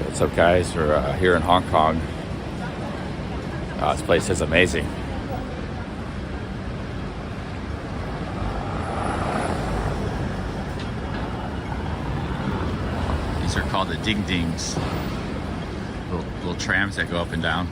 What's up, guys? We're here in Hong Kong. This place is amazing. These are called the ding dings, little trams that go up and down.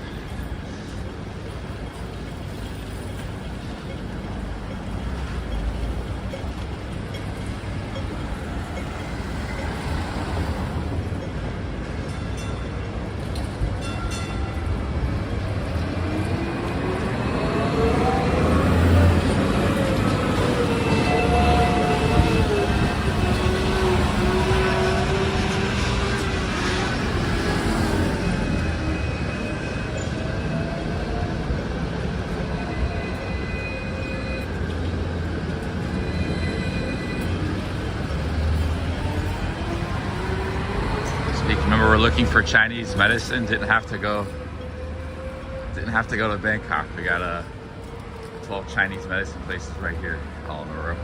Remember, we're looking for Chinese medicine. Didn't have to go to Bangkok. We got 12 Chinese medicine places right here, all in a row.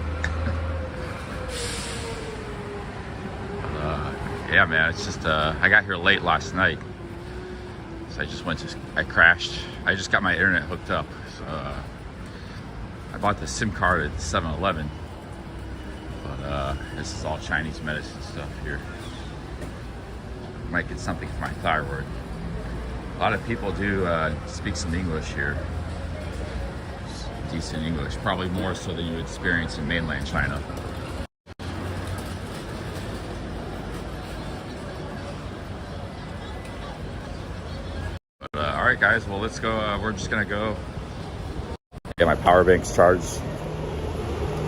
Yeah, man, it's just I got here late last night, so I crashed. I just got my internet hooked up, so I bought the SIM card at 7-Eleven, but this is all Chinese medicine stuff here. Might get something for my thyroid. A lot of people do speak some English here. Decent English, probably more so than you would experience in mainland China. But all right, guys. Well, let's go. We're just gonna go get my power banks charged.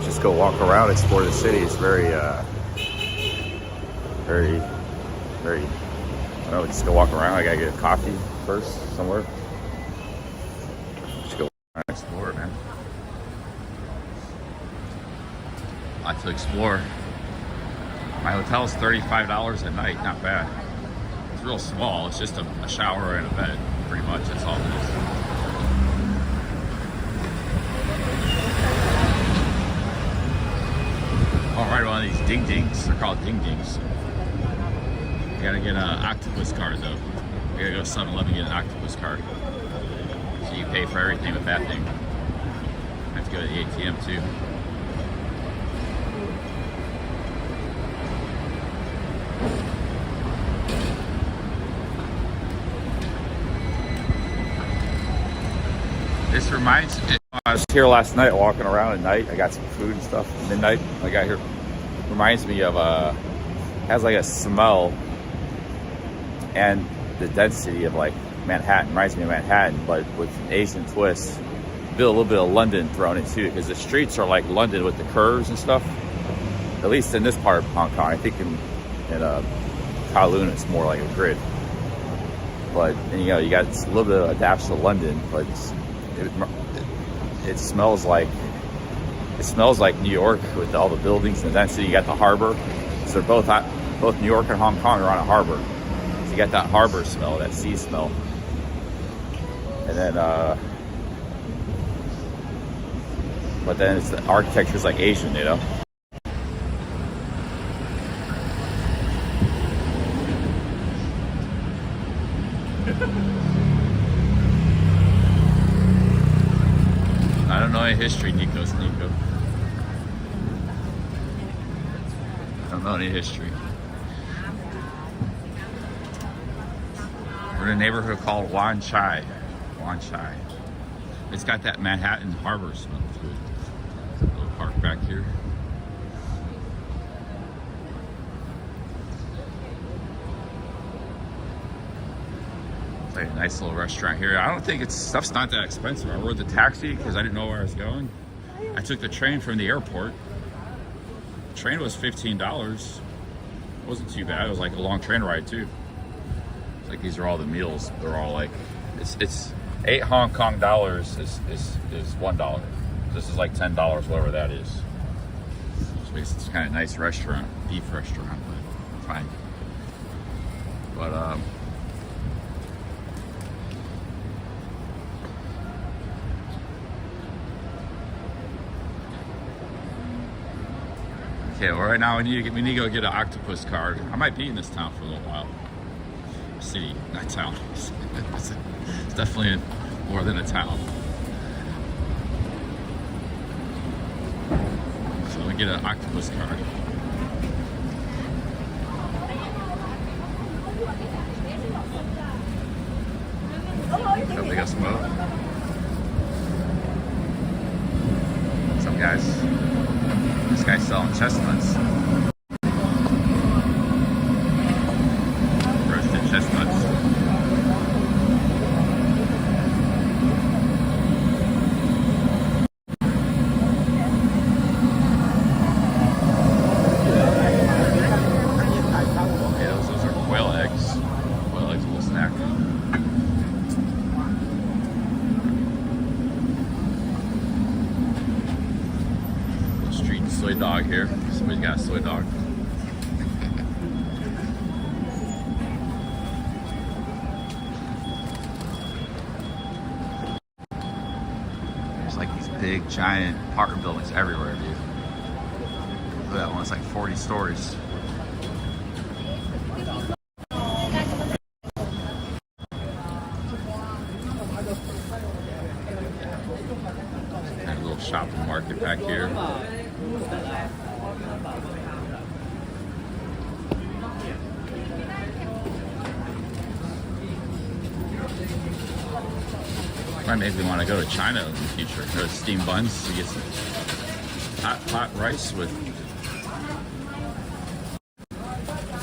Just go walk around, explore the city. It's very. I don't know, just go walk around. I gotta get a coffee first somewhere. Just go explore, man. I like to explore. My hotel is $35 a night, not bad. It's real small. It's just a shower and a bed, pretty much. That's all it is. I'll ride one of these ding dings. They're called ding dings. Gotta get an octopus card though. I gotta go to 7-Eleven and get an octopus card. So you pay for everything with that thing. I have to go to the ATM too. This reminds me, I was here last night walking around at night. I got some food and stuff at midnight. I got here. Reminds me of has like a smell and the density of like Manhattan. Reminds me of Manhattan, but with an Asian twist. A little bit of London thrown in too, because the streets are like London with the curves and stuff. At least in this part of Hong Kong. I think in Kowloon it's more like a grid. But and, you know, you got a little bit of adapts to London, but it smells like New York with all the buildings and the density. You got the harbor, so both New York and Hong Kong are on a harbor. You got that harbor smell, that sea smell, and then but then it's the architecture's like Asian, you know. I don't know any history, Nico. I don't know any history. We're in a neighborhood called Wan Chai. It's got that Manhattan harbor smell to it. A little park back here. It's like a nice little restaurant here. I don't think stuff's not that expensive. I rode the taxi because I didn't know where I was going. I took the train from the airport. The train was $15. It wasn't too bad. It was like a long train ride too. Like these are all the meals. They're all like it's 8 Hong Kong dollars is $1. This is like $10, whatever that is. Which makes it kind of nice restaurant, beef restaurant, but fine. But okay, well right now we need to go get an octopus card. I might be in this town for a little while. city, not town. It's definitely more than a town. So let me get an octopus card. Hope they got some more. What's up, guys? This guy's selling chestnuts. Roasted chestnuts. Yeah, those are quail eggs. Quail eggs, a little snack. Soy dog here. Somebody's got a soy dog. There's like these big giant apartment buildings everywhere, dude. Look at that one, it's like 40 stories. And a little shopping market back here. Might make me want to go to China in the future. Go to steam buns to get some hot rice with.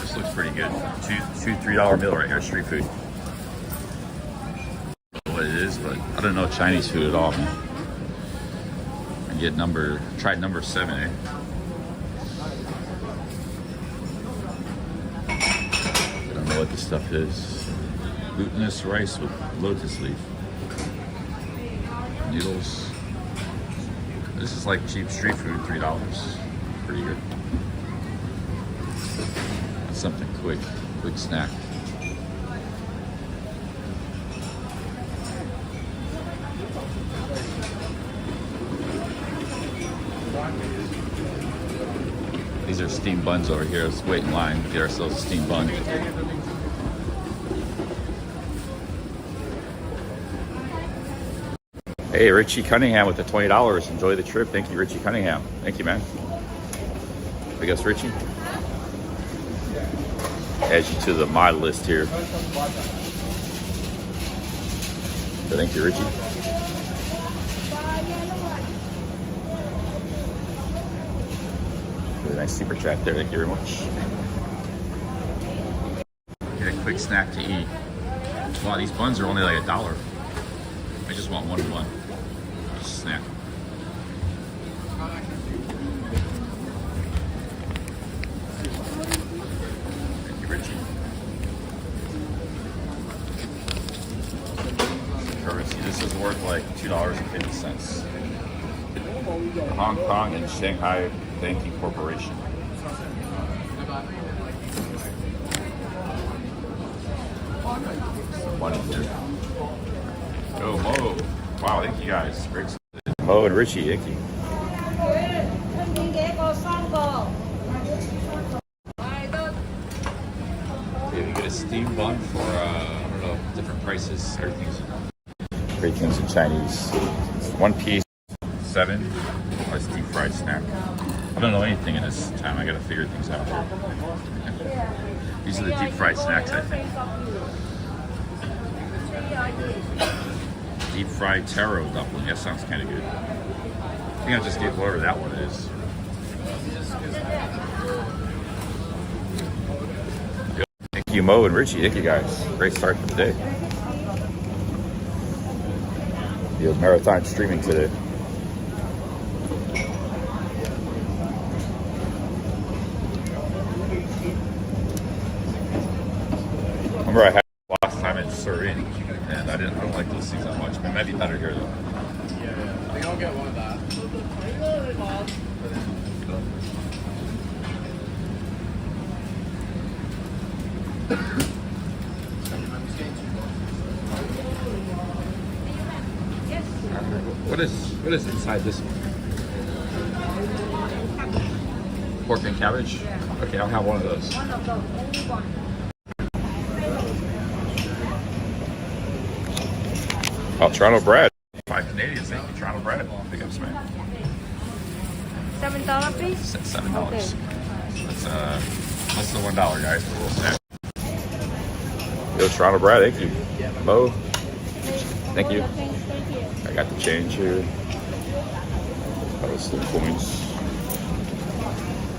This looks pretty good. Two $3 meal right here, street food. I don't know what it is, but I don't know Chinese food at all, man. I get tried number 7, eh? I don't know what this stuff is. Glutinous rice with lotus leaf. Noodles. This is like cheap street food, $3. Pretty good. That's something quick snack. These are steam buns over here. Let's wait in line to get ourselves a steam bun. Hey, Richie Cunningham with the $20. Enjoy the trip. Thank you, Richie Cunningham. Thank you, man. I guess Richie. Add you to the mod list here. So thank you, Richie. Really nice super chat there. Thank you very much. Get a quick snack to eat. Wow, these buns are only like $1. I just want one bun. Just snack. Thank you, Richie. Currency. This is worth like $2.50. Hong Kong and Shanghai Banking Corporation. Some money here. Go Mo. Wow, thank you guys. Great. Mo and Richie, thank you. Yeah, we get a steam bun for, I don't know, different prices. Everything's great things in Chinese. 1 piece, 7. Oh, it's deep fried snack. I don't know anything in this time. I gotta figure things out here. These are the deep fried snacks, I think. Deep fried taro dumpling. That sounds kind of good. I think I'll just get whatever that one is. Thank you, Mo and Richie. Thank you, guys. Great start for the day. The marathon streaming today. Remember I had last time in Surin, and I don't like those things that much. It might be better here though. Yeah, I think I'll get one of that. What is inside this one? Pork and cabbage? Okay, I'll have one of those. Oh, Toronto Brad. 5 Canadians. Thank you, Toronto Brad. Pick up some. $7, please. $7. Okay. That's less than $1, guys. For a little snack. Yo, Toronto Brad. Thank you. Mo. Thank you. I got the change here. That was some coins.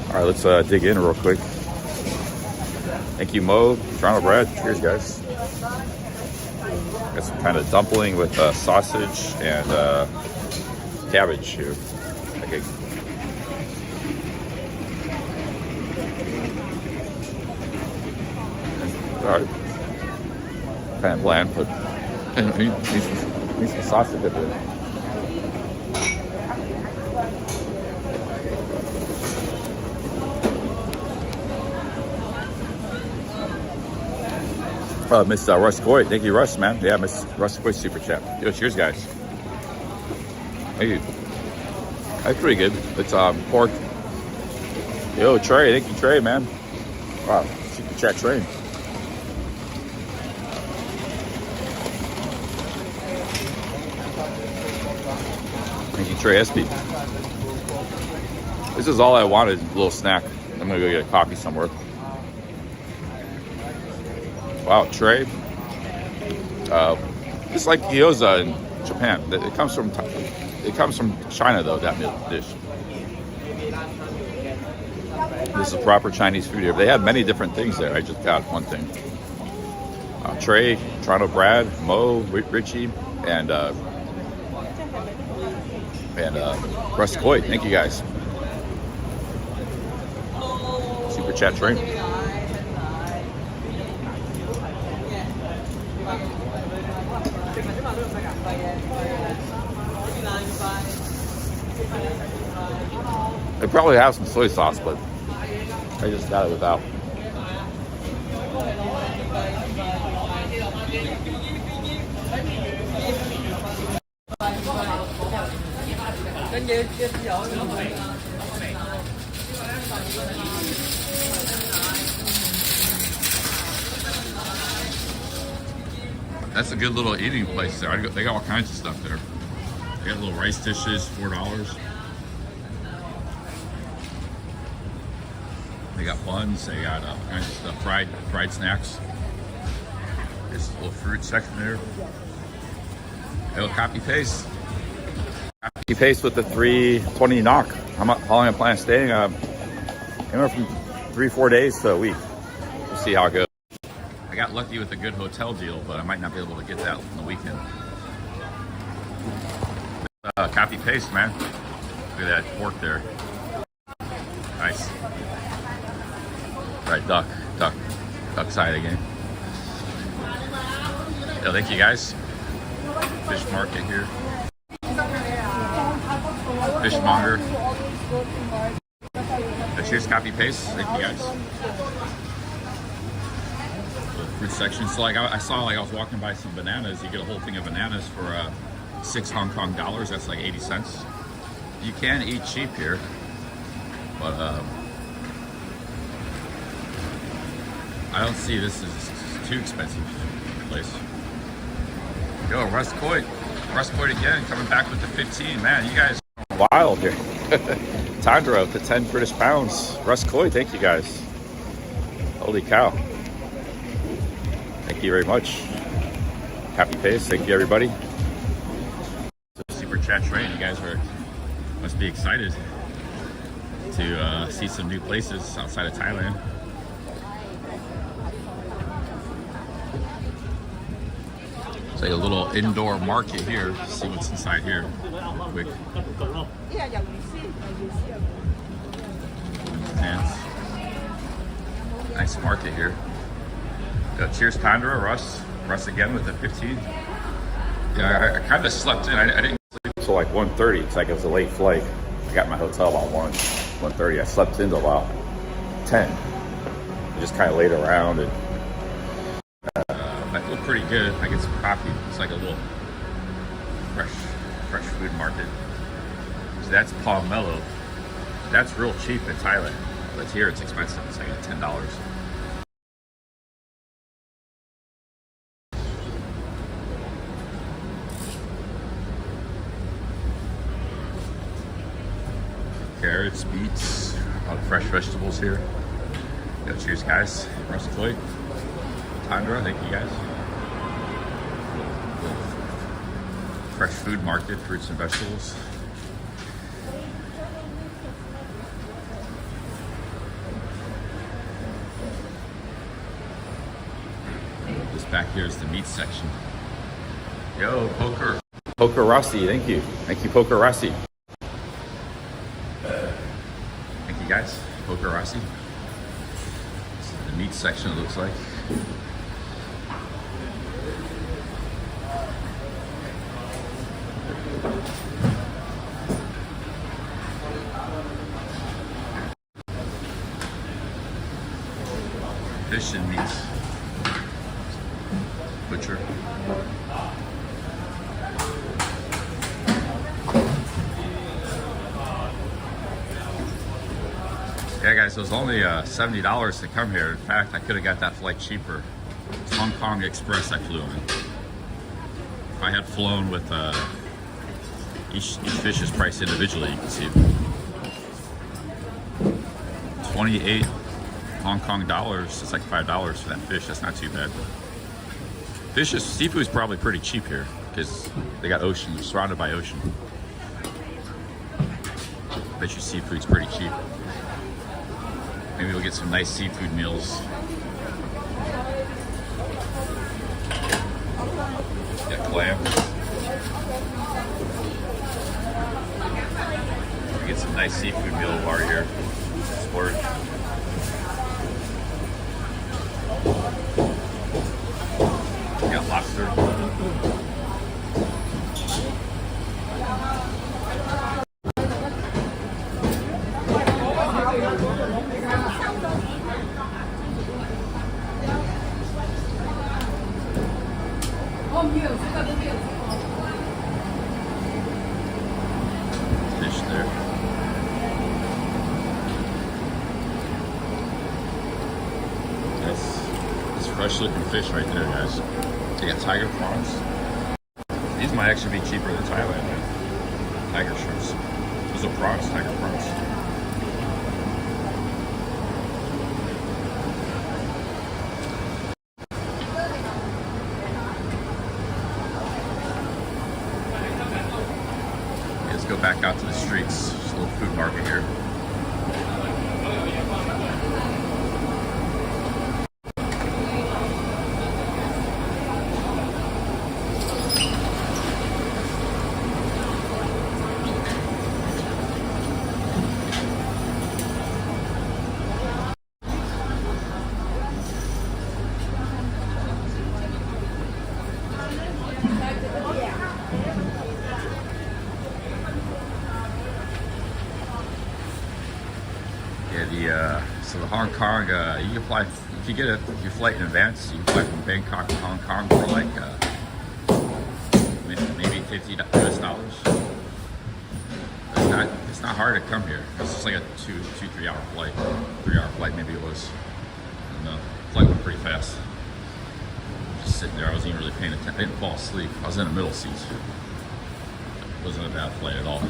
All right, let's dig in real quick. Thank you, Mo. Toronto Brad. Cheers, guys. Got some kind of dumpling with sausage and cabbage here. Okay. All right. Kind of bland, but needs some sausage in there. Miss Russ Coy. Thank you, Russ, man. Yeah, Miss Russ Coy super chat. Yo, cheers, guys. Thank you. That's pretty good. It's pork. Yo, Trey. Thank you, Trey, man. Wow, super chat Trey. Thank you, Trey SB. This is all I wanted, a little snack. I'm gonna go get a coffee somewhere. Wow, Trey. It's like gyoza in Japan. It comes from China though. That dish. This is proper Chinese food here. They had many different things there. I just got one thing. Trey, Toronto Brad, Mo, Richie, and Russ Coy. Thank you guys. Super chat Trey. They probably have some soy sauce, but I just got it without. That's a good little eating place there. They got all kinds of stuff there. They got little rice dishes, $4. They got buns. They got all kinds of stuff. Fried snacks. There's a little fruit section there. It'll copy paste. Copy paste with the 320 knock. How long I plan on staying? Anywhere from 3-4 days to a week. We'll see how it goes. I got lucky with a good hotel deal, but I might not be able to get that on the weekend. Copy paste, man. Look at that pork there. Nice. Right, duck side again. Yeah, thank you guys. Fish market here. Fishmonger. Cheers, copy paste. Thank you guys. The fruit section. So like I saw, like I was walking by some bananas. You get a whole thing of bananas for 6 Hong Kong dollars. That's like 80 cents. You can eat cheap here, but I don't see this as too expensive place. Yo, Russ Coit again, coming back with the 15. Man, you guys are wild here. Tandra with the 10 British pounds. Russ Coit, thank you guys. Holy cow. Thank you very much. Happy pace, thank you everybody. Super chat train, you guys must be excited to see some new places outside of Thailand. It's like a little indoor market here. See what's inside here. Quick. Nice market here. Cheers, Tandra. Russ again with the 15. Yeah, I kind of slept in. I didn't sleep until like 1:30. It's like it was a late flight. I got my hotel about 1:30. I slept in until about 10. I just kind of laid around and I feel pretty good. I get some coffee. It's like a little fresh food market. So that's pomelo. That's real cheap in Thailand. But here it's expensive. It's like $10. carrots, beets, a lot of fresh vegetables here. Yo, cheers, guys. Russ Cloyd, Tandra, thank you guys. Fresh food market, fruits and vegetables. This back here is the meat section. Yo, Poker Rossi, thank you. Thank you, Poker Rossi. Thank you, guys. Poker Rossi. This is the meat section, it looks like. Fish and meats. Butcher. Yeah, guys, it was only $70 to come here. In fact, I could have got that flight cheaper. It's Hong Kong Express I flew in. If I had flown with each fish is priced individually, you can see 28 Hong Kong dollars. It's like $5 for that fish. That's not too bad. Seafood is probably pretty cheap here because they got ocean. You're surrounded by ocean. Bet you seafood's pretty cheap. Maybe we'll get some nice seafood meals. Got clams. We get some nice seafood meal while we're here. Splurge. We got lobster. Fish there. That's fresh looking fish right there, guys. They got tiger prawns. These might actually be cheaper than Thailand, man. Tiger shrimps. Those are prawns, tiger prawns. Let's go back out to the streets. There's a little food market here. So the Hong Kong, you can fly, if you get your flight in advance, you can fly from Bangkok to Hong Kong for like maybe $50 US. It's not hard to come here. It's just like a 3 hour flight, 3 hour flight maybe it was. And the flight went pretty fast. Just sitting there, I wasn't even really paying attention. I didn't fall asleep. I was in the middle seat. It wasn't a bad flight at all.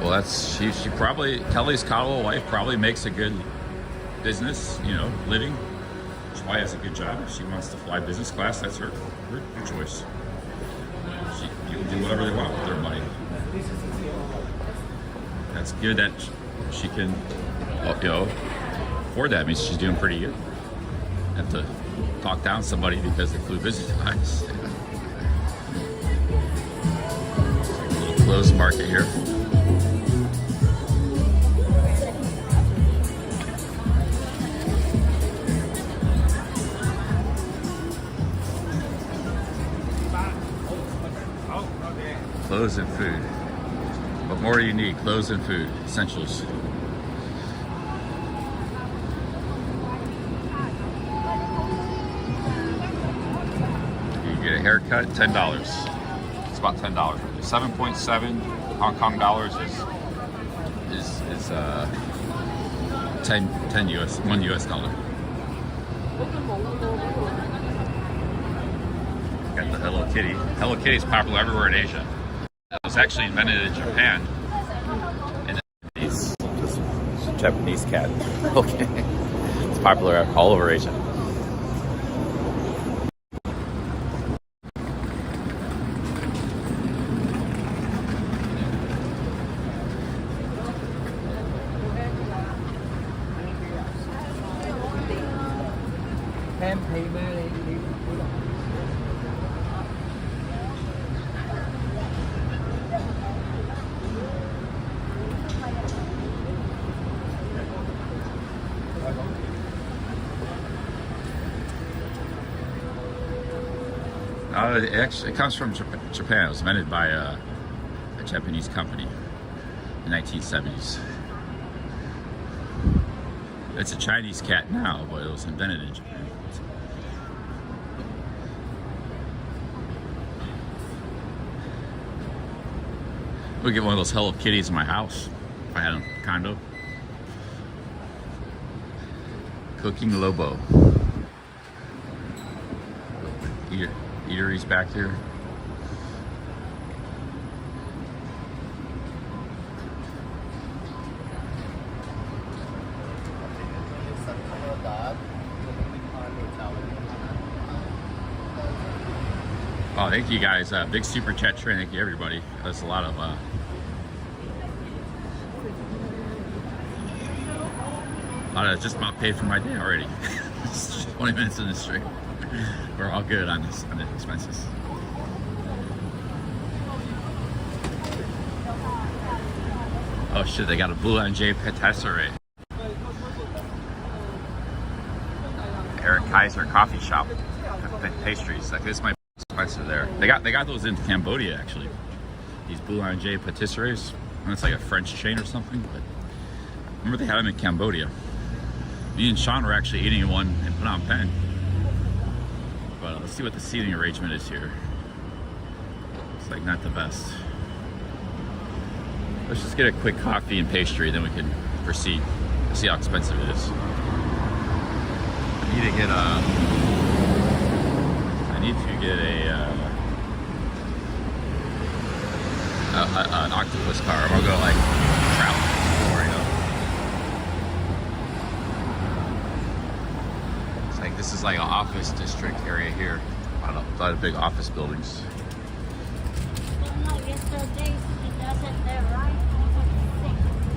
Well, she probably, Kelly's Caldwell wife probably makes a good business, you know, living. She probably has a good job. If she wants to fly business class, that's her choice. You can do whatever they want with their money. That's good that she can, you know, afford that. I mean, she's doing pretty good. Have to talk down somebody because they flew business class. A little closed market here. Clothes and food. What more do you need? Clothes and food. Essentials. You get a haircut, $10. It's about $10. 7.7 Hong Kong dollars is is 10 US, $1 US. Got the Hello Kitty. Hello Kitty is popular everywhere in Asia. It was actually invented in Japan. And it's a Japanese cat. Okay. It's popular all over Asia. It comes from Japan. It was invented by a Japanese company in the 1970s. It's a Chinese cat now, but it was invented in Japan. We'll get one of those Hello Kitties in my house if I had a condo. Cooking Lobo. Eateries back here. Oh, thank you guys. Big super chat train. Thank you, everybody. That's a lot of just about paid for my day already. It's just 20 minutes in the stream. We're all good on this, on the expenses. Oh shit, they got a Boulanger Patisserie. Eric Kaiser coffee shop. Pastries. Like, this might be expensive there. They got those in Cambodia actually. These Boulanger Patisseries. And it's like a French chain or something, but I remember they had them in Cambodia. Me and Sean were actually eating one in Phnom Penh. But let's see what the seating arrangement is here. It's like not the best. Let's just get a quick coffee and pastry, then we can proceed. See how expensive it is. I need to get an octopus car. I'm gonna go like travel explore, you know. It's like this is like an office district area here. A lot of big office buildings.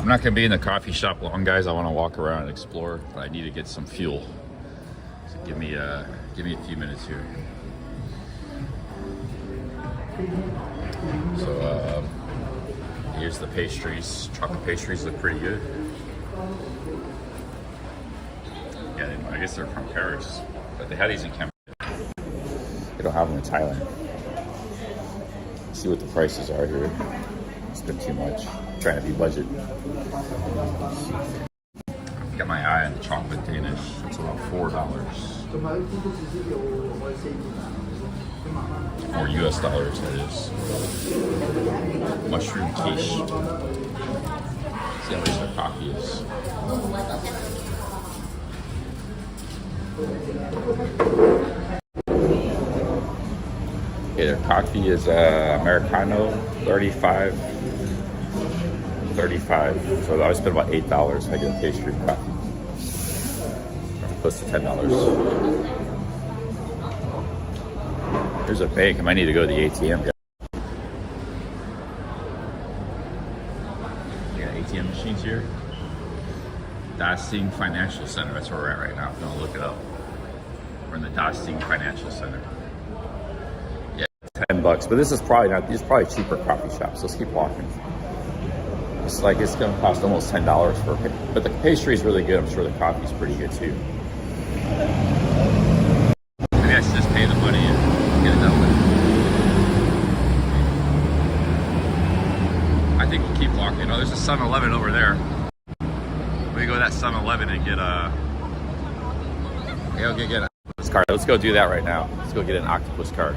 I'm not gonna be in the coffee shop long, guys. I want to walk around and explore, but I need to get some fuel. So give me a few minutes here. So here's the pastries. Chocolate pastries look pretty good. Yeah, I guess they're from Paris, but they had these in Cambodia. They don't have them in Thailand. Let's see what the prices are here. It's been too much. I'm trying to be budget. Got my eye on the chocolate Danish. It's about $4. Or US dollars, that is. Mushroom quiche. See how much their coffee is. Okay, their coffee is Americano, 35. So I would spend about $8 if I get a pastry coffee. Close to $10. There's a bank. I might need to go to the ATM. You got ATM machines here. Dasting Financial Center. That's where we're at right now. I'm gonna look it up. We're in the Dasting Financial Center. Yeah, $10. But this is probably not. These are probably cheaper coffee shops. Let's keep walking. It's like it's gonna cost almost $10 for. But the pastry is really good. I'm sure the coffee's pretty good too. Maybe I should just pay the money and get it done with. I think we'll keep walking. Oh, there's a 7-Eleven over there. We go to that 7-Eleven and get a. Get an octopus card. Let's go do that right now. Let's go get an octopus card.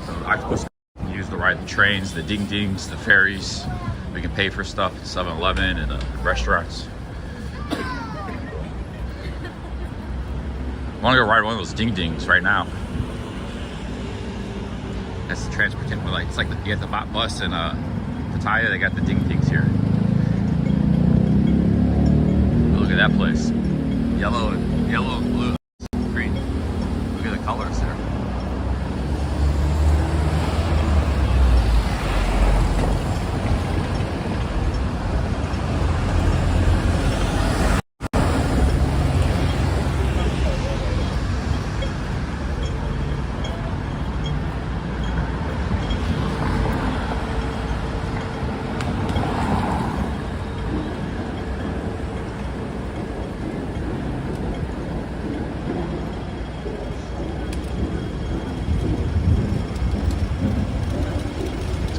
So octopus, use to ride the trains, the ding dings, the ferries. We can pay for stuff at 7-Eleven and restaurants. I want to go ride one of those ding dings right now. That's the transportation. Like, it's like you get the bus in Pattaya. They got the ding dings here. But look at that place. Yellow and blue, green. Look at the colors there.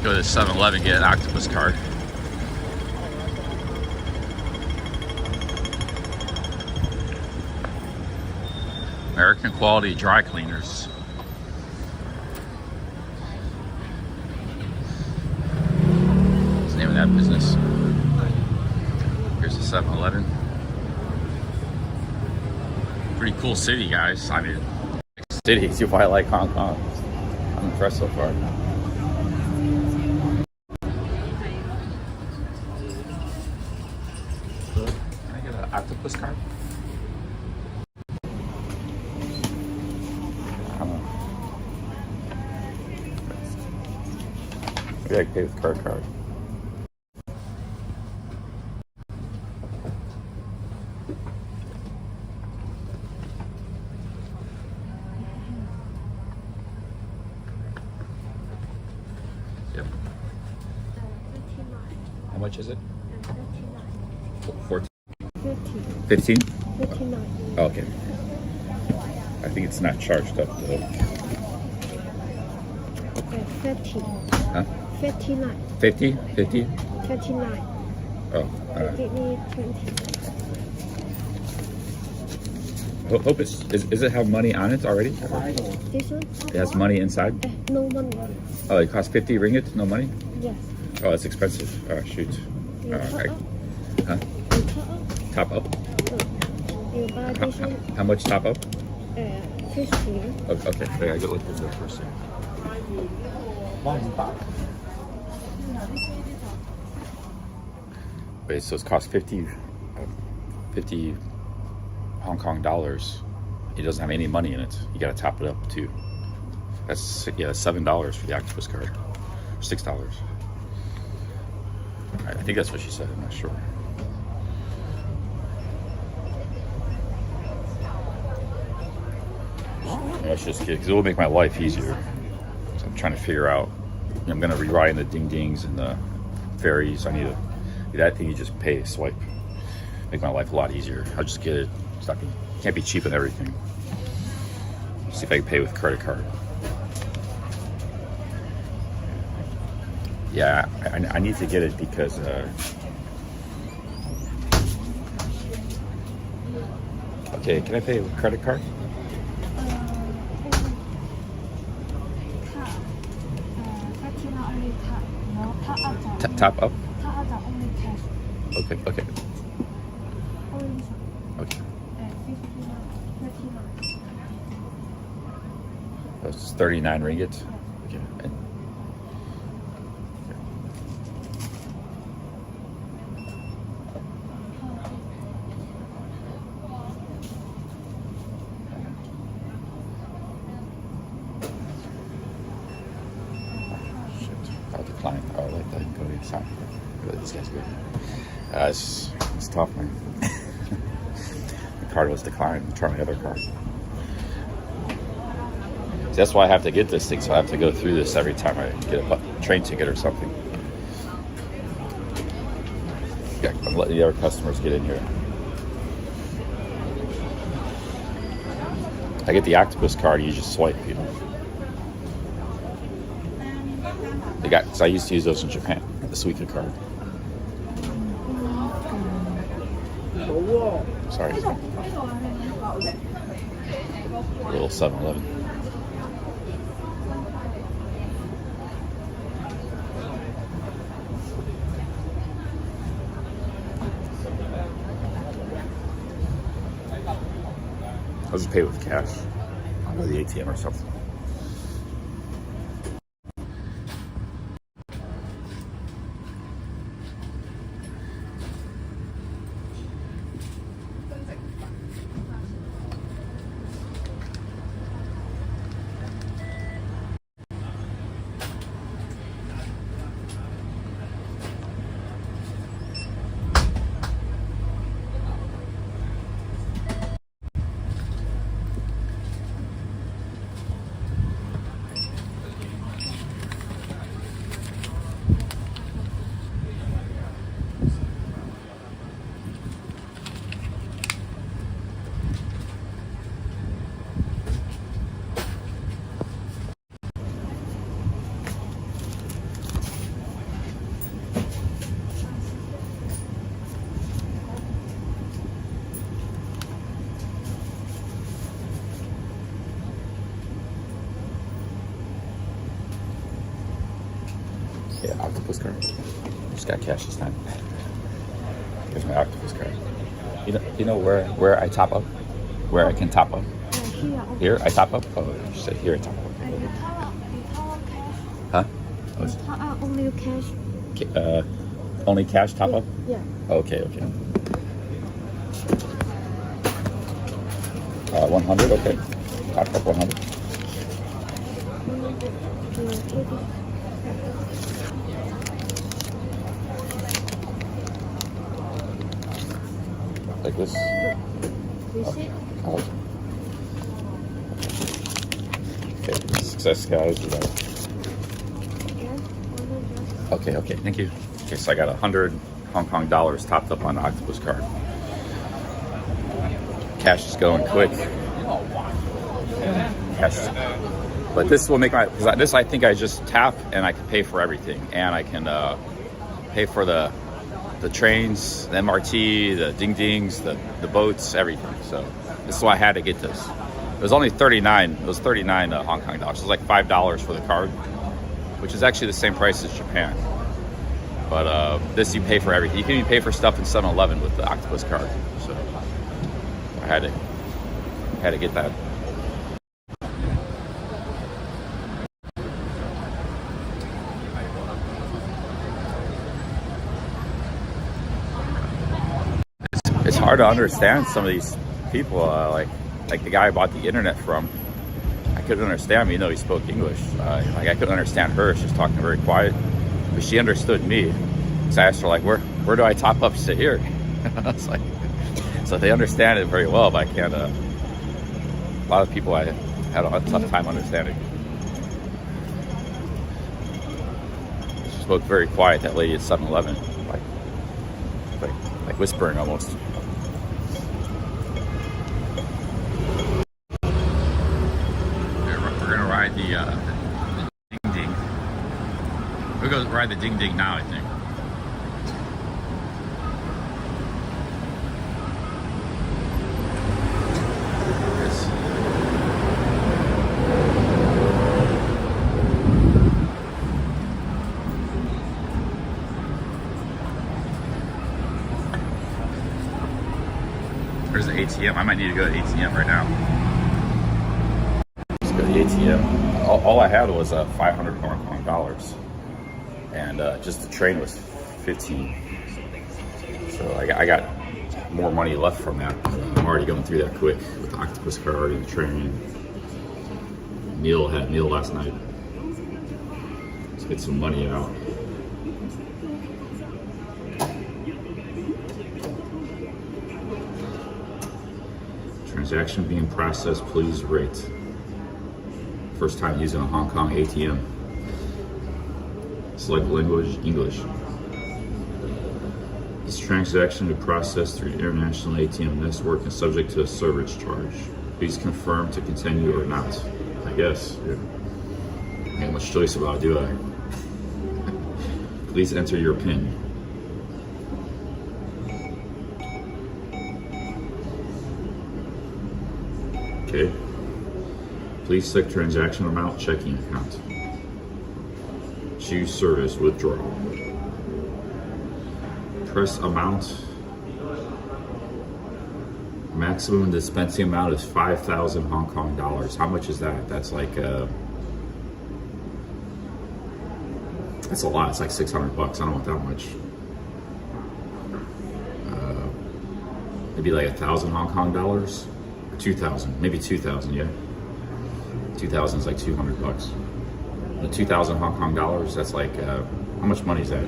Go to 7-Eleven, get an octopus card. American Quality Dry Cleaners. What's the name of that business? Here's the 7-Eleven. Pretty cool city, guys. I mean, city. See why I like Hong Kong. I'm impressed so far. Octopus card? Maybe I can pay with card. Yep. How much is it? 14. 15? 59. Oh, okay. I think it's not charged up though. 50. Huh? 59. 50? 50? 59. Oh, Give me 20. hope it's, is it have money on it already? This one? It has money inside? No money. Oh, it costs 50 ringgit? No money? Yes. Oh, that's expensive. Oh, shoot. You top up? Huh? You top up? Top up? You buy this one? How much top up? 50. Oh, okay, I gotta look at that for a second. Wait, so it costs 50 Hong Kong dollars. It doesn't have any money in it. You gotta top it up too. That's $7 for the octopus card. $6. I think that's what she said. I'm not sure. Let's just kidding, because it will make my life easier. So I'm trying to figure out. I'm gonna rewrite the ding dings and the ferries. I need that thing. You just pay, swipe, make my life a lot easier. I'll just get it. It's not, can't be cheap and everything. See if I can pay with credit card. Yeah, I need to get it because okay, can I pay with credit card? Top up? Okay. Okay. That's 39 ringgit. Okay. I'll decline. I'll let that go to the side. This guy's good. It's tough, man. The card was declined. I'm trying my other card. See, that's why I have to get this thing. So I have to go through this every time I get a train ticket or something. Yeah, I'm letting the other customers get in here. I get the octopus card. You just swipe, you know. So I used to use those in Japan, the Suica card. Sorry. A little 7-Eleven. I'll just pay with cash. I'll go to the ATM or something. Yeah, octopus card. Just got cash this time. Here's my octopus card. You know where I top up? Where I can top up? Here. Here I top up? Oh, you said here I top up. You top up cash. Huh? Top up only cash. Only cash top up? Yeah. Okay. 100, okay. Top up 100. Like this? Receipt? Oh. Okay, success guys. Okay, thank you. Okay, so I got 100 Hong Kong dollars topped up on the octopus card. Cash is going quick. Cash. But this will make my, because this I think I just tap and I can pay for everything. And I can pay for the trains, the MRT, the ding-dings, the boats, everything. So this is why I had to get this. It was only 39, it was 39 Hong Kong dollars. It was like $5 for the card, which is actually the same price as Japan. But this you pay for everything. You can even pay for stuff in 7-Eleven with the octopus card. So I had to get that. It's hard to understand some of these people, like the guy I bought the internet from. I couldn't understand him, even though he spoke English. Like I couldn't understand her. She was talking very quiet, but she understood me. So I asked her, like, where do I top up? She said, here. I was like, so they understand it very well, but I can't. A lot of people I had a tough time understanding. She spoke very quiet. That lady at 7-Eleven, like whispering almost. We're gonna ride the ding ding. We'll go ride the ding ding now, I think. There's the ATM. I might need to go to the ATM right now. Let's go to the ATM. All I had was 500 Hong Kong dollars, and just the train was 15. So I got more money left from that. I'm already going through that quick with the octopus card and the train. Had meal last night. Let's get some money out. Transaction being processed, please rate. First time using a Hong Kong ATM. Select language, English. This transaction will be processed through international ATM network and subject to a service charge. Please confirm to continue or not. I guess. Yeah. I ain't much choice about it, do I? Please enter your PIN. Okay. Please select transaction amount, checking account. Choose service, withdrawal. Press amount. Maximum dispensing amount is 5,000 Hong Kong dollars. How much is that? That's like that's a lot. It's like 600 bucks. I don't want that much. Maybe like 1,000 Hong Kong dollars, or 2,000, maybe 2,000. Yeah, 2,000 is like 200 bucks. The 2,000 Hong Kong dollars. That's like how much money is that?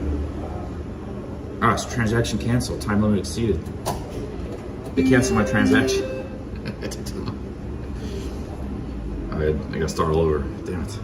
Ah, it's transaction canceled. Time limit exceeded. They canceled my transaction. I gotta start all over. Damn it.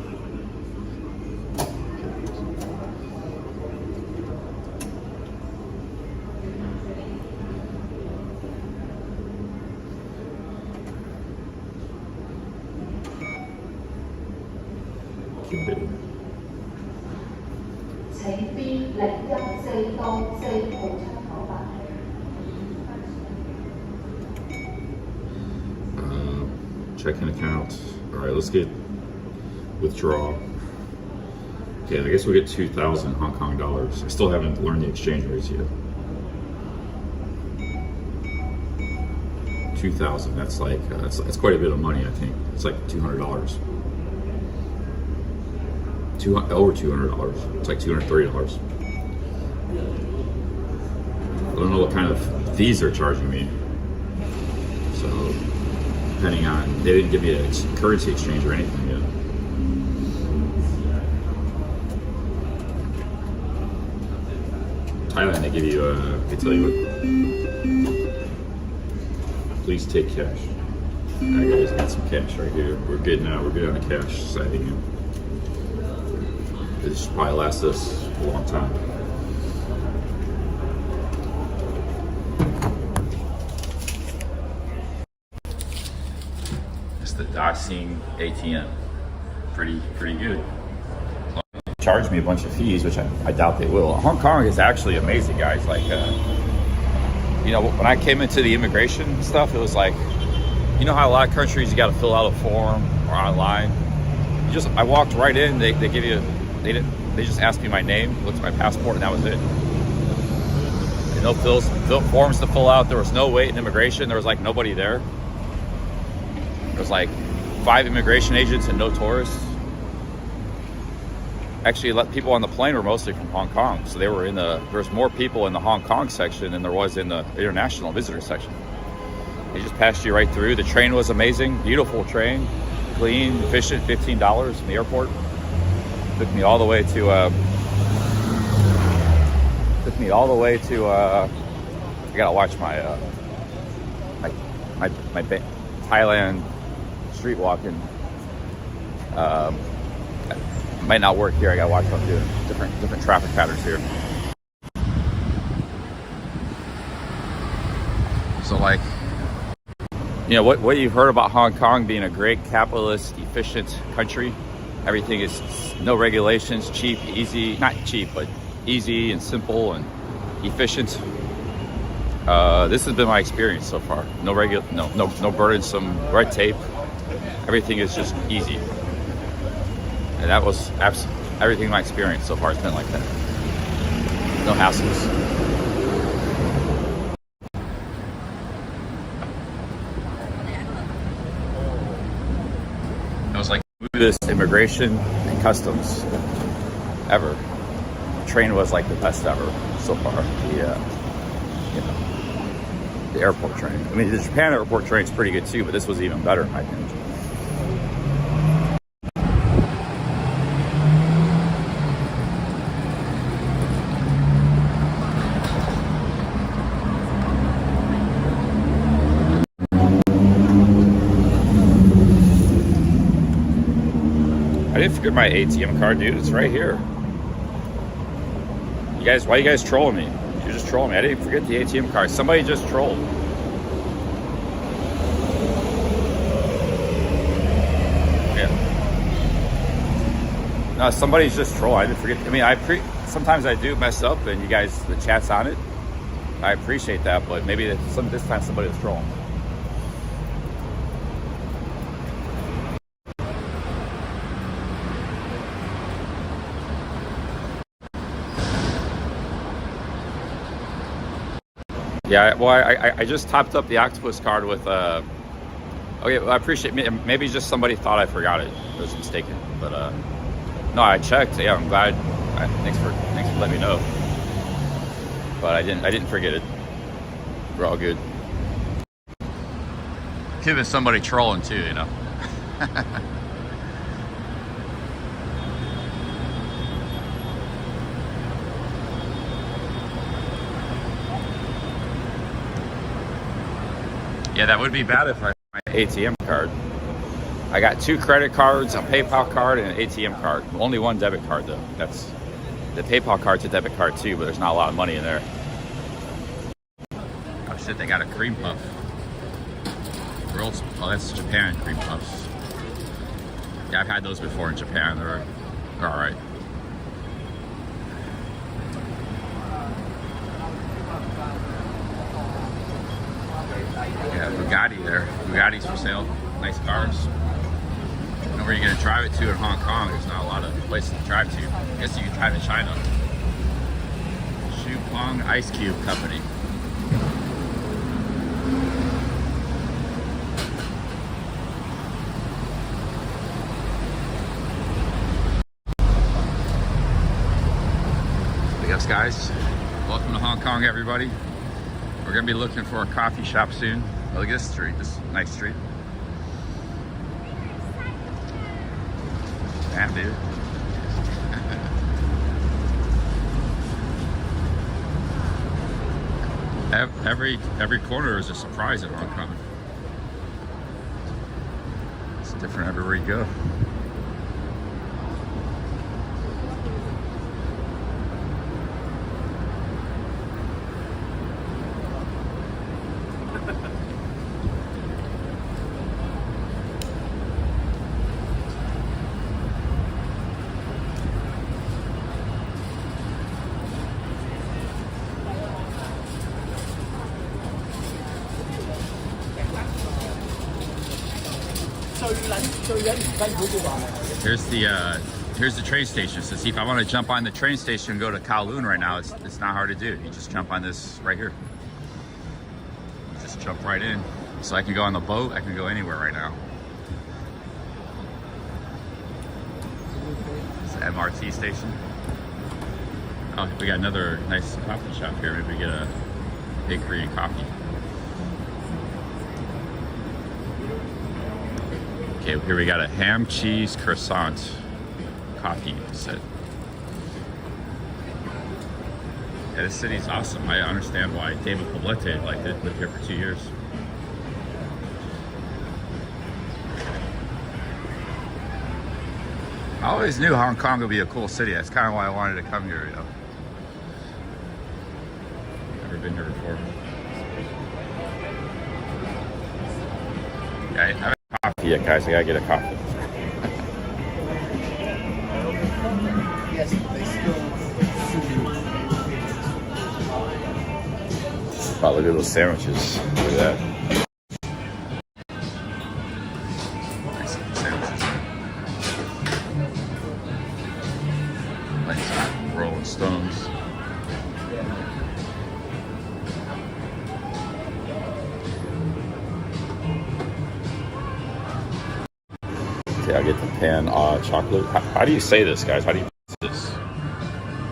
Checking account. All right, let's get withdraw. Okay, I guess we'll get 2,000 Hong Kong dollars. I still haven't learned the exchange rates yet. 2,000. That's like that's quite a bit of money. I think it's like $200. Over $200. It's like $230. I don't know what kind of fees they're charging me. So depending on, they didn't give me a currency exchange or anything yet. Thailand, they give you they tell you what. Please take cash. Alright guys, got some cash right here. We're good now. We're good on the cash side again. This should probably last us a long time. It's the Daxing ATM. Pretty good. Charge me a bunch of fees, which I doubt they will. Hong Kong is actually amazing, guys. Like, you know, when I came into the immigration stuff, it was like, you know how a lot of countries you got to fill out a form or online. I walked right in. They give you. They just asked me my name, looked at my passport, and that was it. And no forms to fill out. There was no wait in immigration. There was like nobody there. There was like 5 immigration agents and no tourists. Actually, people on the plane were mostly from Hong Kong, so there was more people in the Hong Kong section than there was in the international visitor section. They just passed you right through. The train was amazing, beautiful train, clean, efficient. $15 from the airport. Took me all the way to. I gotta watch my Thailand street walking. Might not work here. I gotta watch what I'm doing. Different traffic patterns here. So like, you know, what you've heard about Hong Kong being a great capitalist, efficient country. Everything is no regulations, cheap, easy, not cheap, but easy and simple and efficient. This has been my experience so far. No burdensome red tape. Everything is just easy. And that was everything my experience so far has been like that. No hassles. It was like this immigration and customs ever. The train was like the best ever so far. The airport train. I mean, the Japan airport train is pretty good too, but this was even better in my opinion. I didn't forget my ATM card, dude. It's right here. Why are you guys trolling me? You're just trolling me. I didn't forget the ATM card. Somebody just trolled. Yeah. No, somebody's just trolling. I didn't forget. I mean, sometimes I do mess up, and you guys, the chat's on it. I appreciate that, but maybe this time somebody was trolling. Yeah, well, I just topped up the octopus card with okay, well, I appreciate maybe just somebody thought I forgot it. I was mistaken, but no, I checked. Yeah, I'm glad. Thanks for letting me know. But I didn't forget it. We're all good. Could have been somebody trolling too, you know. Yeah, that would be bad if I had my ATM card. I got 2 credit cards, a PayPal card, and an ATM card. Only 1 debit card though. That's the PayPal card's a debit card too, but there's not a lot of money in there. Oh shit, they got a cream puff. Oh, that's Japan cream puffs. Yeah, I've had those before in Japan. They're all right. Yeah, Bugatti there. Bugatti's for sale. Nice cars. I don't know where you're gonna drive it to in Hong Kong. There's not a lot of places to drive to. I guess you can drive to China. Shupong Ice Cube Company. Yes, guys. Welcome to Hong Kong, everybody. We're gonna be looking for a coffee shop soon. Oh, look at this street. This is a nice street. Damn, dude. Every corner is a surprise in Hong Kong. It's different everywhere you go. Here's the train station. So see, if I want to jump on the train station and go to Kowloon right now, it's not hard to do. You just jump on this right here. Just jump right in. So I can go on the boat. I can go anywhere right now. It's the MRT station. Oh, we got another nice coffee shop here. Maybe we get a bakery and coffee. Okay, here we got a ham cheese croissant coffee set. Yeah, this city's awesome. I understand why David Poblete liked it. Lived here for 2 years. I always knew Hong Kong would be a cool city. That's kind of why I wanted to come here, you know. Never been here before. Yeah, I haven't had coffee yet, guys. I gotta get a coffee. Yes, they still. Wow, look at those sandwiches. Look at that. Nice sandwiches. Nice Rolling Stones. Okay, I'll get the pan chocolate. How do you say this, guys? How do you say this?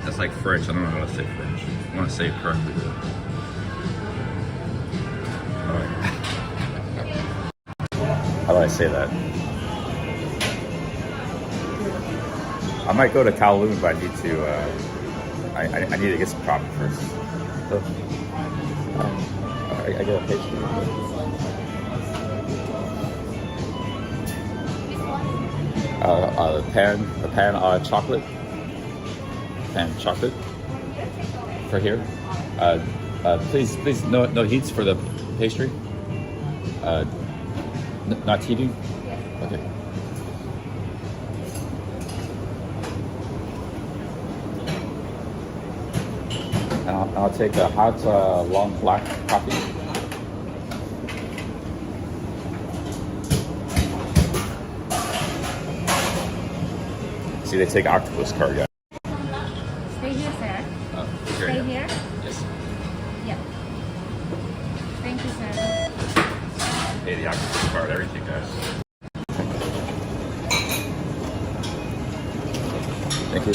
That's like French. I don't know how to say French. I want to say it correctly. How do I say that? I might go to Kowloon, but I need to. I need to get some coffee first. So, I get a pastry. The pan chocolate. Pan chocolate. For here. Please, no heats for the pastry. Not heating? Okay. I'll take a hot long black coffee. See, they take octopus card, guys. Stay here, sir. Here, Stay yeah. here. Yes. Yeah. you guys. Thank you.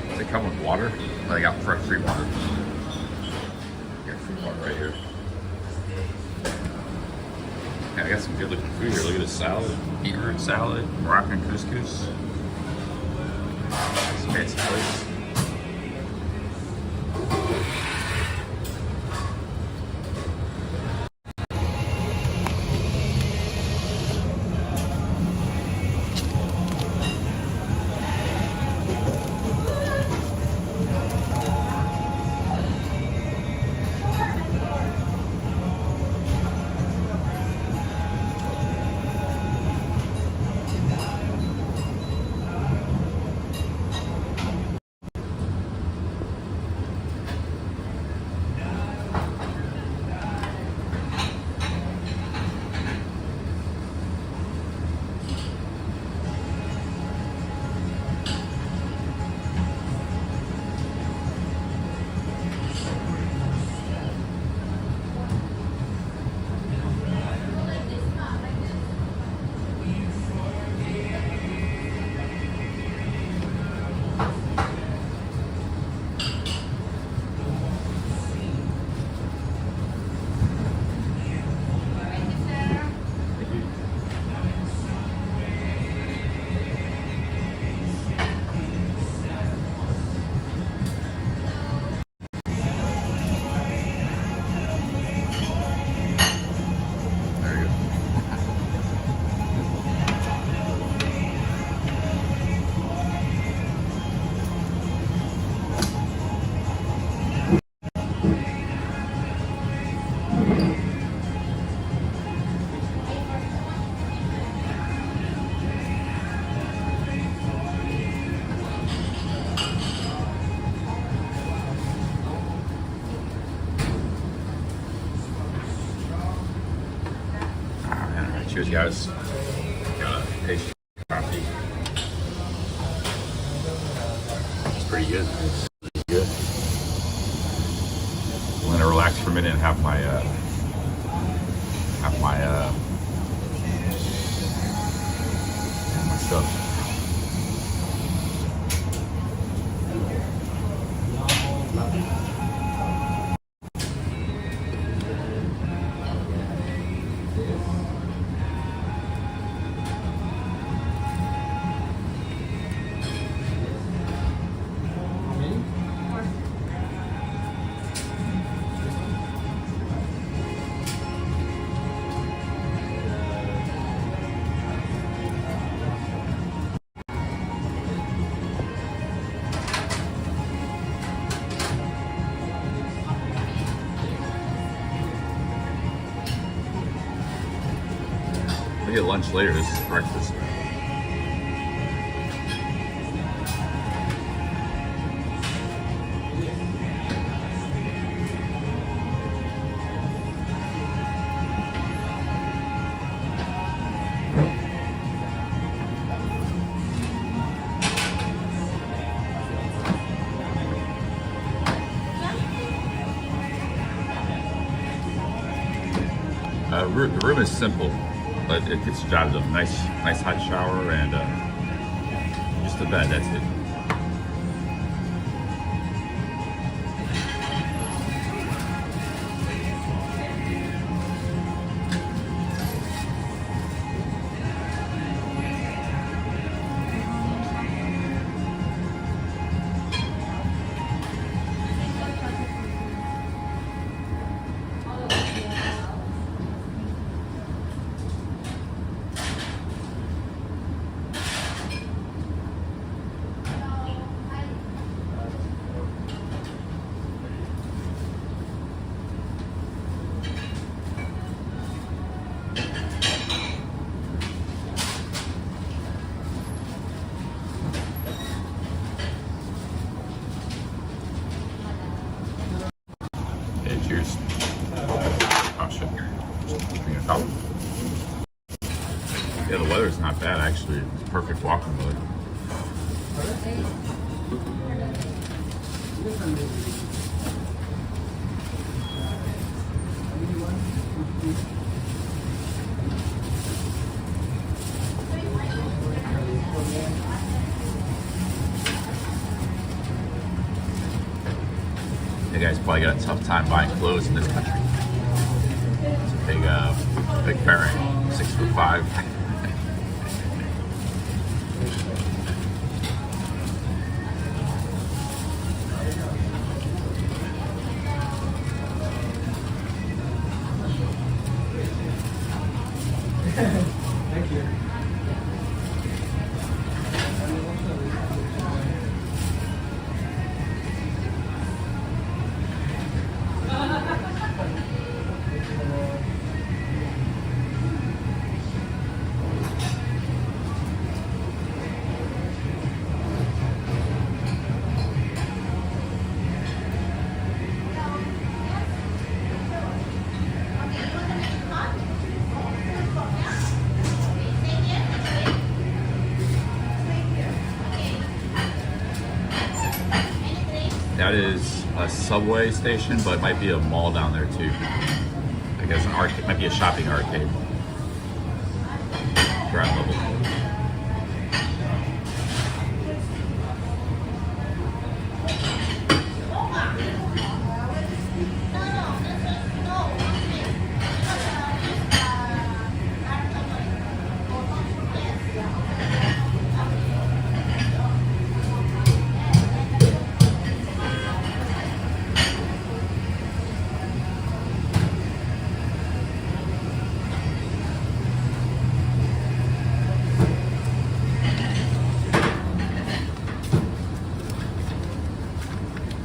Does it come with water? Oh, they got free water. Got free water right here. Yeah, I got some good looking food here. Look at this salad. Beetroot salad, Moroccan couscous. It's a fancy place. Cheers, guys. Got a tasty coffee. It's pretty good. It's really good. I'm gonna relax for a minute and have my stuff. We get lunch later. This is breakfast. The room is simple, but it gets the job done. Nice hot shower and just a bed. That's it. Cheers. Oh shit. Drink a cup. Yeah, the weather's not bad actually. It's perfect walking weather. You guys probably got a tough time buying clothes in this country. It's a big parent, 6'5". Thank you. That is a subway station, but it might be a mall down there too. I guess an arcade, might be a shopping arcade. Ground level.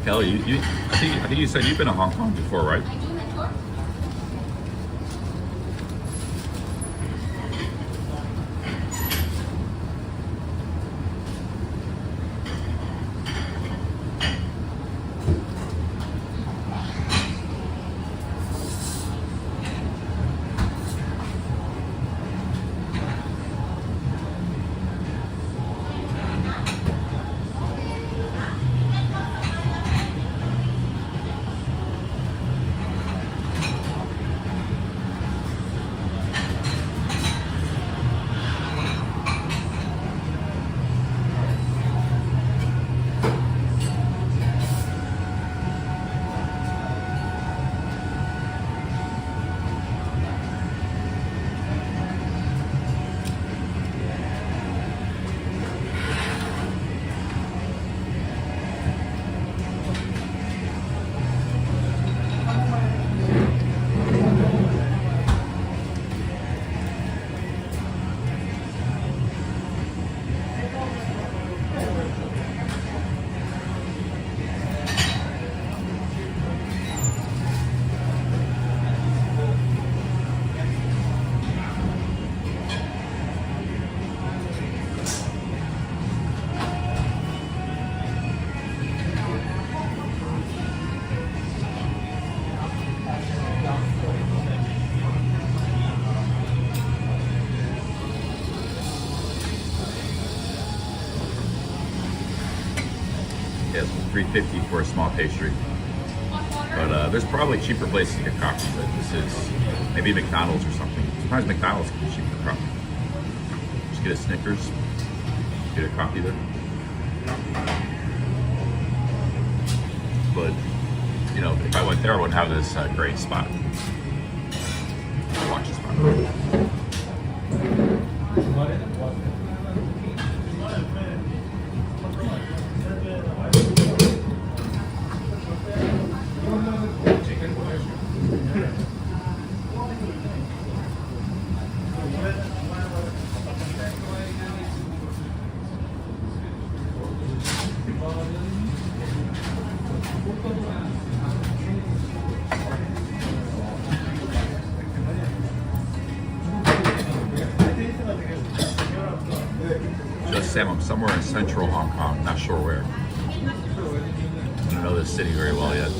Kelly, I think you said you've been to Hong Kong before, right? Yeah, it's $3.50 for a small pastry. But there's probably cheaper places to get coffee, but this is maybe McDonald's or something. Sometimes McDonald's can be cheap for coffee. Just get a Snickers, get a coffee there. But, you know, if I went there, I wouldn't have this great spot. Watch this spot. Just Sam, I'm somewhere in central Hong Kong, not sure where. I don't know this city very well yet.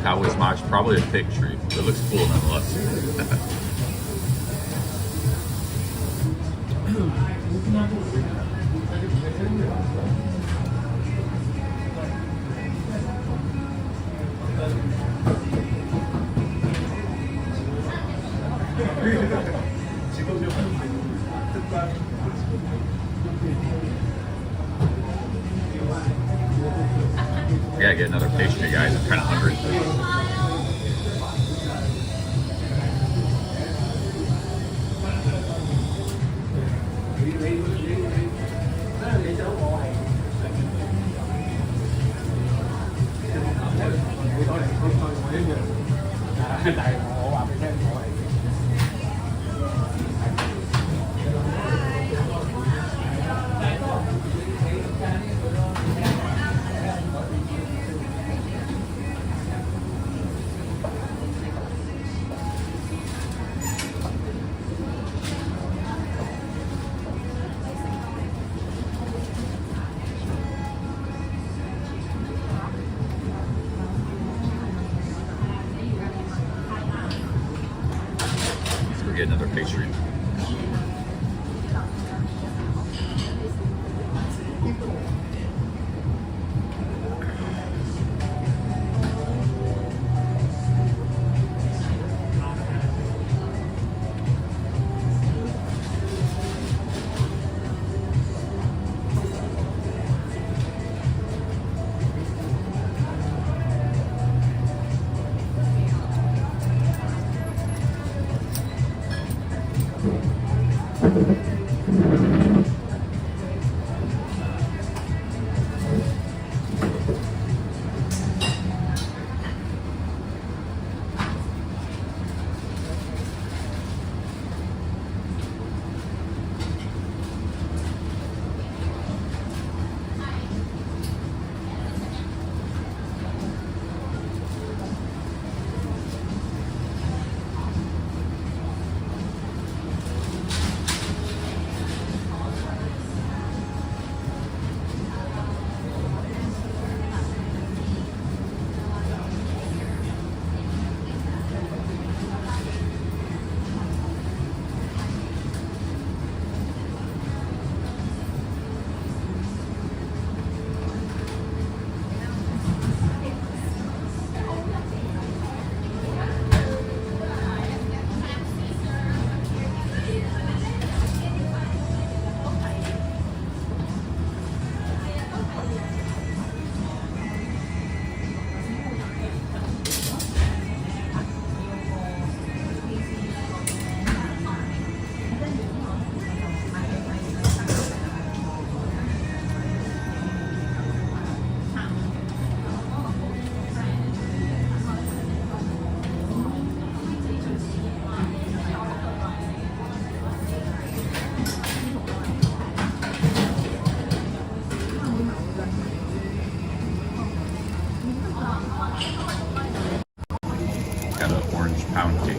Cowboys Mosh, probably a fig tree. It looks cool nonetheless. Yeah, get another pastry, guys. I'm kind of hungry. Get another pastry. Got an orange pound cake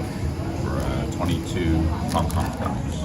for 22 Hong Kong dollars.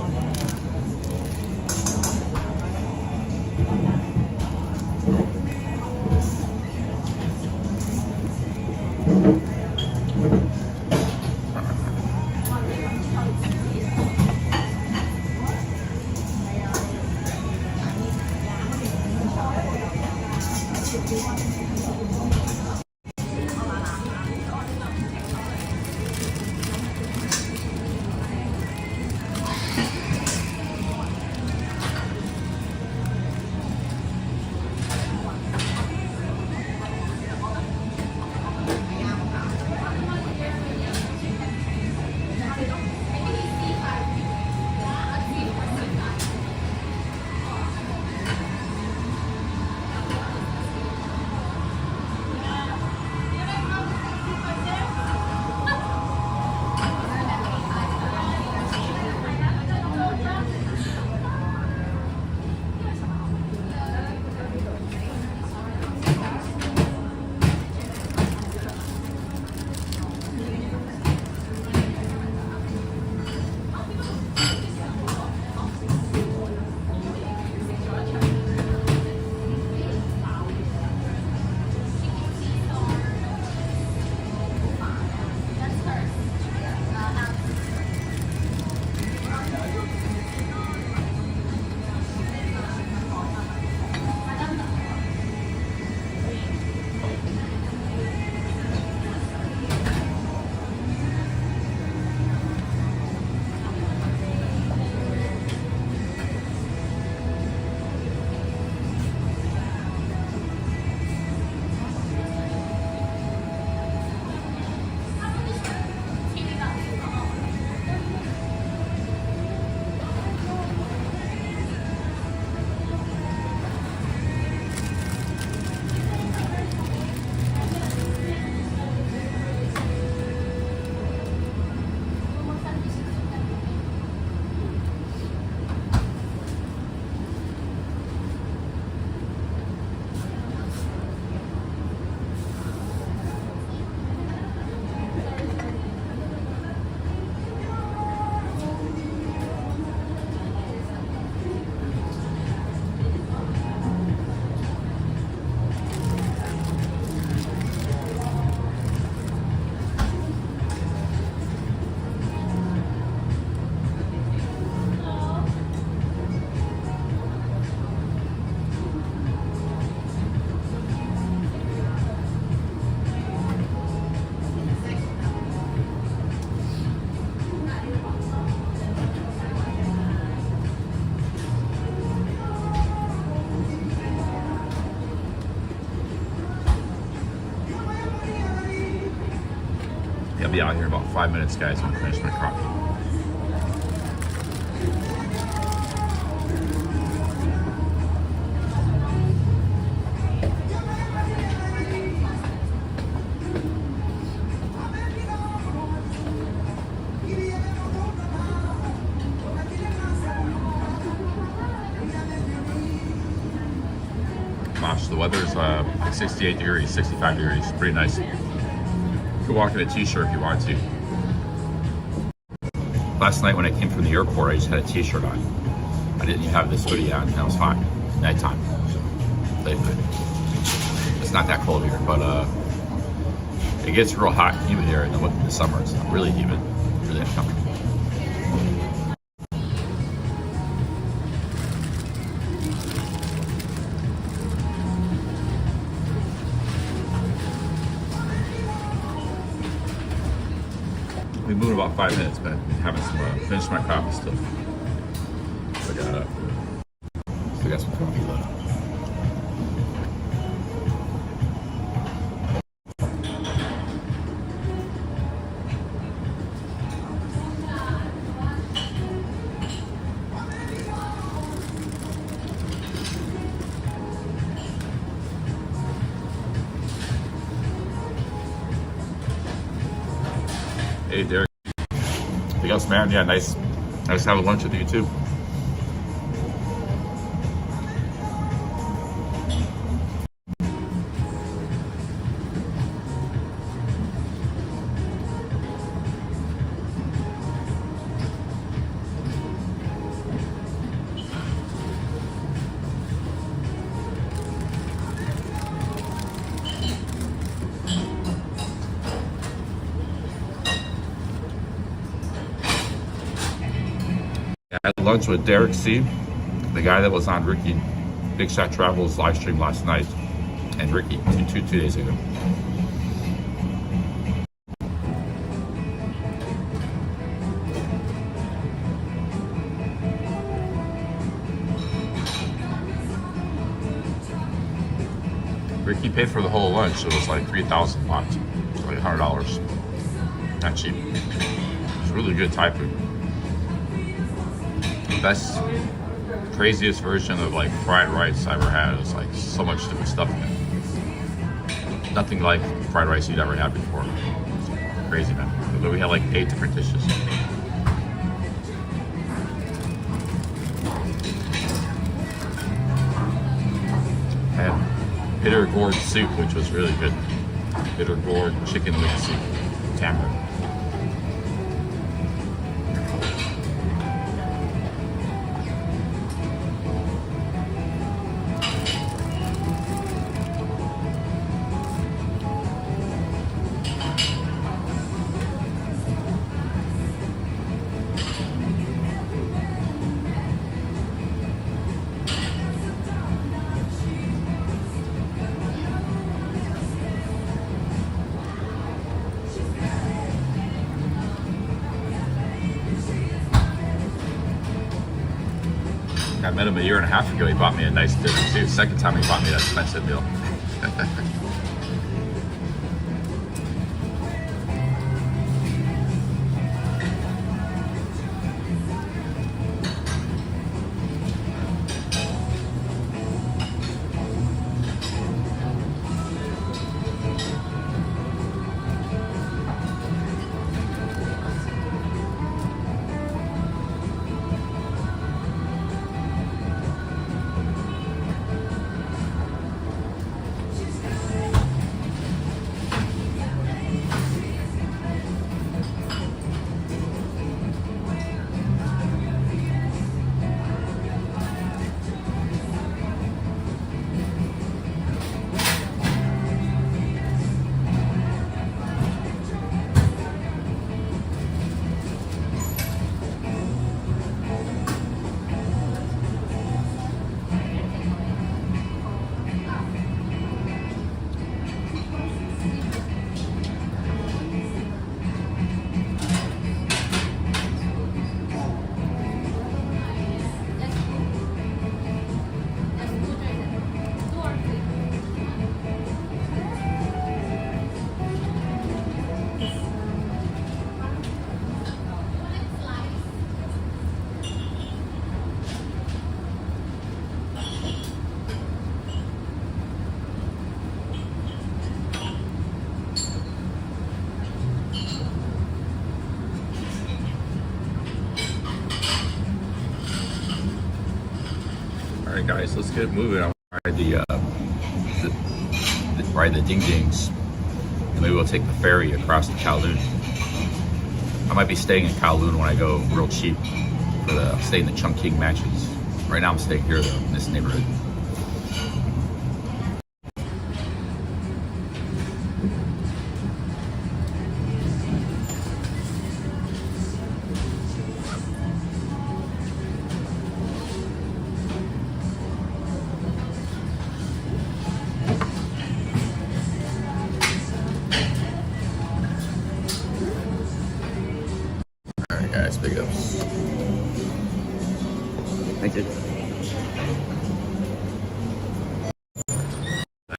be out here in about 5 minutes, guys, when I finish my coffee. Gosh, the weather's like 68 degrees, 65 degrees. Pretty nice. You can walk in a t-shirt if you want to. Last night when I came from the airport, I just had a t-shirt on. I didn't even have this hoodie on, and that was fine. Nighttime. So, it's not that cold here, but it gets real hot and humid here in the summer. It's not really humid, really uncomfortable. We moved about 5 minutes, but I'm having some finish my coffee still. I got some coffee left. Hey, Derek. Anything else, man? Yeah, nice having lunch with you, too. I had lunch with Derek C., the guy that was on Ricky Big Shot Travel's live stream last night, and Ricky two days ago. Ricky paid for the whole lunch. It was like 3,000 baht, so like $100. Not cheap. It's really good Thai food. Best, craziest version of like fried rice I ever had. It was like so much different stuff in it. Nothing like fried rice you'd ever had before. It's crazy, man. We had like 8 different dishes. And bitter gourd soup, which was really good. Bitter gourd chicken wing soup, tamarind. I met him a year and a half ago. He bought me a nice dinner too. Second time he bought me that expensive meal. guys, let's get moving. I want to ride the ding dings. And maybe we'll take the ferry across to Kowloon. I might be staying in Kowloon when I go real cheap for the stay in the Chungking matches. Right now I'm staying here though, in this neighborhood. Alright guys, big ups. Thank you.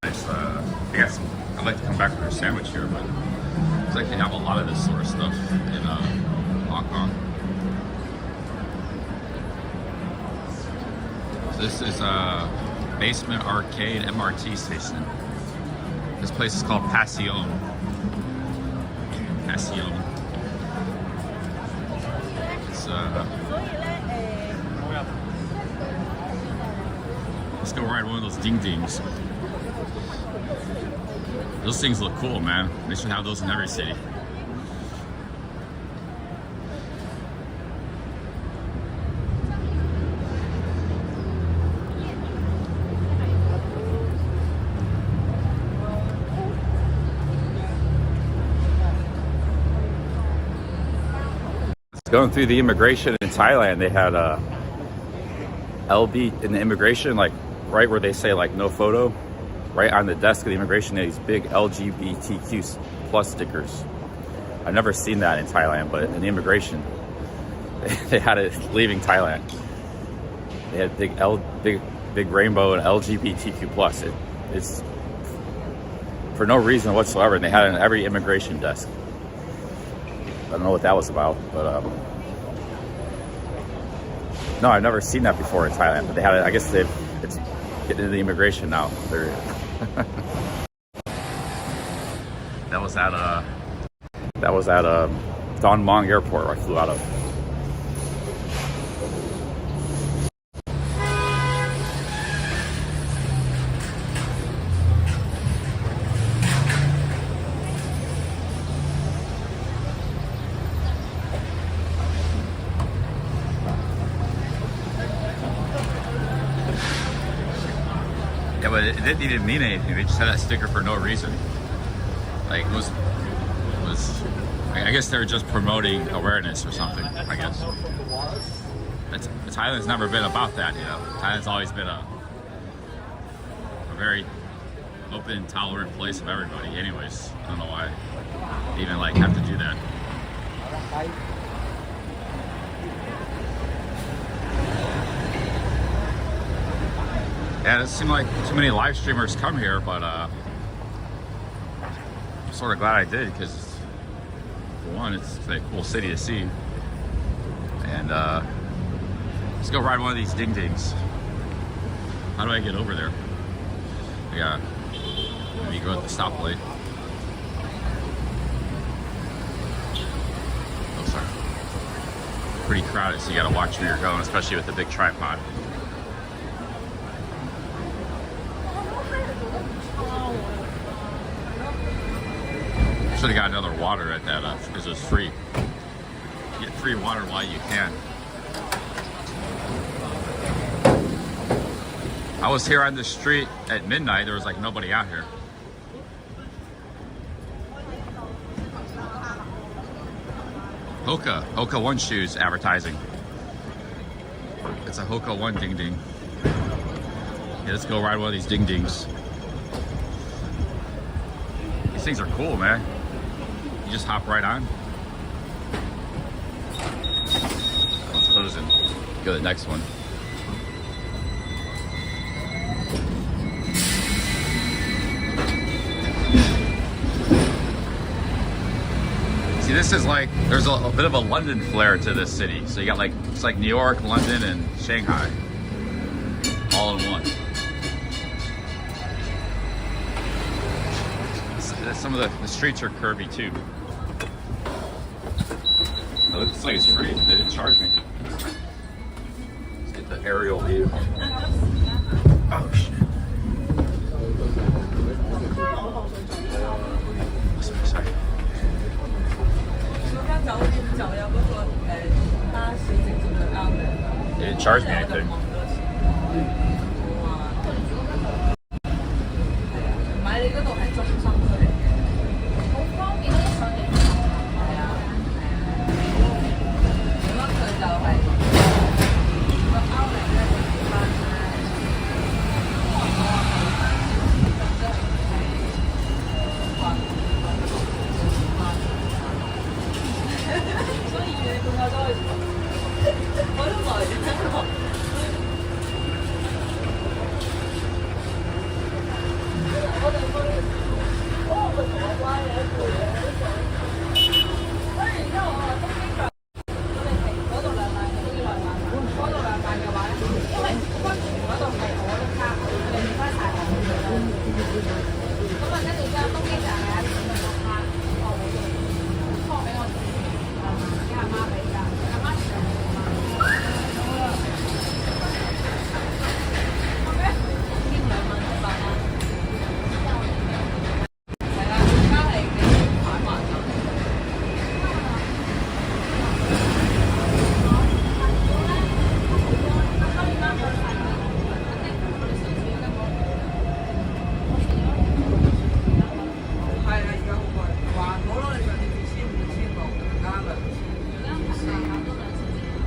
Nice. I guess I'd like to come back for a sandwich here, but it's like they have a lot of this sort of stuff in Hong Kong. So this is a basement arcade MRT station. This place is called Passion. Passion. It's let's go ride one of those ding dings. Those things look cool, man. They should have those in every city. Going through the immigration in Thailand, they had LB in the immigration, like right where they say like no photo, right on the desk of the immigration, these big LGBTQ plus stickers. I've never seen that in Thailand, but in the immigration, they had it leaving Thailand. They had big rainbow and LGBTQ plus. It's for no reason whatsoever, and they had it on every immigration desk. I don't know what that was about, but no, I've never seen that before in Thailand. But they had it. I guess it's getting into the immigration now. That was at Don Mueang Airport where I flew out of. Yeah, but it didn't even mean anything. They just had that sticker for no reason. Like, it was I guess they were just promoting awareness or something, I guess. Thailand's never been about that, you know. Thailand's always been a very open, tolerant place of everybody. Anyways, I don't know why they even like have to do that. Yeah, it doesn't seem like too many live streamers come here, but I'm sort of glad I did because, for one, it's a cool city to see. And let's go ride one of these ding dings. How do I get over there? Yeah, maybe go at the stoplight. Oh, sorry. Pretty crowded, so you gotta watch where you're going, especially with the big tripod. Should have got another water at that because it was free. Get free water while you can. I was here on the street at midnight. There was like nobody out here. Hoka One shoes advertising. It's a Hoka One ding ding. Yeah, let's go ride one of these ding dings. These things are cool, man. You just hop right on. It's closing. Go to the next one. See, this is like, there's a bit of a London flair to this city. So you got like, it's like New York, London, and Shanghai all in one. Some of the streets are curvy too. It looks like it's free. They didn't charge me. Let's get the aerial view. Oh shit. Sorry. They didn't charge me anything.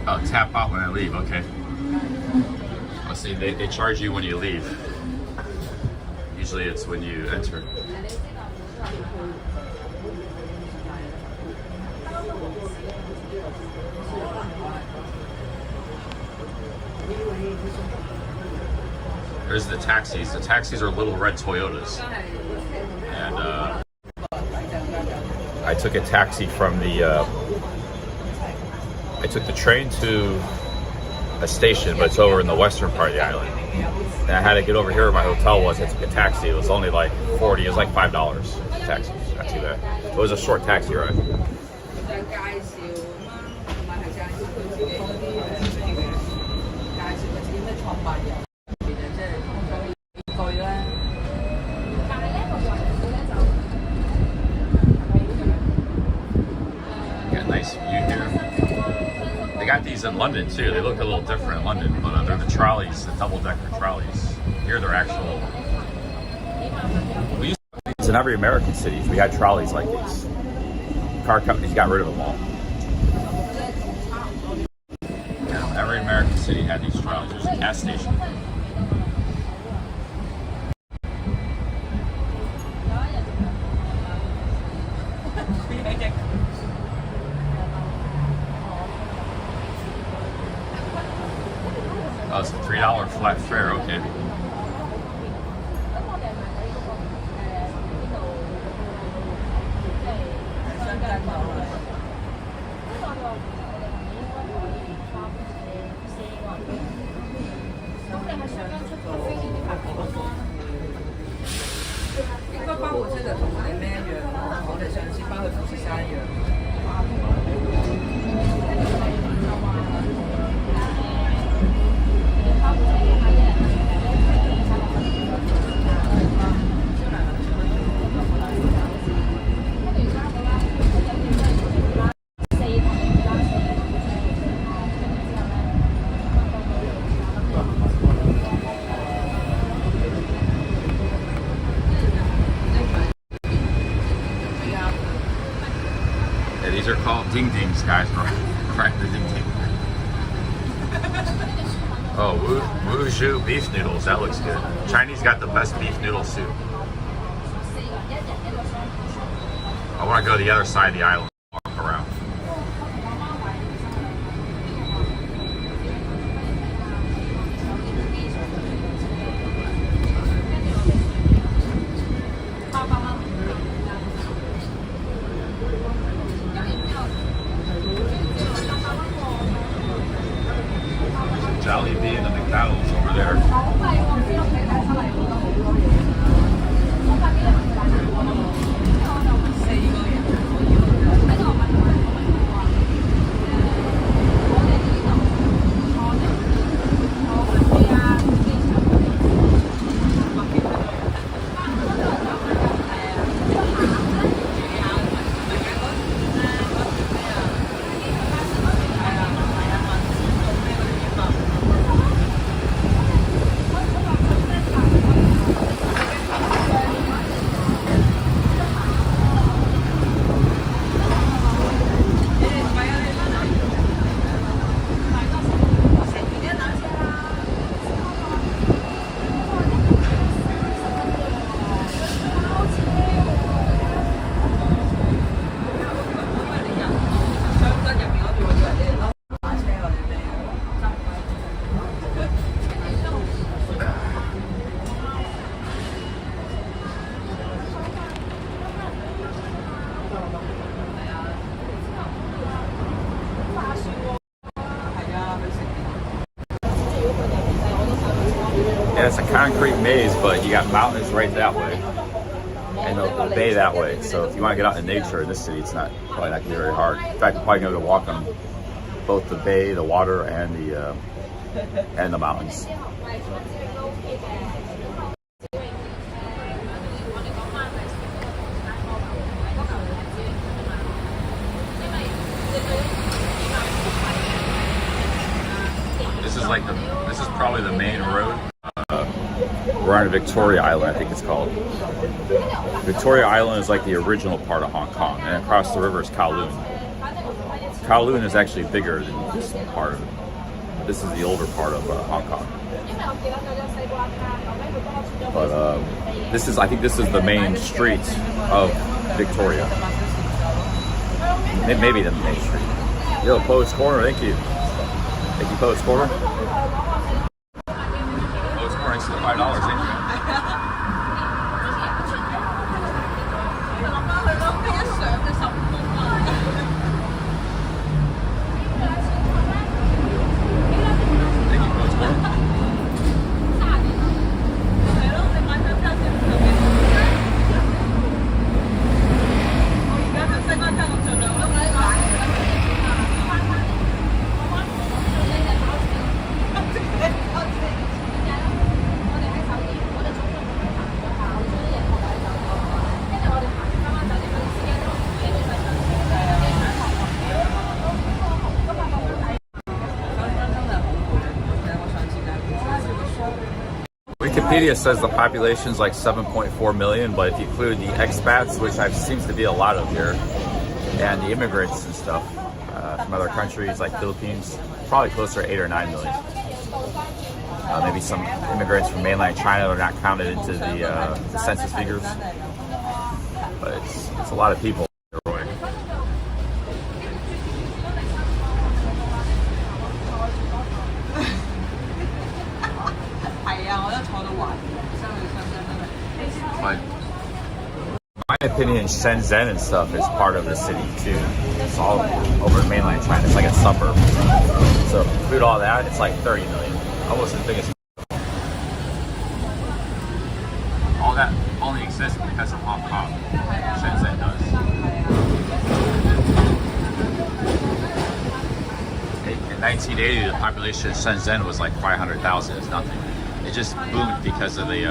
Oh, tap out when I leave, okay. Let's see, they charge you when you leave. Usually it's when you enter. There's the taxis. The taxis are little red Toyotas. And I took a taxi from the I took the train to a station, but it's over in the western part of the island. And I had to get over here where my hotel was. I took a taxi. It was only like 40. It was like $5 taxi. Not too bad. It was a short taxi ride. Got a nice view here. They got these in London too. They look a little different in London, but they're the trolleys, the double-decker trolleys. Here they're actual. We used to, in every American city, we had trolleys like these. Car companies got rid of them all. Yeah, every American city had these trolleys. There's a gas station. Oh, it's a $3 flat fare, okay. These are called ding dings, guys. Right, the ding ding. Oh, Wuzhou beef noodles. That looks good. Chinese got the best beef noodle soup. I want to go to the other side of the island. Walk around. Jollibee and the McDonald's over there. but you got mountains right that way, and the bay that way. So if you want to get out in nature in this city, it's probably not gonna be very hard. In fact, you're probably gonna go walk on both the bay, the water, and the mountains. This is probably the main road. We're on Victoria Island, I think it's called. Victoria Island is like the original part of Hong Kong, and across the river is Kowloon. Kowloon is actually bigger than this part of it. This is the older part of Hong Kong. But I think this is the main street of Victoria. Maybe the main street. Yo, Poets Corner, thank you. Thank you, Poets Corner. Poets Corner, thanks for the $5, thank you. Wikipedia says the population is like 7.4 million, but if you include the expats, which seems to be a lot of here, and the immigrants and stuff from other countries like Philippines, probably closer to 8 or 9 million. Maybe some immigrants from mainland China are not counted into the census figures, but it's a lot of people. But in my opinion, Shenzhen and stuff is part of the city too. It's all over mainland China. It's like a suburb. So include all that, it's like 30 million, almost as big as. All that only exists because of Hong Kong. Shenzhen does. In 1980, the population of Shenzhen was like 500,000. It's nothing. It just boomed because of the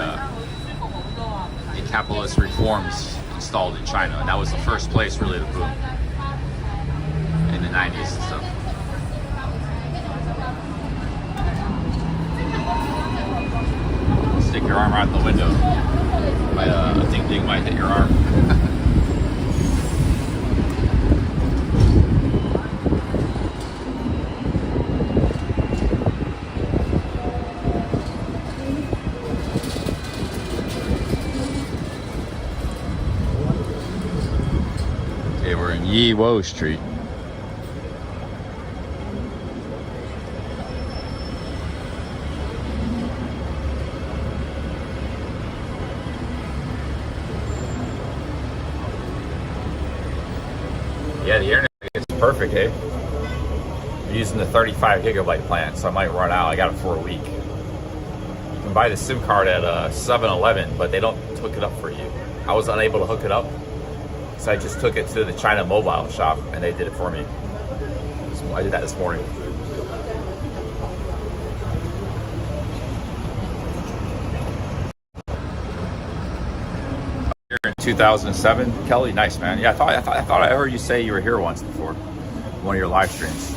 capitalist reforms installed in China, and that was the first place really to boom in the 90s and stuff. Stick your arm out the window. A ding might hit your arm. Yiwo Street. Yeah, the internet is perfect, eh? I'm using the 35 gigabyte plan, so I might run out. I got it for a week. You can buy the SIM card at 7-Eleven, but they don't hook it up for you. I was unable to hook it up. So I just took it to the China mobile shop and they did it for me. So I did that this morning. Here in 2007, Kelly, nice man. Yeah, I thought I heard you say you were here once before, one of your live streams.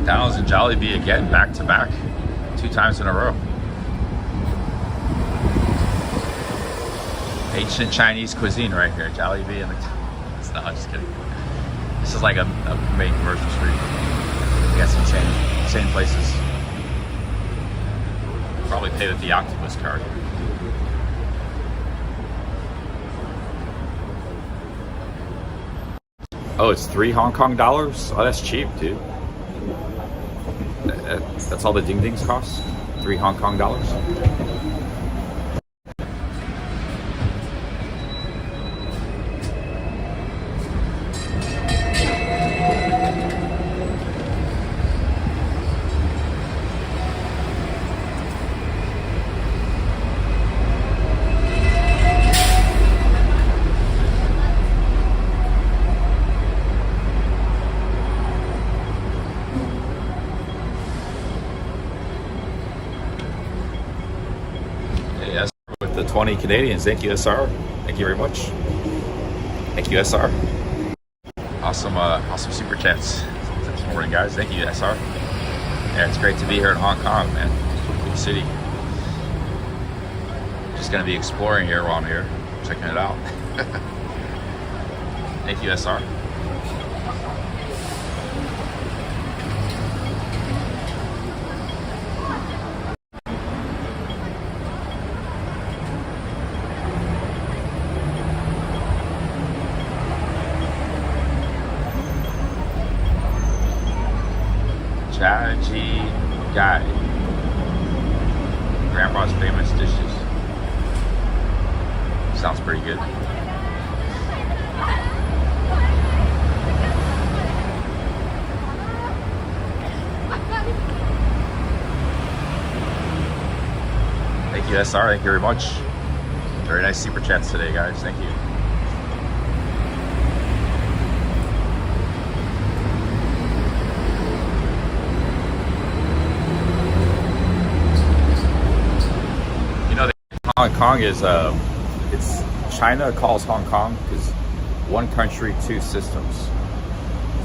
McDonald's and Jollibee again, back to back, 2 times in a row. Ancient Chinese cuisine right here, Jollibee and McDonald's. No, I'm just kidding. This is like a main commercial street. We got some chain places. probably pay with the Octopus card. Oh, it's $3 Hong Kong dollars? Oh, that's cheap, dude. That's all the ding dings cost? $3 Hong Kong dollars? Yes, with the 20 Canadians. Thank you, SR. Thank you very much. Thank you, SR. Awesome, awesome super chats this morning, guys. Thank you, SR. Yeah, it's great to be here in Hong Kong, man. Cool city. Just gonna be exploring here while I'm here, checking it out. Thank you, SR. Chaji Guy. Grandpa's famous dishes. Sounds pretty good. Thank you, SR. Thank you very much. Very nice super chats today, guys. Thank you. Hong Kong is it's China calls Hong Kong because one country, two systems.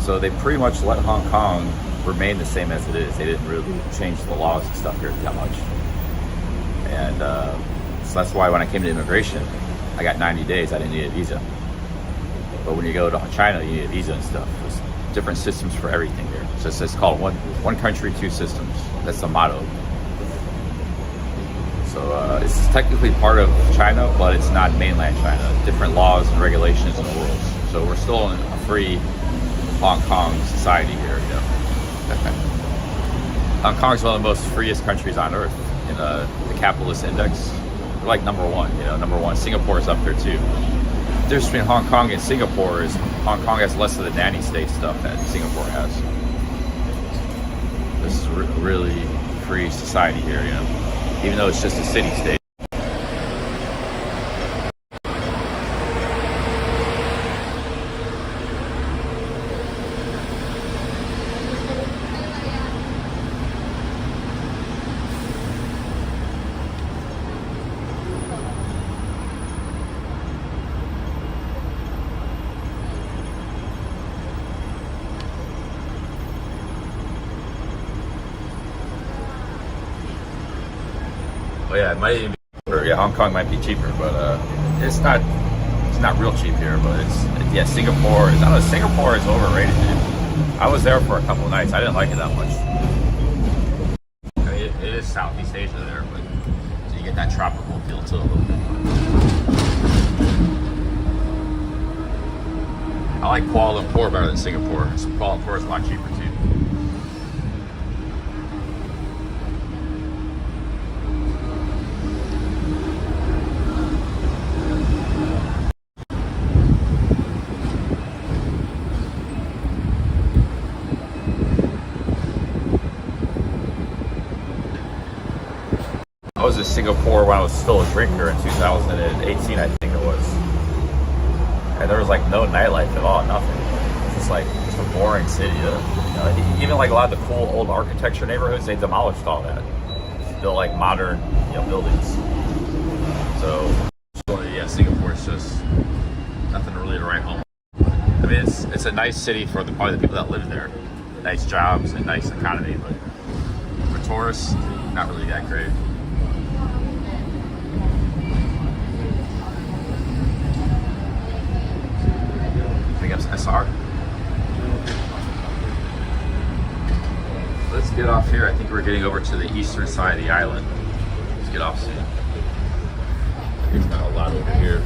So they pretty much let Hong Kong remain the same as it is. They didn't really change the laws and stuff here that much. And so that's why when I came to immigration, I got 90 days. I didn't need a visa. But when you go to China, you need a visa and stuff. There's different systems for everything here. So it's called one country, two systems. That's the motto. So it's technically part of China, but it's not mainland China. Different laws and regulations and rules. So we're still in a free Hong Kong society here. You know? Hong Kong is one of the most freest countries on earth in the capitalist index. We're like number one. You know, number one. Singapore is up there too. The difference between Hong Kong and Singapore is Hong Kong has less of the nanny state stuff that Singapore has. This is a really free society here. You know. Even though it's just a city-state. Oh yeah, it might even be cheaper. Yeah, Hong Kong might be cheaper, but it's not real cheap here. But yeah, Singapore is. I don't know. Singapore is overrated, dude. I was there for a couple of nights. I didn't like it that much. I mean, it is Southeast Asia there, but so you get that tropical feel to it a little bit. I like Kuala Lumpur better than Singapore. So Kuala Lumpur is a lot cheaper too. I was in Singapore when I was still a drinker in 2018, I think it was. And there was like no nightlife at all, nothing. It's just like just a boring city. You know, even like a lot of the cool old architecture neighborhoods, they demolished all that. Built like modern, you know, buildings. So yeah, Singapore is just nothing really to write home. I mean, it's a nice city for probably the people that live there. Nice jobs and nice economy, but for tourists, not really that great. SR. Let's get off here. I think we're getting over to the eastern side of the island. Let's get off soon. There's not a lot over here.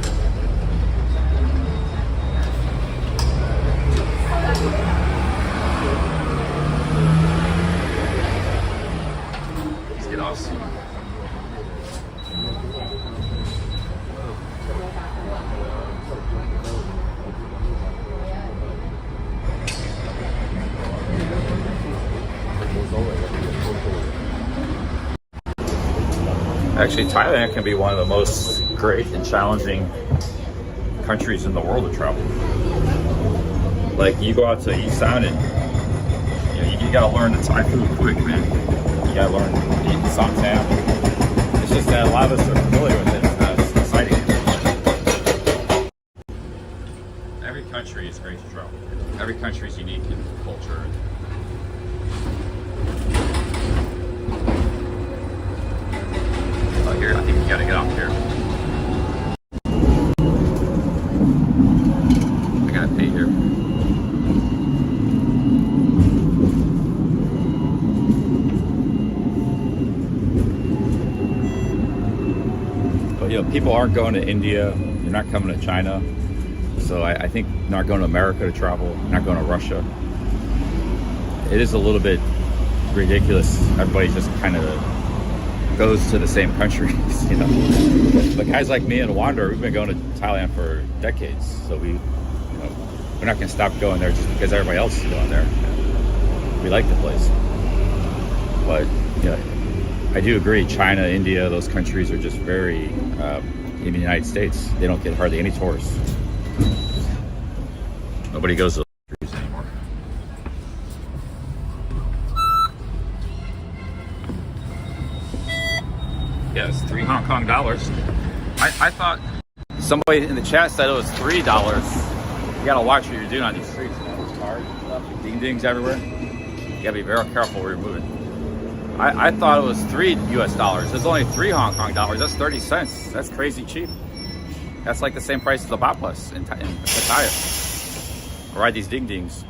Let's get off soon. Actually, Thailand can be one of the most great and challenging countries in the world to travel. Like, you go out to East Sound and you gotta learn the Thai food quick, man. You gotta learn eating samtam. It's just that a lot of us are familiar with it. It's not as exciting. Every country is great to travel. Every country is unique in culture. Here, I think you gotta get off here. I gotta pay here. But people aren't going to India. They're not coming to China. So I think they're not going to America to travel. They're not going to Russia. It is a little bit ridiculous. Everybody just kind of goes to the same countries, But guys like me and Wander, we've been going to Thailand for decades, so we're not going to stop going there just because everybody else is going there. We like the place, but I do agree. China, India, those countries are just very. In the United States, they don't get hardly any tourists. Nobody goes to those countries anymore. Yeah, it's $3 Hong Kong. I thought somebody in the chat said it was $3. You gotta watch what you're doing on these streets, man. There's cars and stuff, ding dings everywhere. You gotta be very careful where you're moving. I thought it was $3 US. It's only $3 Hong Kong. That's 30 cents. That's crazy cheap. That's like the same price as the Bapas in Pattaya. Ride these ding dings.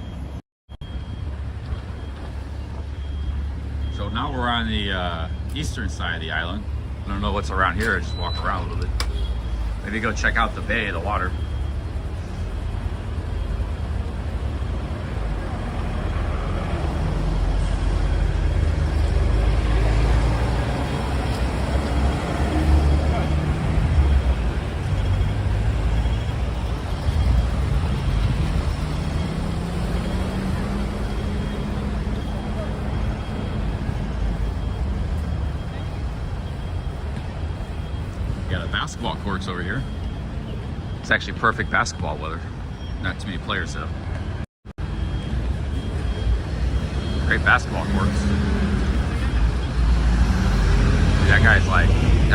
So now we're on the eastern side of the island. I don't know what's around here. I just walk around a little bit. Maybe go check out the bay, the water. Basketball courts over here. It's actually perfect basketball weather. Not too many players though. Great basketball courts. That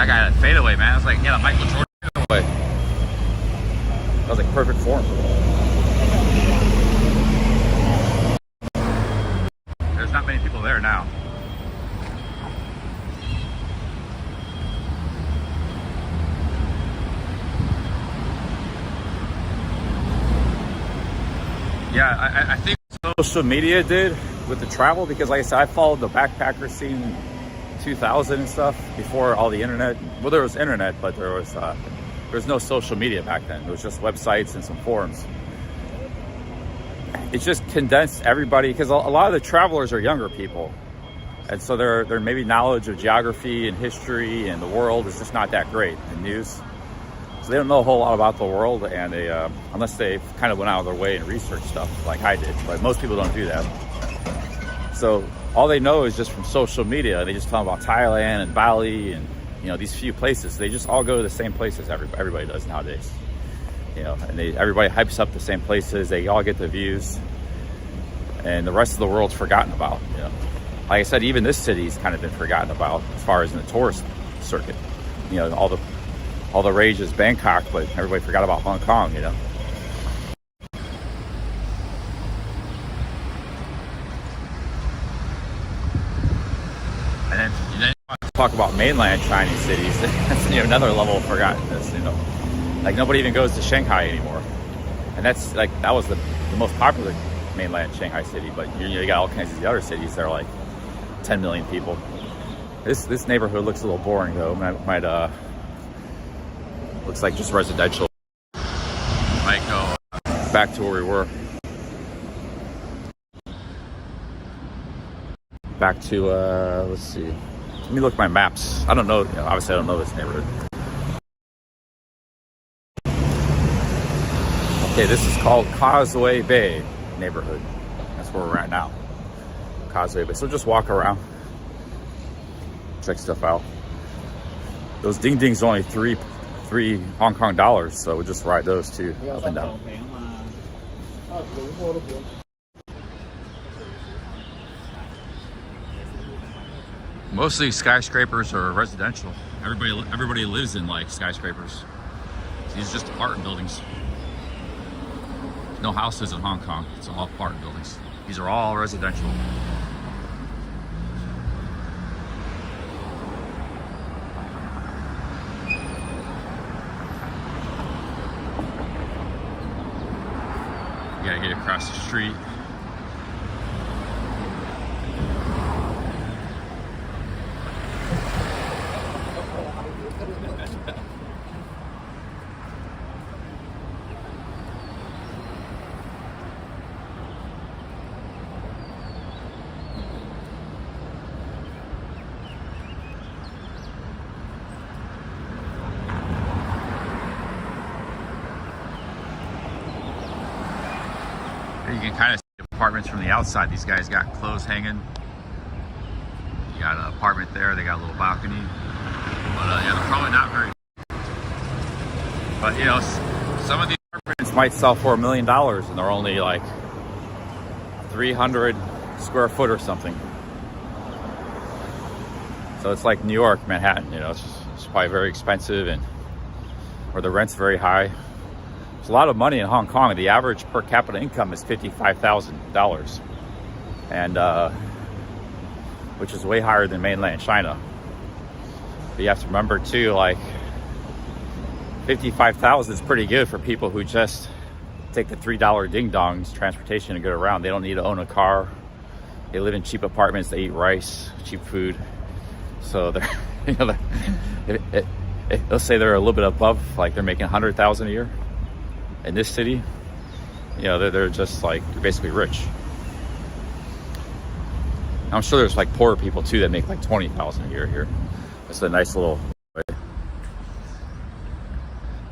guy had a fadeaway, man. It was like, a Michael Jordan fadeaway. That was like perfect form. There's not many people there now. Yeah, I think social media did with the travel, because like I said, I followed the backpacker scene in 2000 and stuff before all the internet. Well, there was internet, but there was no social media back then. It was just websites and some forums. It just condensed everybody, because a lot of the travelers are younger people, and so their maybe knowledge of geography and history and the world is just not that great in news. So they don't know a whole lot about the world, and they unless they kind of went out of their way and researched stuff like I did, but most people don't do that. So all they know is just from social media. They just tell them about Thailand and Bali and these few places. They just all go to the same places. Everybody does nowadays, and everybody hypes up the same places. They all get the views, and the rest of the world's forgotten about. Like I said, even this city's kind of been forgotten about as far as in the tourist circuit. All the rage is Bangkok, but everybody forgot about Hong Kong, And then talk about mainland Chinese cities. That's another level of forgottenness, Like nobody even goes to Shanghai anymore. And that was the most popular mainland Shanghai city, but you got all kinds of the other cities that are like 10 million people. This neighborhood looks a little boring though. Might looks like just residential. Might go back to where we were. Back to let's see. Let me look at my maps. I don't know. Obviously, I don't know this neighborhood. Okay, this is called Causeway Bay neighborhood. That's where we're at now. Causeway Bay. So just walk around, check stuff out. Those ding dings are only three Hong Kong dollars, so we'll just ride those too up and down. Mostly skyscrapers or residential. Everybody lives in like skyscrapers. These are just apartment buildings. No houses in Hong Kong. It's all apartment buildings. These are all residential. You gotta get across the street. You can kind of see apartments from the outside. These guys got clothes hanging. You got an apartment there. They got a little balcony. But yeah, they're probably not very. But you know, some of these apartments might sell for $1 million, and they're only like 300 square foot or something. So it's like New York, Manhattan. You know, it's probably very expensive, and where the rent's very high. There's a lot of money in Hong Kong. The average per capita income is $55,000, and which is way higher than mainland China. But you have to remember too, like $55,000 is pretty good for people who just take the $3 ding dongs transportation to get around. They don't need to own a car. They live in cheap apartments. They eat rice, cheap food. So they're, you know, let's say they're a little bit above, like they're making $100,000 a year. In this city, you know, they're just like, they're basically rich. I'm sure there's like poor people too that make like $20,000 a year here. It's a nice little,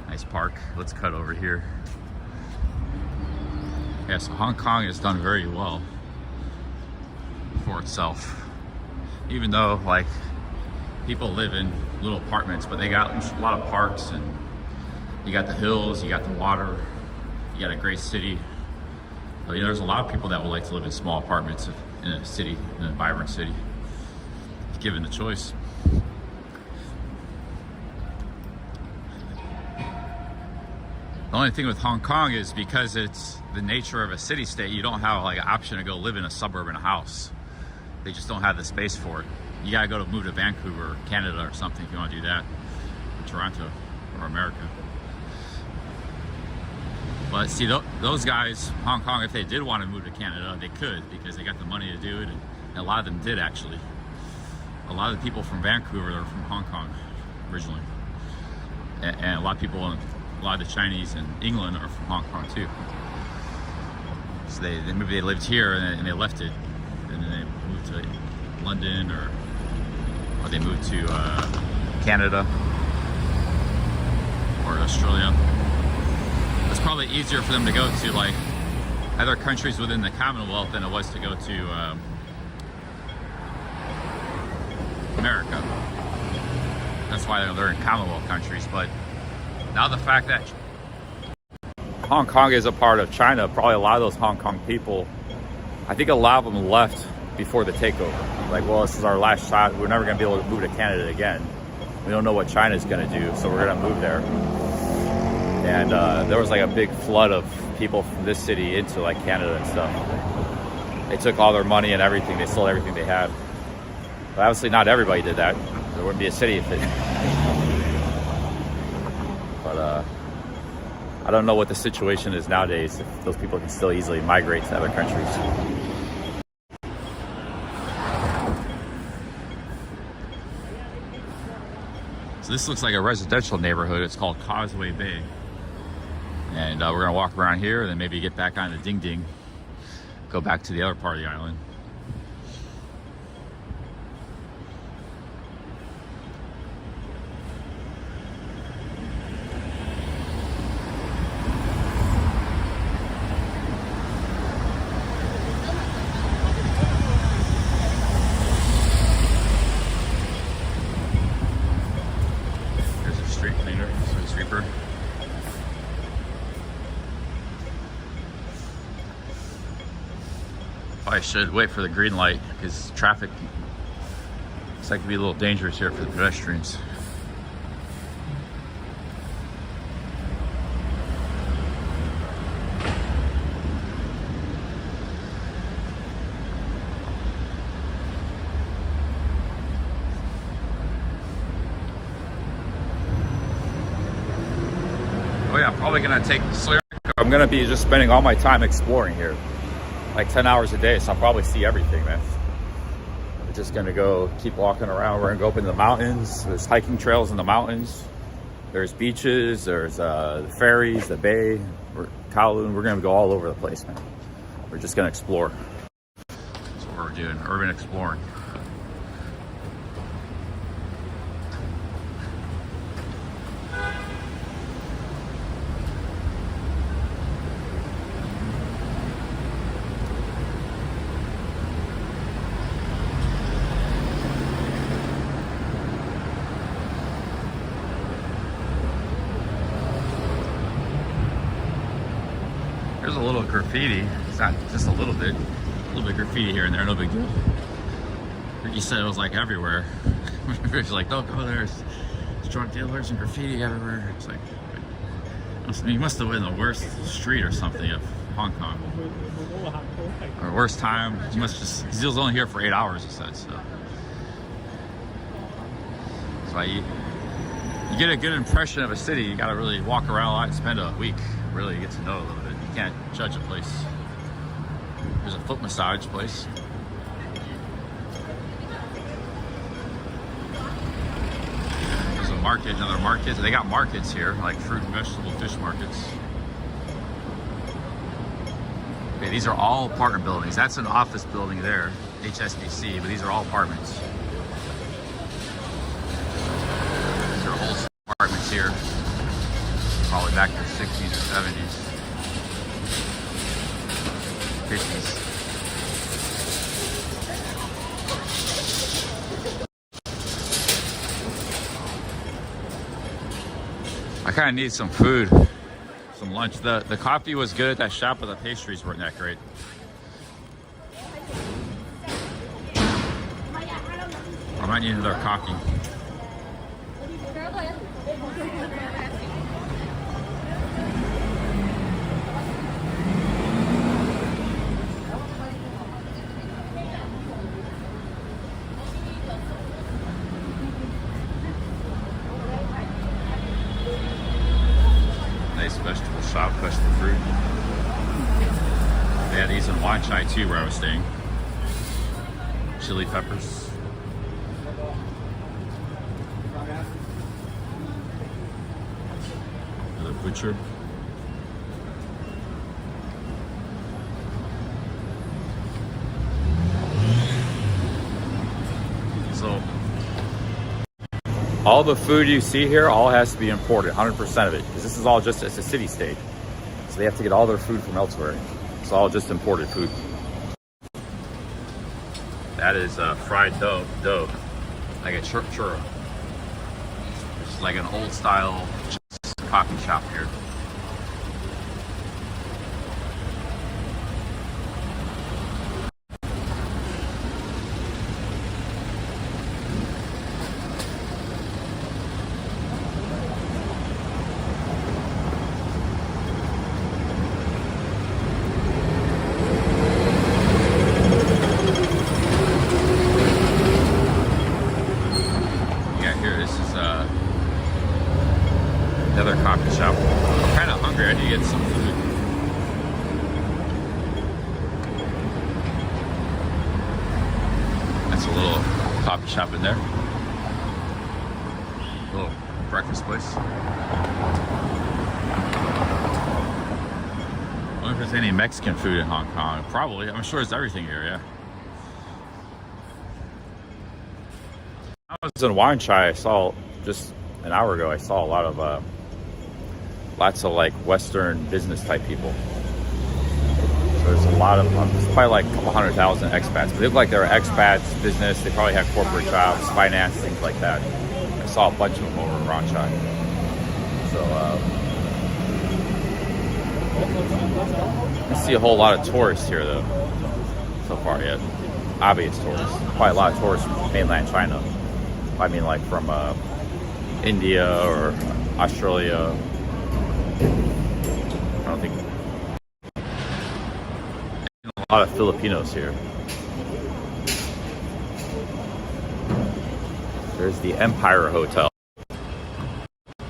nice park. Let's cut over here. Yeah, so Hong Kong has done very well for itself. Even though like people live in little apartments, but they got a lot of parks, and you got the hills, you got the water, you got a great city. You know, there's a lot of people that would like to live in small apartments in a city, in a vibrant city, if given the choice. The only thing with Hong Kong is because it's the nature of a city-state, you don't have like an option to go live in a suburban house. They just don't have the space for it. You gotta go to move to Vancouver, or Canada, or something if you want to do that, or Toronto, or America. But see, those guys, Hong Kong, if they did want to move to Canada, they could, because they got the money to do it, and a lot of them did actually. A lot of the people from Vancouver are from Hong Kong originally, and a lot of people, a lot of the Chinese in England are from Hong Kong too. So they lived here and they left it, and then they moved to London, or they moved to Canada or Australia. It's probably easier for them to go to like other countries within the Commonwealth than it was to go to America. That's why they're in Commonwealth countries. But now the fact that Hong Kong is a part of China, probably a lot of those Hong Kong people, I think a lot of them left before the takeover. Like, well, this is our last shot. We're never going to be able to move to Canada again. We don't know what China's going to do, so we're going to move there. And there was like a big flood of people from this city into like Canada and stuff. They took all their money and everything. They sold everything they had. But obviously not everybody did that. There wouldn't be a city if they did. But I don't know what the situation is nowadays, if those people can still easily migrate to other countries. this looks like a residential neighborhood. It's called Causeway Bay. And we're gonna walk around here and then maybe get back on the Ding Ding, go back to the other part of the island. There's a street cleaner, street sweeper. I should wait for the green light because traffic looks like it could be a little dangerous here for the pedestrians. Oh yeah, I'm probably gonna take the I'm gonna be just spending all my time exploring here. Like 10 hours a day, so I'll probably see everything, man. We're just gonna go keep walking around. We're gonna go up into the mountains. There's hiking trails in the mountains. There's beaches, there's the ferries, the bay, Kowloon. We're gonna go all over the place, man. We're just gonna explore. That's what we're doing, urban exploring. There's a little graffiti. It's not just a little bit graffiti here and there, no big deal. Ricky said it was like everywhere. It's like, don't go there. There's drug dealers and graffiti everywhere. It's like, he must have been the worst street or something of Hong Kong. Or worst time. He must just, because he was only here for 8 hours, he said, so. So you get a good impression of a city. You gotta really walk around a lot and spend a week, really get to know it a little bit. You can't judge a place. There's a foot massage place. There's a market, another market. They got markets here, like fruit and vegetable, fish markets. Okay, these are all apartment buildings. That's an office building there, HSBC, but these are all apartments. These are wholesale apartments here, probably back in the 60s or 70s. 50s. I kind of need some food, some lunch. The coffee was good at that shop, but the pastries weren't that great. I might need another coffee. Nice vegetable shop, vegetable fruit. They had these in Wan Chai too, where I was staying. Chili peppers. The butcher. So all the food you see here all has to be imported, 100% of it, because this is all just, it's a city state. So they have to get all their food from elsewhere. It's all just imported food. That is fried dough, like a churro. It's like an old style coffee shop here. Another coffee shop. I'm kind of hungry. I need to get some food. That's a little coffee shop in there. Little breakfast place. I wonder if there's any Mexican food in Hong Kong. Probably. I'm sure there's everything here, yeah. I was in Wan Chai. I saw just an hour ago. I saw a lot of lots of like Western business type people. So there's a lot of them. There's probably like a couple 100,000 expats. But they look like they're expats, business. They probably have corporate jobs, finance, things like that. I saw a bunch of them over in Wan Chai. So I see a whole lot of tourists here though. So far yet, obvious tourists. Probably a lot of tourists from mainland China. I mean, like from India or Australia. I don't think. A lot of Filipinos here. There's the Empire Hotel.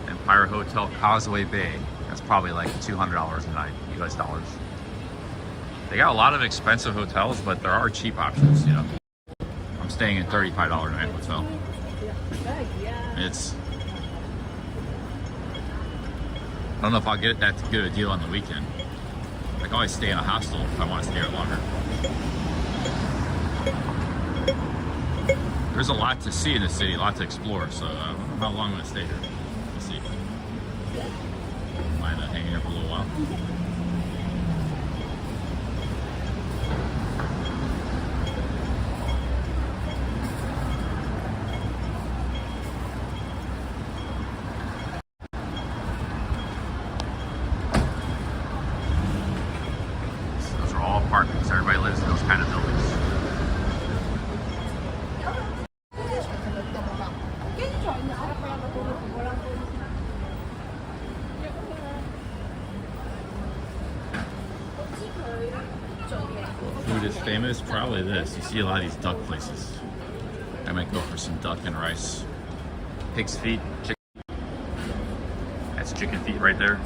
Empire Hotel, Causeway Bay. That's probably like $200 a night, US dollars. They got a lot of expensive hotels, but there are cheap options, you know. I'm staying in $35 a night hotel. I don't know if I'll get that good a deal on the weekend. I can always stay in a hostel if I want to stay here longer. There's a lot to see in the city, a lot to explore, so I don't know how long I'm going to stay here. We'll see. Mind hanging here for a little while. Apartments. Everybody lives in those kind of buildings. Food is famous? Probably this. You see a lot of these duck places. I might go for some duck and rice. Pig's feet, chicken. That's chicken feet right there.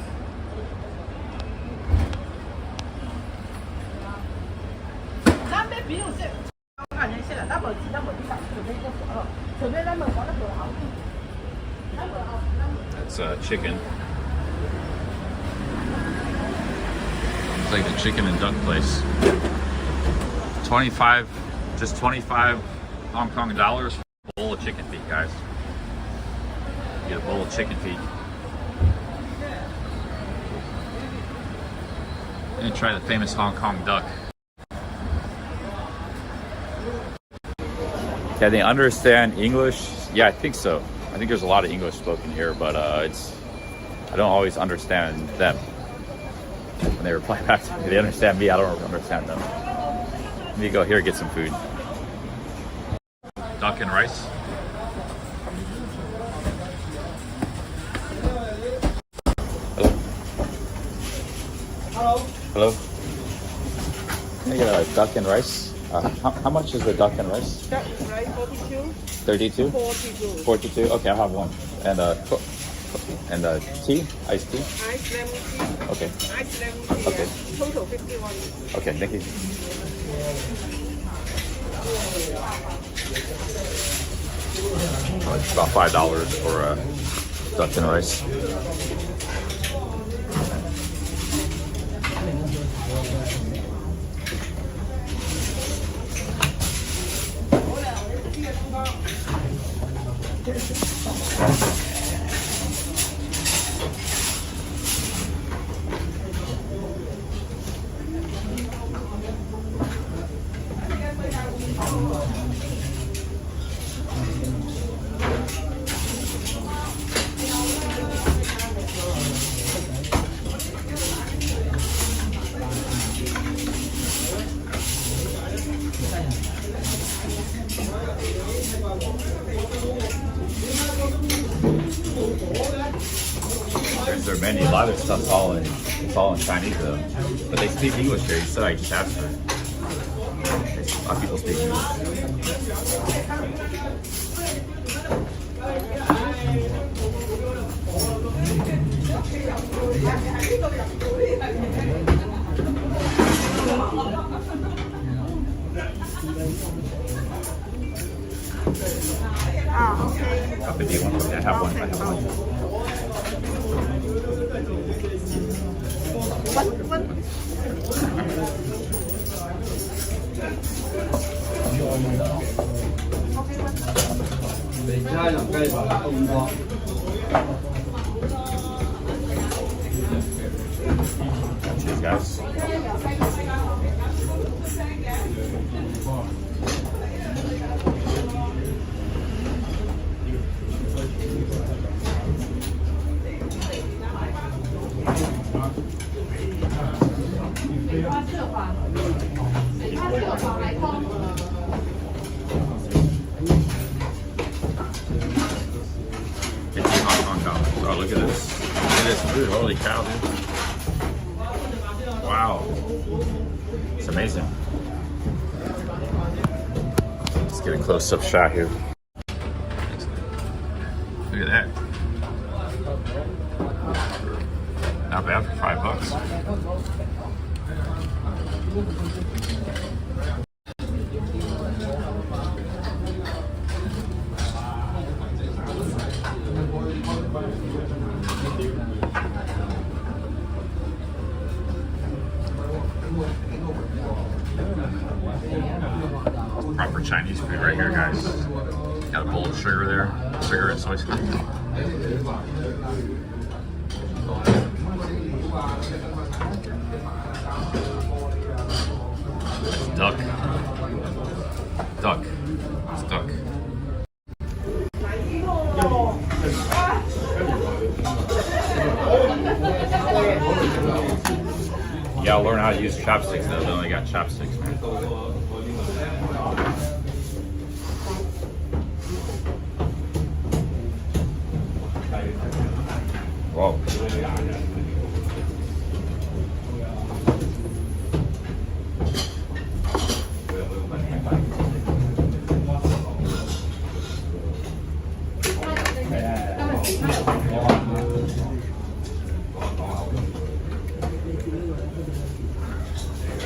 That's chicken. It's like the chicken and duck place. 25, just 25 Hong Kong dollars for a bowl of chicken feet, guys. Get a bowl of chicken feet. And try the famous Hong Kong duck. Can they understand English? Yeah, I think so. I think there's a lot of English spoken here, but I don't always understand them. When they reply back to me, they understand me, I don't understand them. Let me go here and get some food. Duck and rice. Hello. Hello. Can I get a duck and rice? How much is the duck and rice? Duck and rice, 42. 32? 42. 42? Okay, I'll have one. And tea? Iced tea? Ice lemon tea. Okay. Ice lemon tea. Okay. Total 51. Okay, thank you. It's about $5 for duck and rice. There's their menu. A lot of stuff's all in Chinese though. But they speak English here. You said I just asked her. A lot of people speak English. Okay. How big do you want from that? I have one. I have one. Cheers, guys. Oh, look at this. Look at this food. Holy cow, dude. Wow. It's amazing. Let's get a close-up shot here. Look at that. Not bad for $5. Proper Chinese food right here, guys. Got a bowl of sugar there. Sugar and soy sauce. Duck. Duck. It's duck. You gotta learn how to use chopsticks though. They only got chopsticks, man. Whoa.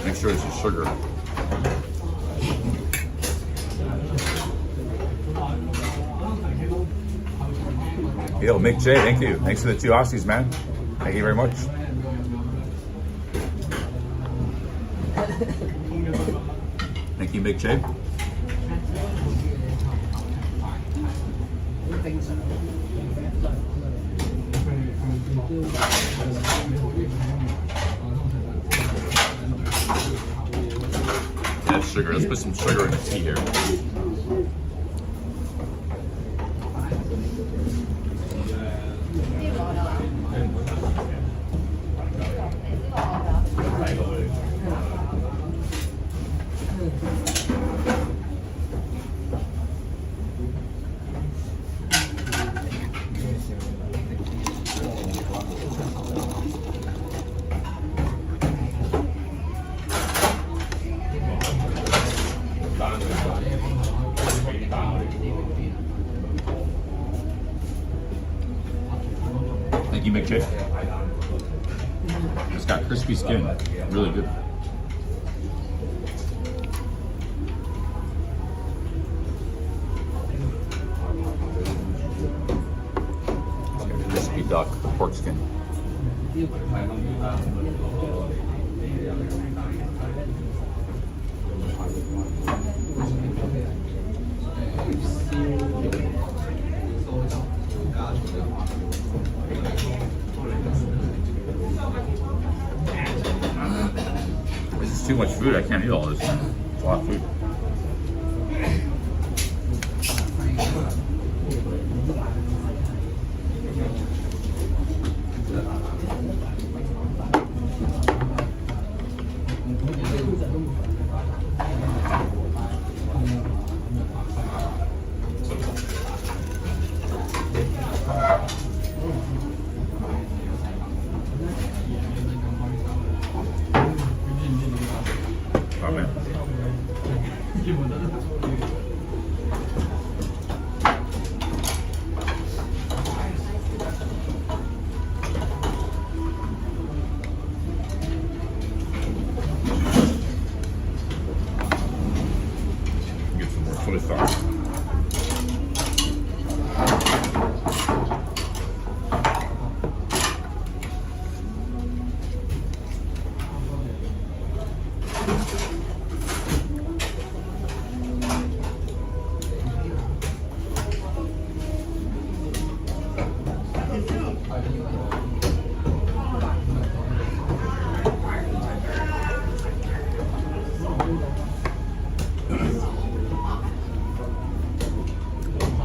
Make sure it's the sugar. Yo, Mick J, thank you. Thanks for the 2 Aussies, man. Thank you very much. Thank you, Mick J. That's sugar. Let's put some sugar in the tea here. Thank you, Mick J. It's got crispy skin. Really good. It's got crispy duck, pork skin. This is too much food. I can't eat all this. It's a lot of food. Oh, man.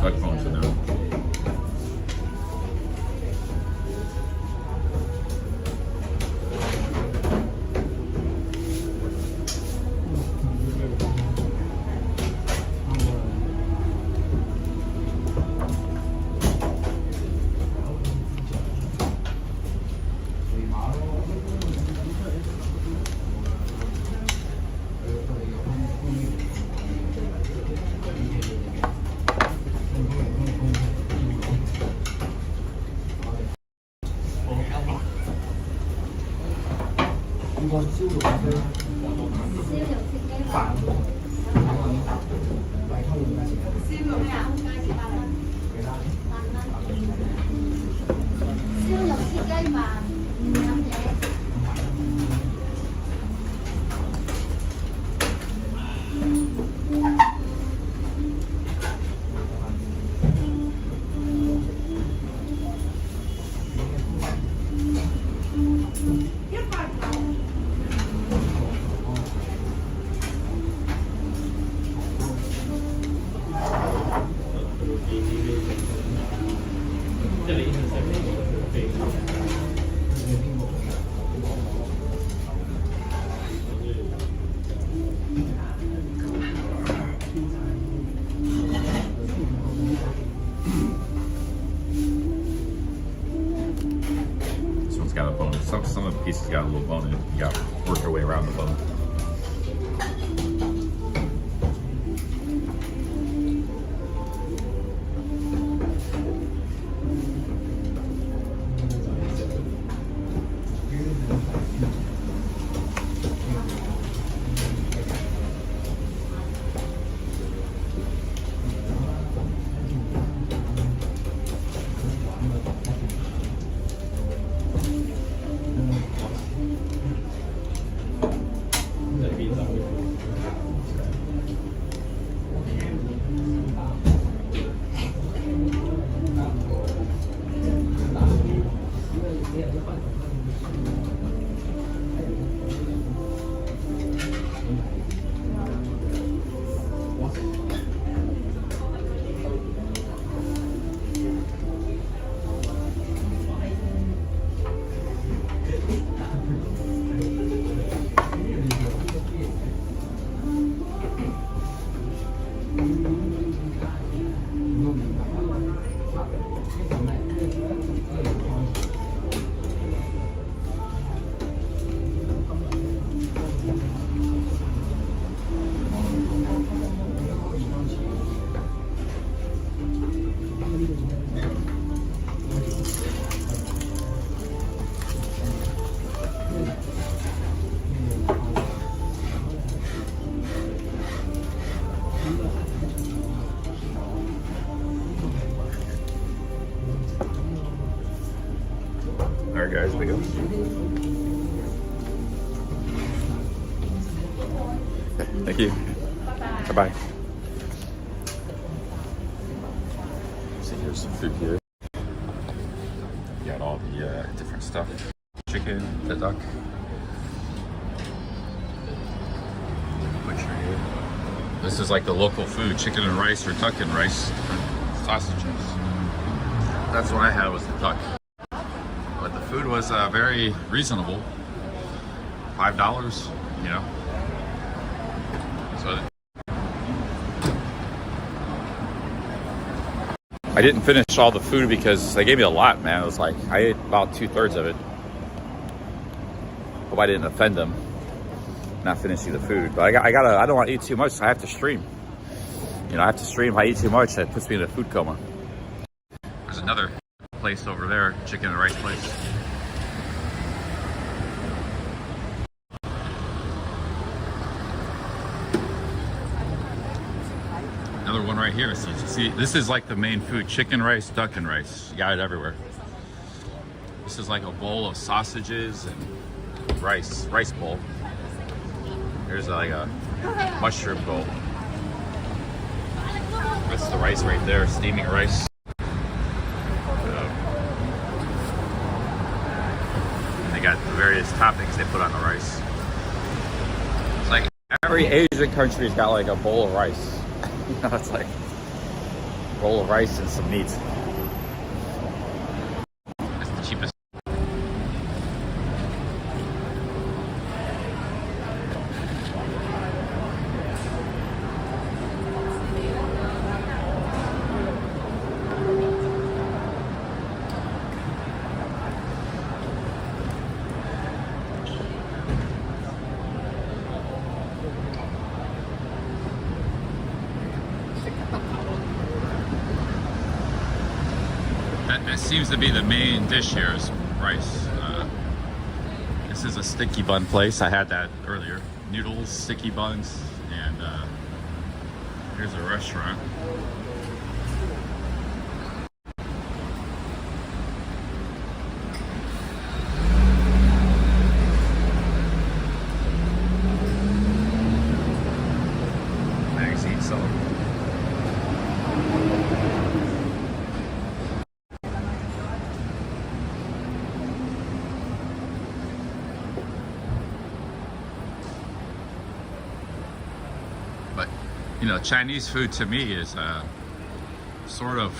Duck bones in there. 이건 찌우고 가세요. phản bài thông người ta chỉ siêu lộc thiết kế mà làm đẹp. Got a bone. Some of the pieces got a little bone in it. You got to work your way around the bone. Alright guys, we go. Thank you. Bye-bye. So here's some food here. You got all the different stuff. Chicken, the duck. Butcher here. This is like the local food, chicken and rice or duck and rice. Sausages. That's what I had, was the duck. But the food was very reasonable. $5, you know. So I didn't finish all the food because they gave me a lot, man. It was like I ate about 2/3 of it. Hope I didn't offend them not finishing the food. But I don't want to eat too much, so I have to stream. You know, I have to stream. If I eat too much, that puts me in a food coma. There's another place over there, chicken and rice place. Another one right here. So you see, this is like the main food: chicken, rice, duck, and rice. You got it everywhere. This is like a bowl of sausages and rice bowl. Here's like a mushroom bowl. That's the rice right there, steaming rice. They got the various toppings they put on the rice. It's like every Asian country's got like a bowl of rice. You know, it's like a bowl of rice and some meat. That's the cheapest. That seems to be the main dish here is rice. This is a sticky bun place. I had that earlier. Noodles, sticky buns, and here's a restaurant. Magazine seller. But, you know, Chinese food to me is sort of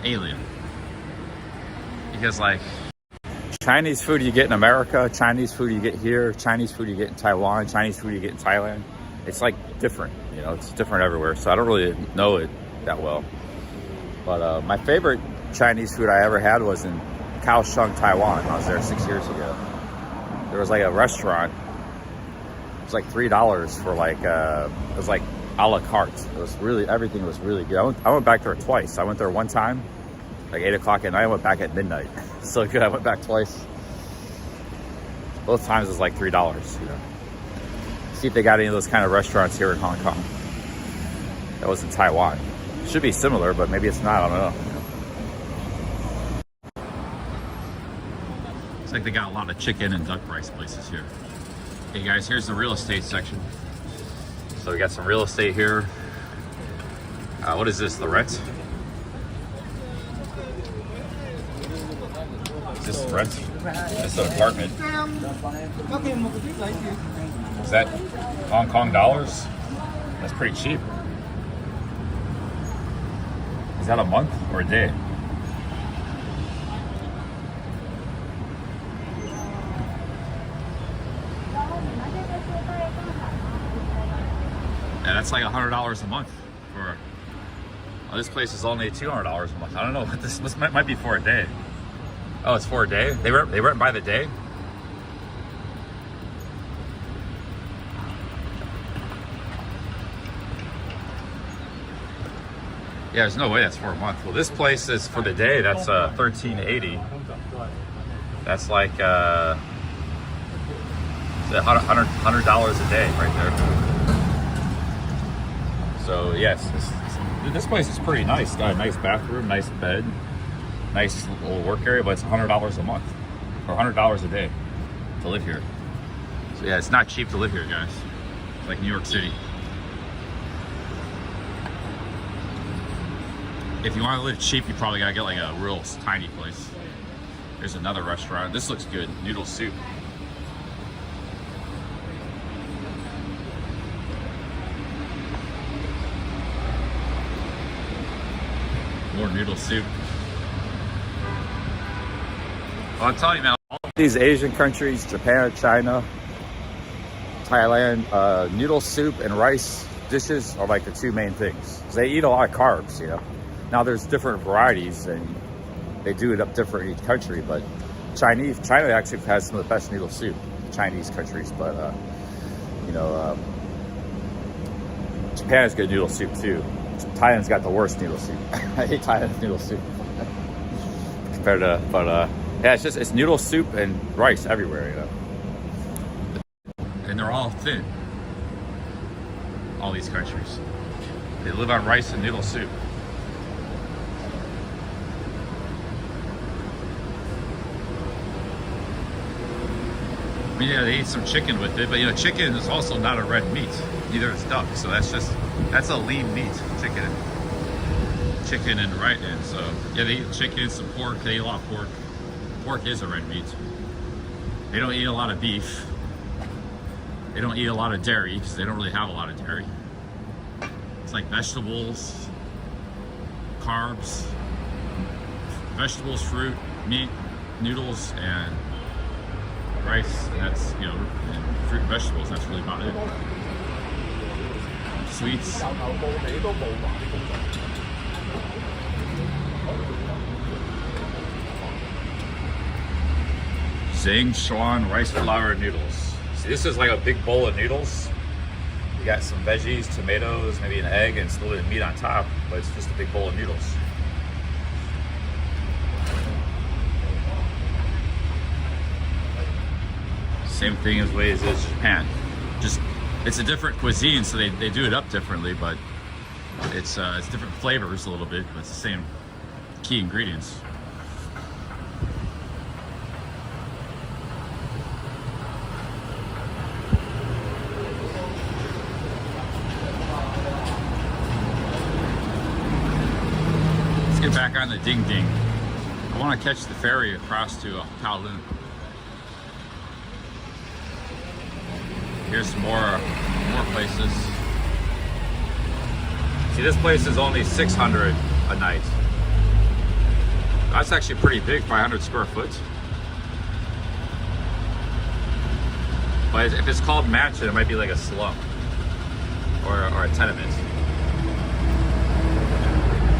alien. Because, like, Chinese food you get in America, Chinese food you get here, Chinese food you get in Taiwan, Chinese food you get in Thailand. It's like different, you know, it's different everywhere. So I don't really know it that well. But my favorite Chinese food I ever had was in Kaohsiung, Taiwan. I was there 6 years ago. There was like a restaurant. It was like $3 for like, it was like a la carte. It was really, everything was really good. I went back there twice. I went there one time, like 8 o'clock at night. I went back at midnight. So good. I went back twice. Both times it was like $3, you know. See if they got any of those kind of restaurants here in Hong Kong. That was in Taiwan. Should be similar, but maybe it's not. I don't know. Looks like they got a lot of chicken and duck rice places here. Okay guys, here's the real estate section. So we got some real estate here. What is this, the rent? Is this rent? This is an apartment. Is that Hong Kong dollars? That's pretty cheap. Is that a month or a day? Yeah, that's like $100 a month for. Oh, this place is only $200 a month. I don't know what this might be for a day. Oh, it's for a day. They rent by the day. Yeah, there's no way that's for a month. Well, this place is for the day. That's $13.80. That's like $100 a day right there. So yes, this place is pretty nice. Got a nice bathroom, nice bed, nice little work area, but it's $100 a month or $100 a day to live here. So yeah, it's not cheap to live here, guys. It's like New York City. If you want to live cheap, you probably gotta get like a real tiny place. There's another restaurant. This looks good. Noodle soup. More noodle soup. Well, I'm telling you, man, all these Asian countries, Japan, China, Thailand, noodle soup and rice dishes are like the two main things. They eat a lot of carbs, you know. Now there's different varieties and they do it up different in each country, but China actually has some of the best noodle soup, Chinese countries, but you know, Japan has good noodle soup too. Thailand's got the worst noodle soup. I hate Thailand's noodle soup compared to, but yeah, it's noodle soup and rice everywhere, you know. And they're all thin. All these countries, they live on rice and noodle soup. I mean, yeah, they eat some chicken with it, but you know, chicken is also not a red meat. Neither is duck, so that's a lean meat, chicken and right. And so yeah, they eat chicken, some pork. They eat a lot of pork. pork is a red meat. They don't eat a lot of beef. They don't eat a lot of dairy because they don't really have a lot of dairy. It's like vegetables, carbs, vegetables, fruit, meat, noodles, and rice. And that's, you know, and fruit and vegetables. That's really about it. Sweets. Sichuan rice flour noodles. See, this is like a big bowl of noodles. You got some veggies, tomatoes, maybe an egg, and it's a little bit of meat on top, but it's just a big bowl of noodles. Same thing as way as Japan. Just it's a different cuisine, so they do it up differently, but it's different flavors a little bit, but it's the same key ingredients. Let's get back on the ding ding. I want to catch the ferry across to Kowloon. Here's some more places. See, this place is only 600 a night. That's actually pretty big, 500 square foot. But if it's called mansion, it might be like a slum or a tenement.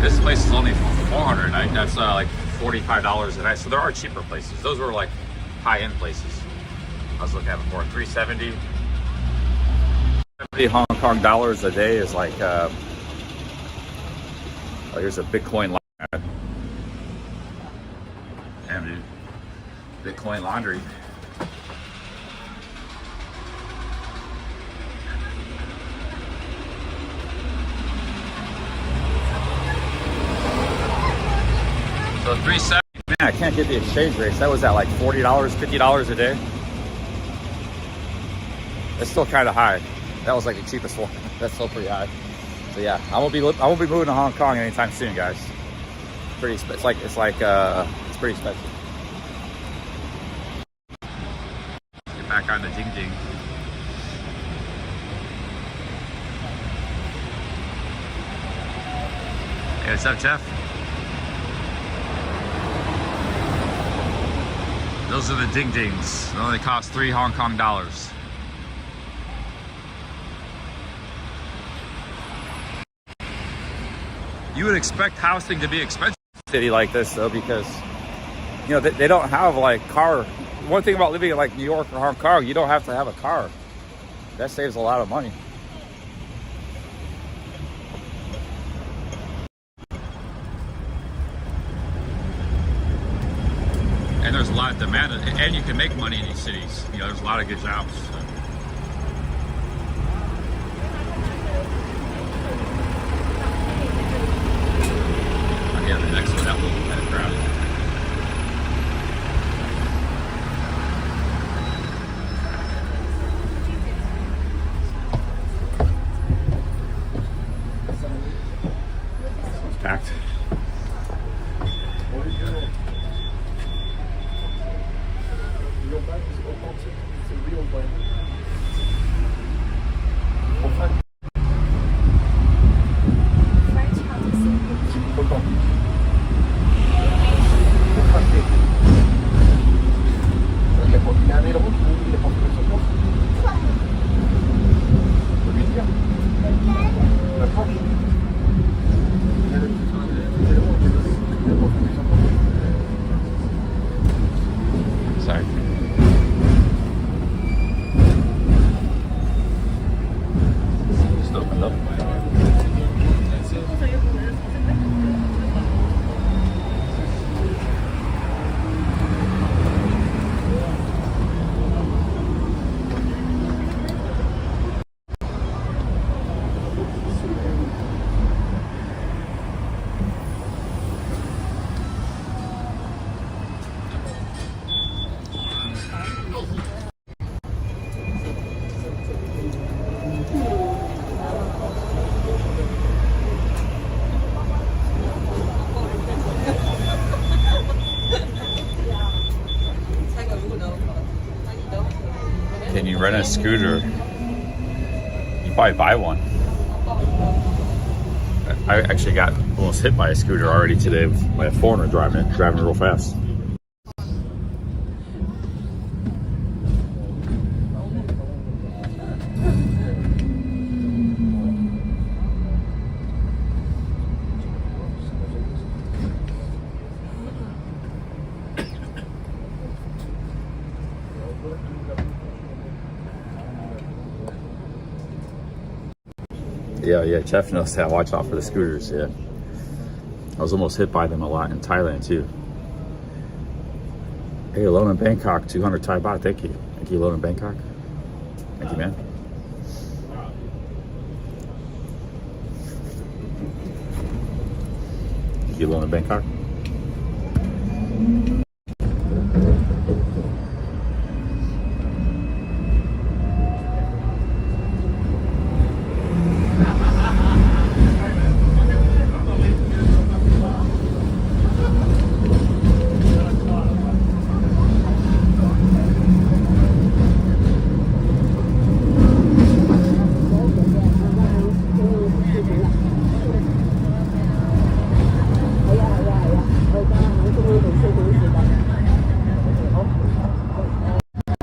This place is only 400 a night. That's like $45 a night. So there are cheaper places. Those were like high-end places. I was looking at before, 370. 70 Hong Kong dollars a day is like, oh, here's a Bitcoin laundry. Damn, dude. Bitcoin laundry. So 370, man, I can't get the exchange rates. That was at like $40, $50 a day. It's still kind of high. That was like the cheapest one. That's still pretty high. So yeah, I won't be moving to Hong Kong anytime soon, guys. It's pretty expensive. It's pretty expensive. Get back on the ding ding. Hey, what's up, Jeff? Those are the ding dings. They only cost 3 Hong Kong dollars. You would expect housing to be expensive in a city like this, though, because, you know, they don't have like car. One thing about living in like New York or Hong Kong, you don't have to have a car. That saves a lot of money. And there's a lot of demand, and you can make money in these cities. You know, there's a lot of good jobs. So. Yeah, the next one, that will be kind of crowded. It's packed. It's a real brand. Can you rent a scooter? You probably buy one. I actually got almost hit by a scooter already today by a foreigner driving real fast. Yeah, Jeff knows that. Watch out for the scooters, yeah. I was almost hit by them a lot in Thailand, too. Hey, alone in Bangkok, 200 Thai baht, thank you. Thank you, alone in Bangkok. Thank you, man. Thank you, alone in Bangkok.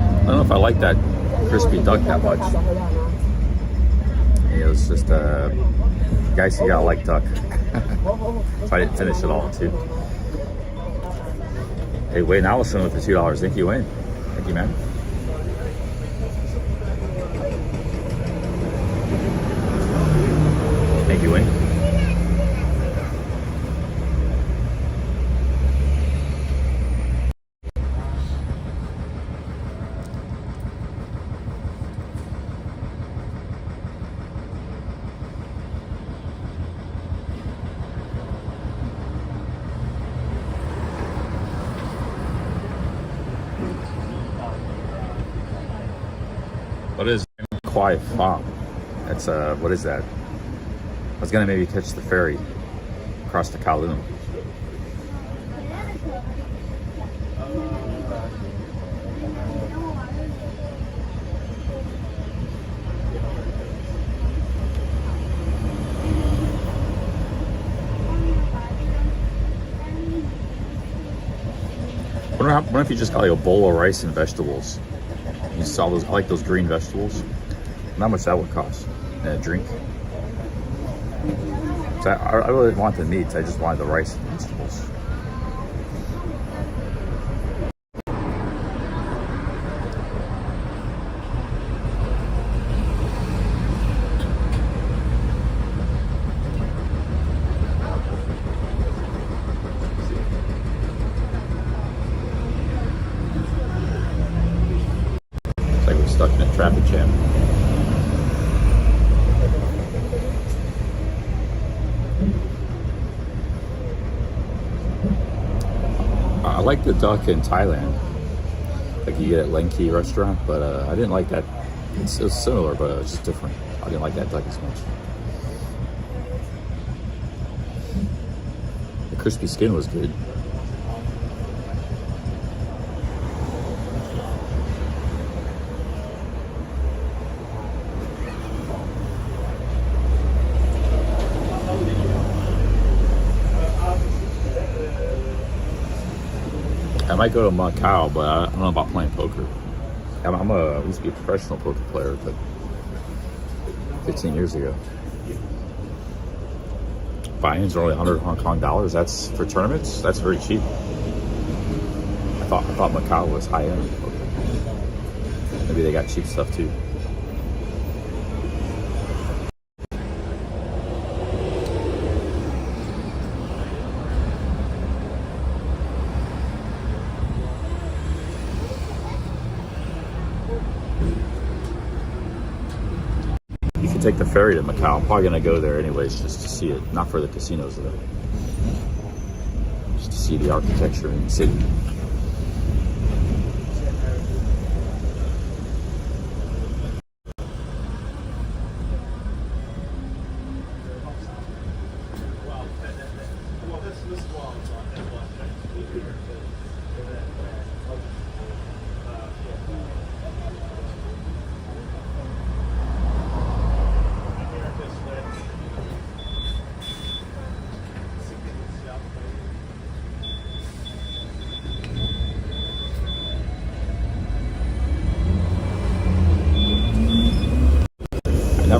I don't know if I like that crispy duck that much. It was just guys, you gotta like duck. So I didn't finish it all too. Hey, Wayne Allison with the $2. Thank you, Wayne. Thank you, man. Thank you, Wayne. What is Kwai Pham? That's what is that? I was gonna maybe catch the ferry across the Kowloon. What if you just got like a bowl of rice and vegetables? You saw those, I like those green vegetables. How much that would cost? And a drink. So I really didn't want the meats, I just wanted the rice and vegetables. Stuck in a traffic jam. I like the duck in Thailand, like you get at Lenki restaurant, but I didn't like that. It's similar, but it's just different. I didn't like that duck as much. The crispy skin was good. I might go to Macau, but I don't know about playing poker. I used to be a professional poker player, but 15 years ago. Buy-ins are only 100 Hong Kong dollars. That's for tournaments. That's very cheap. I thought Macau was high end. Maybe they got cheap stuff too. Take the ferry to Macau. I'm probably gonna go there anyways just to see it, not for the casinos though. Just to see the architecture in the city.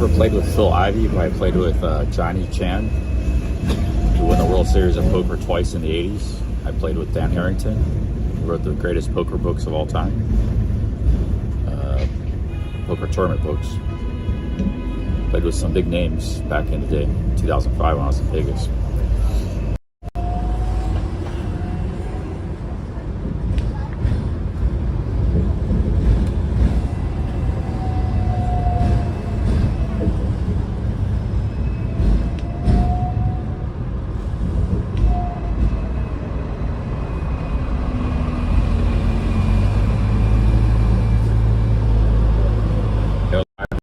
never played with Phil Ivey, but I played with Johnny Chan, who won the World Series of Poker twice in the 80s. I played with Dan Harrington, who wrote the greatest poker books of all time. Poker tournament books. Played with some big names back in the day, 2005 when I was in Vegas.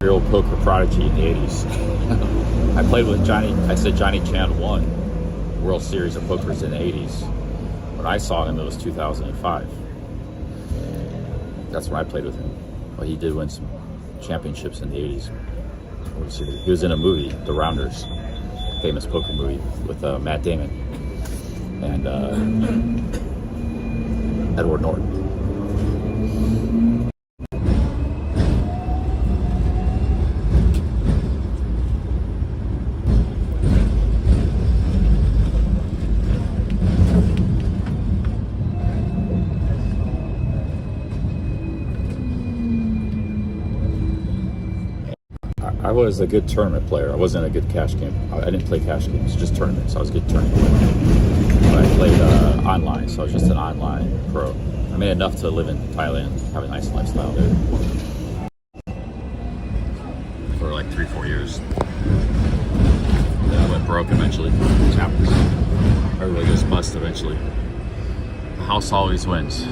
Real poker prodigy in the 80s. I played with Johnny. I said Johnny Chan won World Series of Pokers in the 80s. When I saw him, it was 2005. That's when I played with him. Well, he did win some championships in the 80s. He was in a movie, The Rounders, famous poker movie with Matt Damon and Edward Norton. I was a good tournament player. I wasn't a good cash game. I didn't play cash games, just tournaments. I was a good tournament player. But I played online, so I was just an online pro. I made enough to live in Thailand, have a nice lifestyle there. For like 3-4 years. Then I went broke eventually. Which happens. Everybody goes bust eventually. The house always wins.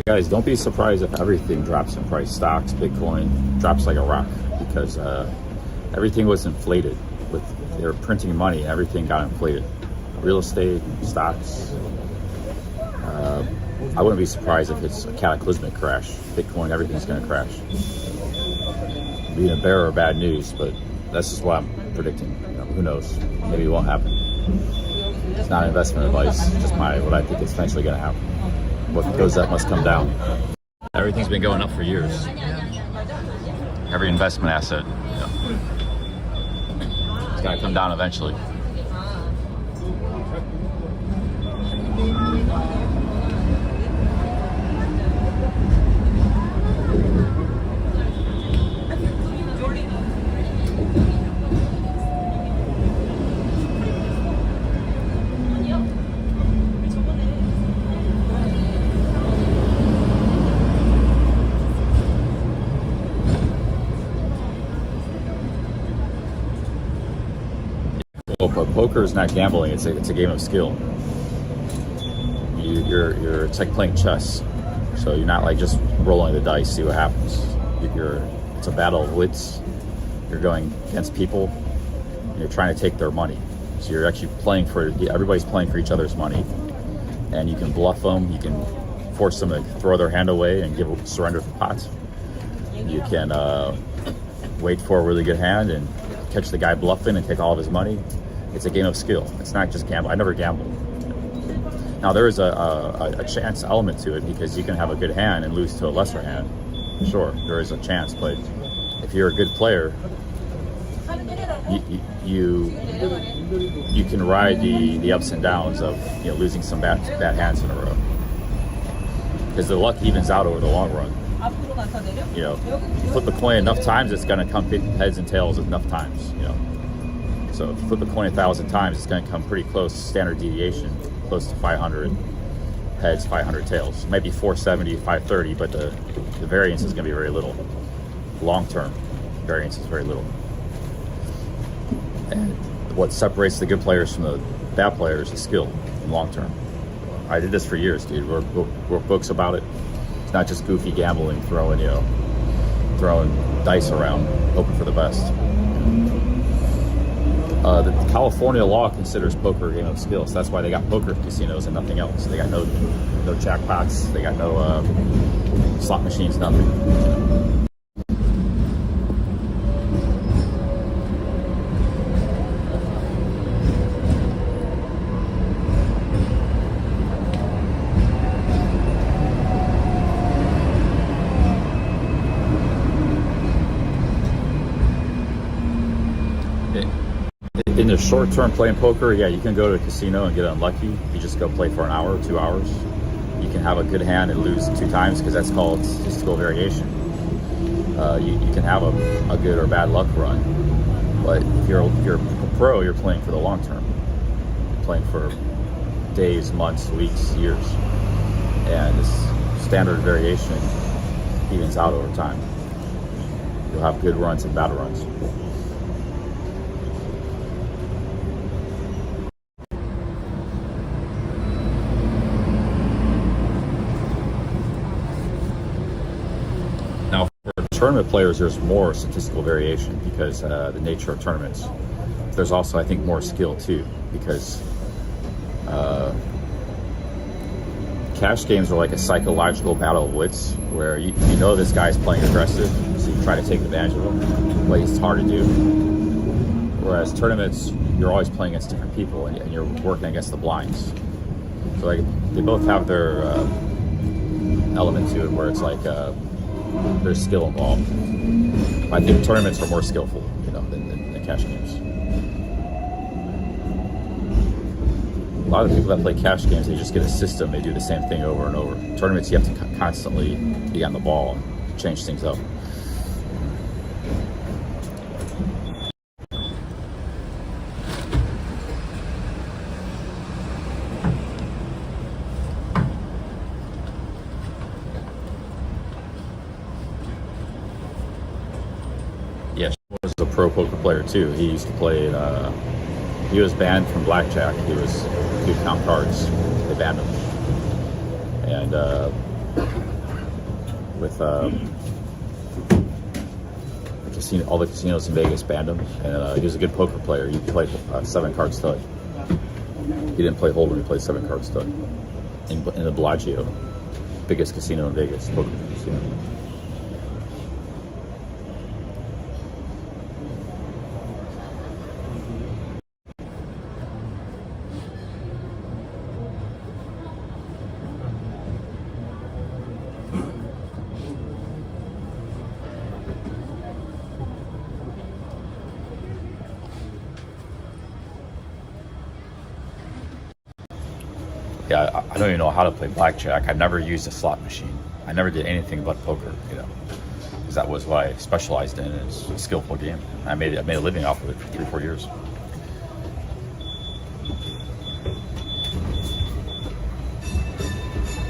Guys, don't be surprised if everything drops in price. Stocks, Bitcoin drops like a rock because everything was inflated. They were printing money and everything got inflated. Real estate, stocks. I wouldn't be surprised if it's a cataclysmic crash. Bitcoin, everything's going to crash. Being a bear or bad news, but that's just what I'm predicting. Who knows? Maybe it won't happen. It's not investment advice. It's just what I think is eventually going to happen. What goes up must come down. Everything's been going up for years. Every investment asset, it's got to come down eventually. But poker is not gambling; it's a game of skill. It's like playing chess. So you're not like just rolling the dice, see what happens. It's a battle of wits. You're going against people. And you're trying to take their money. So you're actually everybody's playing for each other's money, and you can bluff them. You can force them to throw their hand away and surrender the pot. You can wait for a really good hand and catch the guy bluffing and take all of his money. It's a game of skill. It's not just gamble. I never gamble. Now there is a chance element to it because you can have a good hand and lose to a lesser hand. Sure, there is a chance, but if you're a good player, you can ride the ups and downs of losing some bad hands in a row because the luck evens out over the long run. You flip the coin enough times, it's going to come heads and tails enough times. So if you flip the coin 1,000 times, it's going to come pretty close, standard deviation, close to 500 heads, 500 tails. It might be 470, 530, but the variance is going to be very little. Long-term variance is very little. And what separates the good players from the bad players is skill in long-term. I did this for years, dude. Wrote books about it. It's not just goofy gambling, throwing dice around, hoping for the best. The California law considers poker a game of skill, so that's why they got poker casinos and nothing else. They got no jackpots, they got no slot machines, nothing. the short term playing poker, yeah, you can go to a casino and get unlucky. You just go play for an hour, 2 hours. You can have a good hand and lose 2 times because that's called statistical variation. You can have a good or bad luck run, but if you're a pro, you're playing for the long term. You're playing for days, months, weeks, years, and this standard variation evens out over time. You'll have good runs and bad runs. Now, for tournament players, there's more statistical variation because the nature of tournaments. There's also, I think, more skill too, because cash games are like a psychological battle of wits, where you know this guy's playing aggressive, so you try to take advantage of him, but it's hard to do. Whereas tournaments, you're always playing against different people, and you're working against the blinds. So like, they both have their element to it, where it's like there's skill involved. I think tournaments are more skillful, than cash games. A lot of people that play cash games, they just get a system. They do the same thing over and over. Tournaments, you have to constantly be on the ball and change things up. Yeah, he was a pro poker player too. He used to play he was banned from blackjack. He could count cards. They banned him. And with all the casinos in Vegas banned him. And he was a good poker player. He played 7-card stud. He didn't play Hold'em. He played 7-card stud in the Bellagio, biggest casino in Vegas, poker casino. Yeah, I don't even know how to play blackjack. I've never used a slot machine. I never did anything but poker, because that was what I specialized in. It's a skillful game. I made a living off of it for 3 or 4 years.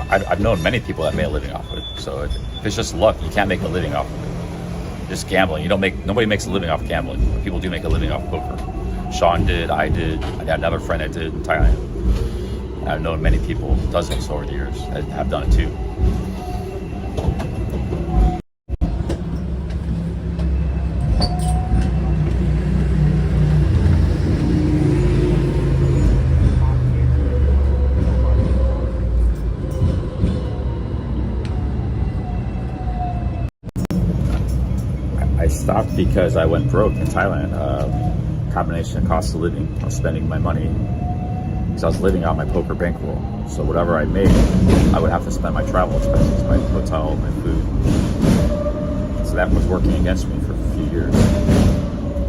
I've known many people that made a living off of it. So if it's just luck, you can't make a living off of it. Just gambling. Nobody makes a living off gambling. People do make a living off poker. Sean did, I did, I had another friend that did in Thailand. I've known many people, dozens over the years, that have done it too. I stopped because I went broke in Thailand. Combination of cost of living. I was spending my money because I was living on my poker bankroll. So whatever I made, I would have to spend my travel expenses, my hotel, my food. So that was working against me for a few years.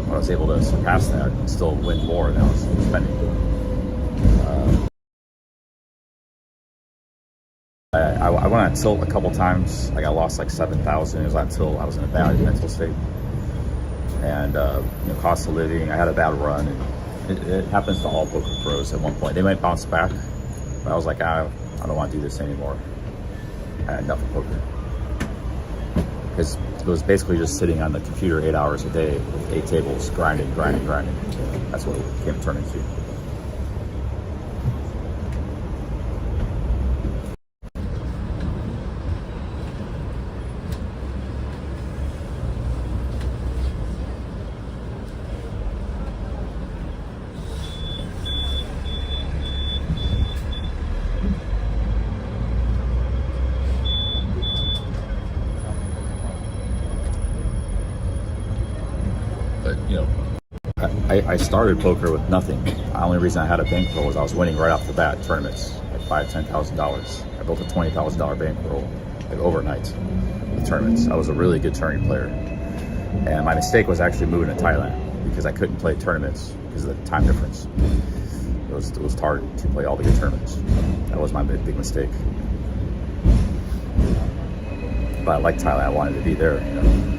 I was able to surpass that and still win more than I was spending. I went on tilt a couple times. I lost like 7,000. It was on tilt. I was in a bad mental state. And cost of living, I had a bad run. And it happens to all poker pros at one point. They might bounce back, but I was like, I don't want to do this anymore. I had enough of poker. Because it was basically just sitting on the computer 8 hours a day with 8 tables, grinding. That's what it came to turn into. I started poker with nothing. The only reason I had a bankroll was I was winning right off the bat tournaments, like $5,000, $10,000. I built a $20,000 bankroll like overnight with tournaments. I was a really good tourney player, and my mistake was actually moving to Thailand. because I couldn't play tournaments because of the time difference. It was hard to play all the good tournaments. That was my big mistake. But I liked Thailand. I wanted to be there. You know?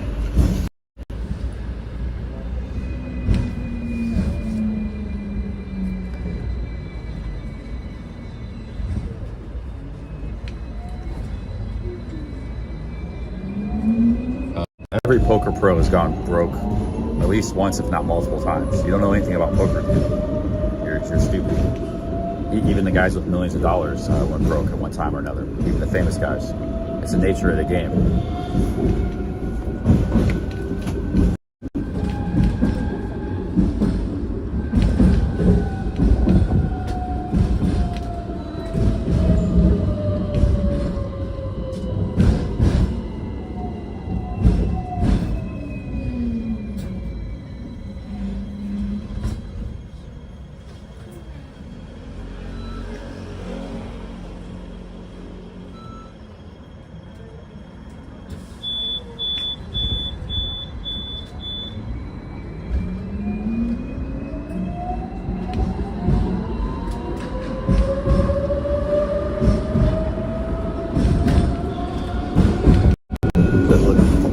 Every poker pro has gone broke at least once, if not multiple times. You don't know anything about poker. You're stupid. Even the guys with millions of dollars went broke at one time or another. Even the famous guys. It's the nature of the game.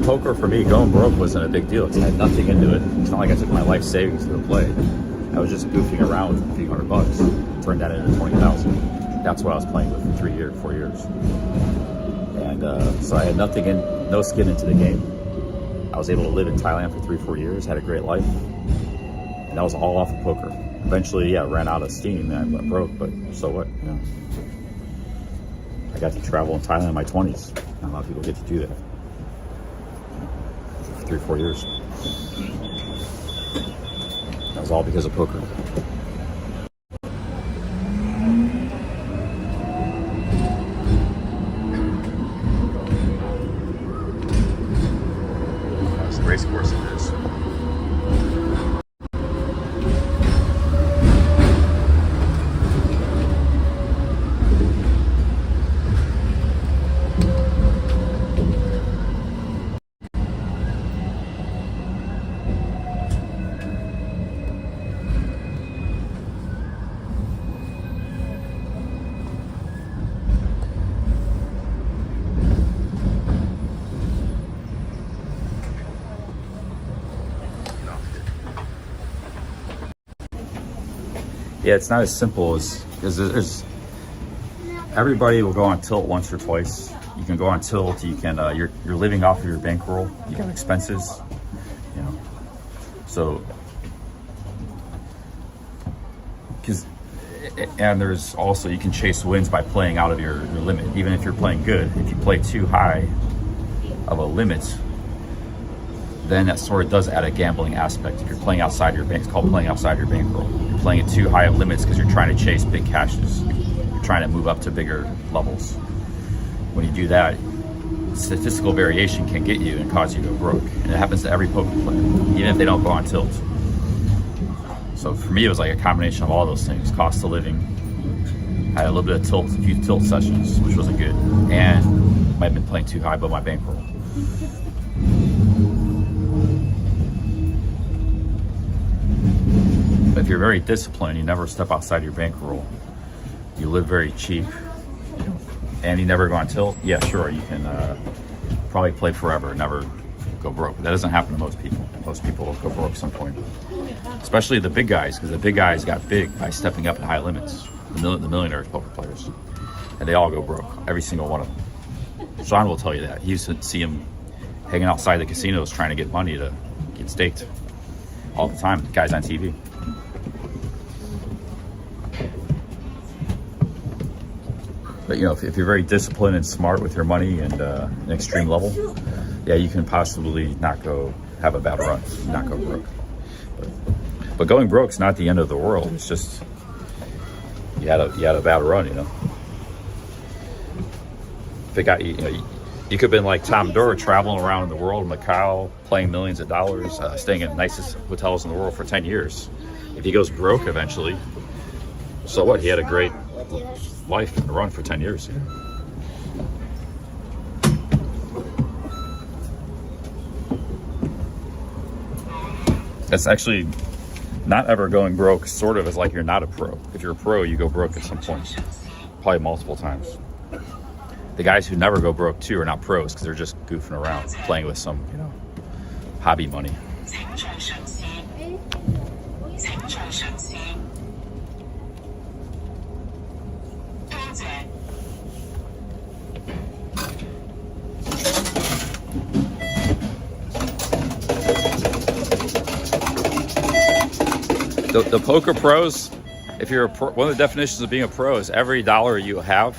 Poker for me, going broke wasn't a big deal because I had nothing into it. It's not like I took my life savings to play. I was just goofing around with a few $100, turned that into 20,000. That's what I was playing with for 3 years, 4 years. And so I had nothing no skin into the game. I was able to live in Thailand for 3-4 years, had a great life, and that was all off of poker. Eventually, yeah, ran out of steam and I went broke, but so what? You know, I got to travel in Thailand in my 20s. Not a lot of people get to do that. 3-4 years. That was all because of poker. That's the race course it is. Yeah, it's not as simple as there's everybody will go on tilt once or twice. You can go on tilt. You can you're living off of your bankroll. You got expenses, you know. So and there's also you can chase wins by playing out of your limit. Even if you're playing good, if you play too high of a limit, then that sort of does add a gambling aspect. If you're playing outside your bank, it's called playing outside your bankroll. You're playing at too high of limits because you're trying to chase big cashes. You're trying to move up to bigger levels. When you do that, statistical variation can get you and cause you to go broke. And it happens to every poker player, even if they don't go on tilt. So for me, it was like a combination of all those things. Cost of living. I had a little bit of tilt, a few tilt sessions, which wasn't good. And might have been playing too high above my bankroll. If you're very disciplined, you never step outside your bankroll. You live very cheap, and you never go on tilt. Yeah, sure, you can probably play forever, never go broke. That doesn't happen to most people. Most people will go broke at some point, especially the big guys, because the big guys got big by stepping up at high limits. The millionaire poker players, and they all go broke. Every single one of them. Sean will tell you that. He used to see him hanging outside the casinos trying to get money to get staked all the time. The guys on TV. But you know, if you're very disciplined and smart with your money and an extreme level, yeah, you can possibly not have a bad run, not go broke. But going broke's not the end of the world. It's just you had a bad run, you know. If it got you know, you could have been like Tom Durr, traveling around in the world, Macau, playing millions of dollars, staying in the nicest hotels in the world for 10 years. If he goes broke eventually, so what? He had a great life and run for 10 years. That's actually not ever going broke, sort of, is like you're not a pro. If you're a pro, you go broke at some point, probably multiple times. The guys who never go broke too are not pros because they're just goofing around, playing with some, you know, hobby money. The poker pros, if you're a pro, one of the definitions of being a pro is every dollar you have.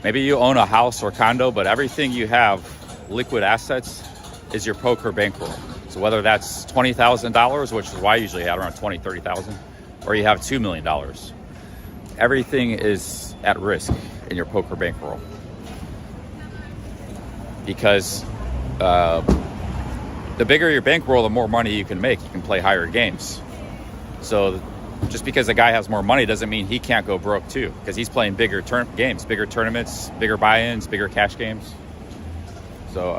Maybe you own a house or condo, but everything you have, liquid assets, is your poker bankroll. So whether that's $20,000, which is why I usually have around 20, 30,000, or you have $2 million, everything is at risk in your poker bankroll. Because the bigger your bankroll, the more money you can make. You can play higher games. So just because a guy has more money doesn't mean he can't go broke too, because he's playing bigger games, bigger tournaments, bigger buy-ins, bigger cash games. So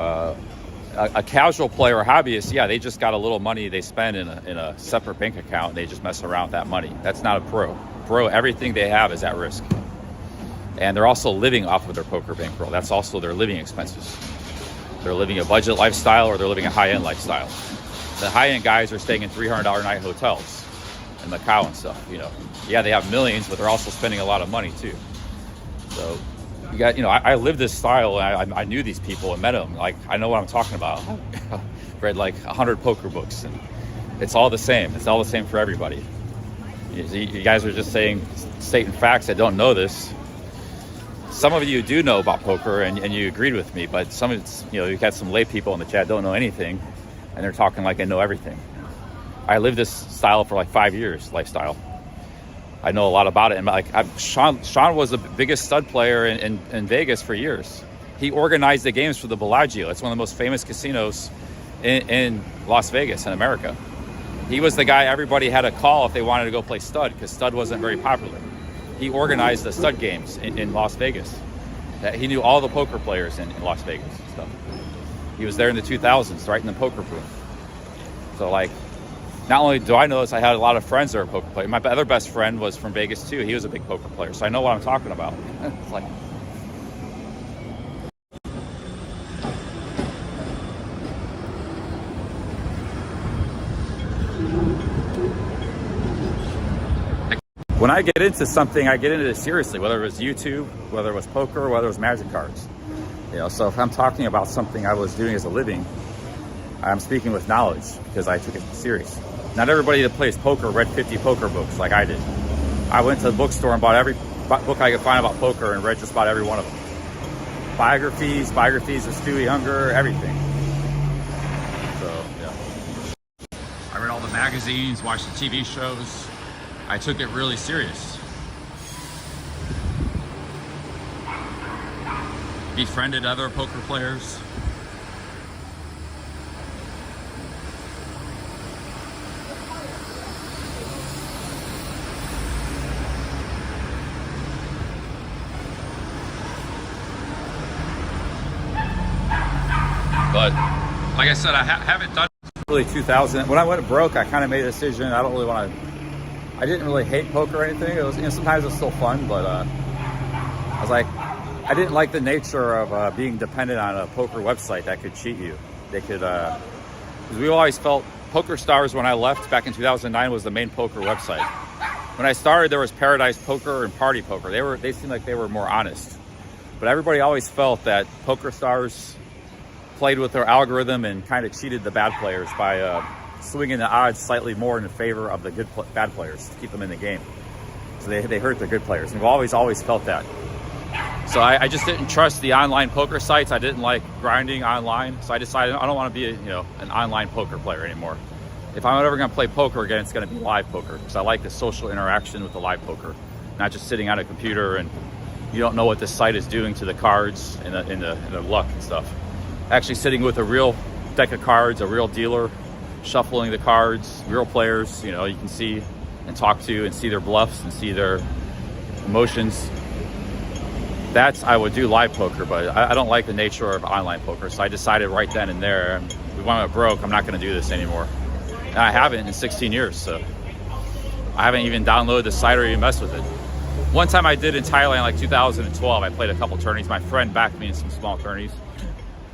a casual player or hobbyist, yeah, they just got a little money they spend in a separate bank account, and they just mess around with that money. That's not a pro. Pro, everything they have is at risk. And they're also living off of their poker bankroll. That's also their living expenses. They're living a budget lifestyle, or they're living a high-end lifestyle. The high-end guys are staying in $300 a night hotels in Macau and stuff, you know. Yeah, they have millions, but they're also spending a lot of money too. So you got, you know, I lived this style, and I knew these people and met them. Like, I know what I'm talking about. Read like 100 poker books, and it's all the same. It's all the same for everybody. You guys are just stating facts that don't know this. Some of you do know about poker, and you agreed with me, but some of it's, you know, you've got some lay people in the chat don't know anything, and they're talking like they know everything. I lived this style for like 5 years, lifestyle. I know a lot about it. And like Sean was the biggest stud player in Vegas for years. He organized the games for the Bellagio. It's one of the most famous casinos in Las Vegas, in America. He was the guy everybody had to call if they wanted to go play stud, because stud wasn't very popular. He organized the stud games in Las Vegas. He knew all the poker players in Las Vegas and stuff. He was there in the 2000s, right in the poker boom. So like, not only do I know this, I had a lot of friends that are poker players. My other best friend was from Vegas too. He was a big poker player, so I know what I'm talking about. It's like, when I get into something, I get into it seriously, whether it was YouTube, whether it was poker, whether it was magic cards. You know, so if I'm talking about something I was doing as a living, I'm speaking with knowledge because I took it serious. Not everybody that plays poker read 50 poker books like I did. I went to the bookstore and bought every book I could find about poker and read just about every one of them. Biographies of Stewie Younger, everything. So, yeah. I read all the magazines, watched the TV shows. I took it really serious. Befriended other poker players. But like I said, I haven't done really 2000. When I went broke, I kind of made a decision. I didn't really hate poker or anything. It was, you know, sometimes it was still fun, but I was like, I didn't like the nature of being dependent on a poker website that could cheat you. They could, because we always felt Poker Stars, when I left back in 2009, was the main poker website. When I started, there was Paradise Poker and Party Poker. They seemed like they were more honest, but everybody always felt that Poker Stars played with their algorithm and kind of cheated the bad players by swinging the odds slightly more in favor of the bad players to keep them in the game. So they hurt the good players. And we've always felt that. So I just didn't trust the online poker sites. I didn't like grinding online. So I decided I don't want to be an online poker player anymore. If I'm ever going to play poker again, it's going to be live poker, because I like the social interaction with the live poker, not just sitting on a computer and you don't know what the site is doing to the cards and the luck and stuff. Actually sitting with a real deck of cards, a real dealer, shuffling the cards, real players, you can see and talk to and see their bluffs and see their emotions. That's, I would do live poker, but I don't like the nature of online poker. So I decided right then and there, when I went broke, I'm not going to do this anymore. and I haven't in 16 years. So I haven't even downloaded the site or even messed with it. One time I did in Thailand, like 2012, I played a couple tourneys. My friend backed me in some small tourneys.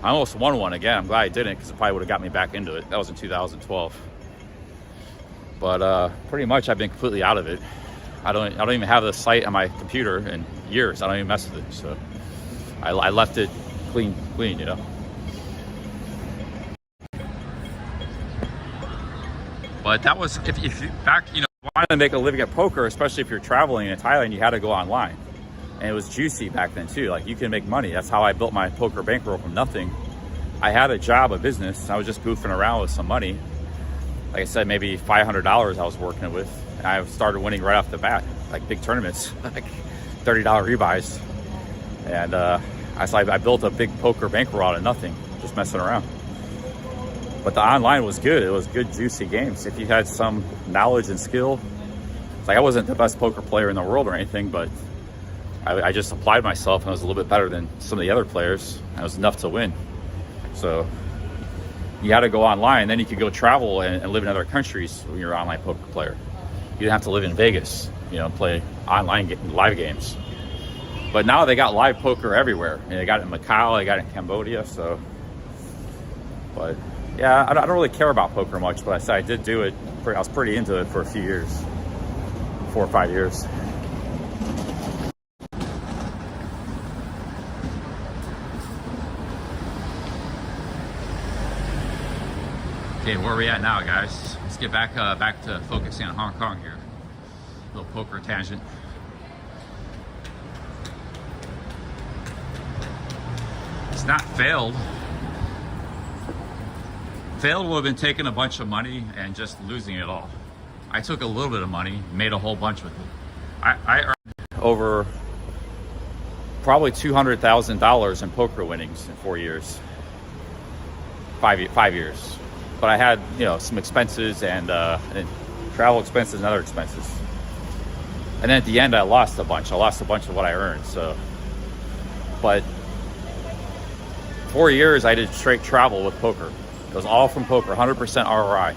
I almost won one again. I'm glad I didn't, because it probably would have got me back into it. That was in 2012. But pretty much I've been completely out of it. I don't even have the site on my computer in years. I don't even mess with it. So I left it clean, you know. But that was, if you back, you know, wanted to make a living at poker, especially if you're traveling in Thailand, you had to go online. And it was juicy back then too. Like, you can make money. That's how I built my poker bankroll from nothing. I had a job, a business. I was just goofing around with some money. Like I said, maybe $500 I was working with. And I started winning right off the bat, like big tournaments, like $30 rebuys. And I built a big poker bankroll out of nothing, just messing around. But the online was good. It was good, juicy games. If you had some knowledge and skill, like, I wasn't the best poker player in the world or anything, but I just applied myself and I was a little bit better than some of the other players. I was enough to win. So you had to go online, then you could go travel and live in other countries when you're an online poker player. You didn't have to live in Vegas, you know, play online live games. But now they got live poker everywhere. And they got it in Macau, they got it in Cambodia, so. But yeah, I don't really care about poker much, but I said I did do it. I was pretty into it for a few years, 4 or 5 years. Okay, where are we at now, guys? Let's get back to focusing on Hong Kong here. Little poker tangent. It's not failed. Failed would have been taking a bunch of money and just losing it all. I took a little bit of money, made a whole bunch with it. I earned over probably $200,000 in poker winnings in 4 years. 5 years. But I had, you know, some expenses and travel expenses and other expenses. And then at the end, I lost a bunch. I lost a bunch of what I earned. So, but 4 years, I did straight travel with poker. It was all from poker, 100% ROI.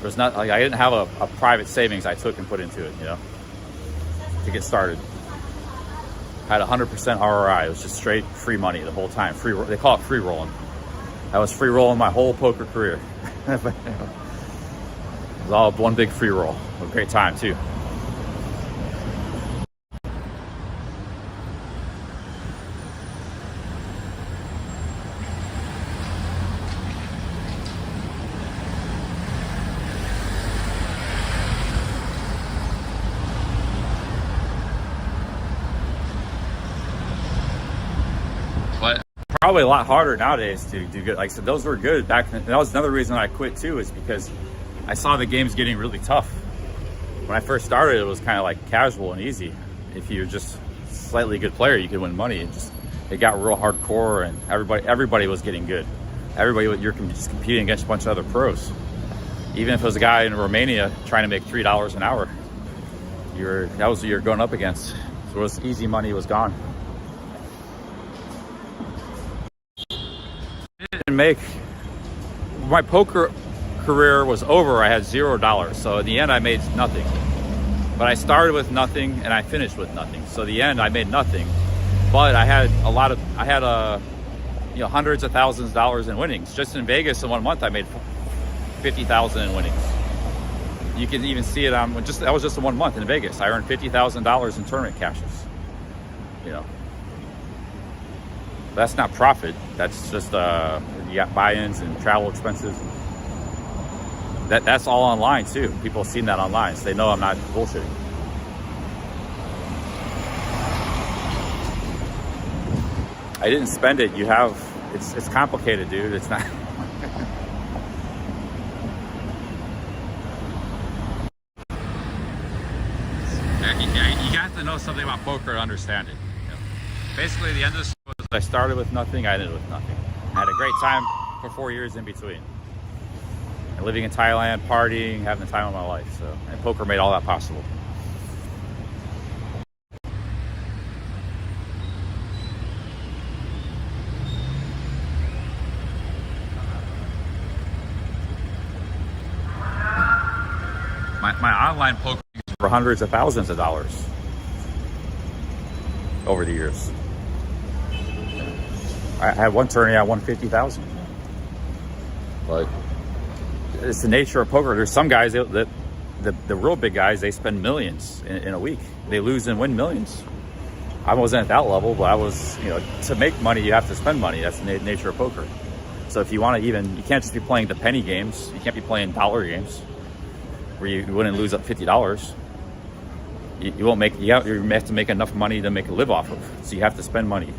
There's not, like, I didn't have a private savings I took and put into it, you know, to get started. I had 100% ROI. It was just straight free money the whole time. They call it free rolling. I was free rolling my whole poker career. It was all one big free roll. A great time too. Probably a lot harder nowadays to do good. Like I said, those were good back then. And that was another reason I quit too, is because I saw the games getting really tough. When I first started, it was kind of like casual and easy. If you're just a slightly good player, you could win money. It got real hardcore, and everybody was getting good. You're just competing against a bunch of other pros. Even if it was a guy in Romania trying to make $3 an hour, that was who you're going up against. So it was easy money was gone. My poker career was over. I had $0, so in the end I made nothing. But I started with nothing and I finished with nothing. So in the end I made nothing, but I had hundreds of thousands of dollars in winnings. Just in Vegas in 1 month I made $50,000 in winnings. You can even see it on that was just in 1 month in Vegas. I earned $50,000 in tournament cashes. You know. That's not profit. That's just you got buy-ins and travel expenses. That's all online too. People have seen that online, so they know I'm not bullshitting. I didn't spend it. It's complicated, dude. It's not. You got to know something about poker to understand it. You know? Basically, the end of the story was I started with nothing, I ended with nothing. I had a great time for 4 years in between. And living in Thailand, partying, having the time of my life. And poker made all that possible. online poker for hundreds of thousands of dollars over the years. I had one tourney I won 50,000. But it's the nature of poker. There's some guys that the real big guys, they spend millions in a week. They lose and win millions. I wasn't at that level, but I was, you know, to make money, you have to spend money. That's the nature of poker. So if you want to you can't just be playing the penny games. You can't be playing dollar games where you win and lose up $50. You won't make, you have to make enough money to make a live off of. So you have to spend money.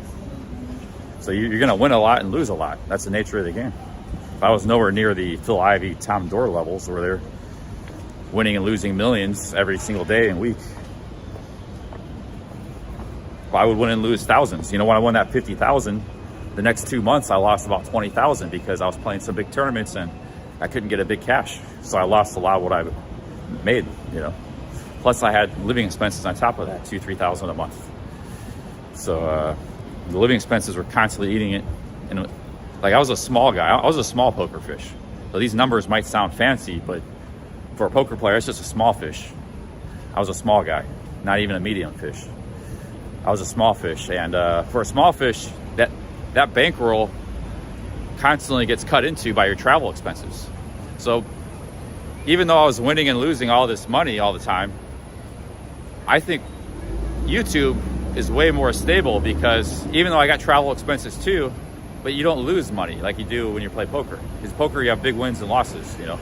So you're going to win a lot and lose a lot. That's the nature of the game. If I was nowhere near the Phil Ivey, Tom Dore levels where they're winning and losing millions every single day and week, I would win and lose thousands. You know, when I won that 50,000, the next 2 months I lost about 20,000 because I was playing some big tournaments and I couldn't get a big cash. So I lost a lot of what I made, you know. Plus I had living expenses on top of that, $2,000-3,000 a month. So the living expenses were constantly eating it. And like, I was a small guy. I was a small poker fish. So these numbers might sound fancy, but for a poker player, it's just a small fish. I was a small guy, not even a medium fish. I was a small fish. And for a small fish, that bankroll constantly gets cut into by your travel expenses. So even though I was winning and losing all this money all the time, I think YouTube is way more stable because even though I got travel expenses too, but you don't lose money like you do when you play poker. Because poker, you have big wins and losses, you know.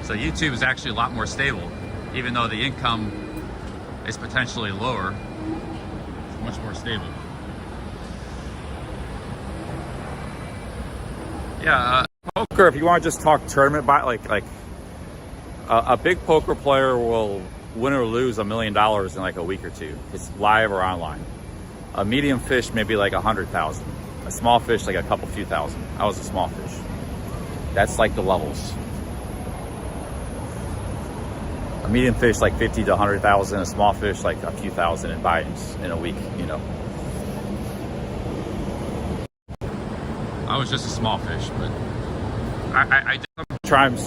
So YouTube is actually a lot more stable, even though the income is potentially lower. It's much more stable. Yeah, poker, if you want to just talk tournament, like a big poker player will win or lose $1 million in like a week or two. It's live or online. A medium fish maybe like 100,000. A small fish like a couple few thousand. I was a small fish. That's like the levels. A medium fish like 50 to 100,000. A small fish like a few thousand in buy-ins in a week. You know. I was just a small fish, but I did try and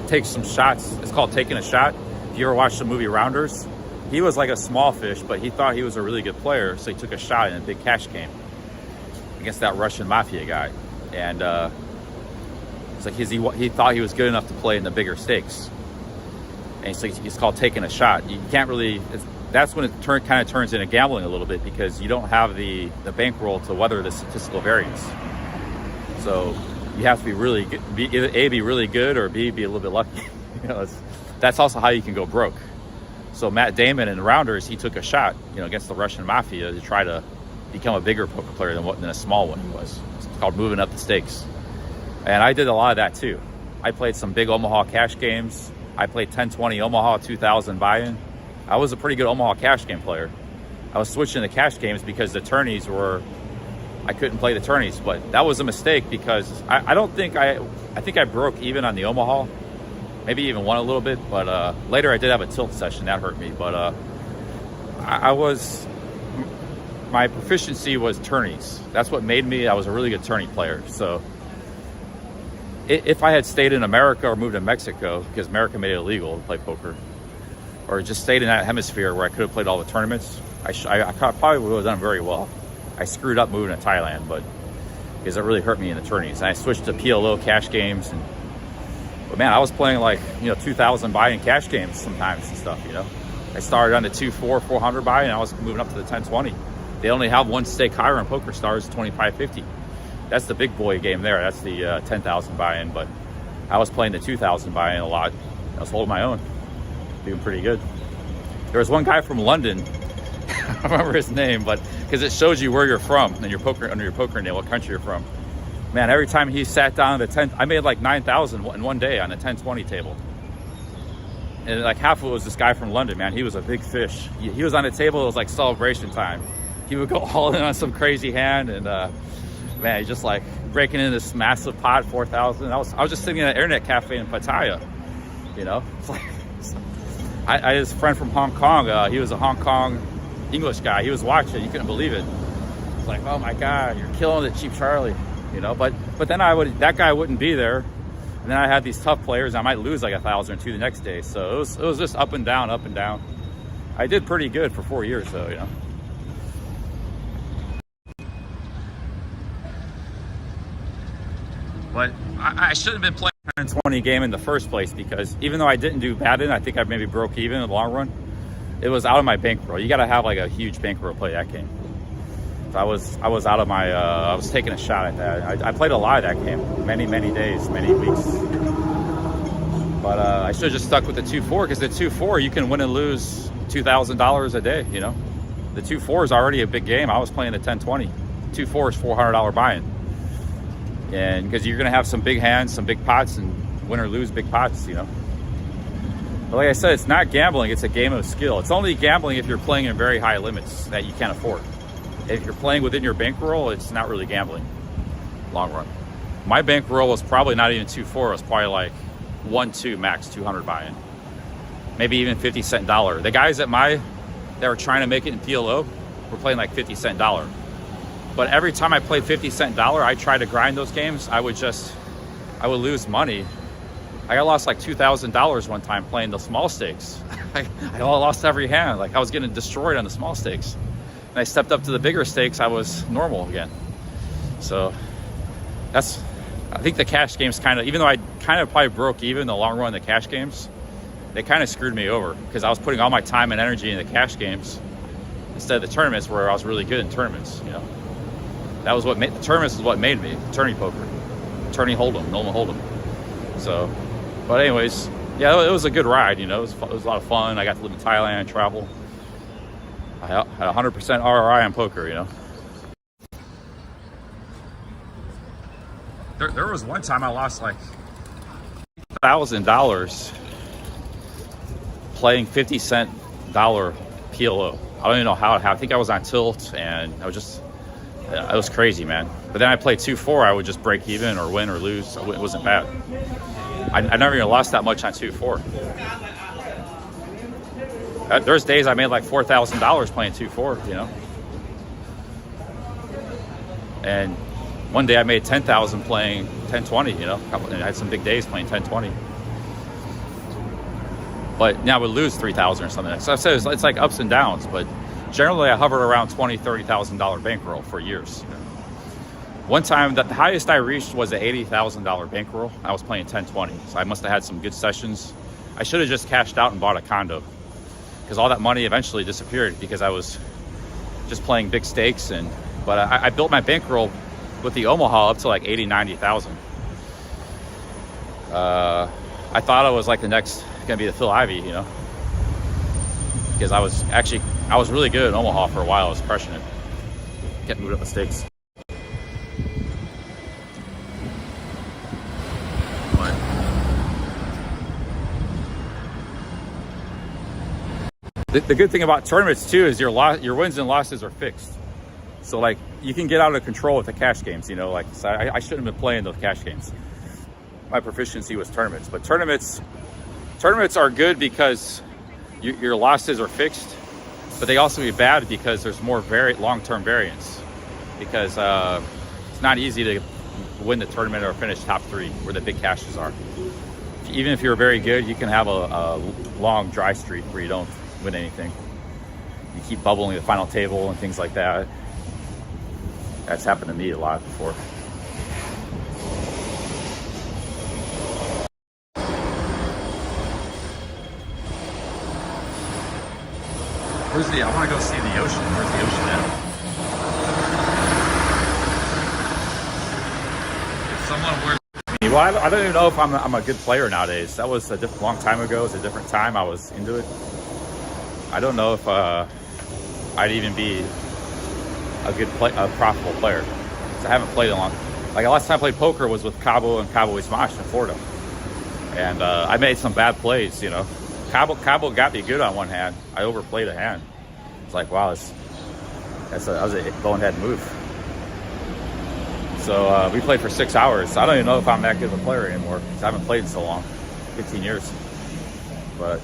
take some shots. It's called taking a shot. If you ever watched the movie Rounders, he was like a small fish, but he thought he was a really good player, so he took a shot in a big cash game against that Russian mafia guy. And it's like he thought he was good enough to play in the bigger stakes. And it's called taking a shot. You can't really. That's when it kind of turns into gambling a little bit because you don't have the bankroll to weather the statistical variance. So you have to be really good, either A, be really good, or B, be a little bit lucky. You know, that's also how you can go broke. So Matt Damon in Rounders, he took a shot, you know, against the Russian mafia to try to become a bigger poker player than a small one he was. It's called moving up the stakes. And I did a lot of that too. I played some big Omaha cash games. I played 10-20 Omaha 2000 buy-in. I was a pretty good Omaha cash game player. I was switching to cash games because the tourneys I couldn't play the tourneys, but that was a mistake because I think I broke even on the Omaha, maybe even won a little bit, but later I did have a tilt session that hurt me. But my proficiency was tourneys. That's what made me. I was a really good tourney player. So if I had stayed in America or moved to Mexico, because America made it illegal to play poker, or just stayed in that hemisphere where I could have played all the tournaments, I probably would have done very well. I screwed up moving to Thailand, but because it really hurt me in the tourneys. And I switched to PLO cash games, but man, I was playing like 2,000 buy-in cash games sometimes and stuff. You know, I started on the 400 buy, and I was moving up to the 10-20. They only have one stake higher in Poker Stars, 25-50. That's the big boy game there. That's the 10,000 buy-in. But I was playing the 2,000 buy-in a lot. I was holding my own, doing pretty good. There was one guy from London. I don't remember his name, but because it shows you where you're from and your poker under your poker name, what country you're from. Man, every time he sat down at the 10, I made like 9,000 in one day on the 10-20 table. And like half of it was this guy from London, man. He was a big fish. He was on the table. It was like celebration time. He would go all in on some crazy hand, and man, he's just like breaking in this massive pot, 4,000. I was just sitting in an internet cafe in Pattaya. You know, it's like I had this friend from Hong Kong. He was a Hong Kong English guy. He was watching. He couldn't believe it. It's like, oh my God, you're killing it, Cheap Charlie. you know. But then that guy wouldn't be there, and then I had these tough players. I might lose like 1,000 or 2 the next day. So it was just up and down, up and down. I did pretty good for 4 years though, you know. But I shouldn't have been playing a 10-20 game in the first place, because even though I didn't do bad in it, I think I maybe broke even in the long run. It was out of my bankroll. You got to have like a huge bankroll to play that game. So I was out of my. I was taking a shot at that. I played a lot of that game, many days, many weeks. But I should have just stuck with the 2-4, because the 2-4 you can win and lose $2,000 a day. You know, the 2-4 is already a big game. I was playing the 10-20. 2-4 is $400 buy-in. And because you're going to have some big hands, some big pots, and win or lose big pots, you know. But like I said, it's not gambling, it's a game of skill. It's only gambling if you're playing in very high limits that you can't afford. If you're playing within your bankroll, it's not really gambling, long run. My bankroll was probably not even 2-4, it was probably like 1-2 max, 200 buy-in. Maybe even 50-cent dollar. The guys that were trying to make it in PLO were playing like 50-cent dollar. But every time I played 50-cent dollar, I tried to grind those games. I would lose money. I lost like $2,000 one time playing the small stakes. I lost every hand. Like I was getting destroyed on the small stakes. And I stepped up to the bigger stakes, I was normal again. So I think the cash games kind of, even though I kind of probably broke even in the long run, the cash games, they kind of screwed me over, because I was putting all my time and energy in the cash games instead of the tournaments, where I was really good in tournaments, you know. That was what made the tournaments is what made me tourney poker, tourney hold'em, normal hold'em. So, but anyways, yeah, it was a good ride. You know, it was a lot of fun. I got to live in Thailand, travel. I had 100% ROI on poker. You know, there was one time I lost like $1,000 playing 50-cent dollar PLO. I don't even know how it happened. I think I was on tilt, and I was just. It was crazy, man. But then I played 2-4. I would just break even or win or lose. So it wasn't bad. I never even lost that much on 2-4. There's days I made like $4,000 playing 2-4, you know. And one day I made $10,000 playing 10-20, you know. And I had some big days playing 10-20. But now I would lose $3,000 or something. So I said it's like ups and downs, but generally I hovered around $20,000, $30,000 bankroll for years. One time, the highest I reached was an $80,000 bankroll. I was playing 10-20, so I must have had some good sessions. I should have just cashed out and bought a condo, because all that money eventually disappeared because I was just playing big stakes. But I built my bankroll with the Omaha up to like 80,000, 90,000. I thought I was like the next gonna be the Phil Ivey, you know, because I was really good in Omaha for a while. I was crushing it, getting moved up the stakes. The good thing about tournaments too is your wins and losses are fixed. So like you can get out of control with the cash games, you know. Like so I shouldn't have been playing those cash games. My proficiency was tournaments, but tournaments are good because your losses are fixed, but they also be bad because there's more long-term variance, because it's not easy to win the tournament or finish top 3 where the big cashes are. Even if you're very good, you can have a long dry streak where you don't win anything. You keep bubbling the final table and things like that. That's happened to me a lot before. I want to go see the ocean. Where's the ocean at? If someone were... Well, I don't even know if I'm a good player nowadays. That was a long time ago. It was a different time. I was into it. I don't know if I'd even be a profitable player. I haven't played in a long. Like the last time I played poker was with Cabo and Cabo Smash in Florida, and I made some bad plays. You know, Cabo got me good on one hand. I overplayed a hand. It's like, wow, that was a bonehead move. So we played for 6 hours. I don't even know if I'm that good of a player anymore, because I haven't played in so long, 15 years. But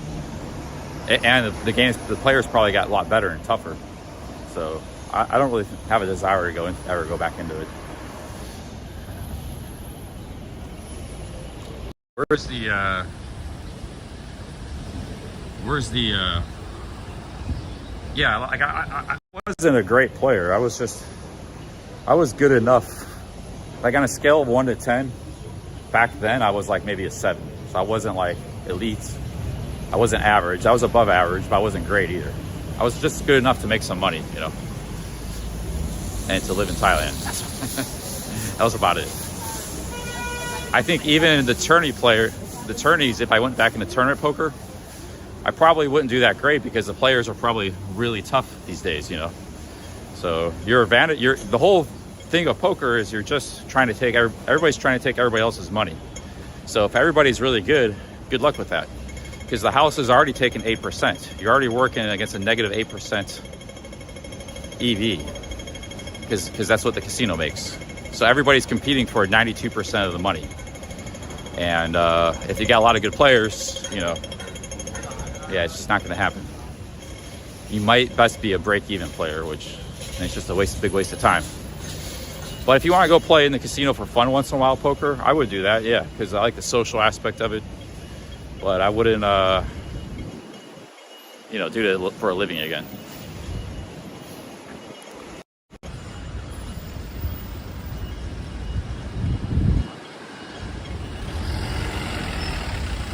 and the players probably got a lot better and tougher. So I don't really have a desire to ever go back into it. Where's the yeah, like I wasn't a great player. I was good enough. Like on a scale of 1 to 10, back then I was like maybe a 7. So I wasn't like elite. I wasn't average. I was above average, but I wasn't great either. I was just good enough to make some money, you know, and to live in Thailand. That was about it. I think even the tourneys, if I went back into tournament poker, I probably wouldn't do that great because the players are probably really tough these days, you know. So the whole thing of poker is you're just trying to take, everybody's trying to take everybody else's money. So if everybody's really good luck with that. Because the house is already taking 8%. You're already working against a negative 8% EV. Because that's what the casino makes. So everybody's competing for 92% of the money. And if you got a lot of good players, you know, yeah, it's just not going to happen. You might best be a break-even player, which it's just a big waste of time. But if you want to go play in the casino for fun once in a while, poker, I would do that, yeah, because I like the social aspect of it. But I wouldn't, you know, do it for a living again.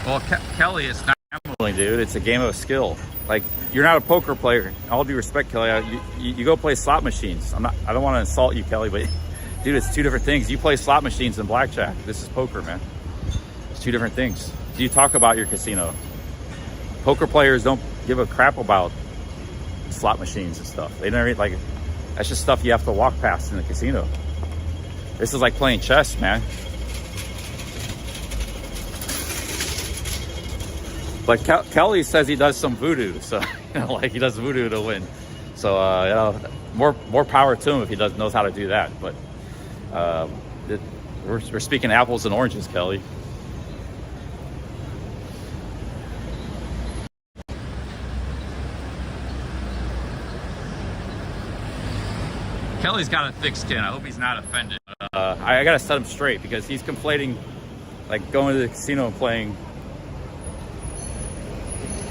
Well, Kelly, it's not gambling, dude. It's a game of skill. Like, you're not a poker player. All due respect, Kelly. You go play slot machines. I don't want to insult you, Kelly, but dude, it's two different things. You play slot machines and blackjack. This is poker, man. It's two different things. Do you talk about your casino? Poker players don't give a crap about slot machines and stuff. They never like. That's just stuff you have to walk past in the casino. This is like playing chess, man. But Kelly says he does some voodoo, so you know, like he does voodoo to win. So you know, more power to him if he knows how to do that. But we're speaking apples and oranges, Kelly. Kelly's got a thick skin. I hope he's not offended. I gotta set him straight because he's conflating, like going to the casino and playing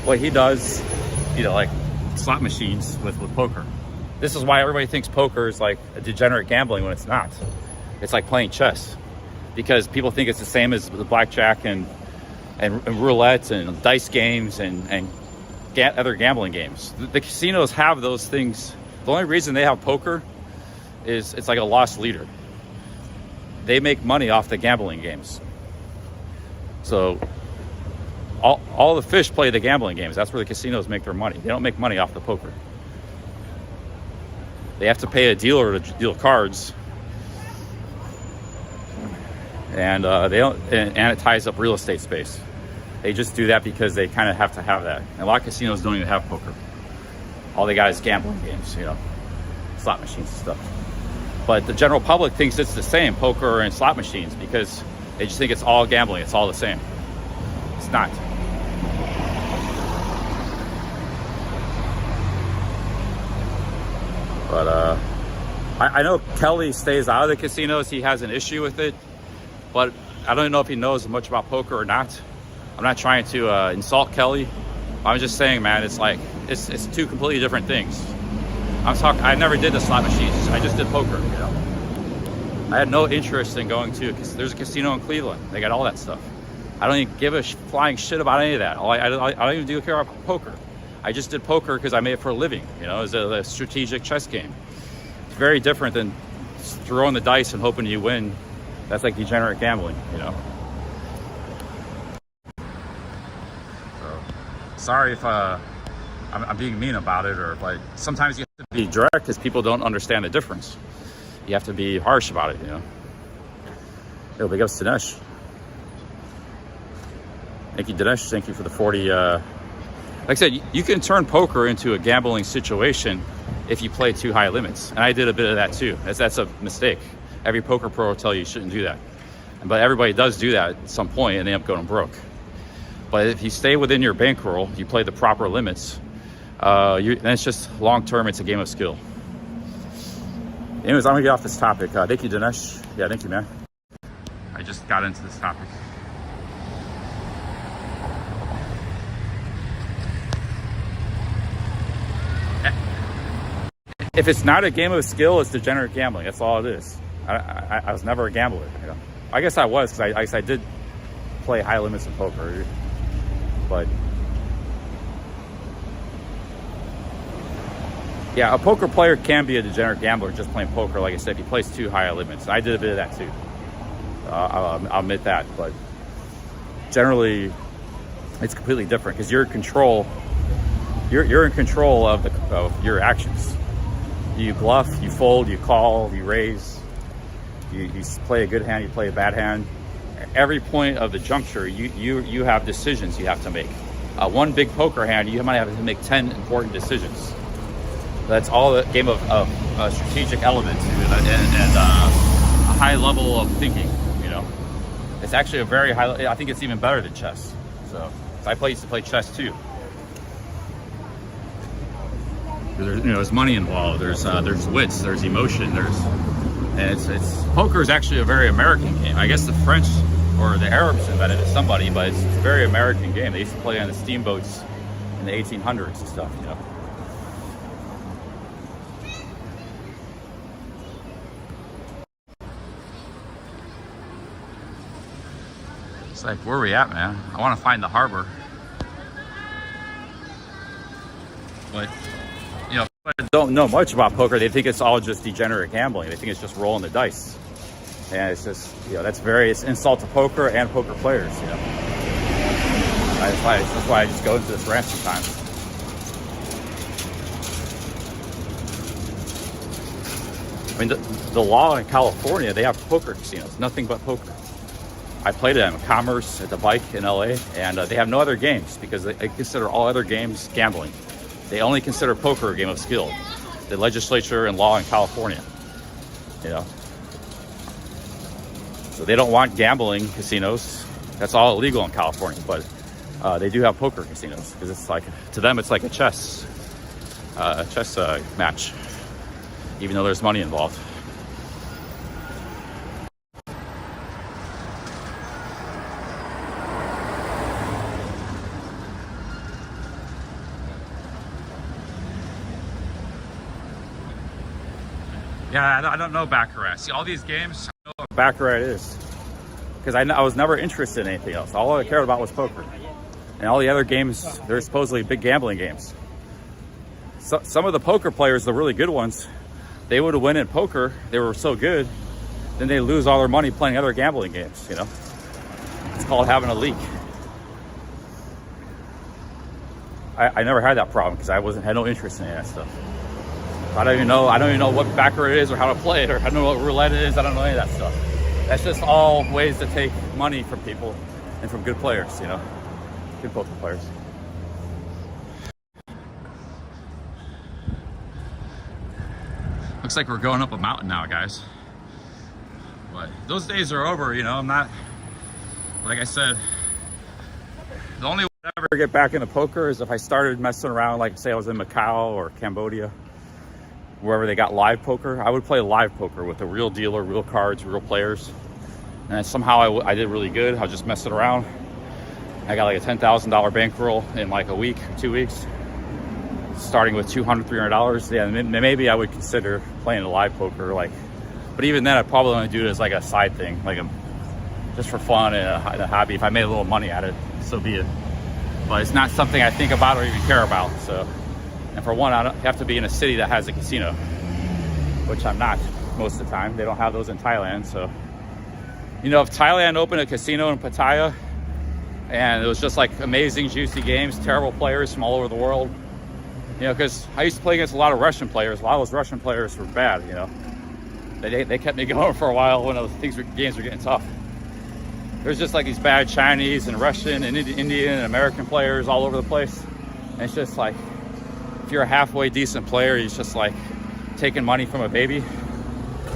what he does, you know, like slot machines with poker. This is why everybody thinks poker is like a degenerate gambling when it's not. It's like playing chess because people think it's the same as the blackjack and roulette and dice games and other gambling games. The casinos have those things. The only reason they have poker is it's like a lost leader. They make money off the gambling games. So all the fish play the gambling games. That's where the casinos make their money. They don't make money off the poker. They have to pay a dealer to deal cards, and they don't. And it ties up real estate space. They just do that because they kind of have to have that. And a lot of casinos don't even have poker. All they got is gambling games, you know, slot machines and stuff. But the general public thinks it's the same, poker and slot machines, because they just think it's all gambling. It's all the same. It's not. But I know Kelly stays out of the casinos. He has an issue with it, but I don't know if he knows much about poker or not. I'm not trying to insult Kelly. I'm just saying, man, it's like it's two completely different things. I never did the slot machines. I just did poker, you know. I had no interest in going to, because there's a casino in Cleveland. They got all that stuff. I don't even give a flying shit about any of that. I don't even care about poker. I just did poker because I made it for a living. You know, it's a strategic chess game. It's very different than throwing the dice and hoping you win. That's like degenerate gambling, you know. So, sorry if I'm being mean about it, or like sometimes you have to be direct because people don't understand the difference. You have to be harsh about it, you know. Yo, big ups to Dinesh. Thank you, Dinesh. Thank you for the 40. Like I said, you can turn poker into a gambling situation if you play too high limits. And I did a bit of that too. That's a mistake. Every poker pro will tell you shouldn't do that. But everybody does do that at some point and they end up going broke. But if you stay within your bankroll, you play the proper limits, then it's just long-term, it's a game of skill. Anyways, I'm gonna get off this topic. Thank you, Dinesh. Yeah, thank you, man. I just got into this topic. if it's not a game of skill, it's degenerate gambling. That's all it is. I was never a gambler. You know? I guess I was, because I did play high limits in poker, but yeah, a poker player can be a degenerate gambler just playing poker. Like I said, he plays too high limits. I did a bit of that too. I'll admit that, but generally it's completely different because you're in control. You're in control of your actions. You bluff, you fold, you call, you raise. You play a good hand, you play a bad hand. Every point of the juncture, you have decisions you have to make. One big poker hand, you might have to make 10 important decisions. That's all a game of strategic elements and a high level of thinking. You know, it's actually a very high. I think it's even better than chess. So I used to play chess too. There's money involved. There's wits. There's emotion. It's poker is actually a very American game. I guess the French or the Arabs invented it, somebody, but it's a very American game. They used to play on the steamboats in the 1800s and stuff. You know. It's like, where are we at, man? I want to find the harbor. But, you know, people don't know much about poker. They think it's all just degenerate gambling. They think it's just rolling the dice. And it's just, you know, it's insult to poker and poker players, you know. That's why I just go into this rant sometimes. I mean, the law in California, they have poker casinos, nothing but poker. I played at them, Commerce, at the Bike in LA, and they have no other games because they consider all other games gambling. They only consider poker a game of skill. The legislature and law in California, you know. So they don't want gambling casinos. That's all illegal in California, but they do have poker casinos because it's like, to them, it's like a chess match, even though there's money involved. Yeah, I don't know Baccarat. See, all these games, I know what Baccarat is. Because I was never interested in anything else. All I cared about was poker. And all the other games, they're supposedly big gambling games. So, some of the poker players, the really good ones, they would win in poker. They were so good. Then they lose all their money playing other gambling games, you know. It's called having a leak. I never had that problem because had no interest in any of that stuff. I don't even know what Baccarat is or how to play it, or I don't know what roulette is. I don't know any of that stuff. That's just all ways to take money from people and from good players, you know, good poker players. Looks like we're going up a mountain now, guys. But those days are over, you know. I'm not, like I said, the only way I ever get back into poker is if I started messing around, like say I was in Macau or Cambodia, wherever they got live poker. I would play live poker with a real dealer, real cards, real players. And somehow I did really good. I was just messing around. I got like a $10,000 bankroll in like a week, 2 weeks, starting with $200, $300. Yeah, maybe I would consider playing a live poker. But even then, I'd probably only do it as like a side thing, just for fun and a hobby. If I made a little money at it, so be it. But it's not something I think about or even care about. So. And for one, I don't have to be in a city that has a casino, which I'm not most of the time. They don't have those in Thailand. So, you know, if Thailand opened a casino in Pattaya and it was just like amazing, juicy games, terrible players from all over the world, you know, because I used to play against a lot of Russian players. A lot of those Russian players were bad, you know. They kept me going for a while when games were getting tough. There's just like these bad Chinese and Russian and Indian and American players all over the place. And it's just like, if you're a halfway decent player, it's just like taking money from a baby.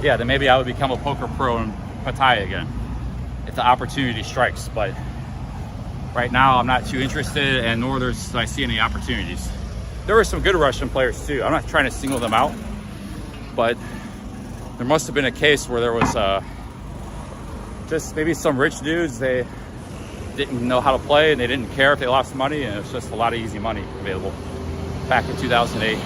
Yeah, then maybe I would become a poker pro in Pattaya again if the opportunity strikes. But right now, I'm not too interested, and nor do I see any opportunities. There were some good Russian players too. I'm not trying to single them out, but there must have been a case where there was just maybe some rich dudes. They didn't know how to play, and they didn't care if they lost money, and it was just a lot of easy money available. Back in 2008.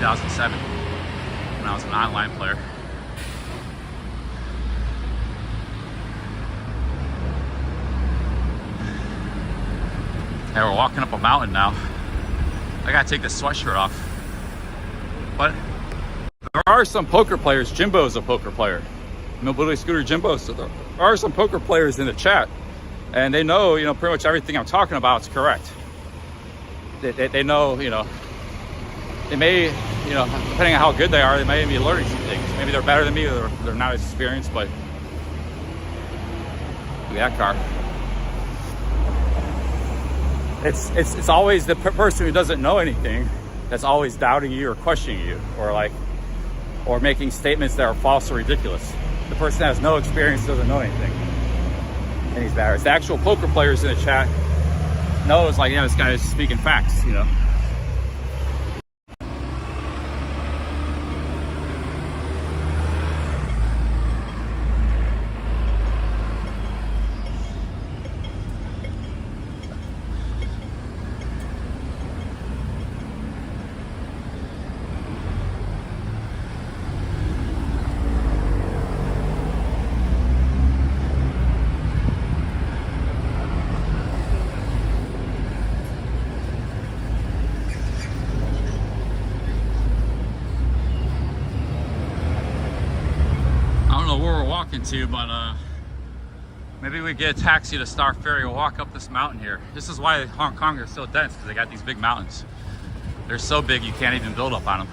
2007 when I was an online player. Hey, we're walking up a mountain now. I gotta take this sweatshirt off. But there are some poker players. Jimbo's a poker player. Mobility Scooter Jimbo. So there are some poker players in the chat. And they know, you know, pretty much everything I'm talking about is correct. They know, you know, they may, you know, depending on how good they are, they may be learning some things. Maybe they're better than me, or they're not as experienced, but look at that car. It's always the person who doesn't know anything that's always doubting you or questioning you, or making statements that are false or ridiculous. The person that has no experience doesn't know anything, and he's better. It's the actual poker players in the chat knows, like, yeah, this guy is speaking facts, you know. To, but maybe we get a taxi to Star Ferry. We'll walk up this mountain here. This is why Hong Kong is so dense, because they got these big mountains. They're so big you can't even build up on them.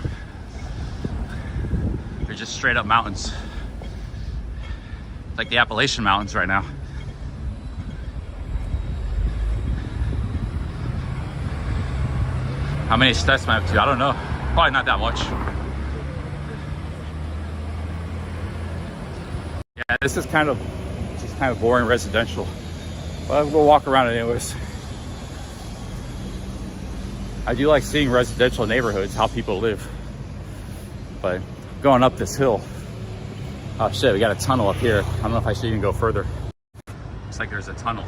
They're just straight up mountains, like the Appalachian Mountains right now. How many steps am I up to? I don't know. Probably not that much. Yeah, this is kind of boring residential, but we'll walk around it anyways. I do like seeing residential neighborhoods, how people live. But going up this hill, oh shit, we got a tunnel up here. I don't know if I should even go further. Looks like there's a tunnel.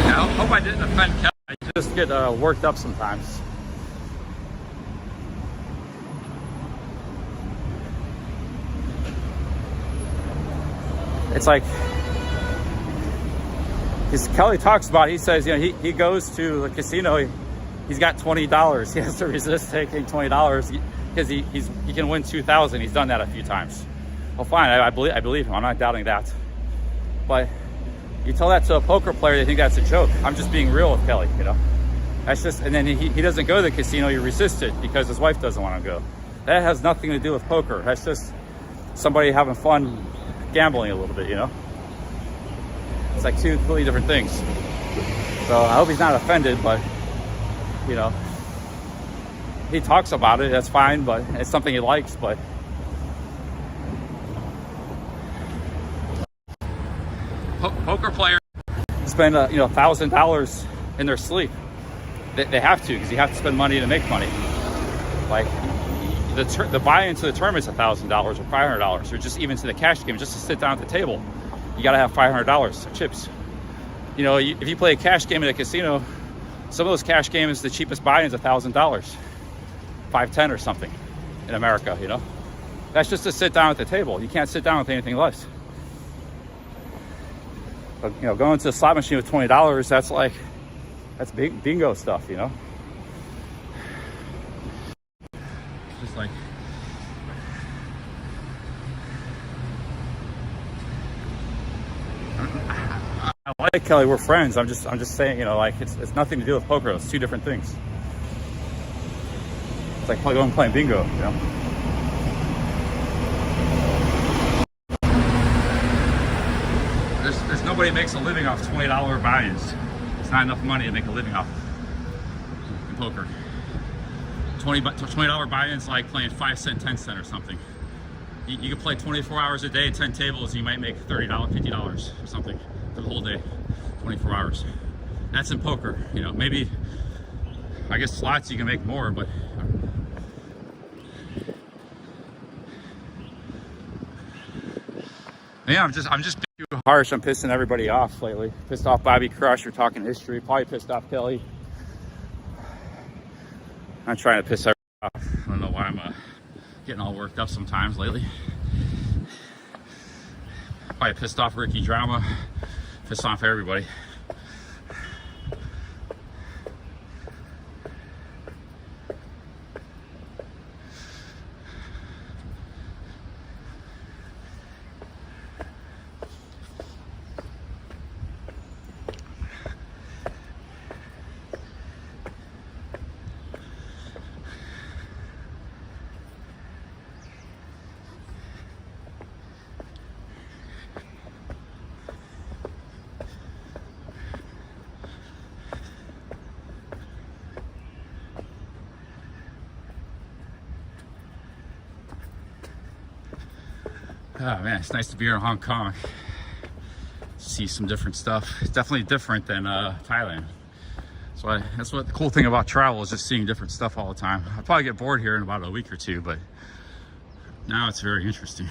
I hope I didn't offend Kelly. I just get worked up sometimes. It's like, because Kelly talks about, he says, you know, he goes to the casino, he's got $20. He has to resist taking $20 because he can win $2,000. He's done that a few times. Well, fine, I believe him. I'm not doubting that. But you tell that to a poker player, they think that's a joke. I'm just being real with Kelly, you know. That's just, and then he doesn't go to the casino, he resists it because his wife doesn't want to go. That has nothing to do with poker. That's just somebody having fun gambling a little bit, you know. It's like two completely different things. So I hope he's not offended, but, you know, he talks about it, that's fine, but it's something he likes, but poker players spend you know, $1,000 in their sleep. They have to, because you have to spend money to make money. Like the buy-in to the tournament is $1,000 or $500, or just even to the cash game, just to sit down at the table, you got to have $500 of chips. You know, if you play a cash game at a casino, some of those cash games, the cheapest buy-in is $1,000, $510 or something in America. You know, that's just to sit down at the table. You can't sit down with anything less. But, you know, going to a slot machine with $20, that's big bingo stuff, you know. Just like, I like Kelly, we're friends. I'm just saying, you know, like it's nothing to do with poker. It's two different things. It's like going playing bingo, you know. There's nobody makes a living off $20 buy-ins. It's not enough money to make a living off in poker. $20 buy-ins like playing 5 cent, 10 cent or something. You can play 24 hours a day, 10 tables, you might make $30, $50 or something for the whole day, 24 hours. That's in poker, you know. Maybe, I guess slots you can make more, but Yeah, I'm just being too harsh. I'm pissing everybody off lately. Pissed off Bobby Crush. We're talking history. Probably pissed off Kelly. I'm trying to piss everybody off. I don't know why I'm getting all worked up sometimes lately. Probably pissed off Ricky Drama. Pissed off everybody. Oh man, it's nice to be here in Hong Kong. See some different stuff. It's definitely different than Thailand. So that's what the cool thing about travel is, just seeing different stuff all the time. I'll probably get bored here in about a week or two, but now it's very interesting.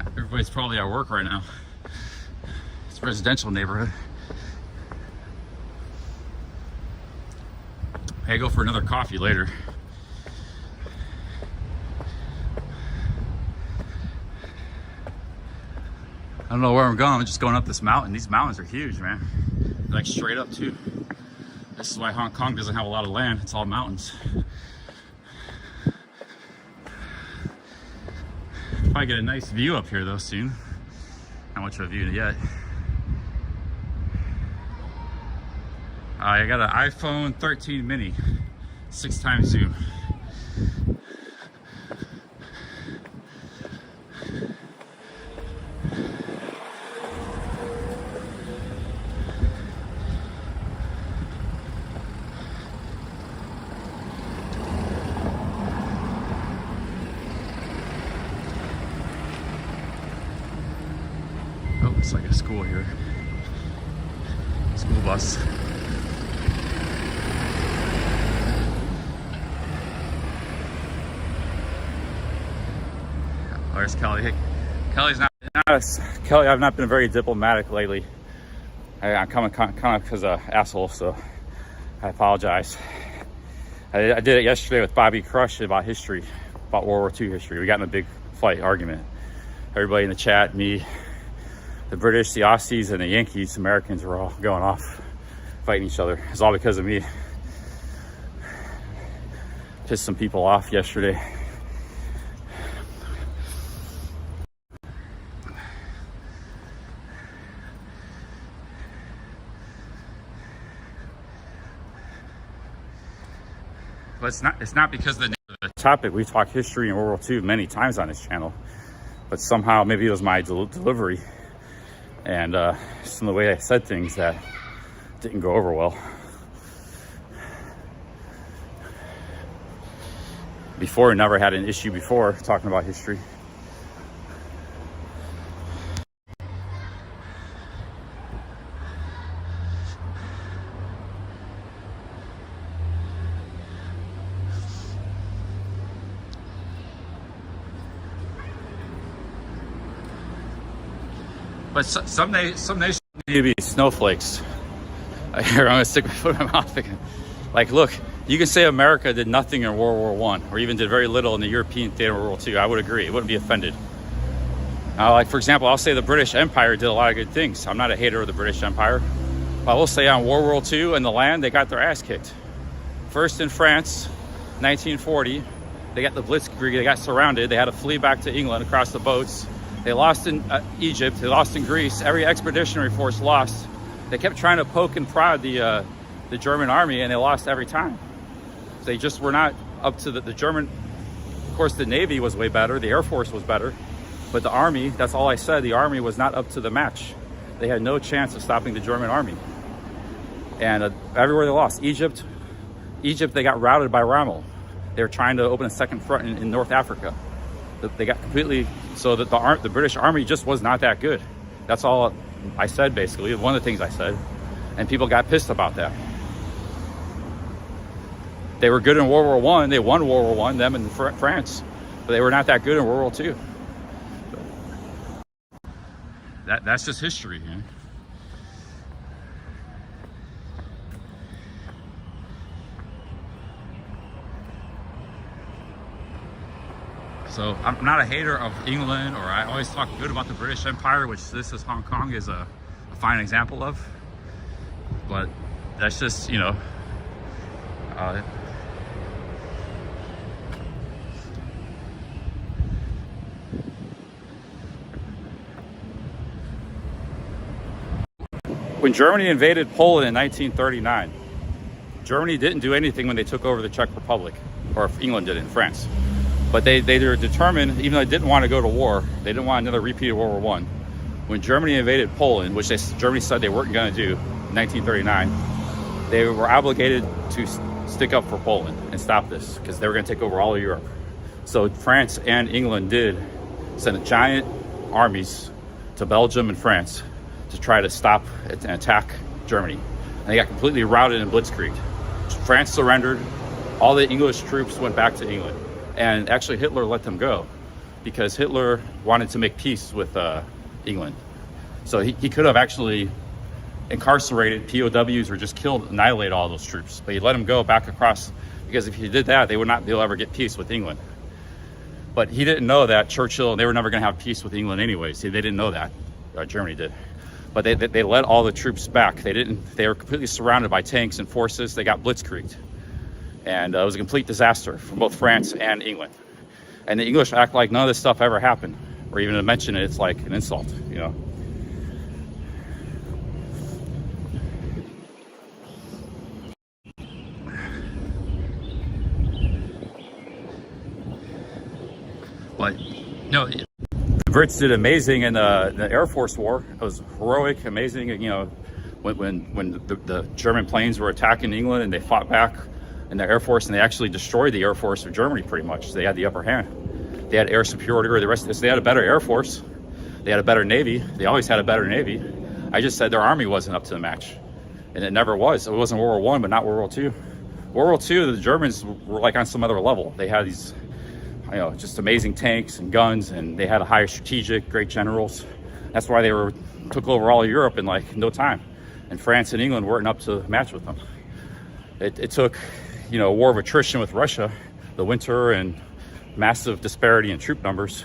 Everybody's probably at work right now. It's a residential neighborhood. Hey, go for another coffee later. I don't know where I'm going. I'm just going up this mountain. These mountains are huge, man. They're like straight up too. This is why Hong Kong doesn't have a lot of land. It's all mountains. Probably get a nice view up here though soon. Not much of a view yet. I got an iPhone 13 mini, 6x zoom. It's like a school here. School bus. Oh, there's Kelly. Hey, Kelly's not Kelly, I've not been very diplomatic lately. I'm coming kind of because of asshole, so I apologize. I did it yesterday with Bobby Crush about history, about World War II history. We got in a big fight argument. Everybody in the chat, me, the British, the Aussies, and the Yankees, Americans were all going off, fighting each other. It's all because of me. Pissed some people off yesterday. But it's not because of the topic. We talk history and World War II many times on this channel, but somehow maybe it was my delivery and some of the way I said things that didn't go over well. Before, I never had an issue before talking about history. But some nations need to be snowflakes. Here, I'm gonna stick my foot in my mouth again. Like, look, you can say America did nothing in World War I, or even did very little in the European theater of World War II. I would agree. I wouldn't be offended. Like, for example, I'll say the British Empire did a lot of good things. I'm not a hater of the British Empire. But I will say on World War II and the land, they got their ass kicked. First in France, 1940, they got the Blitzkrieg. They got surrounded. They had to flee back to England across the boats. They lost in Egypt. They lost in Greece. Every expeditionary force lost. They kept trying to poke and prod the German army, and they lost every time. They just were not up to the German. Of course, the Navy was way better. The Air Force was better. But the Army, that's all I said, the Army was not up to the match. They had no chance of stopping the German Army. And everywhere they lost. Egypt, they got routed by Rommel. They were trying to open a second front in North Africa. They got completely, so that the British Army just was not that good. That's all I said, basically, one of the things I said. And people got pissed about that. They were good in World War I. They won World War I, them in France. But they were not that good in World War II. That's just history, man. So I'm not a hater of England, or I always talk good about the British Empire, which this is Hong Kong is a fine example of. But that's just, you know, when Germany invaded Poland in 1939, Germany didn't do anything when they took over the Czech Republic, or if England did it in France. But they were determined, even though they didn't want to go to war, they didn't want another repeat of World War I. When Germany invaded Poland, which Germany said they weren't going to do in 1939, they were obligated to stick up for Poland and stop this, because they were going to take over all of Europe. So France and England did send giant armies to Belgium and France to try to stop and attack Germany. And they got completely routed in Blitzkrieg. France surrendered. All the English troops went back to England. And actually Hitler let them go because Hitler wanted to make peace with England. So he could have actually incarcerated POWs or just killed, annihilate all those troops. But he let them go back across, because if he did that, they would not be able to ever get peace with England. But he didn't know that Churchill, they were never going to have peace with England anyways. They didn't know that. Germany did. But they let all the troops back. They were completely surrounded by tanks and forces. They got blitzkrieged. And it was a complete disaster for both France and England. And the English act like none of this stuff ever happened, or even to mention it, it's like an insult, you know. But, you know, the Brits did amazing in the Air Force War. It was heroic, amazing, you know, when the German planes were attacking England and they fought back in the Air Force, and they actually destroyed the Air Force of Germany pretty much. They had the upper hand. They had air superiority over the rest of this. They had a better Air Force. They had a better Navy. They always had a better Navy. I just said their army wasn't up to the match. And it never was. It wasn't World War I, but not World War II. World War II, the Germans were like on some other level. They had these, you know, just amazing tanks and guns, and they had a higher strategic, great generals. That's why they took over all of Europe in like no time. And France and England weren't up to the match with them. It took, you know, a war of attrition with Russia, the winter, and massive disparity in troop numbers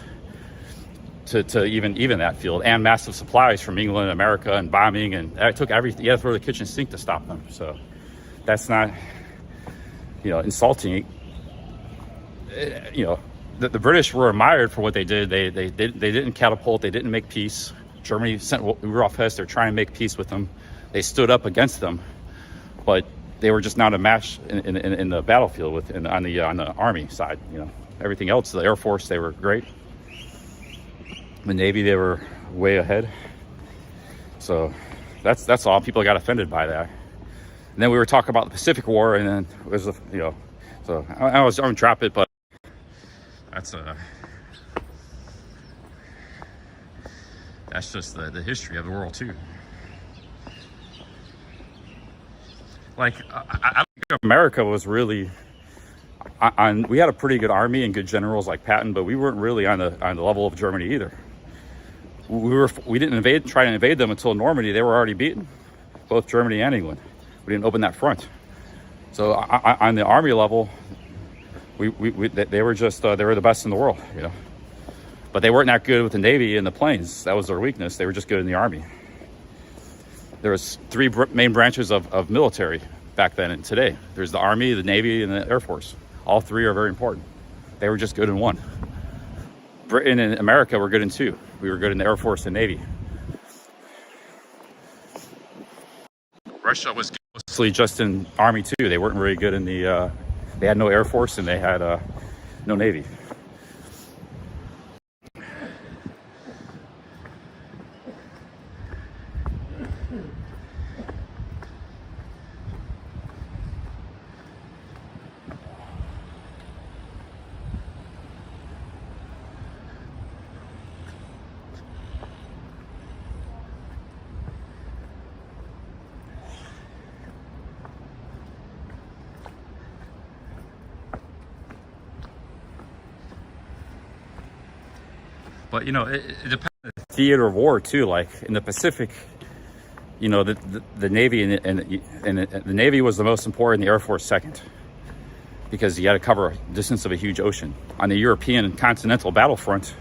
to even that field, and massive supplies from England and America, and bombing, and it took everything. You had to throw the kitchen sink to stop them. So that's not, you know, insulting. You know, the British were admired for what they did. They didn't catapult. They didn't make peace. Germany sent Rudolf Hess. They're trying to make peace with them. They stood up against them, but they were just not a match in the battlefield on the army side. You know, everything else, the Air Force, they were great. The Navy, they were way ahead. So that's all. People got offended by that. And then we were talking about the Pacific War, and then it was, you know, so I was going to drop it, but that's just the history of the world too. Like, I think America was really we had a pretty good army and good generals like Patton, but we weren't really on the level of Germany either. we didn't try to invade them until Normandy. They were already beaten, both Germany and England. We didn't open that front. So on the army level, they were just they were the best in the world, you know. But they weren't that good with the Navy and the planes. That was their weakness. They were just good in the army. There was three main branches of military back then and today. There's the Army, the Navy, and the Air Force. All three are very important. They were just good in one. Britain and America were good in two. We were good in the Air Force and Navy. Russia was mostly just in Army too. They weren't very good in the, they had no Air Force and they had no Navy. But, you know, it depends on the theater of war, too. Like, in the Pacific, you know, the Navy and the Navy was the most important, the Air Force second. Because you had to cover a distance of a huge ocean. On the European continental battlefront,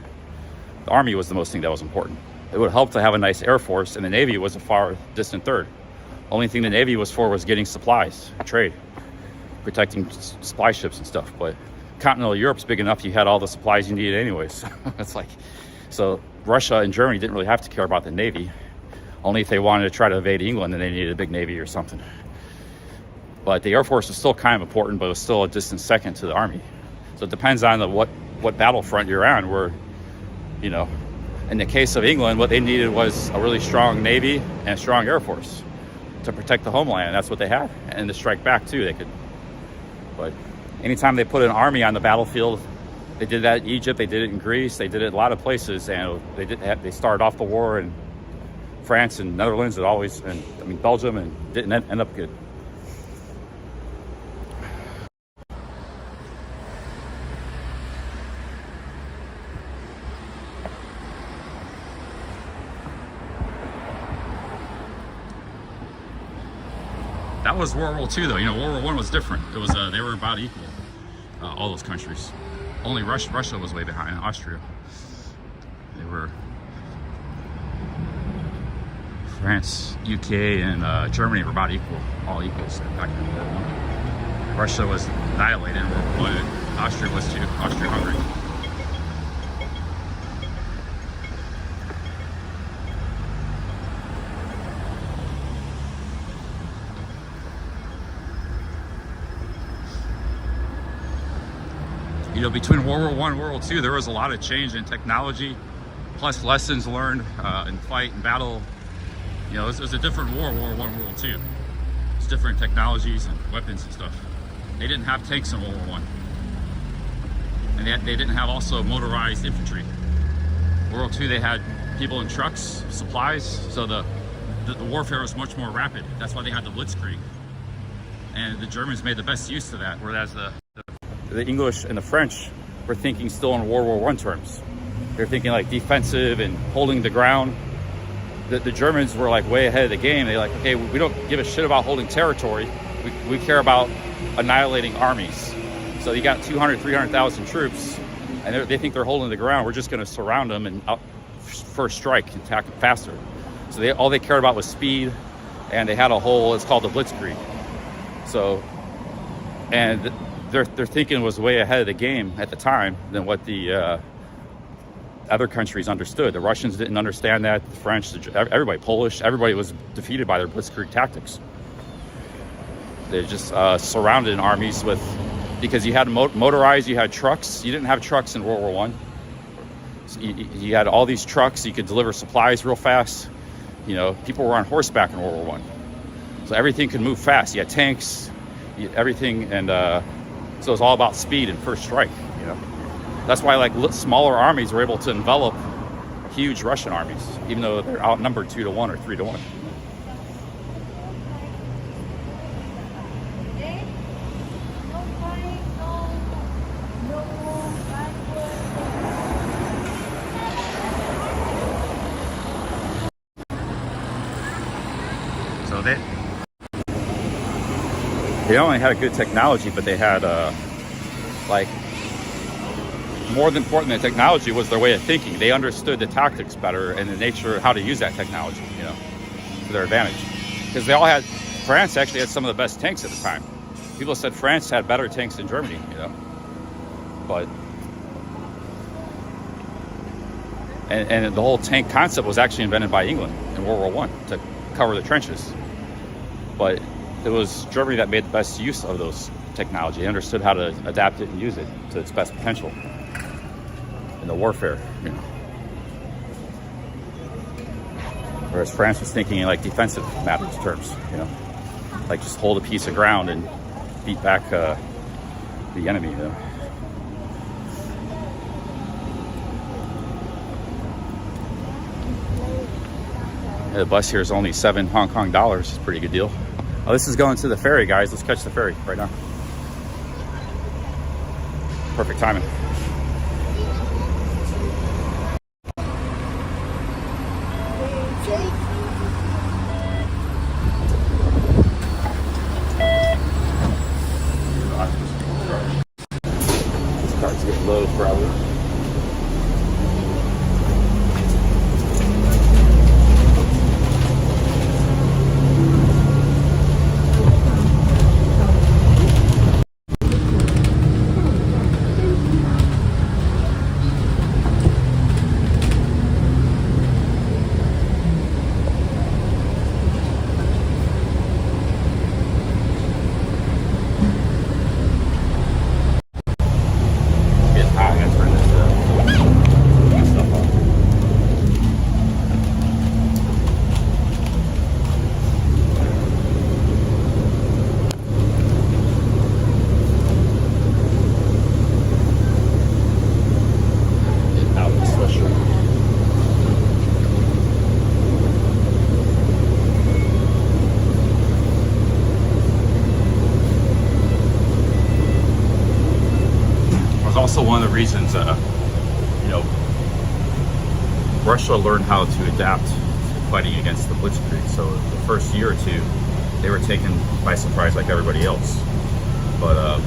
the Army was the most thing that was important. It would help to have a nice Air Force, and the Navy was a far distant third. Only thing the Navy was for was getting supplies, trade, protecting supply ships and stuff. But continental Europe's big enough, you had all the supplies you needed anyways. It's like, so Russia and Germany didn't really have to care about the Navy. Only if they wanted to try to invade England, then they needed a big Navy or something. But the Air Force was still kind of important, but it was still a distant second to the Army. So it depends on what battlefront you're on. Where, you know, in the case of England, what they needed was a really strong Navy and a strong Air Force to protect the homeland. That's what they had, and to strike back too. They could, but anytime they put an army on the battlefield, they did that in Egypt, they did it in Greece, they did it in a lot of places, and they started off the war in France and Netherlands, Belgium, and didn't end up good. That was World War II, though. You know, World War I was different. It was they were about equal, all those countries. Only Russia was way behind. Austria. They were France, UK, and Germany were about equal, all equals back in World War I. Russia was annihilated in World War I, and Austria was too. Austria-Hungary. You know, between World War I and World War II, there was a lot of change in technology, plus lessons learned in fight and battle. You know, it was a different war, World War I and World War II. It's different technologies and weapons and stuff. They didn't have tanks in World War I. And they didn't have also motorized infantry. World War II, they had people in trucks, supplies, so the warfare was much more rapid. That's why they had the Blitzkrieg. And the Germans made the best use of that, whereas the English and the French were thinking still in World War I terms. They're thinking like defensive and holding the ground. The Germans were like way ahead of the game. They're like, okay, we don't give a shit about holding territory. We care about annihilating armies. So you got 200, 300,000 troops, and they think they're holding the ground. We're just going to surround them and first strike and attack them faster. So all they cared about was speed, and they had a whole, it's called the Blitzkrieg. So, and their thinking was way ahead of the game at the time than what the other countries understood. The Russians didn't understand that. The French, everybody, Polish, everybody was defeated by their Blitzkrieg tactics. They just surrounded armies with, because you had motorized, you had trucks. You didn't have trucks in World War I. So you had all these trucks. You could deliver supplies real fast. You know, people were on horseback in World War I. So everything could move fast. You had tanks, everything, and so it was all about speed and first strike, you know. That's why like smaller armies were able to envelop huge Russian armies, even though they're outnumbered 2-1 or 3-1. So they only had a good technology, but they had like more than important than technology was their way of thinking. They understood the tactics better and the nature of how to use that technology, you know, to their advantage. Because they all had, France actually had some of the best tanks at the time. People said France had better tanks than Germany, you know. But and the whole tank concept was actually invented by England in World War I to cover the trenches. But it was Germany that made the best use of those technology. They understood how to adapt it and use it to its best potential in the warfare, you know. Whereas France was thinking in like defensive matters terms, you know, like just hold a piece of ground and beat back the enemy, you know. The bus here is only 7 Hong Kong dollars. It's a pretty good deal. Oh, this is going to the ferry, guys. Let's catch the ferry right now. Perfect timing. Car's getting low probably. Also one of the reasons, you know, Russia learned how to adapt to fighting against the Blitzkrieg. So the first year or two, they were taken by surprise like everybody else. But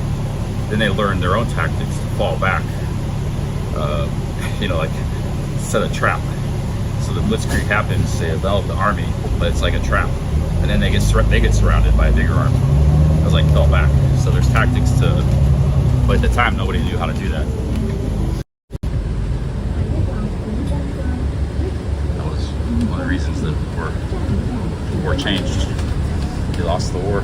then they learned their own tactics to fall back, you know, like set a trap. So the Blitzkrieg happens, they develop the army, but it's like a trap. And then they get surrounded by a bigger army. It was like fell back. So there's tactics to, but at the time, nobody knew how to do that. That was one of the reasons that the war changed. They lost the war.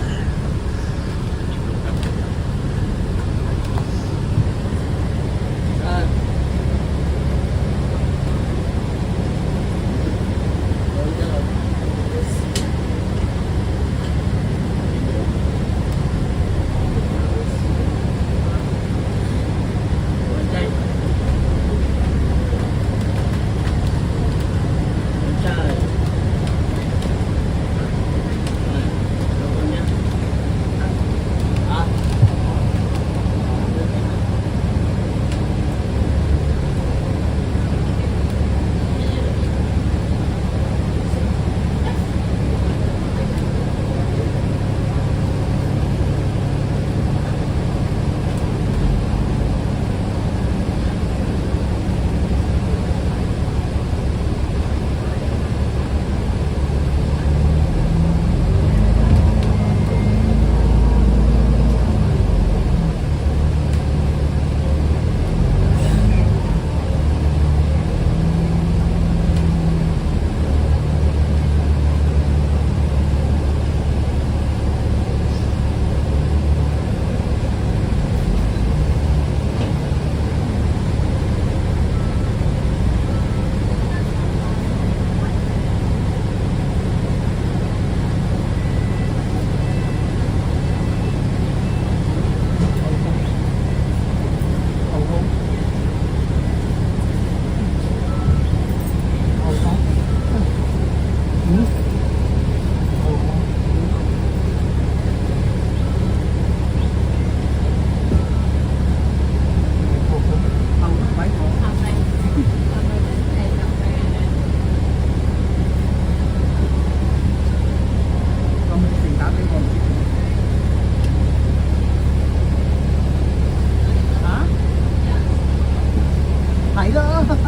係咯，真係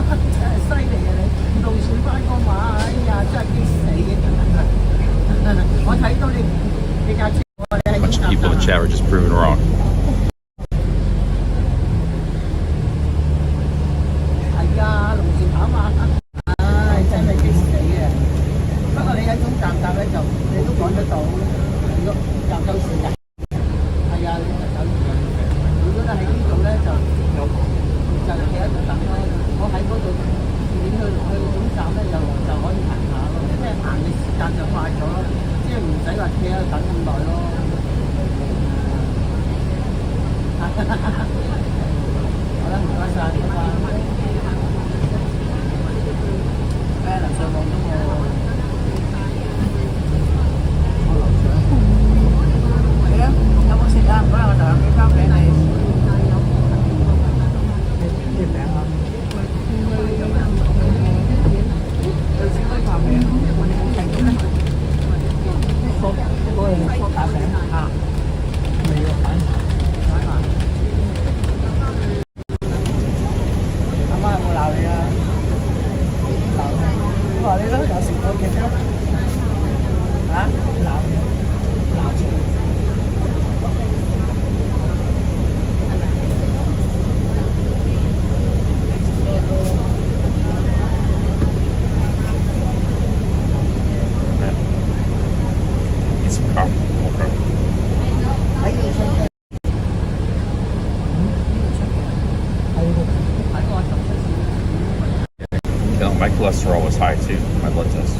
犀利啊你！路線翻個馬，哎呀，真係激死嘅！我睇到你架車，我哋 A bunch of people in the chat were just proven wrong. 係啊，路線跑馬，唉，真係激死嘅。不過你喺中站搭咧就你都趕得到，如果又夠時間。係啊，你就夠時間。如果你喺呢度咧就企喺度等咯。我喺嗰度你去總站咧就可以行下咯，即係行嘅時間就快咗咯，即係唔使話企喺度等咁耐咯。好啦，唔該晒，拜拜。誒，樓上望到我。係啊，有冇食啊？唔該，我就有幾包俾你。咩名啊？對小雞扒餅，係咁咧。嗰個係打餅啊，未喎，擺埋。阿媽有冇鬧你啊？鬧你，我話你咯，有時我嘅咯。嚇？鬧你，鬧住你。Get some coffee. Okay. 喺呢度出嘅。喺個十七線。You know, my cholesterol was high too. My blood test.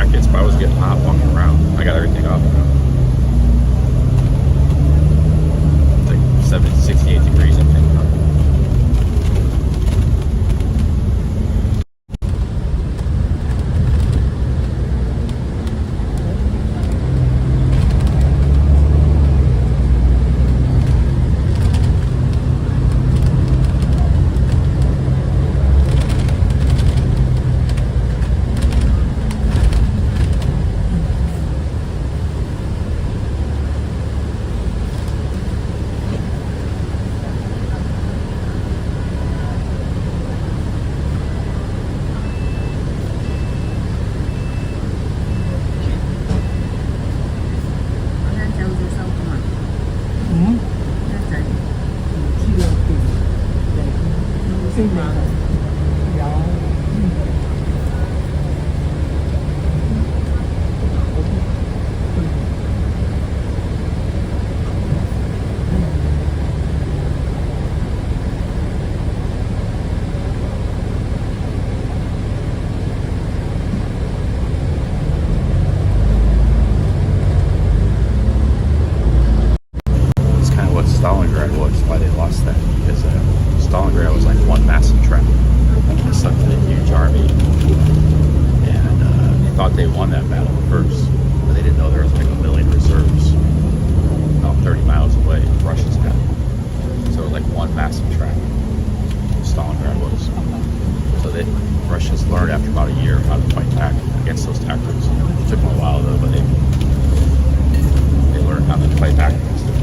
jackets, but I was getting hot walking around. I got everything up. It's like 68 degrees, I think. Stalingrad was, why they lost that, because Stalingrad was like one massive trap. It's such a huge army, and they thought they won that battle first, but they didn't know there was like 1 million reserves about 30 miles away. Russians had, so like one massive trap. Stalingrad was. So Russians learned after about a year how to fight back against those tactics. It took them a while though, but they learned how to fight back against it.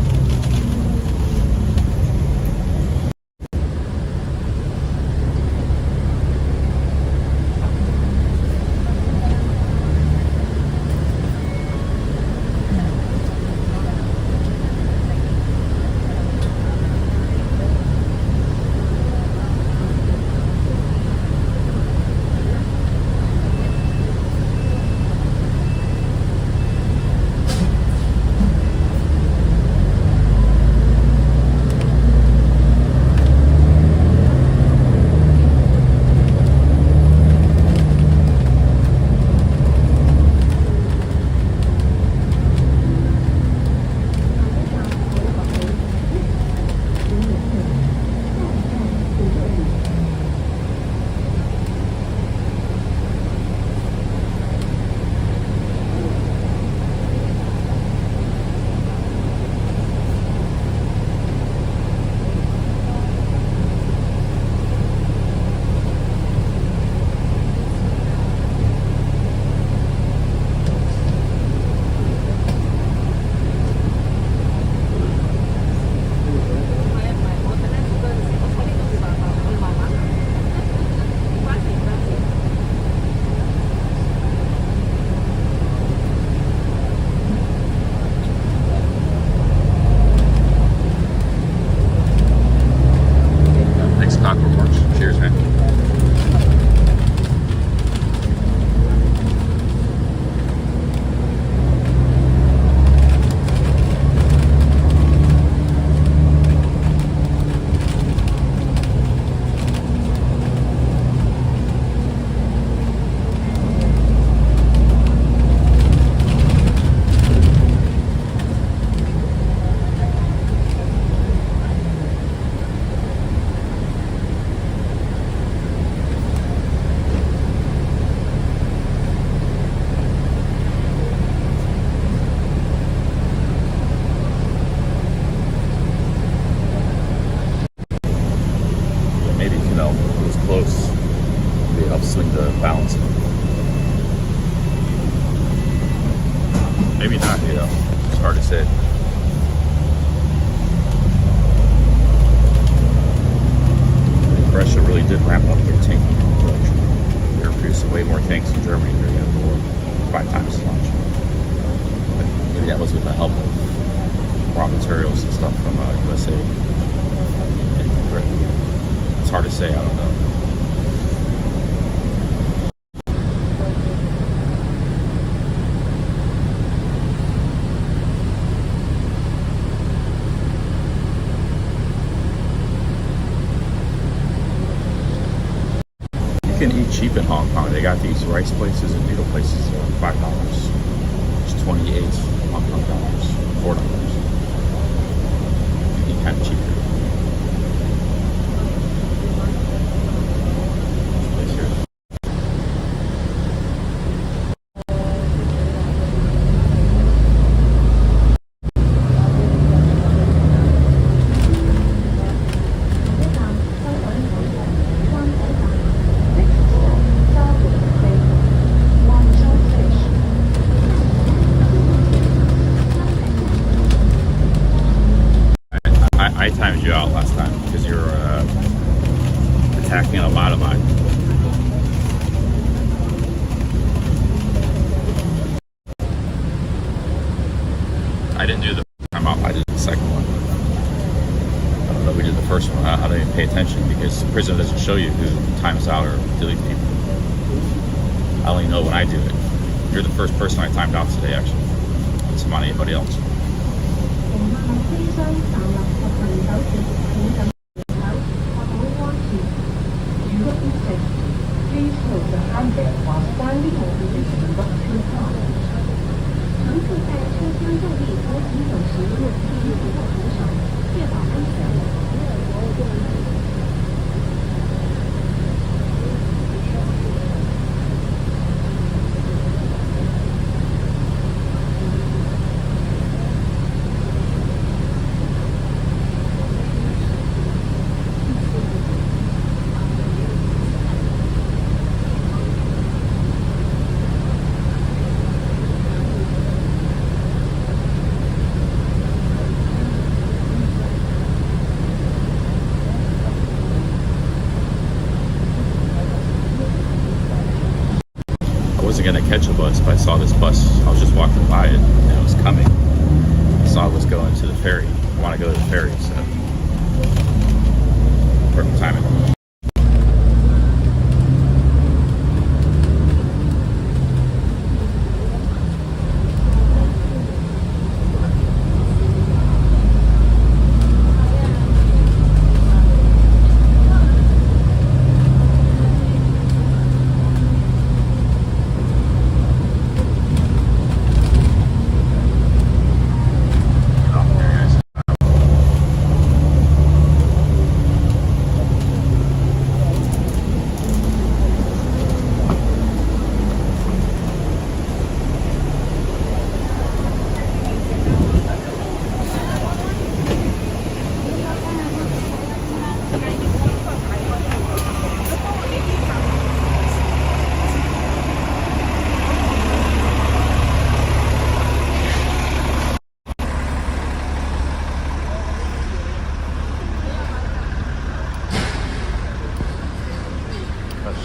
Cheers, man. Close. It helps swing the balance. Maybe not, you know. It's hard to say. Russia really did ramp up their tanking production. They're producing way more tanks in Germany than they have more, 5 times as much. But maybe that was with the help of raw materials and stuff from USA. It's hard to say, I don't know. You can eat cheap in Hong Kong. They got these rice places and noodle places for $5. It's 28 Hong Kong dollars, $4. Be kind of cheaper. Place here. I timed you out last time because you were attacking a lot of mine. I didn't do the time out. I did the second one. I don't know. We did the first one. I don't even pay attention because Prism doesn't show you who times out or deletes people. I only know when I do it. You're the first person I timed out today, actually. It's not anybody else. I wasn't gonna catch a bus, but I saw this bus. I was just walking by it and it was coming. I saw it was going to the ferry. I want to go to the ferry, so perfect timing.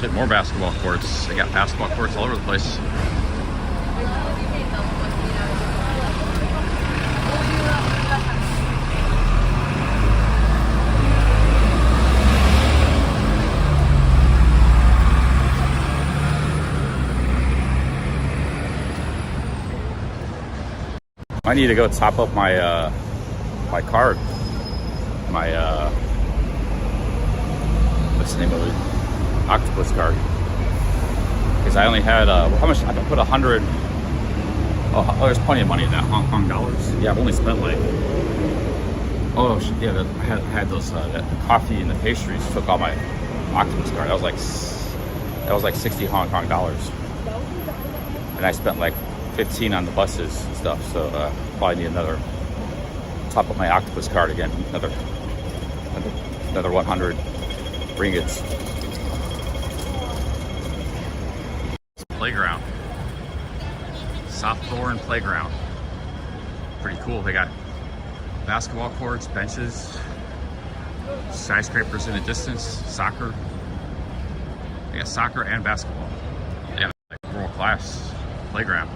Shit, more basketball courts. They got basketball courts all over the place. I need to go top up my my card. My what's the name of it? Octopus card, because I only had how much? I put 100. Oh, there's plenty of money in that Hong Kong dollars. Yeah, I've only spent like yeah, I had those the coffee and the pastries took all my Octopus card. That was like 60 Hong Kong dollars, and I spent like 15 on the buses and stuff. So probably need another top up my Octopus card again. Another 100 ringgits. Playground, Southbourne Playground. Pretty cool. They got basketball courts, benches, skyscrapers in the distance, soccer. They got soccer and basketball. They have like world class playground.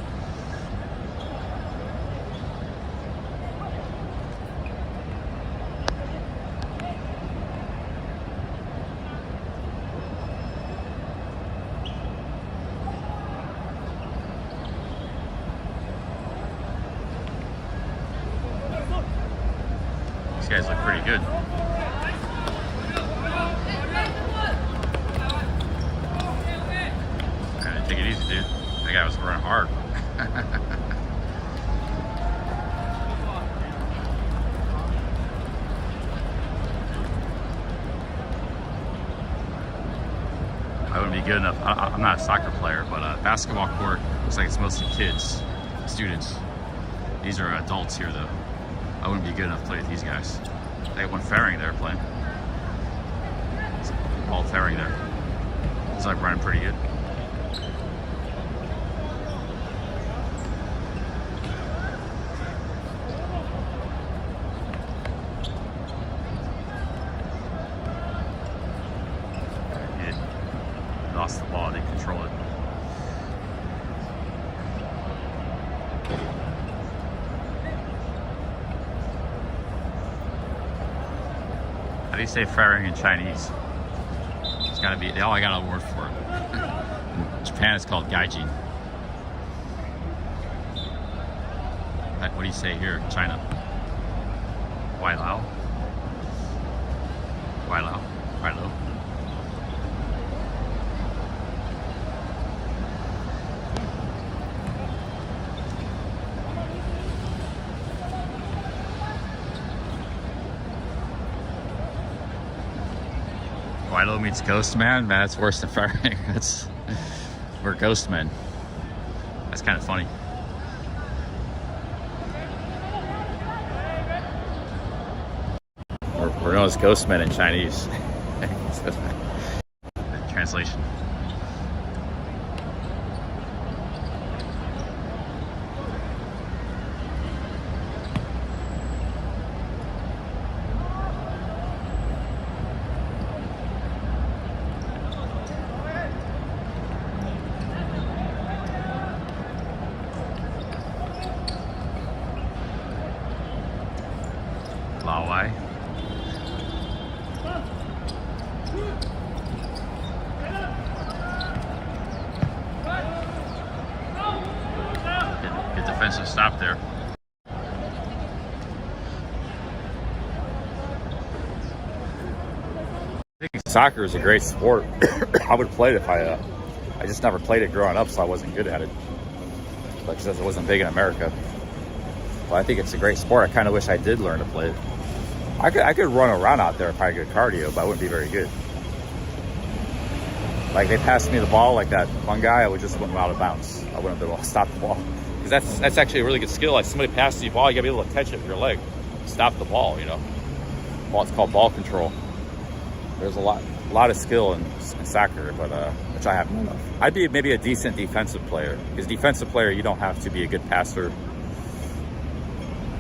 These guys look pretty good. Take it easy, dude. That guy was running hard. I wouldn't be good enough. I'm not a soccer player, but basketball court looks like it's mostly kids, students. These are adults here, though. I wouldn't be good enough to play with these guys. They got one Faring there playing. All Faring there. He's like running pretty good. Lost the ball, they control it. How do you say Faring in Chinese? It's gotta be, oh, I got a word for it. In Japan it's called gaijin. What do you say here in China? Wai Lao? Wai Lao? Wai Lao? Wilo meets Ghost Man? Man, that's worse than Faring. We're Ghost Men. That's kind of funny. We're known as Ghost Men in Chinese. Translation. Lawai. Good defensive stop there. I think soccer is a great sport. I would play it if I just never played it growing up, so I wasn't good at it. But because it wasn't big in America. But I think it's a great sport. I kind of wish I did learn to play it. I could run around out there if I had good cardio, but I wouldn't be very good. Like they passed me the ball like that one guy, I would just went out of bounds. I wouldn't be able to stop the ball. Because that's actually a really good skill. Like somebody passes you the ball, you gotta be able to catch it with your leg. Stop the ball, you know. Well, it's called ball control. There's a lot of skill in soccer, but which I have none of. I'd be maybe a decent defensive player. Because defensive player, you don't have to be a good passer.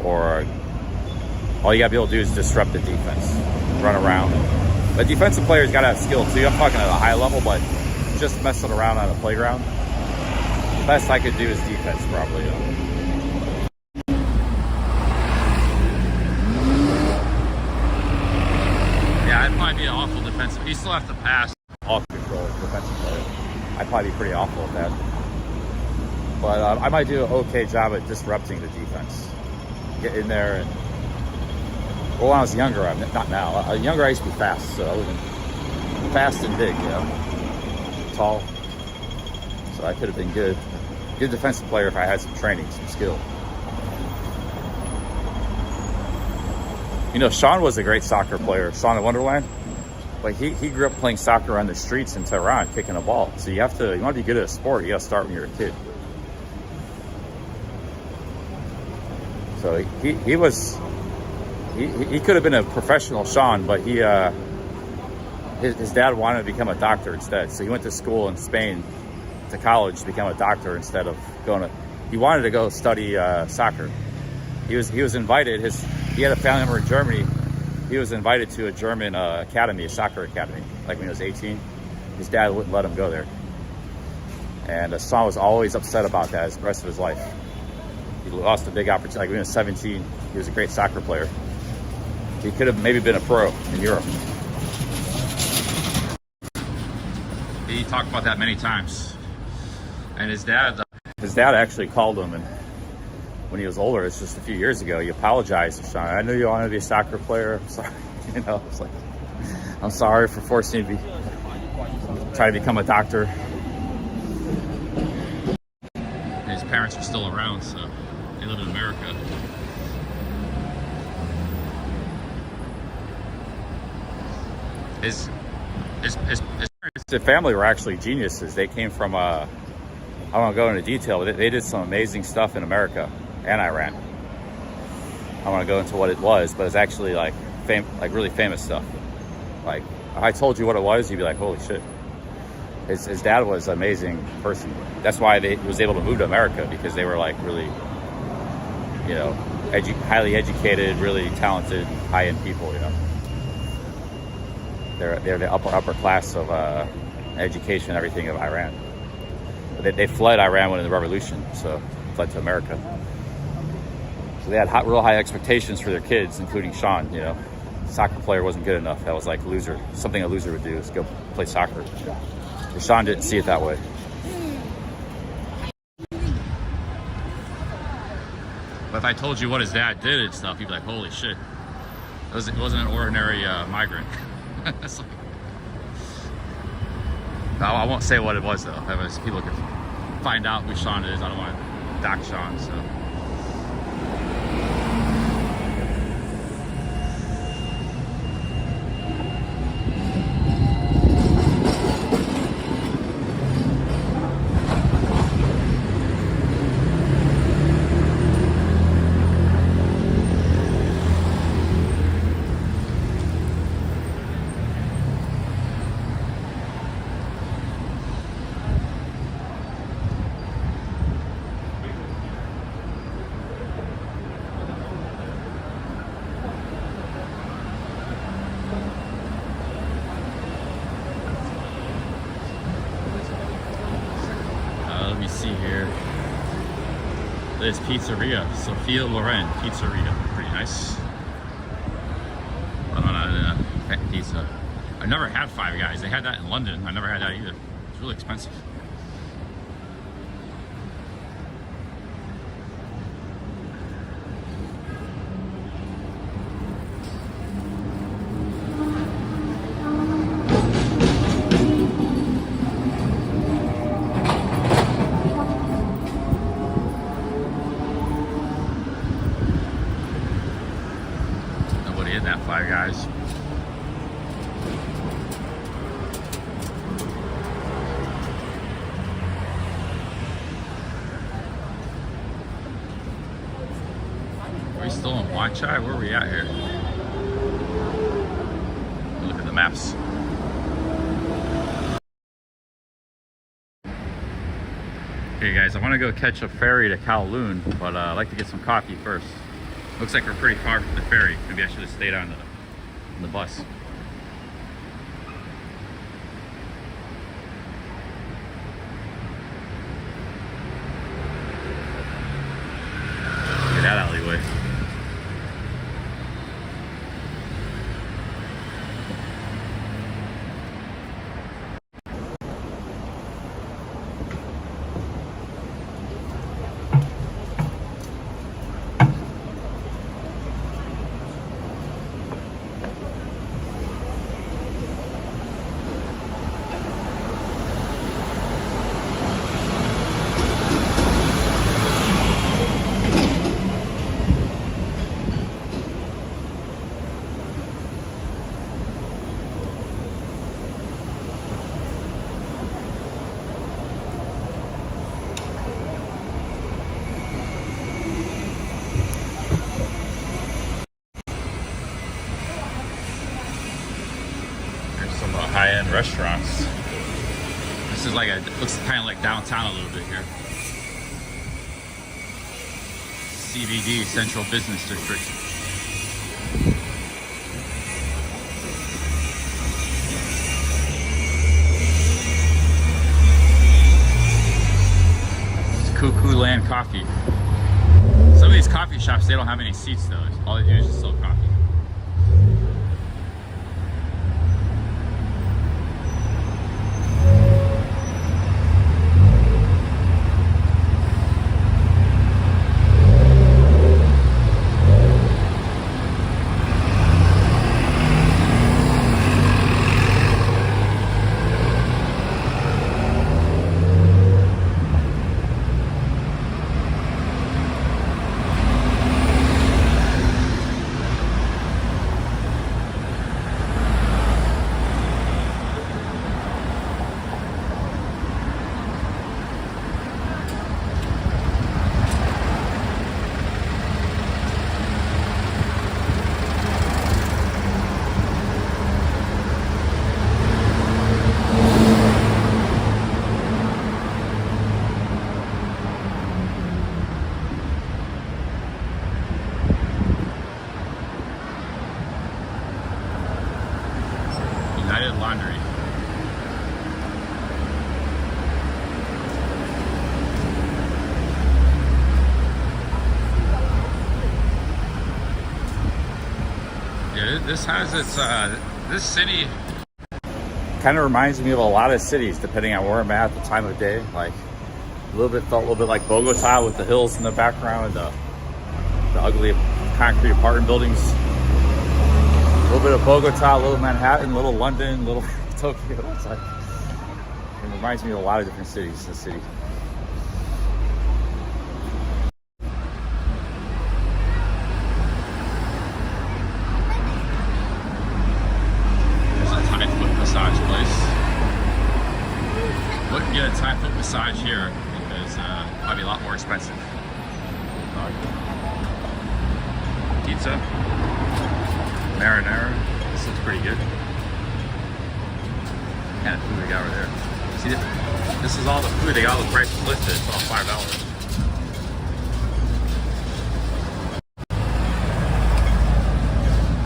Or all you gotta be able to do is disrupt the defense, run around. But defensive players gotta have skill too. I'm talking at a high level, but just messing around on a playground. The best I could do is defense, probably. Yeah, I'd probably be an awful defensive. You still have to pass. Off control, defensive player. I'd probably be pretty awful at that. But I might do an okay job at disrupting the defense. Get in there and, well, when I was younger, I'm not now. Younger, I used to be fast, so I wasn't fast and big, you know, tall. So I could have been good defensive player if I had some training, some skill. You know, Sean was a great soccer player, Sean in Wonderland. Like he grew up playing soccer on the streets in Tehran, kicking a ball. So you want to be good at a sport, you got to start when you're a kid. So he could have been a professional Sean, but his dad wanted to become a doctor instead. So he went to school in Spain, to college, to become a doctor instead of he wanted to go study soccer. He was invited. He had a family member in Germany. He was invited to a German academy, a soccer academy, like when he was 18. His dad wouldn't let him go there. And Sean was always upset about that the rest of his life. He lost a big opportunity. Like when he was 17, he was a great soccer player. He could have maybe been a pro in Europe. He talked about that many times. And his dad actually called him, and when he was older, it's just a few years ago, he apologized to Sean. I knew you wanted to be a soccer player. I'm sorry. You know, it's like, I'm sorry for forcing you to try to become a doctor. his parents are still around, so they live in America. His family were actually geniuses. They came from I don't want to go into detail, but they did some amazing stuff in America and Iran. I want to go into what it was, but it's actually like really famous stuff. Like if I told you what it was, you'd be like, holy shit. His dad was an amazing person. That's why he was able to move to America, because they were like really, you know, highly educated, really talented, high-end people, you know. They're the upper class of education and everything of Iran. They fled Iran when the revolution, so fled to America. So they had real high expectations for their kids, including Sean. You know, soccer player wasn't good enough. That was like loser. Something a loser would do is go play soccer. But Sean didn't see it that way. But if I told you what his dad did and stuff, you'd be like, holy shit. It wasn't an ordinary migrant. It's like, I won't say what it was though. People can find out who Sean is. I don't want to dock Sean, so. Let me see here. This pizzeria, Sophia Loren Pizzeria, pretty nice. Pizza. I've never had Five Guys. They had that in London. I never had that either. It's really expensive. Nobody in that Five Guys. Are we still in Wanchai? Where are we at here? Look at the maps. Okay guys, I want to go catch a ferry to Kowloon, but I'd like to get some coffee first. Looks like we're pretty far from the ferry. Maybe I should have stayed on the bus. Look at that alleyway. High-end restaurants. This is like looks kind of like downtown a little bit here. CBD, Central Business District. It's Cuckoo Land Coffee. Some of these coffee shops, they don't have any seats though. All they do is just sell coffee. This has its this city kind of reminds me of a lot of cities depending on where I'm at the time of day. Like a little bit like Bogota with the hills in the background and the ugly concrete apartment buildings. A little bit of Bogota, a little Manhattan, a little London, a little Tokyo. It's like, it reminds me of a lot of different cities in the city. Get a Thai foot massage here because probably a lot more expensive. Pizza, marinara. This looks pretty good. Kind of food we got over there. See, this is all the food. They got all the prices listed. It's all $5.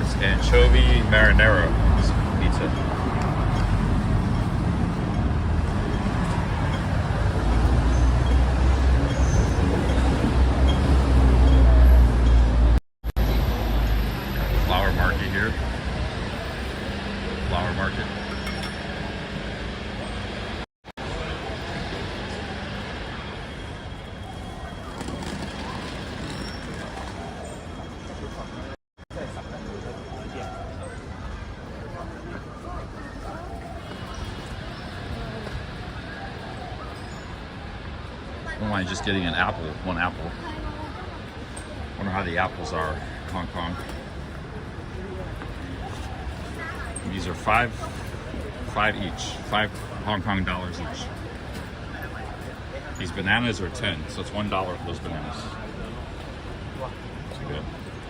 It's anchovy marinara pizza. I don't mind just getting one apple. Wonder how the apples are in Hong Kong. These are five each, $5 Hong Kong dollars each. These bananas are 10, so it's $1 for those bananas. That's good.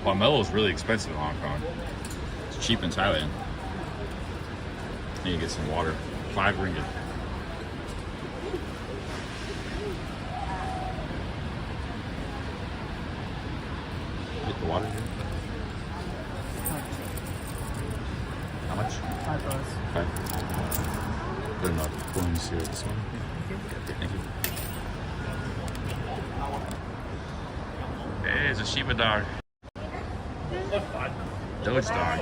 Pomelo is really expensive in Hong Kong. It's cheap in Thailand. Need to get some water. 5 ringgit. Get the water here. How much? $5. 5. Good enough. Let me see this one. Thank you. Hey, it's a Shiba dog. Doge dog.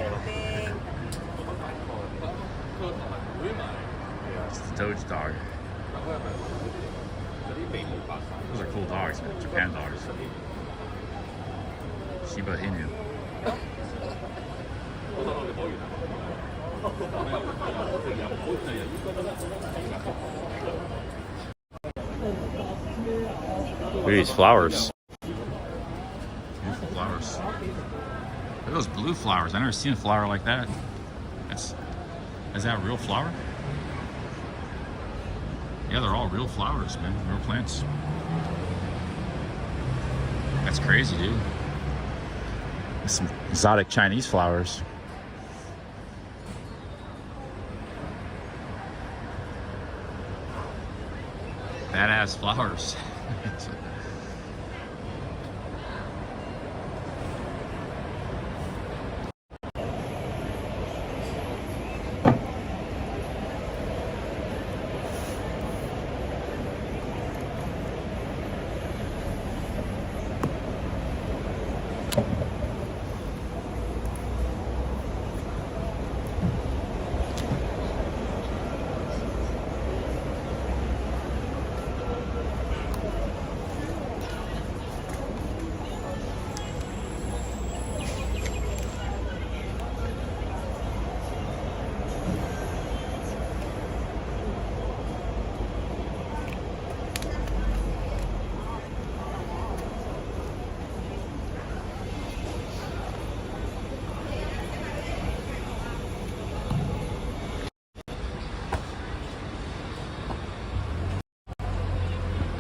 It's the Doge dog. Those are cool dogs, man. Japan dogs. Shiba Inu. Look at these flowers. Beautiful flowers. Look at those blue flowers. I've never seen a flower like that. Is that a real flower? Yeah, they're all real flowers, man. Real plants. That's crazy, dude. There's some exotic Chinese flowers. Badass flowers.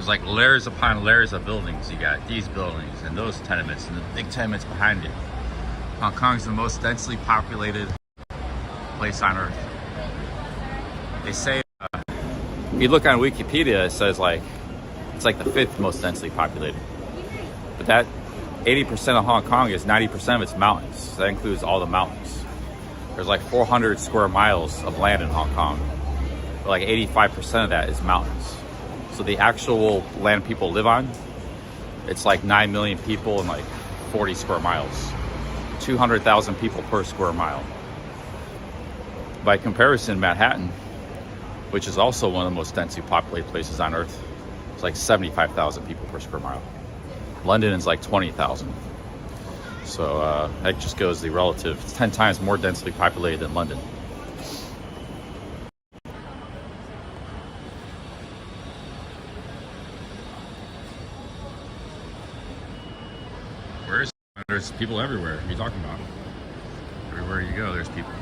Like layers upon layers of buildings. You got these buildings and those tenements and the big tenements behind it. Hong Kong is the most densely populated place on earth. They say, if you look on Wikipedia, it says like, it's like the 5th most densely populated. But that 80% of Hong Kong is 90% of its mountains. So that includes all the mountains. There's like 400 square miles of land in Hong Kong. But like 85% of that is mountains. So the actual land people live on, it's like 9 million people and like 40 square miles. 200,000 people per square mile. By comparison, Manhattan, which is also one of the most densely populated places on Earth, it's like 75,000 people per square mile. London is like 20,000. So that just goes the relative. It's 10 times more densely populated than London. There's people everywhere. What are you talking about? Everywhere you go, there's people.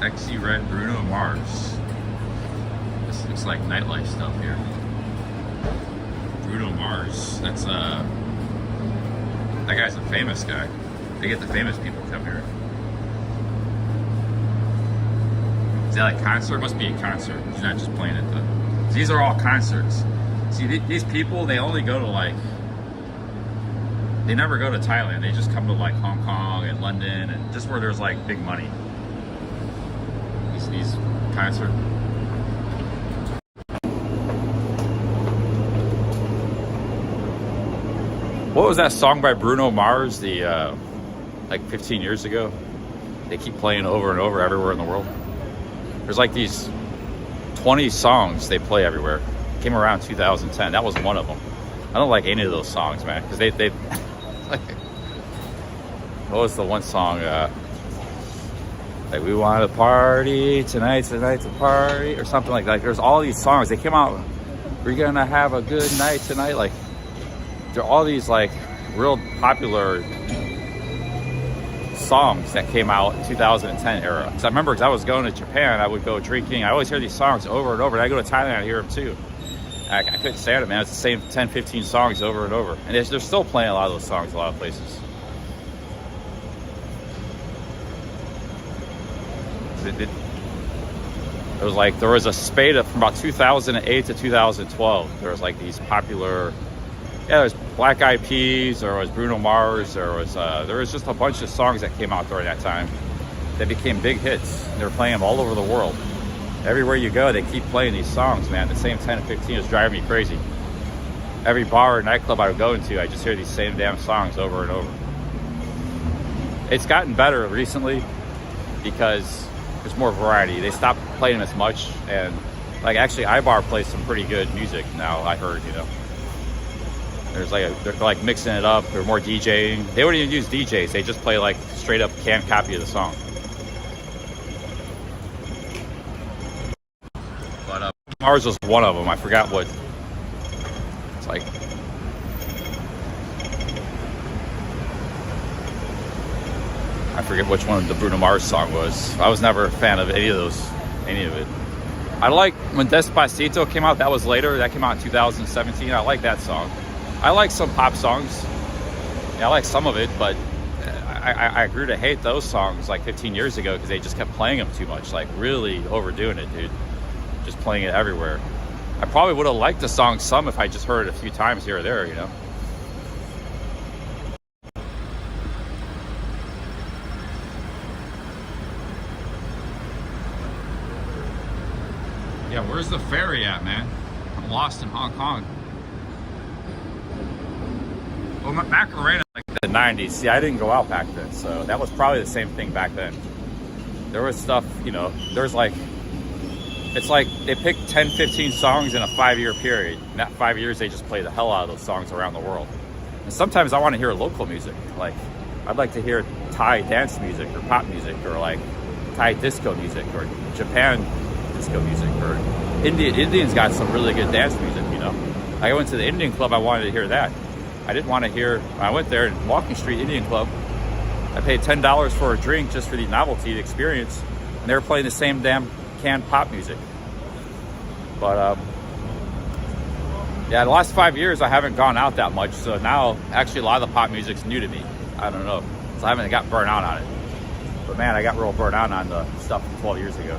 Sexy red Bruno Mars. This looks like nightlife stuff here. Bruno Mars. That's that guy's a famous guy. They get the famous people come here. Is that like concert? Must be a concert. He's not just playing at the. These are all concerts. See, these people, they only go to like. They never go to Thailand. They just come to like Hong Kong and London and just where there's like big money. These concert. What was that song by Bruno Mars? The like 15 years ago. They keep playing over and over everywhere in the world. There's like these 20 songs they play everywhere. Came around 2010. That was one of them. I don't like any of those songs, man, because they like. What was the one song? Like, we want to party tonight's a party, or something like that. There's all these songs. They came out, we're gonna have a good night tonight. Like, there are all these like real popular songs that came out in 2010 era. Because I remember, because I was going to Japan, I would go drinking. I always hear these songs over and over. And I go to Thailand, I hear them too. I couldn't stand it, man. It's the same 10, 15 songs over and over. And they're still playing a lot of those songs a lot of places. There was a spate of, from about 2008 to 2012. There was like these popular, there was Black Eyed Peas, there was Bruno Mars, there was just a bunch of songs that came out during that time that became big hits. They were playing them all over the world. Everywhere you go, they keep playing these songs, man. The same 10 to 15 is driving me crazy. Every bar or nightclub I would go into, I just hear these same damn songs over and over. It's gotten better recently because there's more variety. They stopped playing them as much, and like actually iBar plays some pretty good music now, I heard, you know. They're like mixing it up, they're more DJing. They wouldn't even use DJs, they just play like straight up canned copy of the song. But Mars was one of them, I forgot what. It's like, I forget which one the Bruno Mars song was. I was never a fan of any of it. I like when Despacito came out, that was later. That came out in 2017. I like that song. I like some pop songs. Yeah, I like some of it, but I grew to hate those songs like 15 years ago because they just kept playing them too much, like really overdoing it, dude. Just playing it everywhere. I probably would have liked the song some if I just heard it a few times here or there, you know. Yeah, where's the ferry at, man? I'm lost in Hong Kong. Well, Macarena, like the 90s. See, I didn't go out back then, so that was probably the same thing back then. There was stuff, you know, there's like, it's like they picked 10, 15 songs in a 5-year period. In that 5 years, they just play the hell out of those songs around the world. And sometimes I want to hear local music. Like, I'd like to hear Thai dance music or pop music or like Thai disco music or Japan disco music, or Indians got some really good dance music, you know. I went to the Indian club, I wanted to hear that. I didn't want to hear, I went there in Walking Street Indian Club, I paid $10 for a drink just for the novelty, the experience, and they were playing the same damn canned pop music. But yeah, the last 5 years I haven't gone out that much, so now actually a lot of the pop music's new to me. I don't know, so I haven't got burnt out on it. But man, I got real burnt out on the stuff from 12 years ago.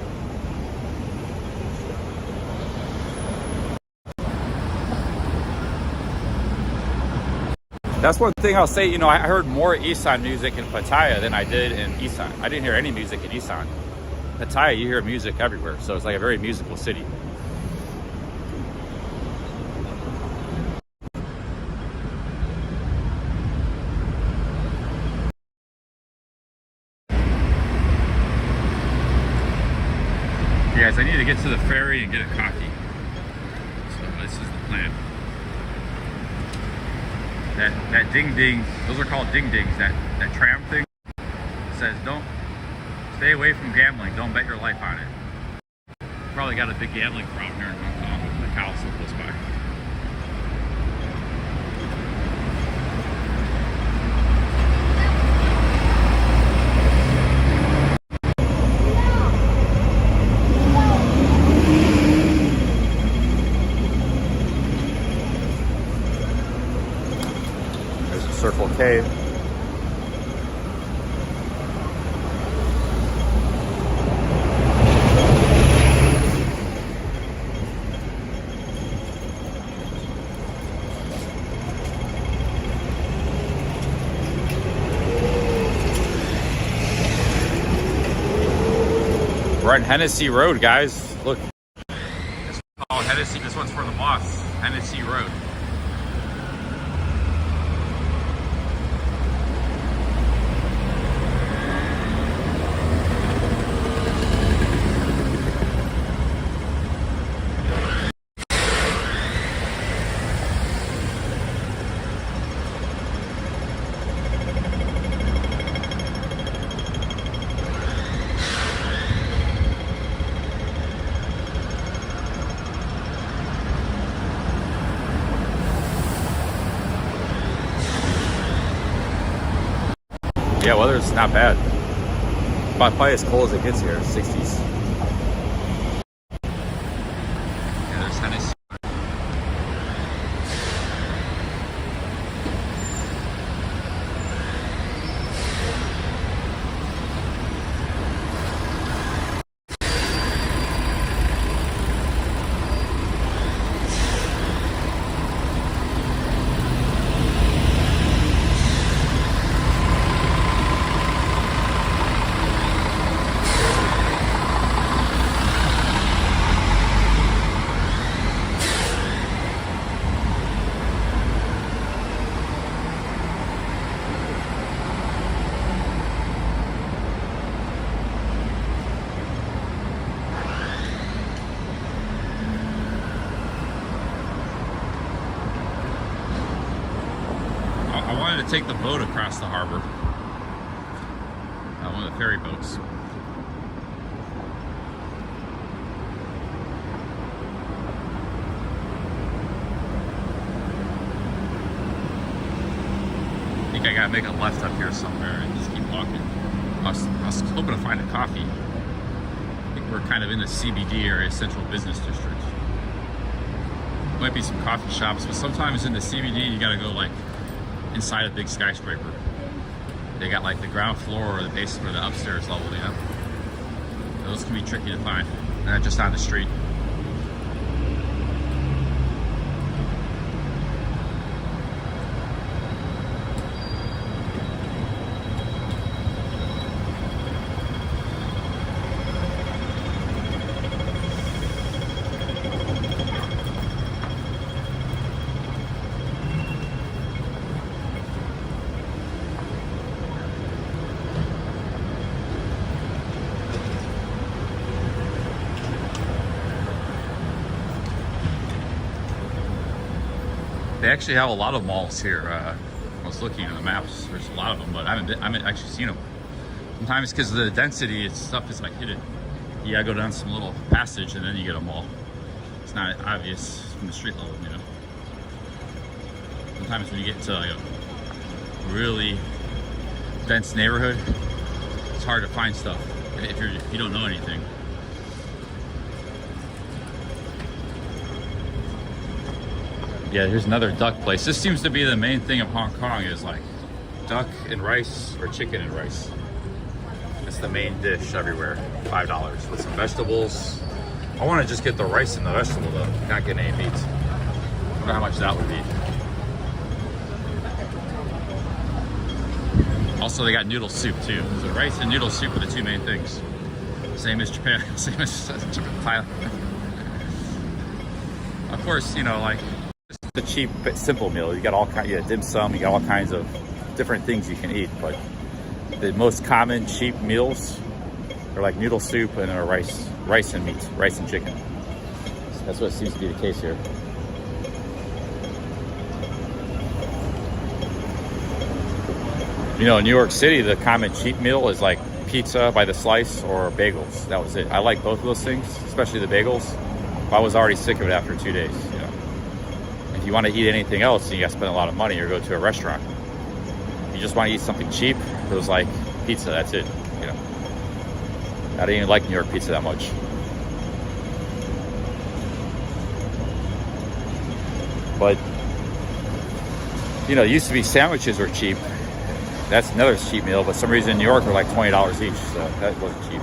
That's one thing I'll say. You know, I heard more Isan music in Pattaya than I did in Isan. I didn't hear any music in Isan. Pattaya, you hear music everywhere, so it's like a very musical city. Guys, I need to get to the ferry and get a coffee. So this is the plan. That ding ding, those are called ding dings. That tram thing says don't stay away from gambling. Don't bet your life on it. Probably got a big gambling problem here in Hong Kong with the house so close by. Circle K. We're on Hennessy Road, guys. Look. It's called Hennessy. This one's for the boss. Hennessy Road. Yeah, weather's not bad. Probably as cold as it gets here, 60s. Yeah, there's Hennessy. I wanted to take the boat across the harbor. One of the ferry boats. I think I gotta make a left up here somewhere and just keep walking. I was hoping to find a coffee. I think we're kind of in the CBD area, Central Business District. Might be some coffee shops, but sometimes in the CBD you gotta go like inside a big skyscraper. They got like the ground floor or the basement or the upstairs level, you know? Those can be tricky to find. They're not just on the street. They actually have a lot of malls here. I was looking at the maps. There's a lot of them, but I haven't actually seen them. Sometimes because of the density, stuff is like hidden. You gotta go down some little passage and then you get a mall. It's not obvious from the street level, you know. Sometimes when you get into like a really dense neighborhood, it's hard to find stuff if you don't know anything. Yeah, here's another duck place. This seems to be the main thing of Hong Kong is like duck and rice or chicken and rice. It's the main dish everywhere. $5 with some vegetables. I want to just get the rice and the vegetable though, not get any meat. I wonder how much that would be. Also, they got noodle soup too. So rice and noodle soup are the two main things. Same as Japan, same as Thailand. Of course, you know, like it's the cheap, but simple meal. You got all kinds, dim sum. You got all kinds of different things you can eat. But the most common cheap meals are like noodle soup and rice and meat, rice and chicken. That's what seems to be the case here. You know, in New York City, the common cheap meal is like pizza by the slice or bagels. That was it. I like both of those things, especially the bagels. I was already sick of it after 2 days. You know, if you want to eat anything else, you got to spend a lot of money or go to a restaurant. If you just want to eat something cheap, it was like pizza. That's it. You know, I didn't even like New York pizza that much. But you know, it used to be sandwiches were cheap. That's another cheap meal, but for some reason in New York are like $20 each, so that wasn't cheap.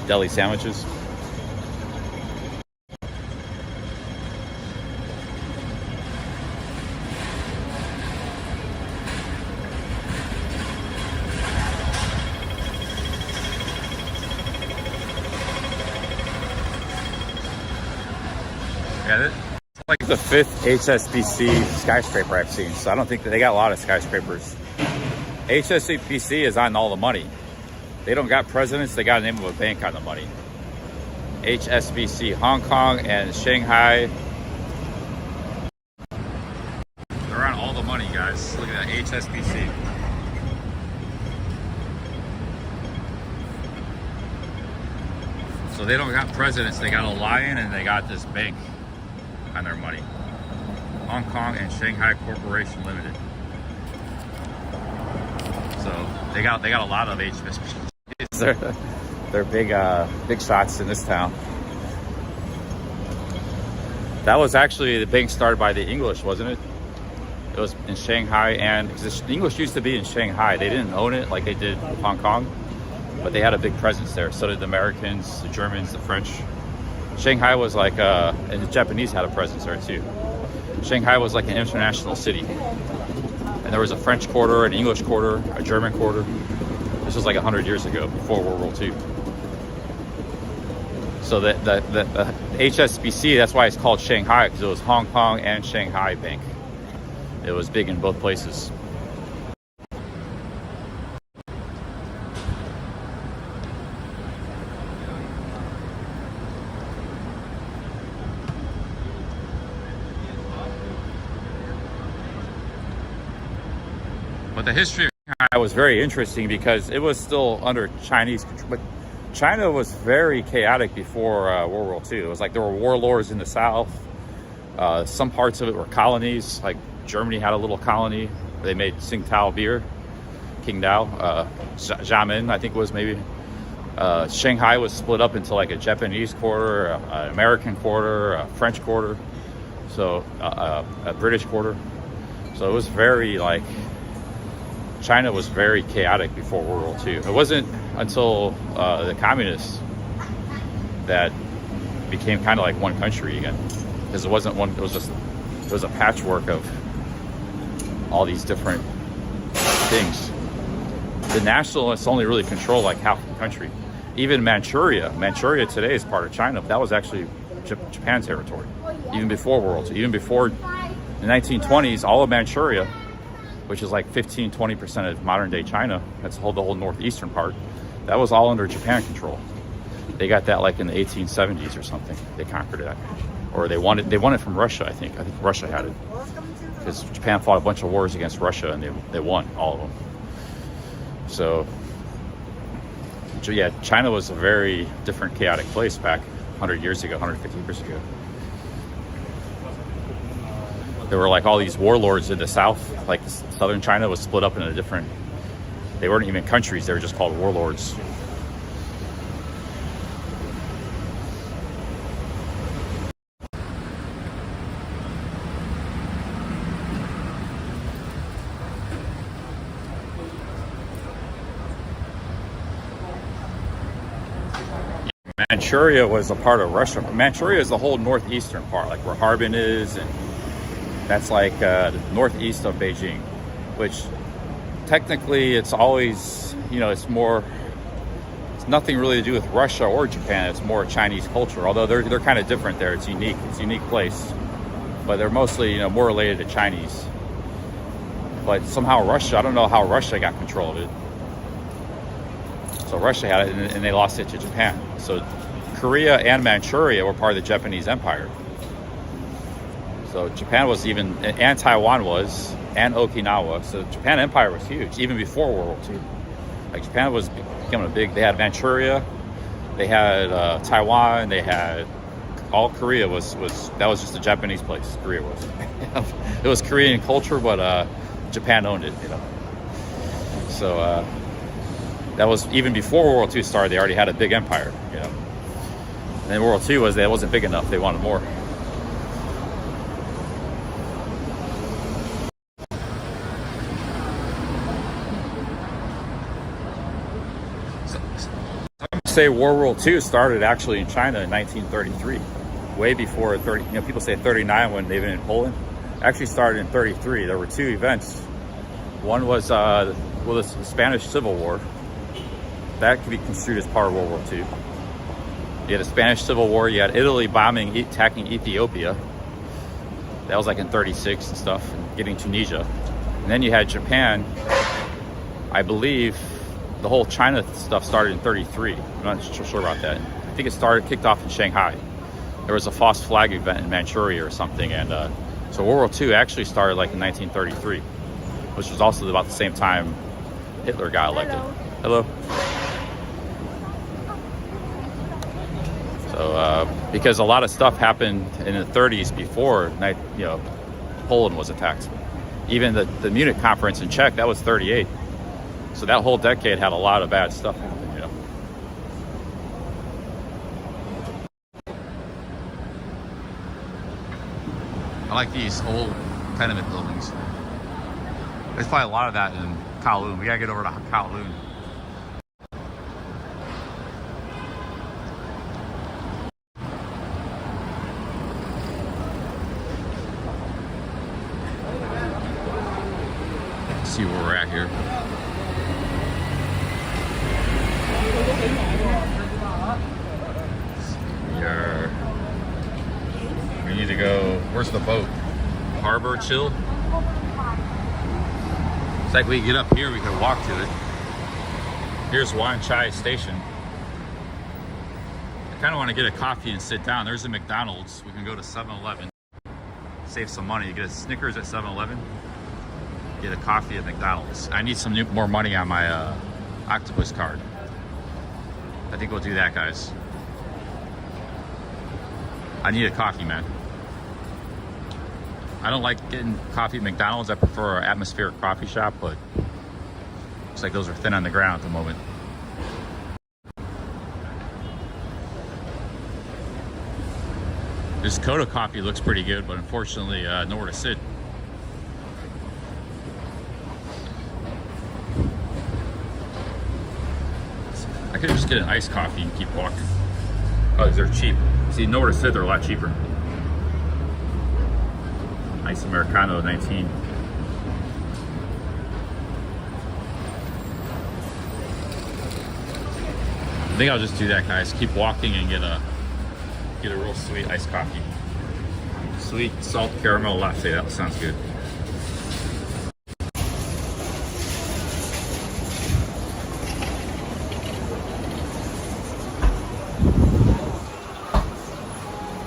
Deli sandwiches. Yeah, it's like the 5th HSBC skyscraper I've seen, so I don't think that they got a lot of skyscrapers. HSBC is on all the money. They don't got presidents, they got the name of a bank on the money. HSBC, Hong Kong and Shanghai. They're on all the money, guys. Look at that, HSBC. So they don't got presidents, they got a lion and they got this bank on their money. Hong Kong and Shanghai Corporation Limited. So they got a lot of HSBCs. They're big shots in this town. That was actually the bank started by the English, wasn't it? It was in Shanghai, and the English used to be in Shanghai. They didn't own it like they did with Hong Kong, but they had a big presence there. So did the Americans, the Germans, the French. Shanghai was like, and the Japanese had a presence there too. Shanghai was like an international city. And there was a French quarter, an English quarter, a German quarter. This was like 100 years ago, before World War II. So the HSBC, that's why it's called Shanghai, because it was Hong Kong and Shanghai Bank. It was big in both places. But the history of Shanghai was very interesting because it was still under Chinese control. But China was very chaotic before World War II. It was like there were warlords in the south. Some parts of it were colonies. Like Germany had a little colony. They made Tsingtao beer, Qingdao, Xiamen, I think it was maybe. Shanghai was split up into like a Japanese quarter, an American quarter, a French quarter, so a British quarter. So it was very like, China was very chaotic before World War II. It wasn't until the communists that became kind of like one country again, because it wasn't one. It was a patchwork of all these different things. The nationalists only really control like half the country. Even Manchuria today is part of China, but that was actually Japan territory. Even before World War II, even before the 1920s, all of Manchuria, which is like 15-20% of modern day China, that's the whole northeastern part, that was all under Japan control. They got that like in the 1870s or something. They conquered that, or they won it from Russia. I think Russia had it, because Japan fought a bunch of wars against Russia and they won all of them. So yeah, China was a very different, chaotic place back 100 years ago, 150 years ago. There were like all these warlords in the south. Like southern China was split up into different, they weren't even countries, they were just called warlords. Manchuria was a part of Russia. Manchuria is the whole northeastern part, like where Harbin is, and that's like the northeast of Beijing, which technically it's always, you know, it's nothing really to do with Russia or Japan. It's more Chinese culture, although they're kind of different there. It's unique. It's a unique place, but they're mostly, you know, more related to Chinese. But somehow Russia, I don't know how Russia got control of it. So Russia had it, and they lost it to Japan. So Korea and Manchuria were part of the Japanese Empire. So Japan was even, and Taiwan was, and Okinawa. So the Japan Empire was huge, even before World War II. Like Japan was becoming a big, they had Manchuria, they had Taiwan, they had, all Korea was that was just a Japanese place, Korea was. It was Korean culture, but Japan owned it, you know. So that was, even before World War II started, they already had a big empire, you know. And then World War II wasn't big enough, they wanted more. Say World War II started actually in China in 1933, way before 30. You know, people say 39 when they've been in Poland. Actually started in 33. There were two events. One was the Spanish Civil War. That could be construed as part of World War II. You had the Spanish Civil War. You had Italy attacking Ethiopia. That was like in 36 and stuff, and getting Tunisia. And then you had Japan. I believe the whole China stuff started in 33. I'm not sure about that. I think it kicked off in Shanghai. There was a false flag event in Manchuria or something. And so World War II actually started like in 1933, which was also about the same time Hitler got elected. Hello. So because a lot of stuff happened in the 30s before, you know, Poland was attacked. Even the Munich conference in Czech, that was 38. So that whole decade had a lot of bad stuff happen, you know. I like these old tenement buildings. There's probably a lot of that in Kowloon. We gotta get over to Kowloon. Let's see where we're at here. We need to go, where's the boat? Harbor Chill? It's like we get up here, we can walk to it. Here's Wan Chai Station. I kind of want to get a coffee and sit down. There's a McDonald's. We can go to 7-Eleven. Save some money. You get a Snickers at 7-Eleven. Get a coffee at McDonald's. I need some more money on my Octopus card. I think we'll do that, guys. I need a coffee, man. I don't like getting coffee at McDonald's. I prefer an atmospheric coffee shop, but looks like those are thin on the ground at the moment. This Coda coffee looks pretty good, but unfortunately, nowhere to sit. I could just get an iced coffee and keep walking. Oh, they're cheap. See, nowhere to sit, they're a lot cheaper. Nice Americano, 19. I think I'll just do that, guys. Keep walking and get a real sweet iced coffee. Sweet salt caramel latte, that sounds good.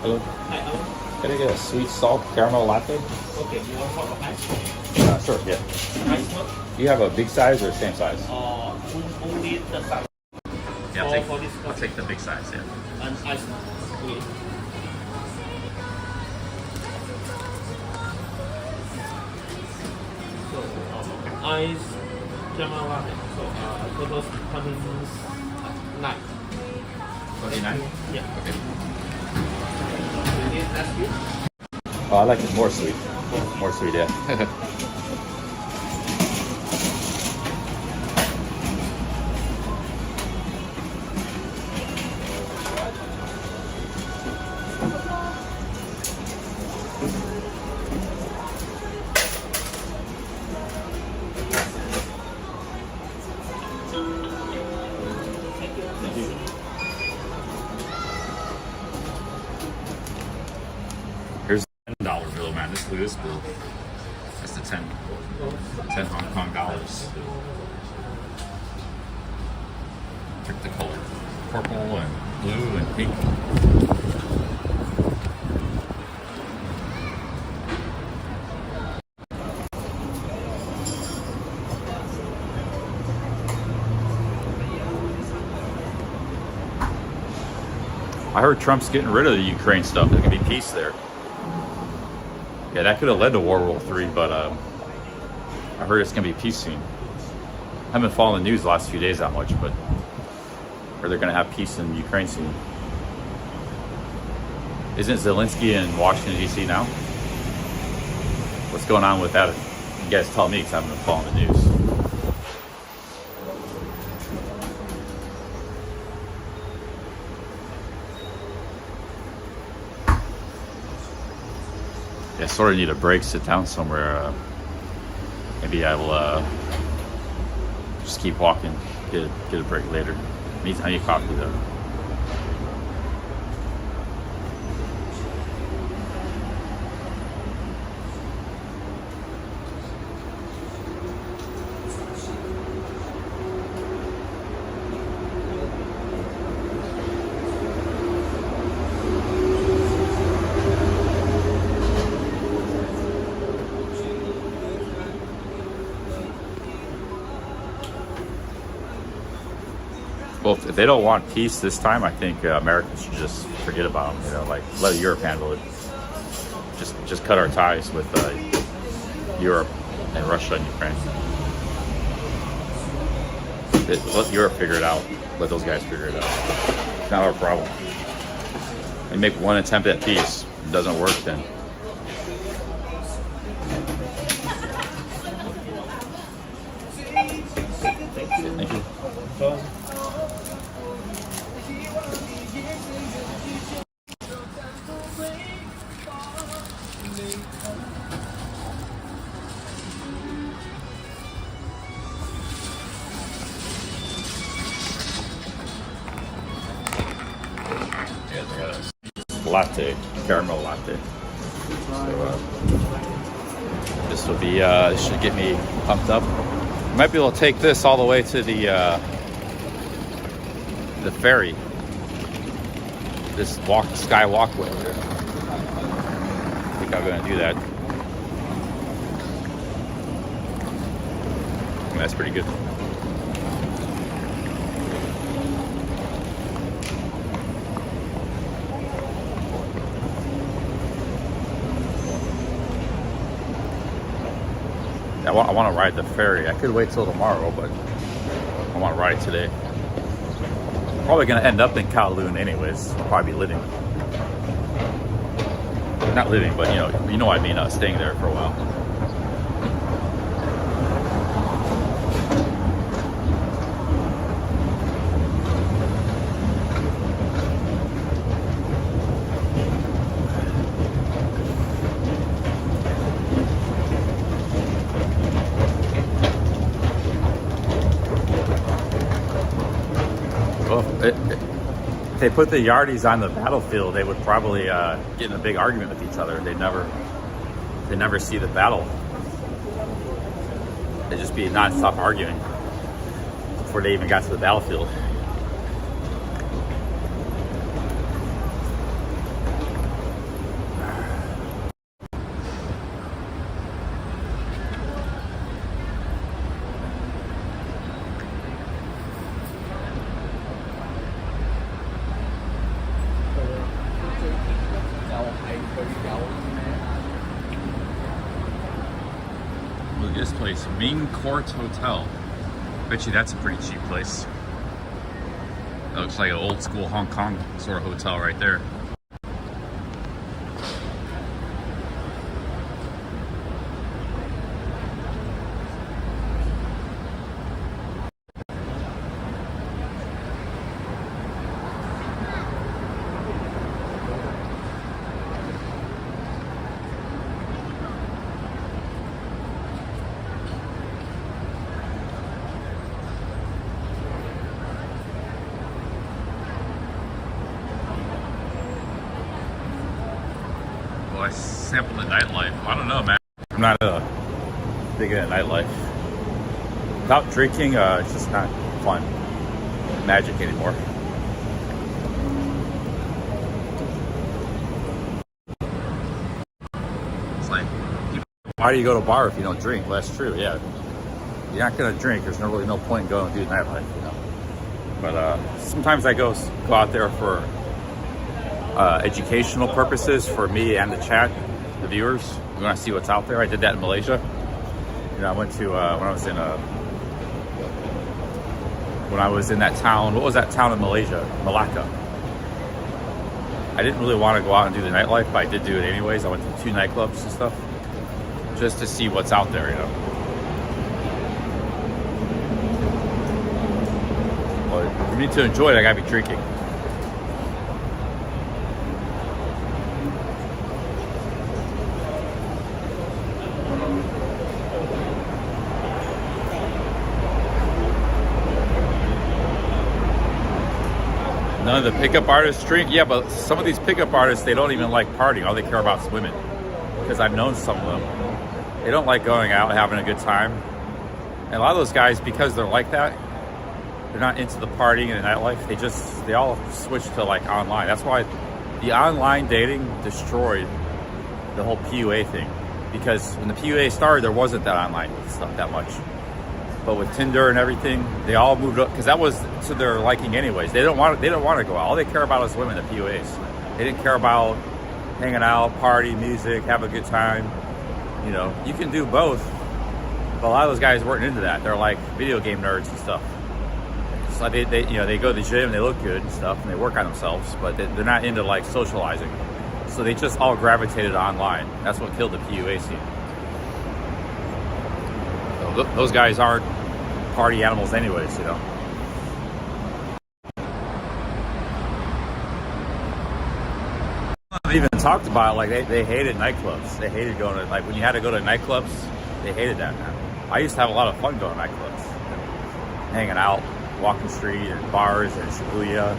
Hello. Can I get a sweet salt caramel latte? Okay, you want salt or ice? Sure, yeah. Ice one? Do you have a big size or same size? Only the size. Yeah, I'll take the big size, yeah. And ice one. Okay. So, ice caramel latte. So, total coming 9. 29? Yeah. Okay. You need less sweet? Oh, I like it more sweet. More sweet, yeah. Here's the $10 bill, man. Look at this bill. That's the 10 Hong Kong dollars. Pick the color. Purple and blue and pink. I heard Trump's getting rid of the Ukraine stuff. There could be peace there. Yeah, that could have led to World War III, but I heard it's going to be peace soon. I haven't been following the news the last few days that much, but or they're going to have peace in Ukraine soon. Isn't Zelensky in Washington, D.C. now? What's going on with that? You guys tell me, because I haven't been following the news. I sort of need a break, sit down somewhere. Maybe I will just keep walking, get a break later. I need coffee though. Well, if they don't want peace this time, I think Americans should just forget about them. You know, like let Europe handle it. Just cut our ties with Europe and Russia and Ukraine. Let Europe figure it out. Let those guys figure it out. It's not our problem. They make one attempt at peace. If it doesn't work, then. Thank you. Latte, caramel latte. So this will be should get me pumped up. I might be able to take this all the way to the ferry. This sky walkway. I think I'm gonna do that. And that's pretty good. I want to ride the ferry. I could wait till tomorrow, but I want to ride it today. Probably going to end up in Kowloon anyways. I'll probably be living. Not living, but you know what I mean, staying there for a while. If they put the Yardies on the battlefield, they would probably get in a big argument with each other. They never see the battle. They'd just be non-stop arguing before they even got to the battlefield. Look at this place, Ming Court Hotel. Bet you that's a pretty cheap place. That looks like an old school Hong Kong sort of hotel right there. I sample the nightlife? I don't know, man. I'm not big into nightlife. Without drinking, it's just not fun. Magic anymore. It's like, why do you go to a bar if you don't drink? Well, that's true, yeah. You're not gonna drink, there's really no point in going and do nightlife, you know. But sometimes I go out there for educational purposes for me and the chat, the viewers. We want to see what's out there. I did that in Malaysia. You know, I went to when I was in that town. What was that town in Malaysia? Malacca. I didn't really want to go out and do the nightlife, but I did do it anyways. I went to 2 nightclubs and stuff just to see what's out there, you know. But for me to enjoy it, I gotta be drinking. None of the pickup artists drink? Yeah, but some of these pickup artists, they don't even like partying. All they care about is women. Because I've known some of them. They don't like going out and having a good time. And a lot of those guys, because they're like that, they're not into the partying and the nightlife. They all switch to like online. That's why the online dating destroyed the whole PUA thing. Because when the PUA started, there wasn't that online stuff that much. But with Tinder and everything, they all moved up because that was to their liking anyways. They don't want to go out. All they care about is women, the PUAs. They didn't care about hanging out, party, music, have a good time. You know, you can do both. But a lot of those guys weren't into that. They're like video game nerds and stuff. So they go to the gym, they look good and stuff, and they work on themselves, but they're not into like socializing. So they just all gravitated online. That's what killed the PUA scene. So those guys aren't party animals anyways, you know. They even talked about it, like they hated nightclubs. They hated going to, like when you had to go to nightclubs, they hated that, man. I used to have a lot of fun going to nightclubs. Hanging out, walking the street and bars and Shibuya.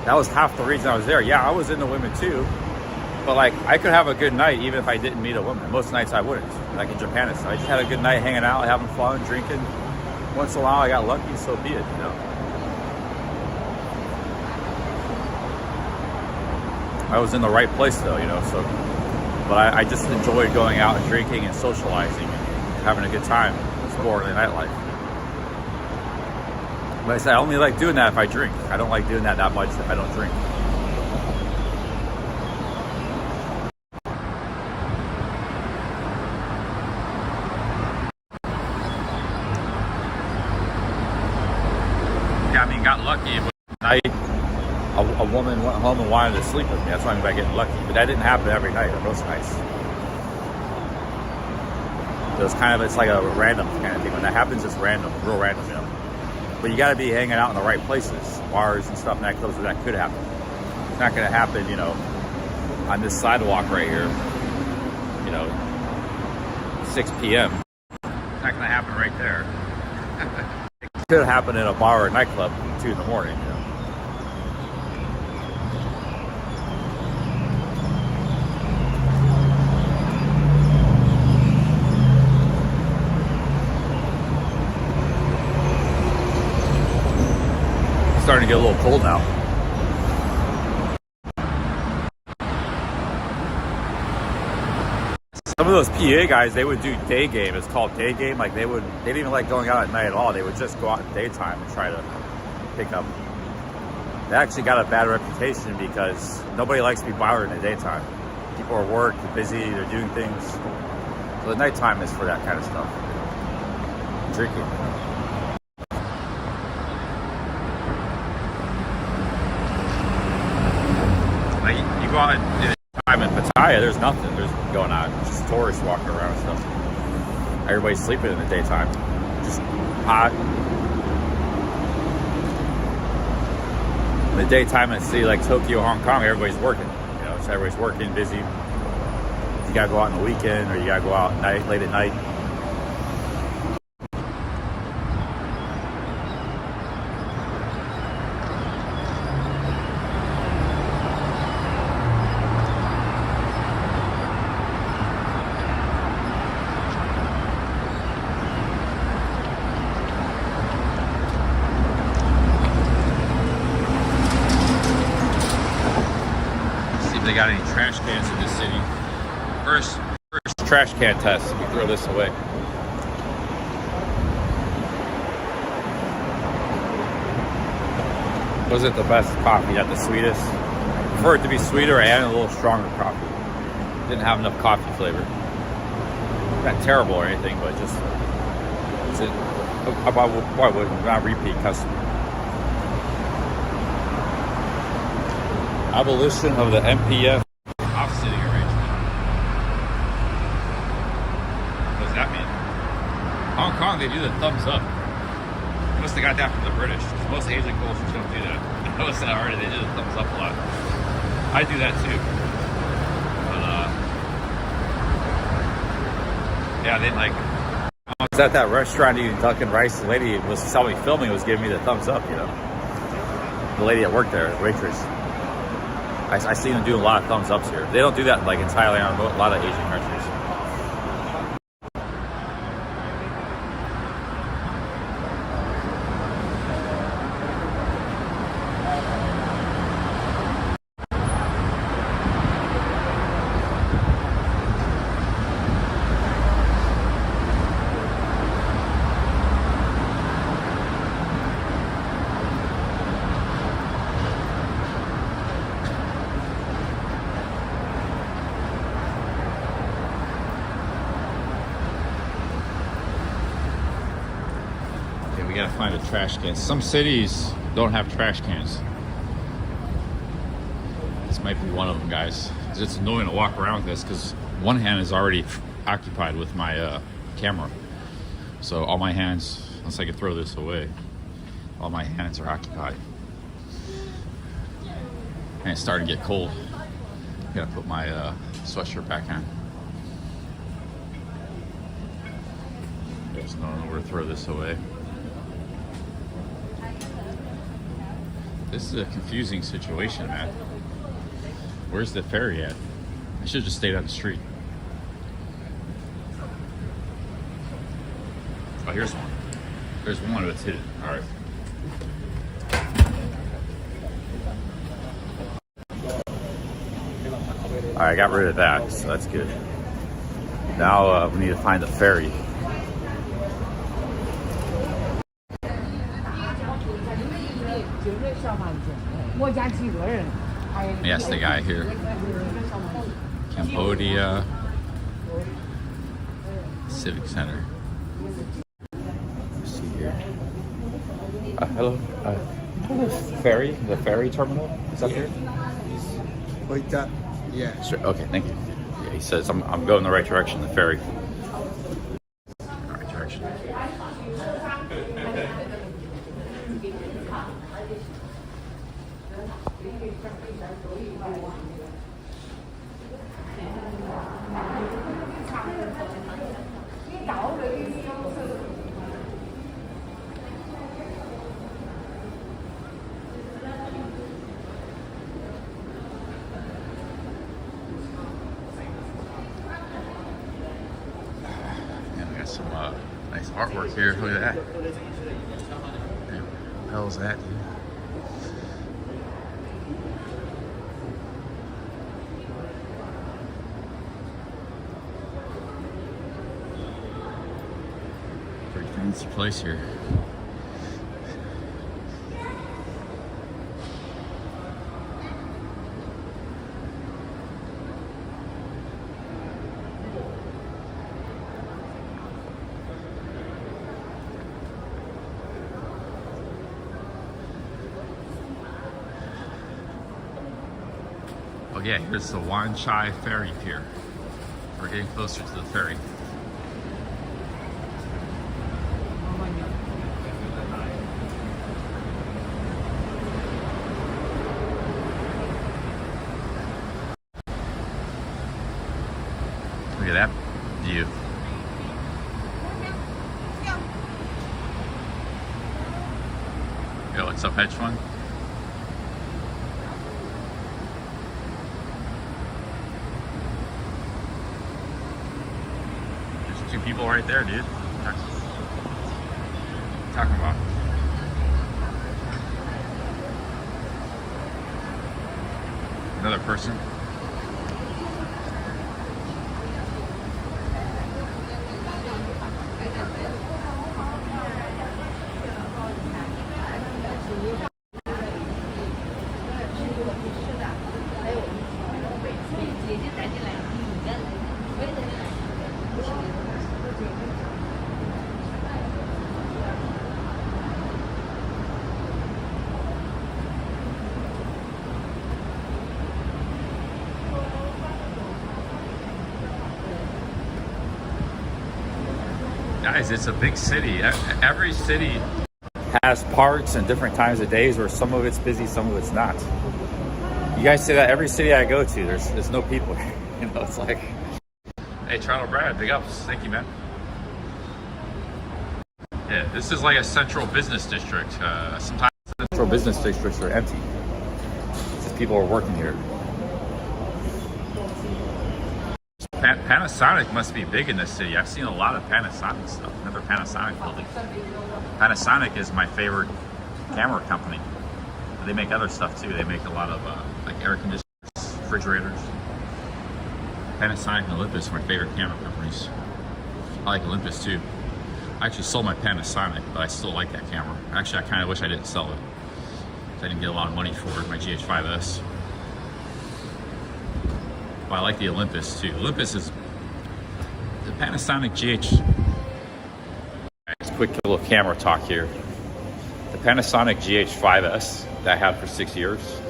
That was half the reason I was there. Yeah, I was into women too. But like I could have a good night even if I didn't meet a woman. Most nights I wouldn't. Like in Japan, I just had a good night hanging out, having fun, drinking. Once in a while I got lucky, so be it, you know. I was in the right place though, you know, so but I just enjoyed going out and drinking and socializing and having a good time, exploring the nightlife. But I said I only like doing that if I drink. I don't like doing that much if I don't drink. Got lucky at night. A woman went home and wanted to sleep with me. That's why I'm about getting lucky. But that didn't happen every night or most nights. So it's like a random kind of thing. When that happens, it's random, real random, you know. But you got to be hanging out in the right places, bars and stuff, nightclubs where that could happen. It's not going to happen, you know, on this sidewalk right here. You know, 6 p.m. It's not going to happen right there. Could happen in a bar or a nightclub at 2 in the morning, you know. It's starting to get a little cold now. Some of those PA guys, they would do day game. It's called day game. Like they didn't even like going out at night at all. They would just go out in daytime and try to pick up. They actually got a bad reputation because nobody likes to be bothered in the daytime. People are at work, they're busy, they're doing things. So the nighttime is for that kind of stuff. Drinking. Like you go out in time in Pattaya, there's nothing. There's going on. Just tourists walking around and stuff. Everybody's sleeping in the daytime. Just hot. In the daytime in a city like Tokyo, Hong Kong, everybody's working. You know, so everybody's working, busy. You gotta go out on the weekend, or you gotta go out at night, late at night. they got any trash cans in this city. First trash can test. We throw this away. Wasn't the best coffee, not the sweetest. Prefer it to be sweeter. I added a little stronger coffee. Didn't have enough coffee flavor. Not terrible or anything, but just why would not repeat customer. Abolition of the MPF off-sitting arrangement. What does that mean? Hong Kong, they do the thumbs up. Must have got that from the British. Most Asian cultures don't do that. I noticed that already. They do the thumbs up a lot. I do that too. But yeah, they like. I was at that restaurant eating duck and rice. The lady was saw me filming. Was giving me the thumbs up. You know, the lady that worked there, the waitress. I see them doing a lot of thumbs ups here. They don't do that like in Thailand or a lot of Asian countries. We gotta find a trash can. Some cities don't have trash cans. This might be one of them, guys. It's annoying to walk around with this because one hand is already occupied with my camera. So all my hands, unless I can throw this away, all my hands are occupied. And it's starting to get cold. Gotta put my sweatshirt back on. There's nowhere to throw this away. This is a confusing situation, man. Where's the ferry at? I should have just stayed on the street. Oh, here's one. There's one that's hidden. All right. All right, I got rid of that, so that's good. Now we need to find the ferry. Yes, the guy here. Cambodia Civic Center. Let's see here. Hello. Ferry? The ferry terminal? Is that here? Like that? Yeah. Sure. Okay, thank you. Yeah, he says I'm going the right direction. The ferry. Right direction. Some nice artwork here. Look at that. What the hell is that, dude? Pretty fancy place here. Oh yeah, here's the Wan Chai Ferry Pier. We're getting closer to the ferry. Look at that view. Yo, what's up, hedge fund? Two people right there, dude. Talking about another person. Guys, it's a big city. Every city has parts and different times of days where some of it's busy, some of it's not. You guys say that every city I go to, there's no people here. You know, it's like, hey, Toronto Brad, big ups. Thank you, man. Yeah, this is like a central business district. Sometimes central business districts are empty. Just people are working here. Panasonic must be big in this city. I've seen a lot of Panasonic stuff. Another Panasonic building. Panasonic is my favorite camera company. They make other stuff too. They make a lot of like air conditioners, refrigerators. Panasonic and Olympus are my favorite camera companies. I like Olympus too. I actually sold my Panasonic, but I still like that camera. Actually, I kind of wish I didn't sell it. I didn't get a lot of money for it, my GH5S. But I like the Olympus too. Olympus is the Panasonic GH. Just quick little camera talk here. The Panasonic GH5S that I had for 6 years,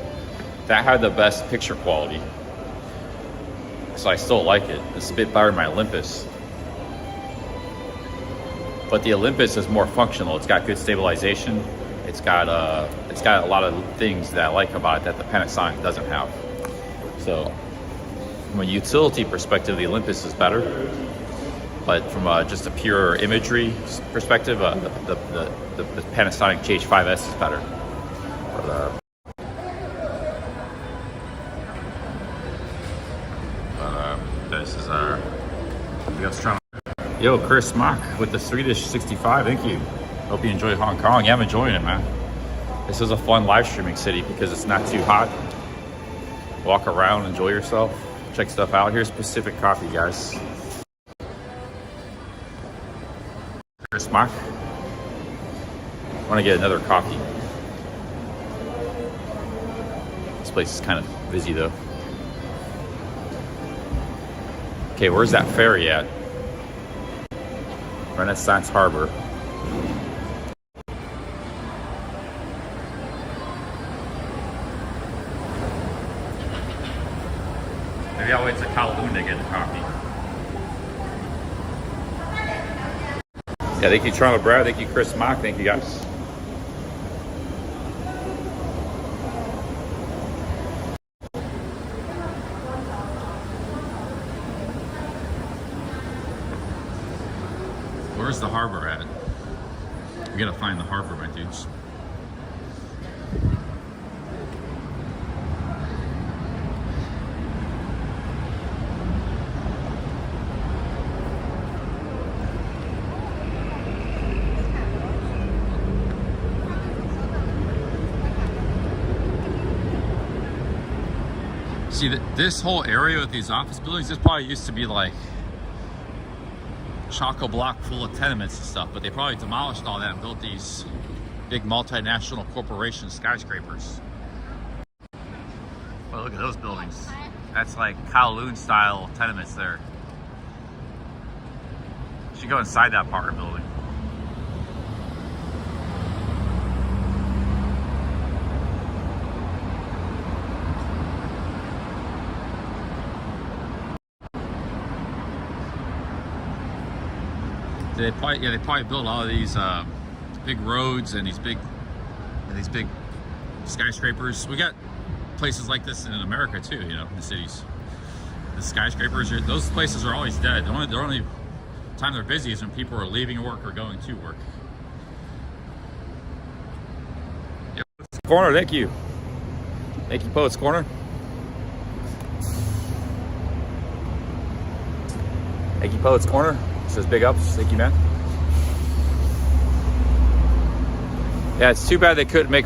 that had the best picture quality. So I still like it. It's a bit better than my Olympus. But the Olympus is more functional. It's got good stabilization. It's got a lot of things that I like about it that the Panasonic doesn't have. So from a utility perspective, the Olympus is better. But from just a pure imagery perspective, the Panasonic GH5S is better. This is our Yo, Chris Mock with the Swedish 65. Thank you. Hope you enjoy Hong Kong. Yeah, I'm enjoying it, man. This is a fun live streaming city because it's not too hot. Walk around, enjoy yourself, check stuff out. Here's Pacific Coffee, guys. Chris Mock. I want to get another coffee. This place is kind of busy though. Okay, where's that ferry at? Renaissance Harbor. Maybe I'll wait to Kowloon to get the coffee. Yeah, thank you, Toronto Brad. Thank you, Chris Mock. Thank you, guys. Where's the harbor at? We gotta find the harbor, my dudes. See, this whole area with these office buildings, this probably used to be like choco block full of tenements and stuff, but they probably demolished all that and built these big multinational corporation skyscrapers. Well, look at those buildings. That's like Kowloon style tenements there. You should go inside that apartment building. They probably built all of these big roads and these big skyscrapers. We got places like this in America too, you know, in the cities. The skyscrapers, those places are always dead. The only time they're busy is when people are leaving work or going to work. Yep. Corner, thank you. Thank you, Poets Corner. Thank you, Poets Corner. Says big ups. Thank you, man. Yeah, it's too bad they couldn't make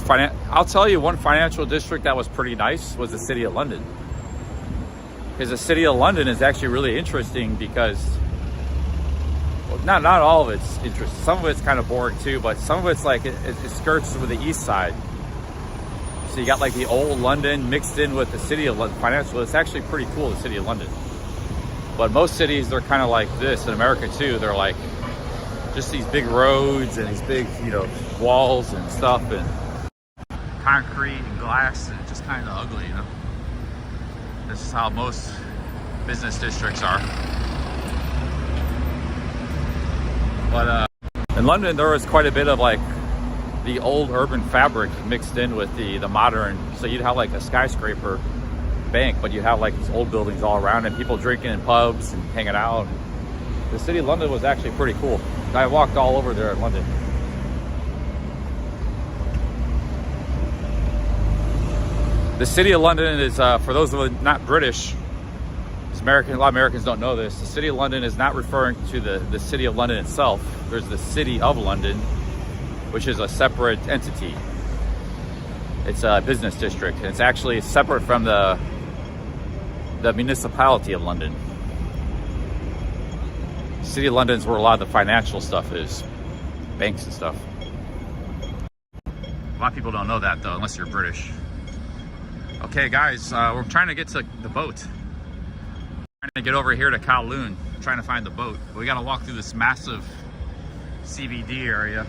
I'll tell you, one financial district that was pretty nice was the City of London. Because the City of London is actually really interesting because, well, not all of it's interesting. Some of it's kind of boring too, but some of it's like it skirts with the east side. So you got like the old London mixed in with the City of London financial. It's actually pretty cool, the City of London. But most cities, they're kind of like this in America too. They're like just these big roads and these big, you know, walls and stuff and concrete and glass, and it's just kind of ugly, you know. This is how most business districts are. But in London, there was quite a bit of like the old urban fabric mixed in with the modern. So you'd have like a skyscraper bank, but you have like these old buildings all around and people drinking in pubs and hanging out. The city of London was actually pretty cool. I walked all over there in London. The city of London is, for those of us not British, a lot of Americans don't know this, the city of London is not referring to the city of London itself. There's the city of London, which is a separate entity. It's a business district, and it's actually separate from the municipality of London. City of London is where a lot of the financial stuff is, banks and stuff. A lot of people don't know that though, unless you're British. Okay guys, we're trying to get to the boat. Trying to get over here to Kowloon, trying to find the boat. We gotta walk through this massive CBD area.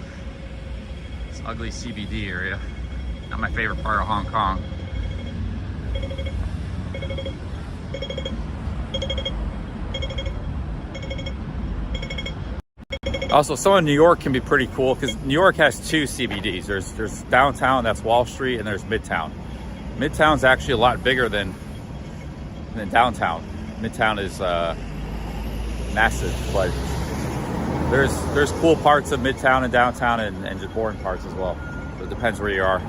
This ugly CBD area. Not my favorite part of Hong Kong. Also, some of New York can be pretty cool because New York has two CBDs. There's downtown, that's Wall Street, and there's Midtown. Midtown's actually a lot bigger than downtown. Midtown is massive, but there's cool parts of Midtown and downtown and just boring parts as well. So it depends where you are.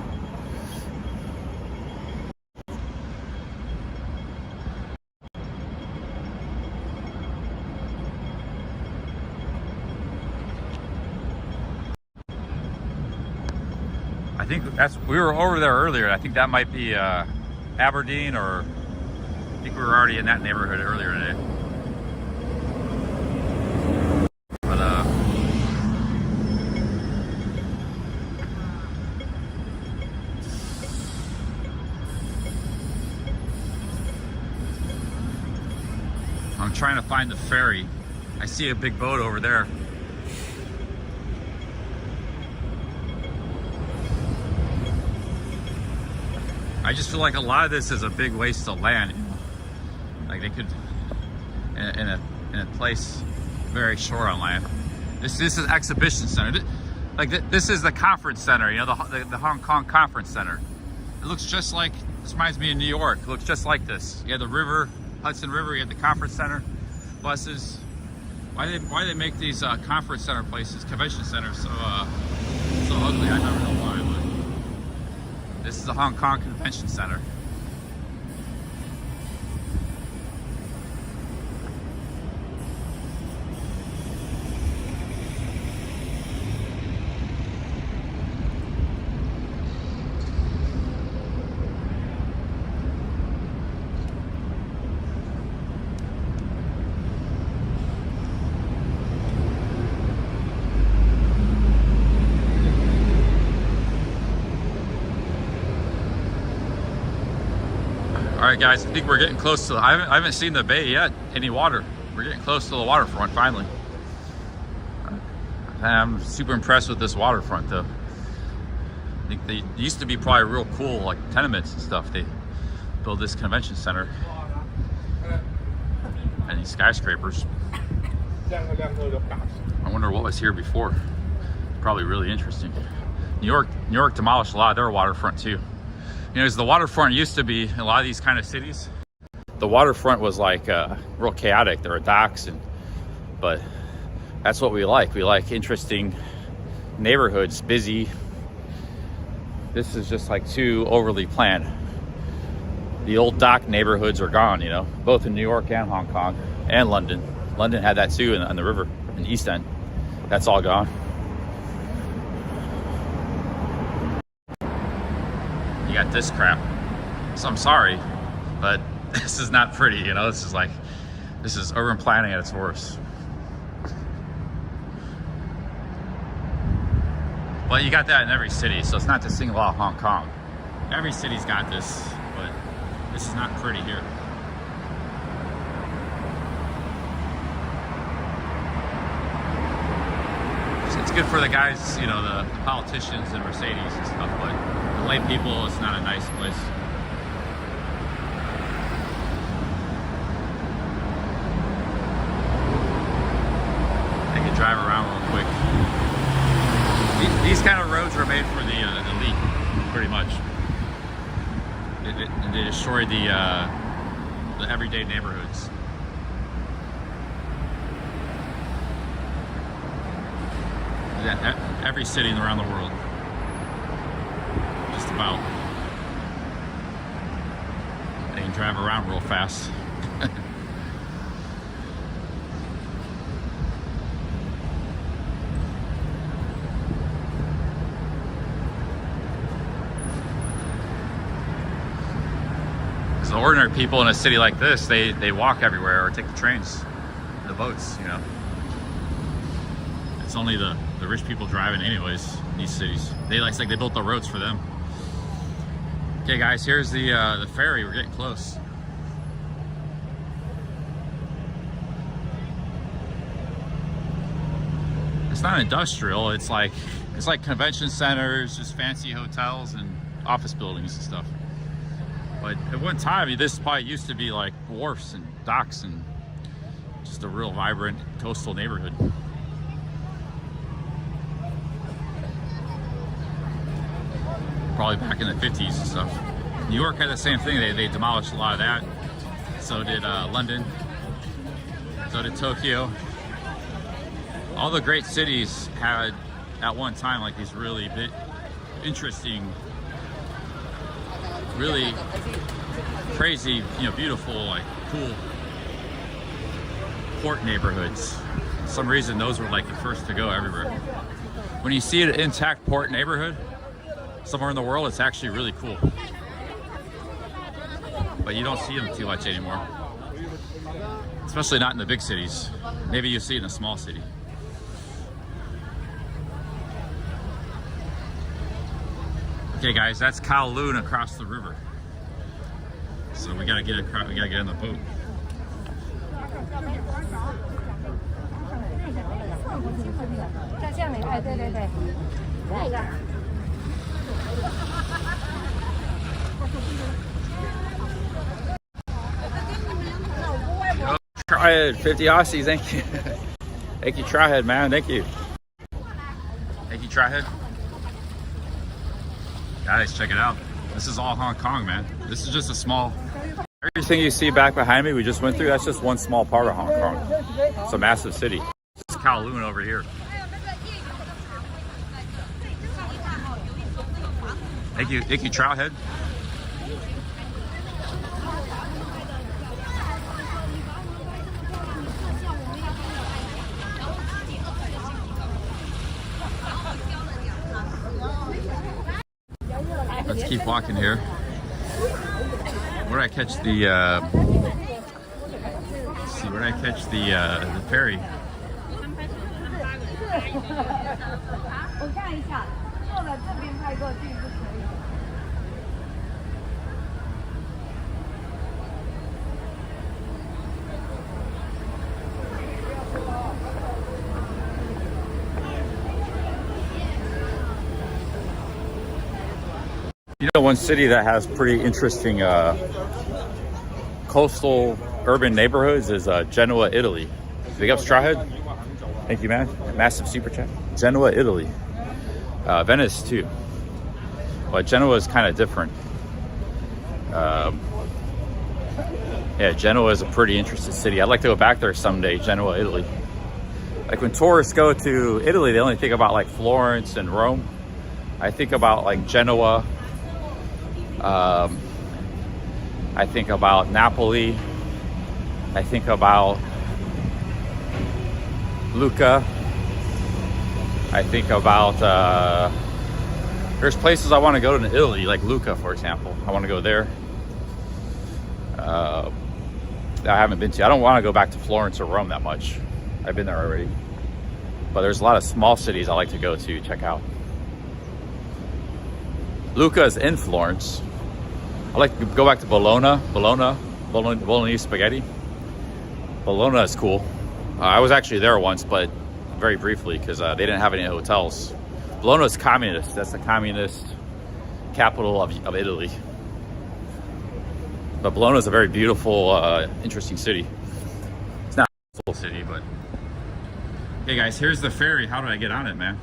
I think we were over there earlier. I think that might be Aberdeen, or I think we were already in that neighborhood earlier today. But I'm trying to find the ferry. I see a big boat over there. I just feel like a lot of this is a big waste of land, you know? Like they could, in a place very short on land. This is exhibition center. This is the conference center, you know, the Hong Kong Conference Center. It looks just like, this reminds me of New York. It looks just like this. You have the river, Hudson River, you have the conference center, buses. Why they make these conference center places, convention centers so ugly? I never know why. This is the Hong Kong Convention Center. All right, guys, I think we're getting close to, I haven't seen the bay yet, any water. We're getting close to the waterfront, finally. I'm super impressed with this waterfront, though. I think they used to be probably real cool, like tenements and stuff. They built this convention center and these skyscrapers. I wonder what was here before. Probably really interesting. New York demolished a lot of their waterfront, too. You know, as the waterfront used to be in a lot of these kind of cities, the waterfront was like real chaotic. There were docks, but that's what we like. We like interesting neighborhoods, busy. This is just like too overly planned. The old dock neighborhoods are gone, you know, both in New York and Hong Kong and London. London had that too on the river, in the East End. That's all gone. You got this crap. So I'm sorry, but this is not pretty, you know. This is urban planning at its worst. But you got that in every city, so it's not to single out Hong Kong. Every city's got this, but this is not pretty here. It's good for the guys, you know, the politicians and Mercedes and stuff, but the lay people, it's not a nice place. I can drive around real quick. they destroyed the everyday neighborhoods. Every city around the world, just about. They can drive around real fast. The ordinary people in a city like this, they walk everywhere or take the trains, the boats, you know. It's only the rich people driving anyways in these cities. It's like they built the roads for them. Okay guys, here's the ferry. We're getting close. It's not industrial, it's like convention centers, just fancy hotels and office buildings and stuff. But at one time, this probably used to be like wharfs and docks and just a real vibrant coastal neighborhood. Probably back in the 50s and stuff. New York had the same thing. They demolished a lot of that. So did London. So did Tokyo. All the great cities had, at one time, like these really interesting, really crazy, you know, beautiful, like cool port neighborhoods. For some reason, those were like the first to go everywhere. When you see an intact port neighborhood somewhere in the world, it's actually really cool. But you don't see them too much anymore. Especially not in the big cities. Maybe you see it in a small city. Okay guys, that's Kowloon across the river. So we gotta get across, we gotta get on the boat. Tryhead, 50 Aussies, thank you. Thank you, Tryhead, man, thank you. Thank you, Tryhead. Guys, check it out. This is all Hong Kong, man. This is just a small... Everything you see back behind me, we just went through, that's just one small part of Hong Kong. It's a massive city. This is Kowloon over here. Thank you, Trailhead. Let's keep walking here. Where did I catch the? Let's see, where did I catch the ferry? You know, one city that has pretty interesting coastal urban neighborhoods is Genoa, Italy. Big up, Strawhead. Thank you, man. Massive super chat. Genoa, Italy. Venice, too. But Genoa is kind of different. Yeah, Genoa is a pretty interesting city. I'd like to go back there someday, Genoa, Italy. Like when tourists go to Italy, they only think about like Florence and Rome. I think about like Genoa. I think about Napoli. I think about Lucca. I think about, there's places I want to go to in Italy, like Lucca, for example. I want to go there. I haven't been to. I don't want to go back to Florence or Rome that much. I've been there already. But there's a lot of small cities I like to go to check out. Lucca is in Florence. I like to go back to Bologna, Bolognese spaghetti. Bologna is cool. I was actually there once, but very briefly because they didn't have any hotels. Bologna is communist. That's the communist capital of Italy. But Bologna is a very beautiful, interesting city. It's not a full city, but... Hey guys, here's the ferry. How do I get on it, man?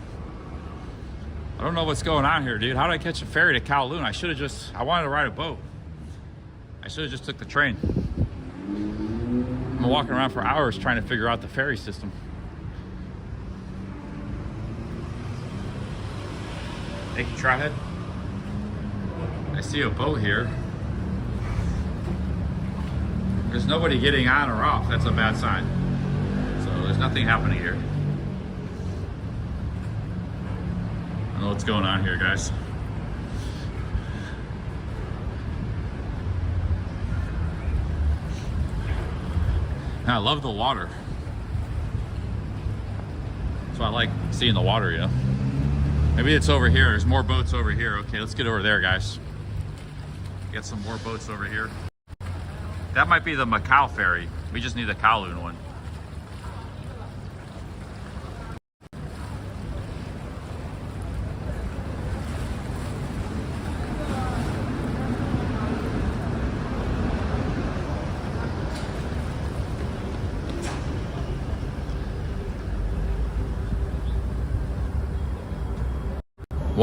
I don't know what's going on here, dude. How did I catch a ferry to Kowloon? I should have just... I wanted to ride a boat. I should have just took the train. I'm walking around for hours trying to figure out the ferry system. Thank you, Tryhead. I see a boat here. There's nobody getting on or off. That's a bad sign. So there's nothing happening here. I don't know what's going on here, guys. And I love the water. So I like seeing the water, you know. Maybe it's over here. There's more boats over here. Okay, let's get over there, guys. Get some more boats over here. That might be the Macau ferry. We just need the Kowloon one.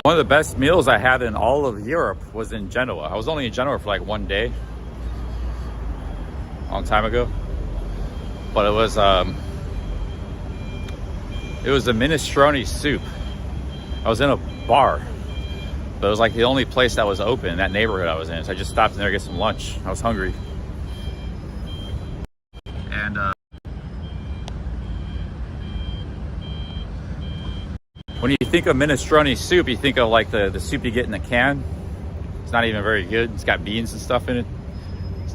One of the best meals I had in all of Europe was in Genoa. I was only in Genoa for like one day, a long time ago, but it was a minestrone soup. I was in a bar, but it was like the only place that was open in that neighborhood I was in, so I just stopped in there to get some lunch. I was hungry. And when you think of minestrone soup, you think of like the soup you get in a can. It's not even very good. It's got beans and stuff in it.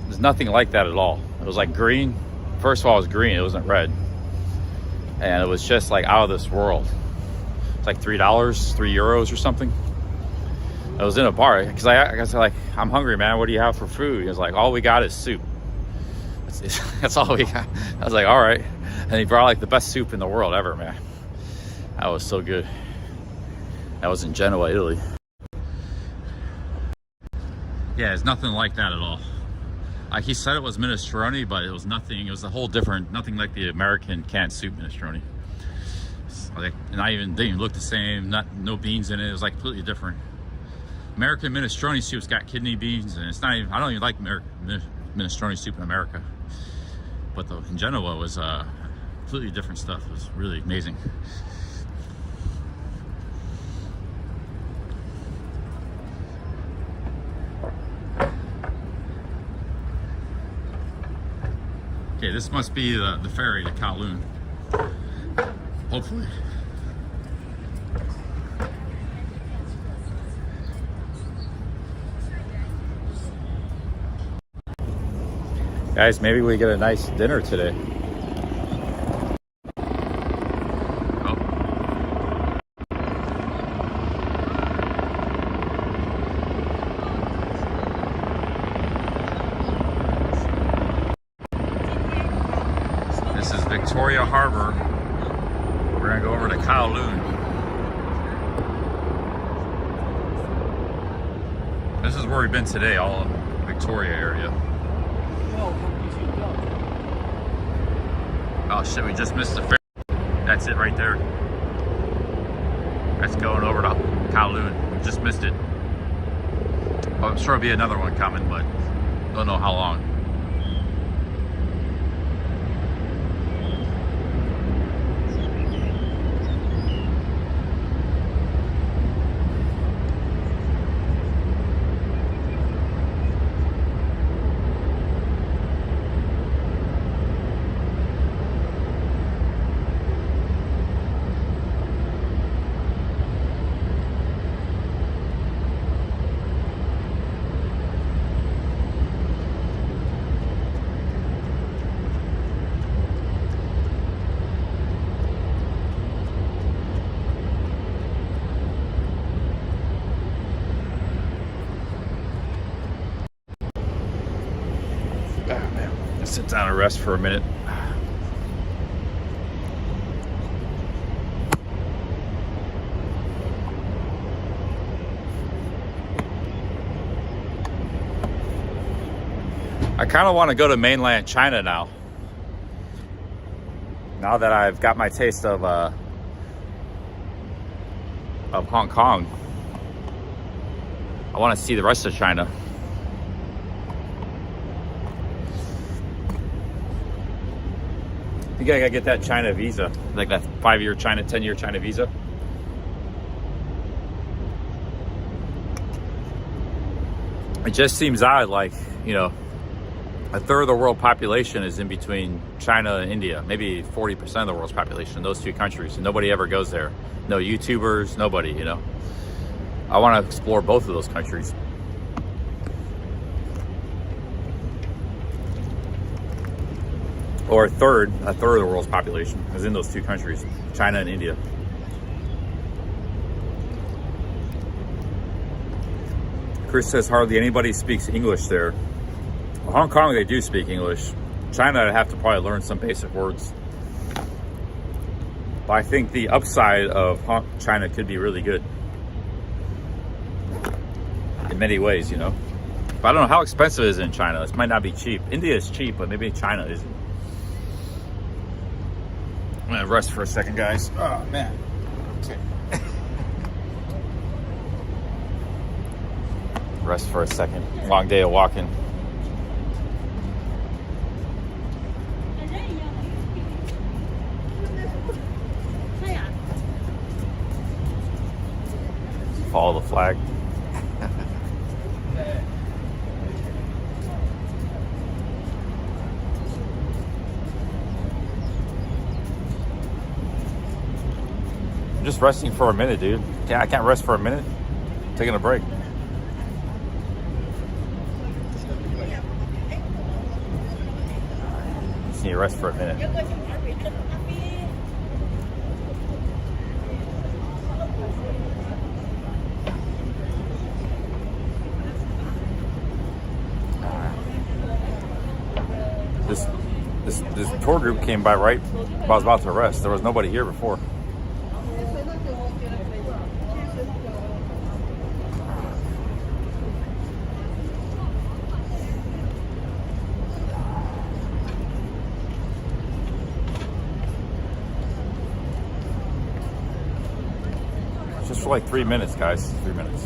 There's nothing like that at all. It was like green. First of all, it was green. It wasn't red. And it was just like out of this world. It's like $3, €3 or something. I was in a bar because I was like, I'm hungry, man. What do you have for food? He was like, all we got is soup. That's all we got. I was like, all right. And he brought like the best soup in the world ever, man. That was so good. That was in Genoa, Italy. Yeah, it's nothing like that at all. Like he said it was minestrone, but it was nothing. It was a whole different, nothing like the American canned soup minestrone. Like, didn't even look the same. No beans in it. It was like completely different. American minestrone soup's got kidney beans, and it's not even. I don't even like minestrone soup in America. But in Genoa was completely different stuff. It was really amazing. Okay, this must be the ferry to Kowloon. Hopefully. Guys, maybe we get a nice dinner today. Oh. This is Victoria Harbor. We're gonna go over to Kowloon. This is where we've been today, all in Victoria area. Oh shit, we just missed the ferry. That's it right there. That's going over to Kowloon. We just missed it. Well, I'm sure there'll be another one coming, but don't know how long. Sit down and rest for a minute. I kind of want to go to mainland China now. Now that I've got my taste of Hong Kong, I want to see the rest of China. You gotta get that China visa, like that 5-year China, 10-year China visa. It just seems odd, like, you know, a third of the world population is in between China and India, maybe 40% of the world's population in those two countries, and nobody ever goes there. No YouTubers, nobody, you know. I want to explore both of those countries. Or a third of the world's population is in those two countries, China and India. Chris says hardly anybody speaks English there. Well, Hong Kong, they do speak English. China, I'd have to probably learn some basic words. But I think the upside of China could be really good. In many ways, you know. But I don't know how expensive it is in China. This might not be cheap. India is cheap, but maybe China isn't. I'm gonna rest for a second, guys. Oh, man. Okay. Rest for a second. Long day of walking. Follow the flag. I'm just resting for a minute, dude. I can't rest for a minute. I'm taking a break. Just need to rest for a minute. This tour group came by right while I was about to rest. There was nobody here before. Just for like 3 minutes, guys. 3 minutes.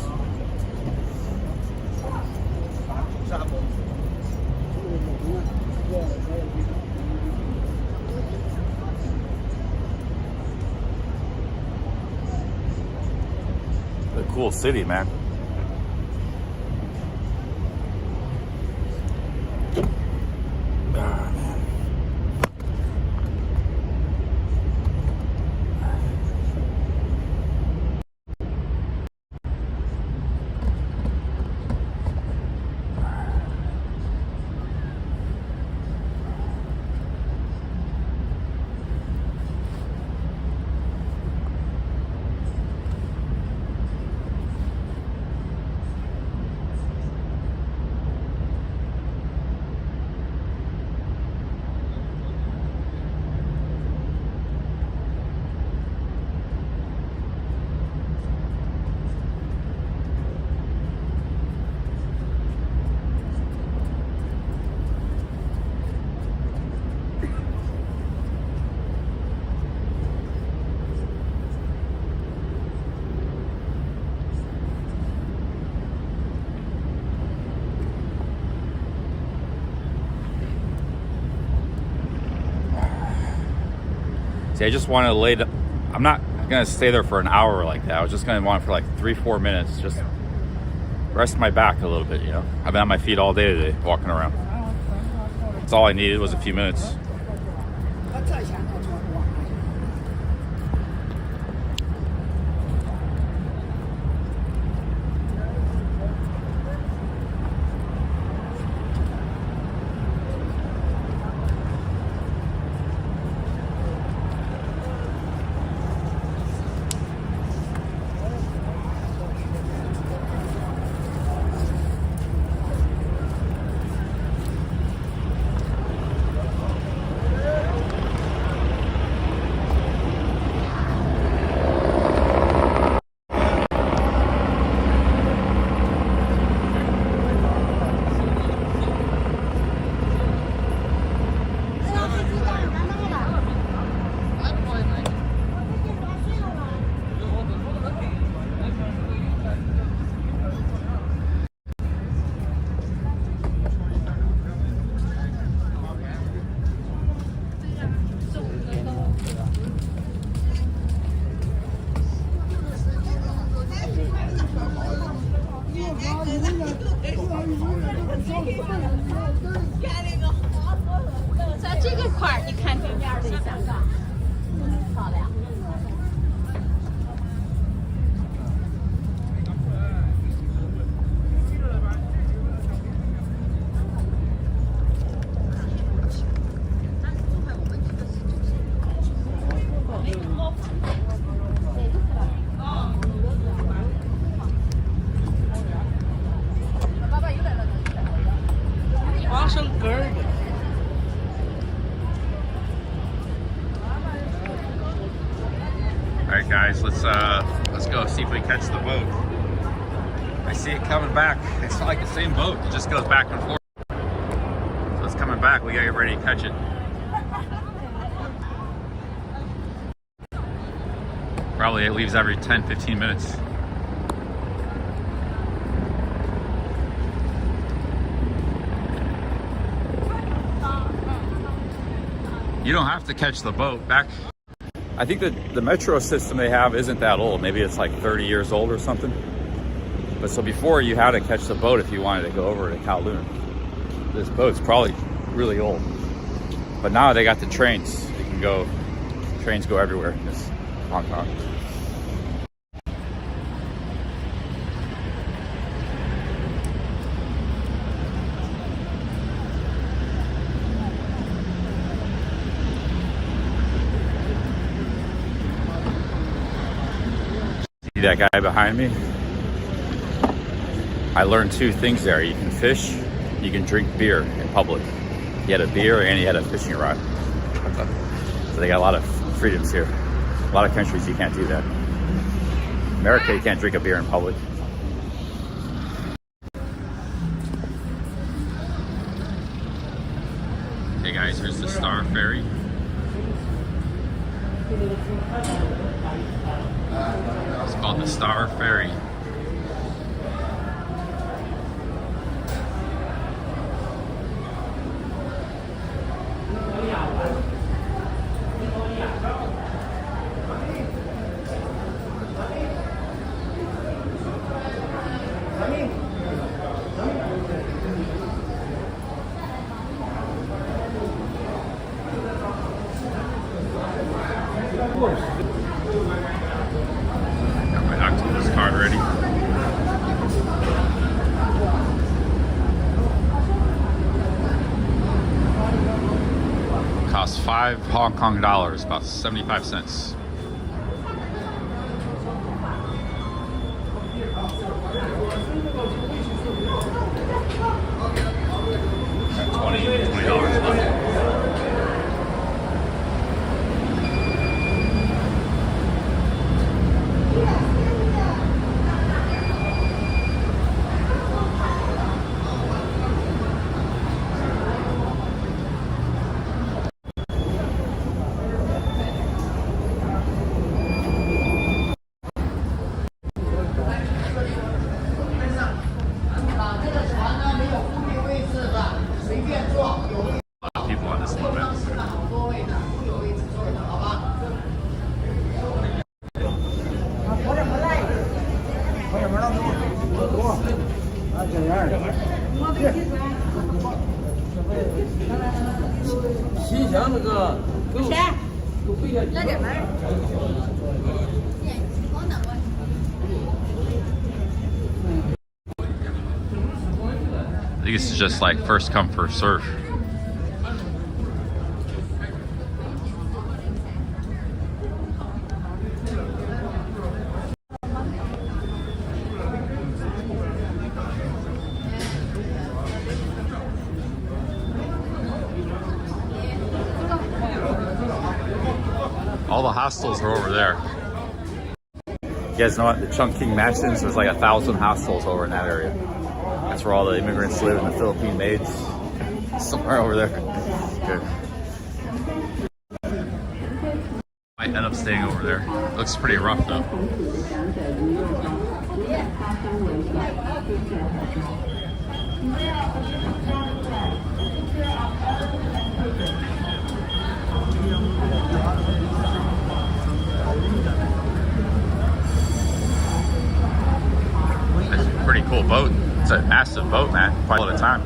A cool city, man. See, I just wanted to lay down. I'm not gonna stay there for an hour like that. I was just gonna want for like 3-4 minutes, just rest my back a little bit, you know. I've been on my feet all day today, walking around. That's all I needed was a few minutes. guys, let's go see if we catch the boat. I see it coming back. It's like the same boat. It just goes back and forth. So it's coming back. We gotta get ready to catch it. Probably it leaves every 10-15 minutes. You don't have to catch the boat back. I think that the metro system they have isn't that old. Maybe it's like 30 years old or something. But so before you had to catch the boat if you wanted to go over to Kowloon. This boat's probably really old. But now they got the trains. You can go, trains go everywhere in this Hong Kong. See that guy behind me? I learned two things there. You can fish, you can drink beer in public. He had a beer and he had a fishing rod. So they got a lot of freedoms here. A lot of countries you can't do that. America, you can't drink a beer in public. Hey guys, here's the Star Ferry. It's called the Star Ferry. Got my octopus card ready. Costs 5 Hong Kong dollars, about 75 cents. $20 left. I think this is just like first come, first serve. All the hostels are over there. You guys know what? The Chungking Mansions, there's like 1,000 hostels over in that area. That's where all the immigrants live, and the Philippine maids. Somewhere over there. Good. Might end up staying over there. Looks pretty rough though. That's a pretty cool boat. It's a massive boat, man. Quite a lot of time.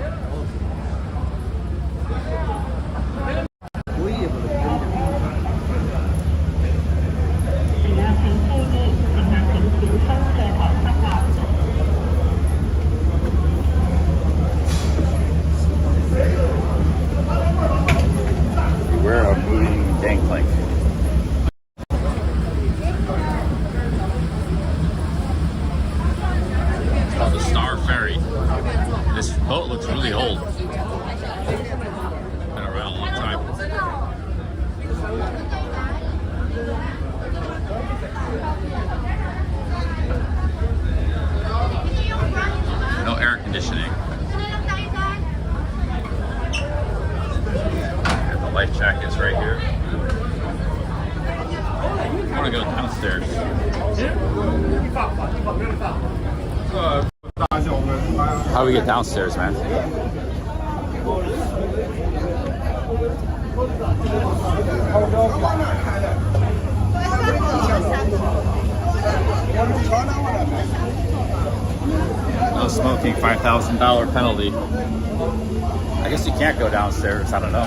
Beware of moving gangplank. It's called the Star Ferry. This boat looks really old. Been around a long time. conditioning. And the life jackets right here. I want to go downstairs. How do we get downstairs, man? No smoking, $5,000 penalty. I guess you can't go downstairs. I don't know.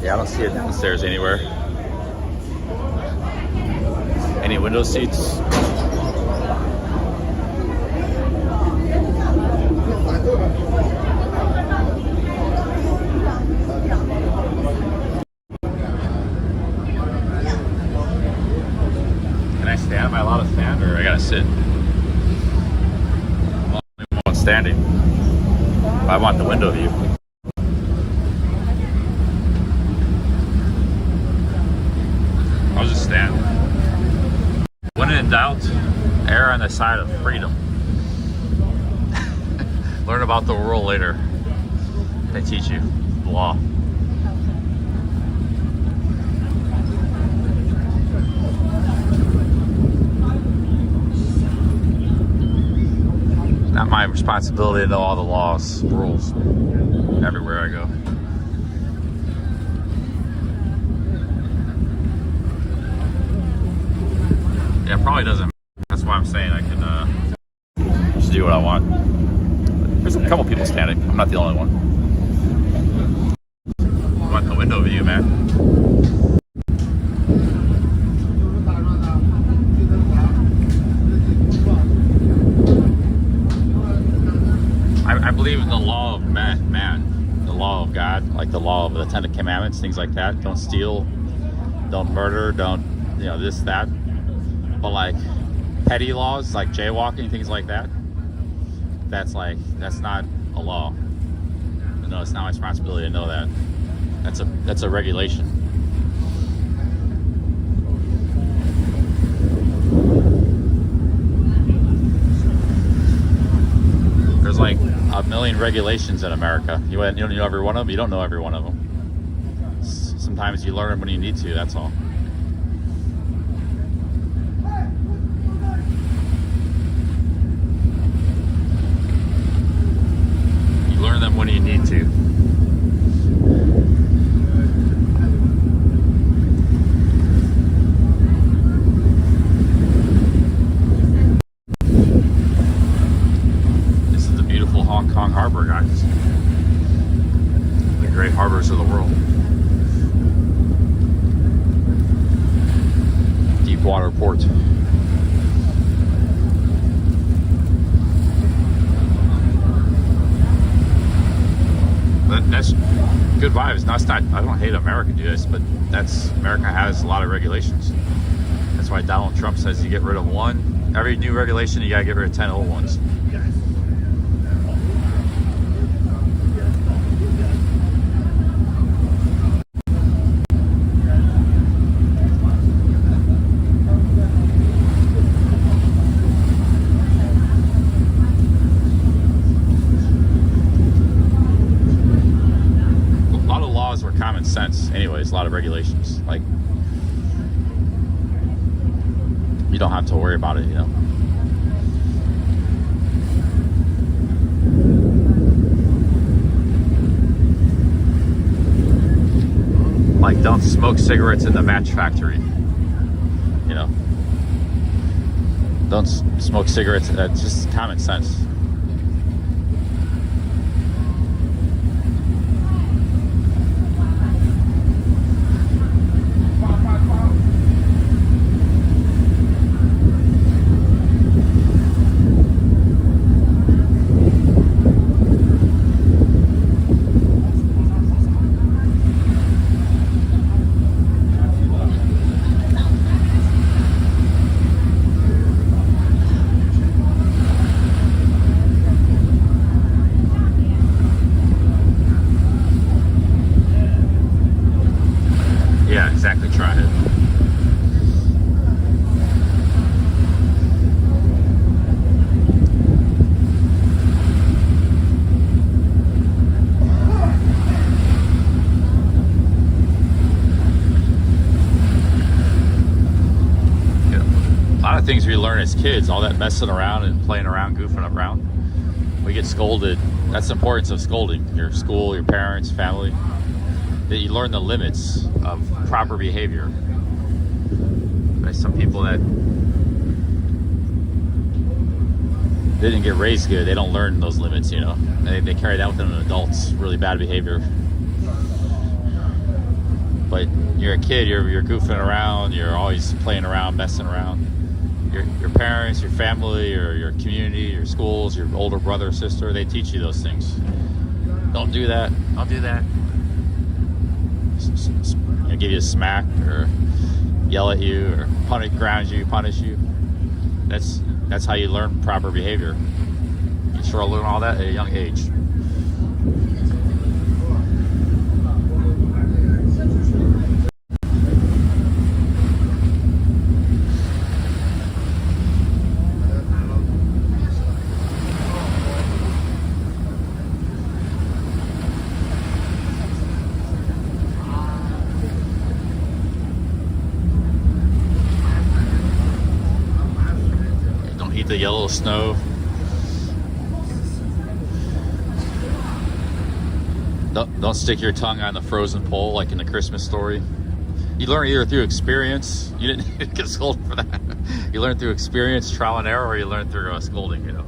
Yeah, I don't see it downstairs anywhere. Any window seats? Can I stand? Am I allowed to stand, or I gotta sit? Well, I want standing. I want the window view. I'll just stand. When in doubt, err on the side of freedom. Learn about the world later. They teach you law. Not my responsibility to know all the laws, rules, everywhere I go. Yeah, it probably doesn't. That's why I'm saying I can just do what I want. There's a couple people standing. I'm not the only one. I want the window view, man. I believe in the law of man, the law of God, like the law of the Ten Commandments, things like that. Don't steal, don't murder, don't, this, that. But like petty laws, like jaywalking, things like that, that's not a law. No, it's not my responsibility to know that. That's a regulation. There's like a million regulations in America. You don't know every one of them. You don't know every one of them. Sometimes you learn them when you need to. That's all. Learn them when you need to. This is the beautiful Hong Kong harbor, guys. The great harbors of the world. Deep water port. That's good vibes. No, it's not. I don't hate America do this, but America has a lot of regulations. That's why Donald Trump says you get rid of one. Every new regulation, you gotta get rid of 10 old ones. Common sense anyways. A lot of regulations, like you don't have to worry about it, like don't smoke cigarettes in the match factory, don't smoke cigarettes. That's just common sense. learn as kids, all that messing around and playing around, goofing around. We get scolded. That's the importance of scolding. Your school, your parents, family. That you learn the limits of proper behavior. There's some people that didn't get raised good, they don't learn those limits, you know. They carry that with them as adults, really bad behavior. But you're a kid, you're goofing around, you're always playing around, messing around. Your parents, your family, or your community, your schools, your older brother or sister, they teach you those things. Don't do that, don't do that. Give you a smack or yell at you or ground you, punish you. That's how you learn proper behavior. You sure learn all that at a young age. The yellow snow. Don't stick your tongue on the frozen pole like in the Christmas story. You learn either through experience. You didn't get scolded for that. You learn through experience, trial and error, or you learn through scolding, you know.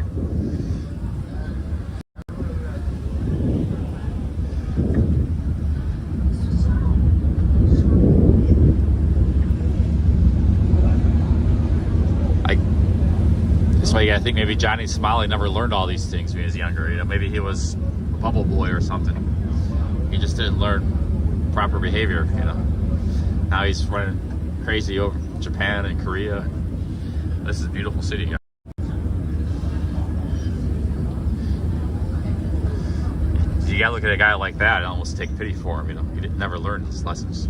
I think maybe Johnny Smiley never learned all these things when he was younger. You know, maybe he was a bubble boy or something. He just didn't learn proper behavior. You know, now he's running crazy over Japan and Korea. This is a beautiful city, guys. You gotta look at a guy like that and almost take pity for him. You know, he didn't never learn his lessons.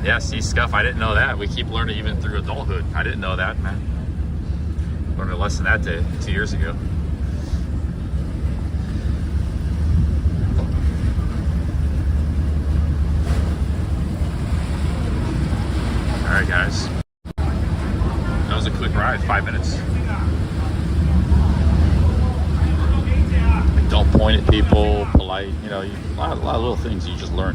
Yeah, see, Scuff, I didn't know that. We keep learning even through adulthood. I didn't know that, man. Learned a lesson that day 2 years ago. All right, guys. That was a quick ride, 5 minutes. Don't point at people, polite, you know, a lot of little things you just learn.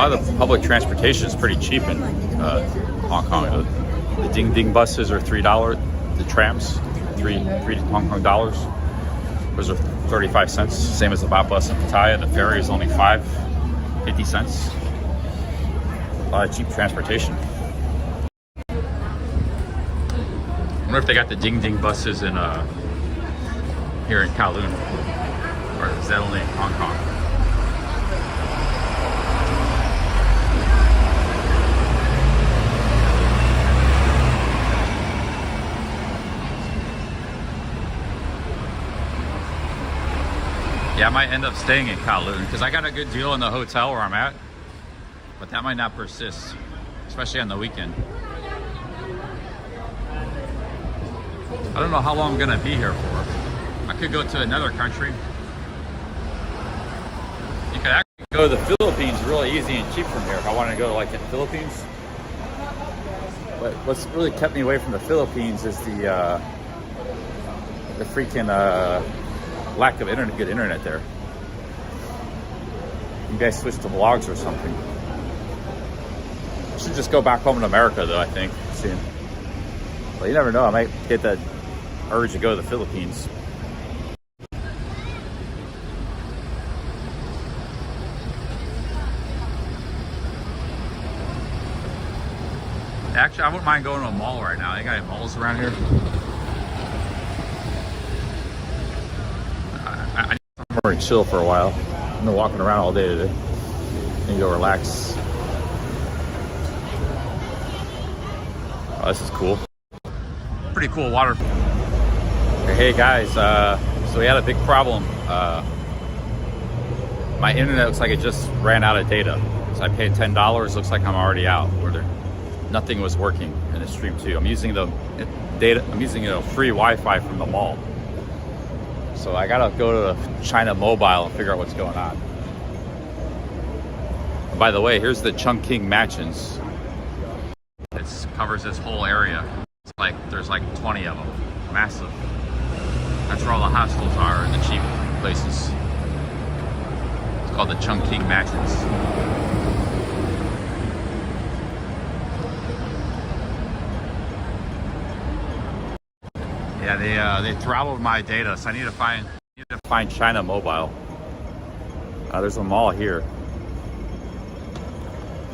lot of the public transportation is pretty cheap in Hong Kong. The Ding Ding buses are $3. The trams, three Hong Kong dollars. Those are 35 cents. Same as the Bot bus in Pattaya. The ferry is only 50 cents. A lot of cheap transportation. I wonder if they got the Ding Ding buses in here in Kowloon, or is that only in Hong Kong? Yeah, I might end up staying in Kowloon because I got a good deal in the hotel where I'm at, but that might not persist, especially on the weekend. I don't know how long I'm gonna be here for. I could go to another country. You could actually go to the Philippines really easy and cheap from here if I want to go to like the Philippines. But what's really kept me away from the Philippines is the freaking lack of good internet there. You guys switch to vlogs or something. I should just go back home to America though, I think, soon. But you never know, I might get that urge to go to the Philippines. Actually, I wouldn't mind going to a mall right now. They got any malls around here? I I'm going to chill for a while. I've been walking around all day today. Need to go relax. Oh, this is cool. Pretty cool water. Hey guys, so we had a big problem. My internet looks like it just ran out of data. So I paid $10. Looks like I'm already out. Nothing was working in the stream too. I'm using the data. I'm using free Wi-Fi from the mall. So I gotta go to China Mobile and figure out what's going on. And by the way, here's the Chungking Mansions. It covers this whole area. It's like there's like 20 of them. Massive. That's where all the hostels are and the cheap places. It's called the Chungking Mansions. Yeah, they throttled my data, so I need to find China Mobile. There's a mall here.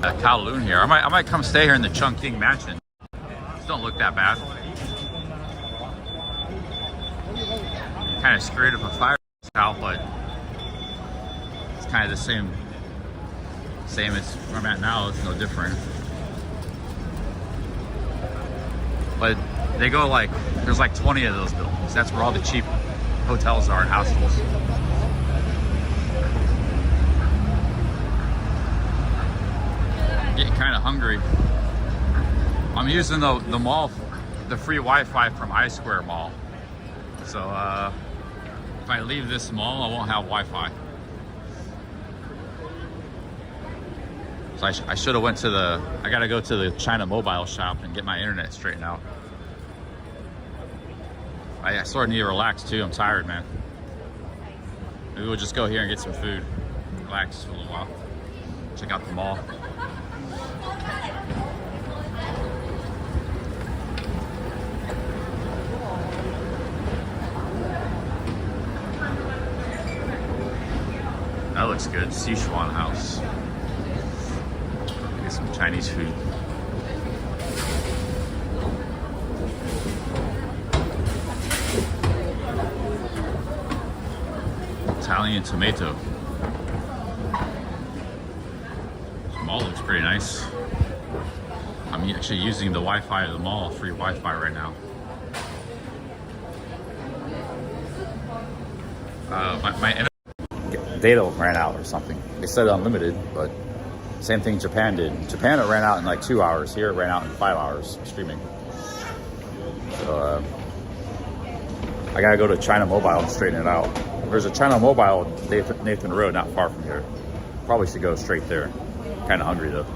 Kowloon here. I might come stay here in the Chungking Mansion. These don't look that bad. Kind of scared of a fire out, but it's kind of the same as where I'm at now. It's no different. But they go like, there's like 20 of those buildings. That's where all the cheap hotels are and hostels. Getting kind of hungry. I'm using the mall, the free Wi-Fi from I-Square Mall. So if I leave this mall, I won't have Wi-Fi. So I should have went to I gotta go to the China Mobile shop and get my internet straightened out. I sort of need to relax too. I'm tired, man. Maybe we'll just go here and get some food. Relax for a little while. Check out the mall. That looks good. Sichuan house. Get some Chinese food. Italian tomato. The mall looks pretty nice. I'm actually using the Wi-Fi of the mall, free Wi-Fi right now. My data ran out or something. They said unlimited, but same thing Japan did. In Japan it ran out in like 2 hours. Here it ran out in 5 hours streaming. So I gotta go to China Mobile and straighten it out. There's a China Mobile Nathan Road not far from here. Probably should go straight there. Kind of hungry though.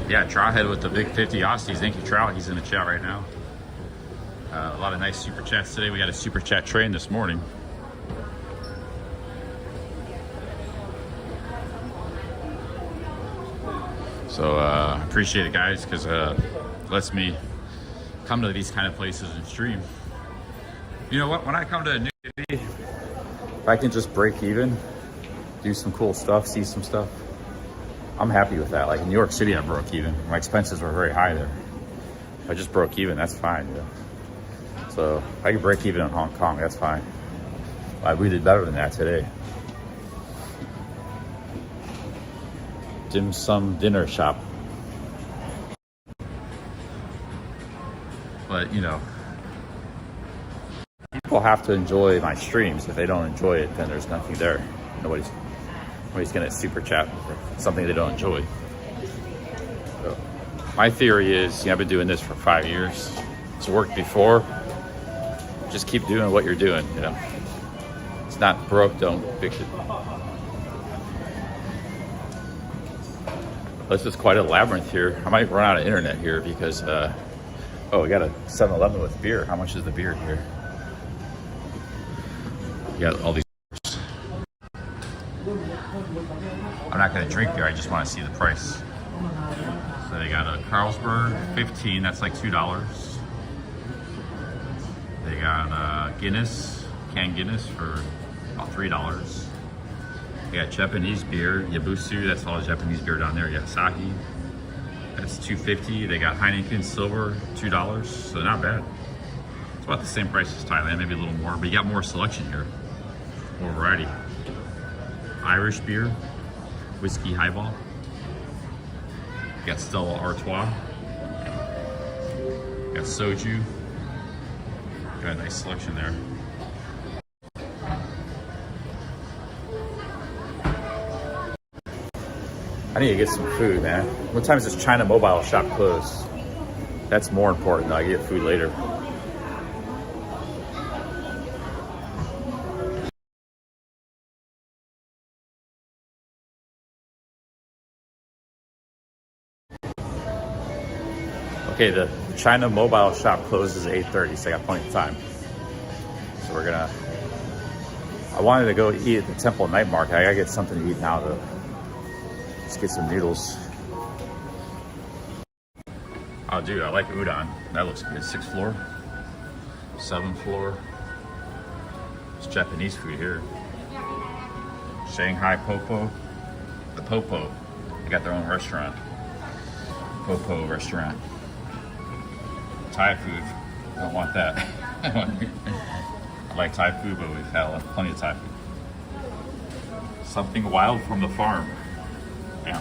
Yeah, Trowhead with the big 50 Aussies. Thank you, Trow. He's in the chat right now. A lot of nice super chats today. We got a super chat train this morning. So appreciate it, guys, because lets me come to these kind of places and stream. You know what? When I come to a new city, if I can just break even, do some cool stuff, see some stuff, I'm happy with that. Like in New York City, I broke even. My expenses were very high there. If I just broke even, that's fine. Yeah. So if I can break even in Hong Kong, that's fine. We did better than that today. Dim sum dinner shop. But you know, people have to enjoy my streams. If they don't enjoy it, then there's nothing there. Nobody's gonna super chat for something they don't enjoy. So my theory is, I've been doing this for 5 years. It's worked before. Just keep doing what you're doing, you know. It's not broke, don't fix it. This is quite a labyrinth here. I might run out of internet here because, oh, we got a 7-Eleven with beer. How much is the beer here? You got all these. I'm not gonna drink beer, I just wanna see the price. So they got a Carlsberg, 15, that's like $2. They got Guinness, canned Guinness for about $3. They got Japanese beer, Yabusu, that's all the Japanese beer down there. You got Asahi, that's $2.50. They got Heineken Silver, $2, so not bad. It's about the same price as Thailand, maybe a little more, but you got more selection here, more variety. Irish beer, whiskey highball. You got Stella Artois. You got soju. Got a nice selection there. I need to get some food, man. What time is this China mobile shop close? That's more important though. I get food later. Okay, the China mobile shop closes at 8:30, so I got plenty of time. So we're gonna, I wanted to go eat at the Temple Night Market. I gotta get something to eat now though. Let's get some noodles. Oh dude, I like udon. That looks good. 6th floor, 7th floor. It's Japanese food here. Shanghai Popo. The Popo. They got their own restaurant. Popo restaurant. Thai food. Don't want that. I like Thai food, but we've had plenty of Thai food. Something wild from the farm. Yeah.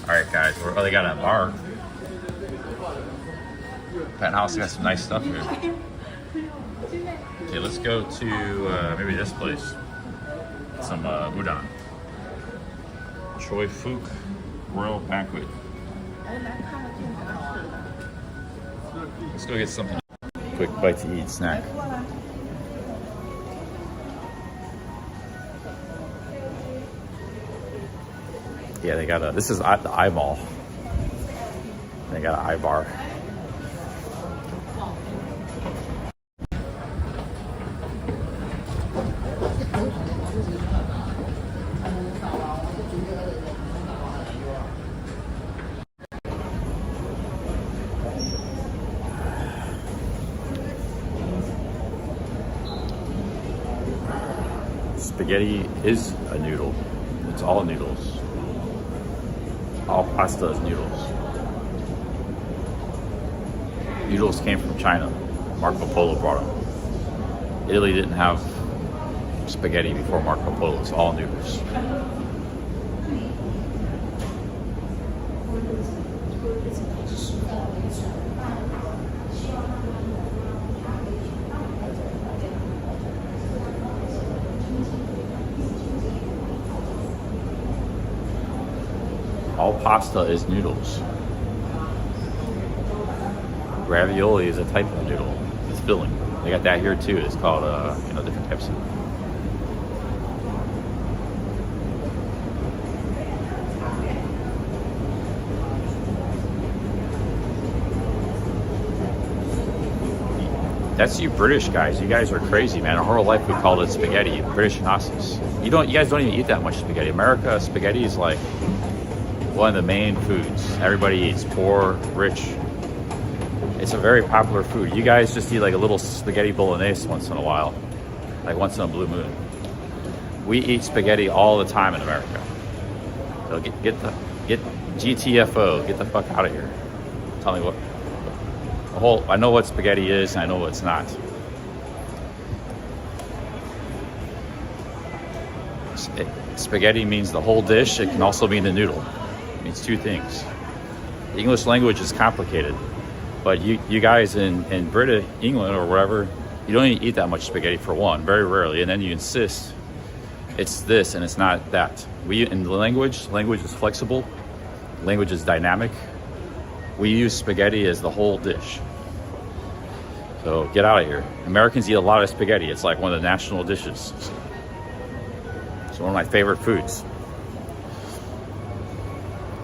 All right, guys. Oh, they got a bar. Penthouse got some nice stuff here. Okay, let's go to maybe this place. Some udon. Choi Fook Royal Banquet. Let's go get something. Quick bite to eat snack. Yeah, they got a, this is at the eye mall. They got an eye bar. Spaghetti is a noodle. It's all noodles. All pasta is noodles. Noodles came from China. Marco Polo brought them. Italy didn't have spaghetti before Marco Polo. It's all noodles. All pasta is noodles. Ravioli is a type of noodle. It's filling. They got that here too. It's called, different types of. That's you British guys. You guys are crazy, man. Our whole life we called it spaghetti. British and Aussies. You guys don't even eat that much spaghetti. America, spaghetti is like one of the main foods everybody eats. Poor, rich. It's a very popular food. You guys just eat like a little spaghetti bolognese once in a while, like once in a blue moon. We eat spaghetti all the time in America. So get GTFO. Get the fuck out of here. Tell me what. I know what spaghetti is and I know what's not. Spaghetti means the whole dish. It can also mean the noodle. It means two things. The English language is complicated, but you guys in Britain, England or wherever, you don't even eat that much spaghetti for one, very rarely, and then you insist it's this and it's not that. In the language is flexible, language is dynamic. We use spaghetti as the whole dish. So get out of here. Americans eat a lot of spaghetti. It's like one of the national dishes. It's one of my favorite foods.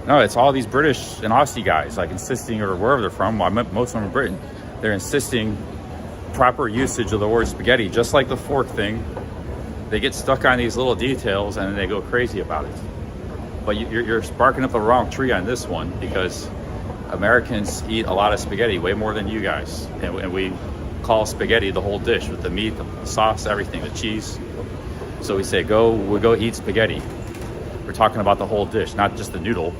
No, it's all these British and Aussie guys like insisting, or wherever they're from, most of them are Britain, they're insisting proper usage of the word spaghetti, just like the fork thing. They get stuck on these little details and then they go crazy about it. But you're sparking up the wrong tree on this one, because Americans eat a lot of spaghetti, way more than you guys. And we call spaghetti the whole dish, with the meat, the sauce, everything, the cheese. So we say, we go eat spaghetti. We're talking about the whole dish, not just the noodle.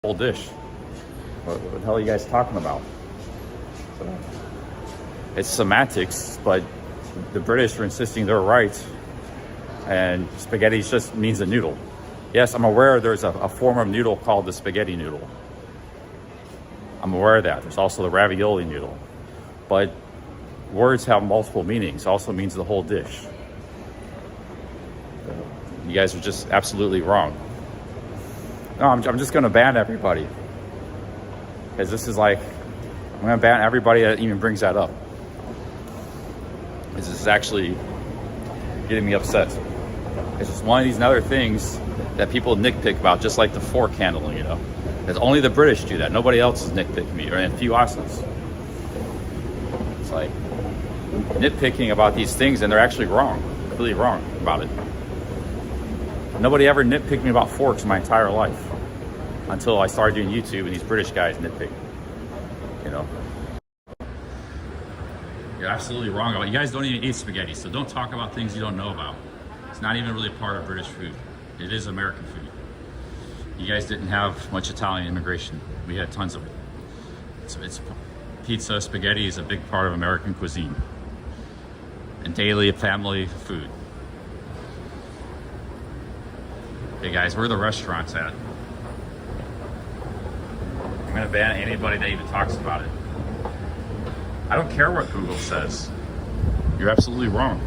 Whole dish. What the hell are you guys talking about? So, it's semantics, but the British are insisting they're right. And spaghetti just means a noodle. Yes, I'm aware there's a form of noodle called the spaghetti noodle. I'm aware of that. There's also the ravioli noodle. But words have multiple meanings. It also means the whole dish. You guys are just absolutely wrong. No, I'm just going to ban everybody. Because this is like, I'm going to ban everybody that even brings that up. This is actually getting me upset. It's just one of these other things that people nitpick about, just like the fork handling, Because only the British do that. Nobody else is nitpicking me, or a few Aussies. It's like nitpicking about these things, and they're actually wrong, completely wrong about it. Nobody ever nitpicked me about forks my entire life until I started doing YouTube, and these British guys nitpick. You're absolutely wrong about it. You guys don't even eat spaghetti, so don't talk about things you don't know about. It's not even really part of British food. It is American food. You guys didn't have much Italian immigration. We had tons of it. It's pizza, spaghetti is a big part of American cuisine and daily family food. Hey guys, where are the restaurants at? I'm gonna ban anybody that even talks about it. I don't care what Google says. You're absolutely wrong.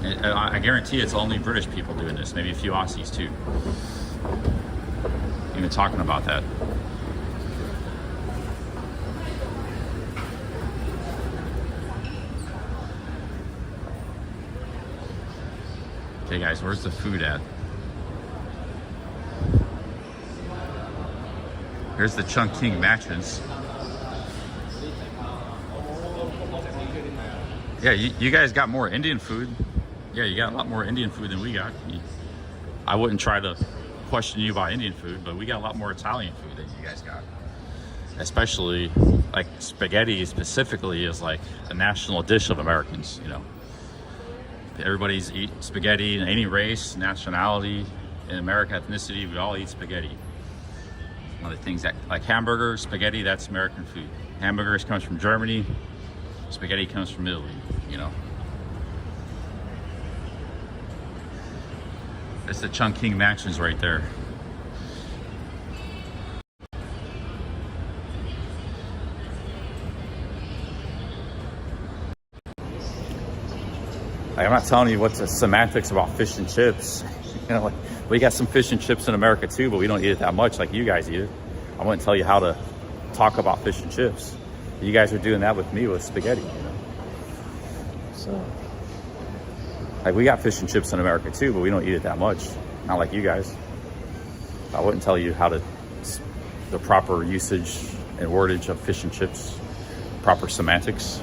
I guarantee it's only British people doing this, maybe a few Aussies too. Even talking about that. Okay guys, where's the food at? Here's the Chungking matches. Yeah, you guys got more Indian food. Yeah, you got a lot more Indian food than we got. I wouldn't try to question you about Indian food, but we got a lot more Italian food than you guys got. Especially, like, spaghetti specifically is like a national dish of Americans, Everybody's eat spaghetti in any race, nationality, in American ethnicity, we all eat spaghetti. One of the things that, like hamburgers, spaghetti, that's American food. Hamburgers comes from Germany, spaghetti comes from Italy, That's the Chungking Mansions right there. I'm not telling you what's the semantics about fish and chips. We got some fish and chips in America too, but we don't eat it that much like you guys eat it. I wouldn't tell you how to talk about fish and chips. You guys are doing that with me with spaghetti, So, like, we got fish and chips in America too, but we don't eat it that much. Not like you guys. I wouldn't tell you how to the proper usage and wordage of fish and chips, proper semantics.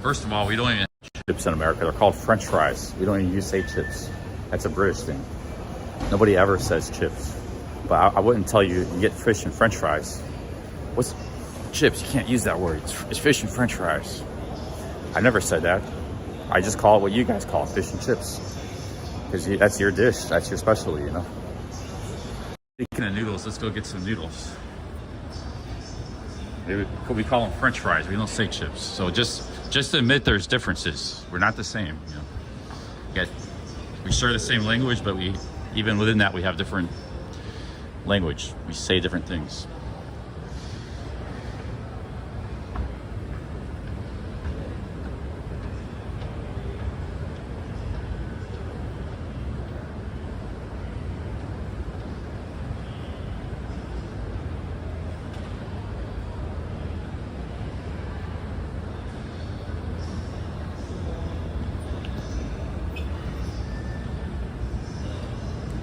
First of all, we don't even have chips in America. They're called French fries. We don't even say chips. That's a British thing. Nobody ever says chips. But I wouldn't tell you you get fish and French fries. What's chips? You can't use that word. It's fish and French fries. I never said that. I just call it what you guys call it, fish and chips. Because that's your dish. That's your specialty, you know. Speaking of noodles, let's go get some noodles. Maybe we call them French fries. We don't say chips. So just admit there's differences. We're not the same. You know, yet we share the same language, but even within that we have different language. We say different things.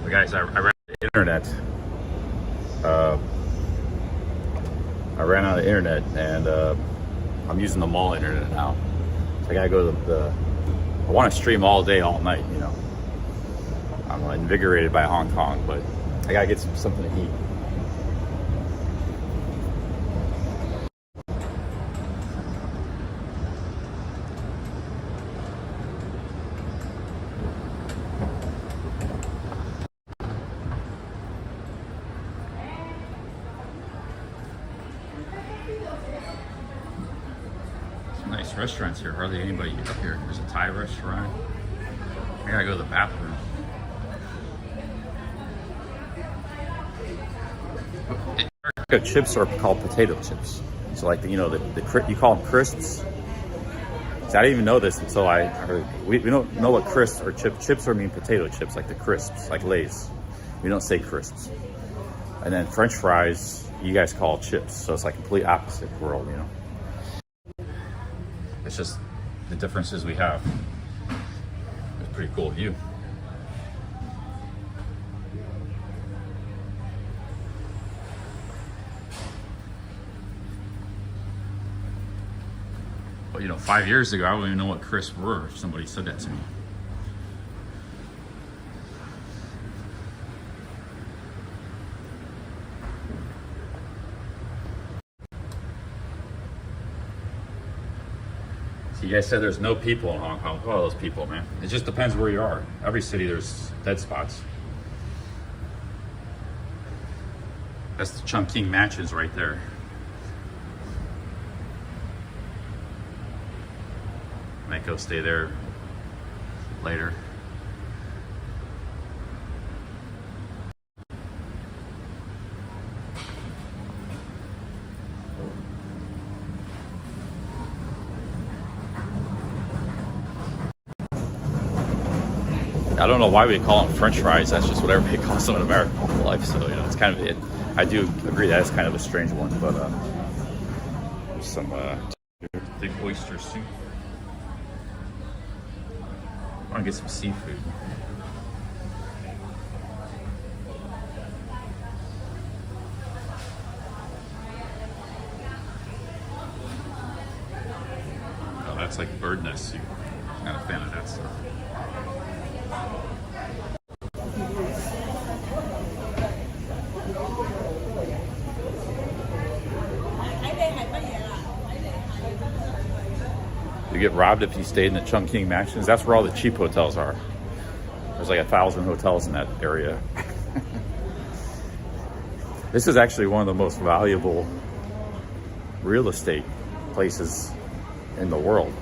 Guys, I ran out of internet. I ran out of internet, and I'm using the mall internet now. So I gotta go to I want to stream all day, all night. You know, I'm invigorated by Hong Kong, but I gotta get something to eat. Nice restaurants here. Hardly anybody up here. There's a Thai restaurant. I gotta go to the bathroom. Chips are called potato chips. So like you you call them crisps. See, I didn't even know this until I heard. We don't know what crisps or chips are. Mean potato chips, like the crisps, like Lay's. We don't say crisps. And then French fries, you guys call chips. So it's like complete opposite world, you know. It's just the differences we have. It's a pretty cool view. But you know, 5 years ago, I wouldn't even know what crisps were if somebody said that to me. You guys said there's no people in Hong Kong. Look at all those people, man. It just depends where you are. Every city there's dead spots. That's the Chungking Mansions right there. Might go stay there later. I don't know why we call them French fries. That's just what everybody calls them in American life. So, you know, it's kind of it. I do agree that is kind of a strange one, but some thick oyster soup. I want to get some seafood. Oh, that's like bird nest soup. Not a fan of that stuff. You get robbed if you stayed in the Chungking Mansions. That's where all the cheap hotels are. There's like 1,000 hotels in that area. This is actually one of the most valuable real estate places in the world.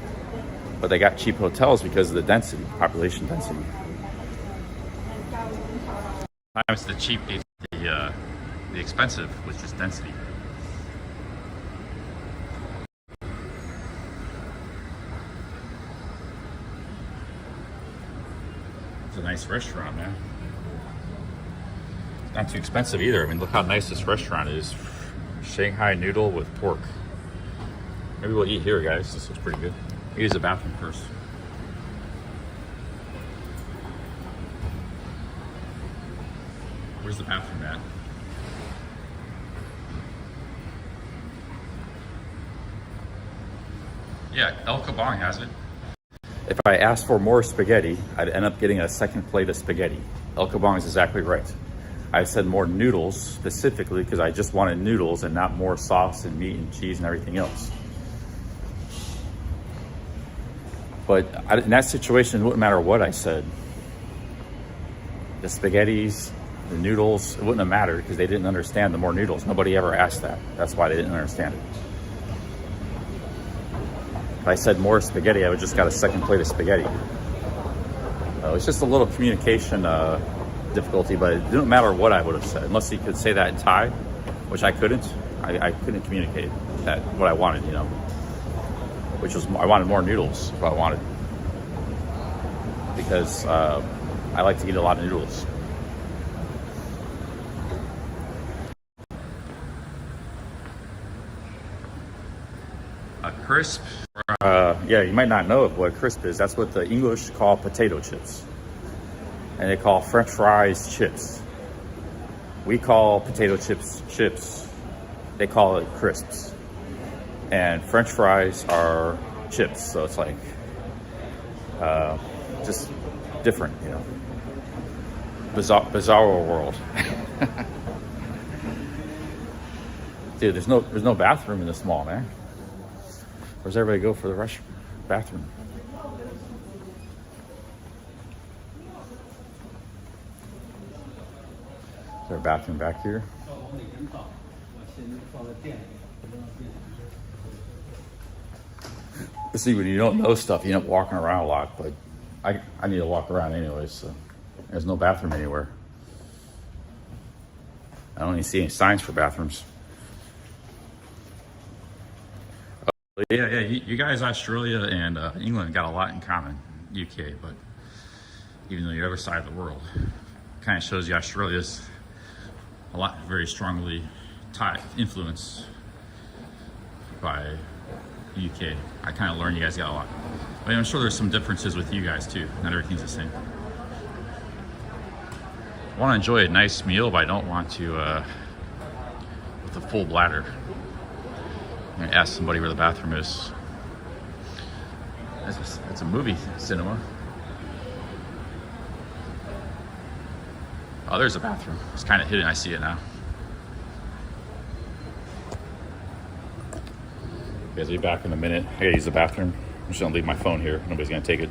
But they got cheap hotels because of the density, population density. Sometimes the cheap is the expensive, which is density. It's a nice restaurant, man. It's not too expensive either. I mean, look how nice this restaurant is. Shanghai noodle with pork. Maybe we'll eat here, guys. This looks pretty good. Use the bathroom first. Where's the bathroom at? Yeah, El Kabong has it. If I asked for more spaghetti, I'd end up getting a second plate of spaghetti. El Kabong is exactly right. I said more noodles specifically because I just wanted noodles and not more sauce and meat and cheese and everything else. But in that situation, it wouldn't matter what I said. The spaghettis, the noodles, it wouldn't have mattered because they didn't understand the more noodles. Nobody ever asked that. That's why they didn't understand it. If I said more spaghetti, I would just got a second plate of spaghetti. It's just a little communication difficulty, but it didn't matter what I would have said, unless you could say that in Thai, which I couldn't. I couldn't communicate that what I wanted, you know, which was I wanted more noodles. What I wanted, because I like to eat a lot of noodles. A crisp. Yeah, you might not know what crisp is. That's what the English call potato chips. And they call French fries chips. We call potato chips chips. They call it crisps. And French fries are chips. So it's like just different, you know. Bizarre world. Dude, there's no bathroom in this mall, man. Where's everybody go for the bathroom? Is there a bathroom back here? See, when you don't know stuff, you end up walking around a lot, but I need to walk around anyways, so there's no bathroom anywhere. I don't even see any signs for bathrooms. Yeah, you guys, Australia and England got a lot in common, UK, but even though you're the other side of the world, it kind of shows you Australia's a lot very strongly influenced by UK. I kind of learned you guys got a lot. But I'm sure there's some differences with you guys too. Not everything's the same. I want to enjoy a nice meal, but I don't want to with a full bladder. I'm gonna ask somebody where the bathroom is. It's a movie cinema. Oh, there's a bathroom. It's kind of hidden. I see it now. You guys will be back in a minute. I gotta use the bathroom. I'm just gonna leave my phone here. Nobody's gonna take it.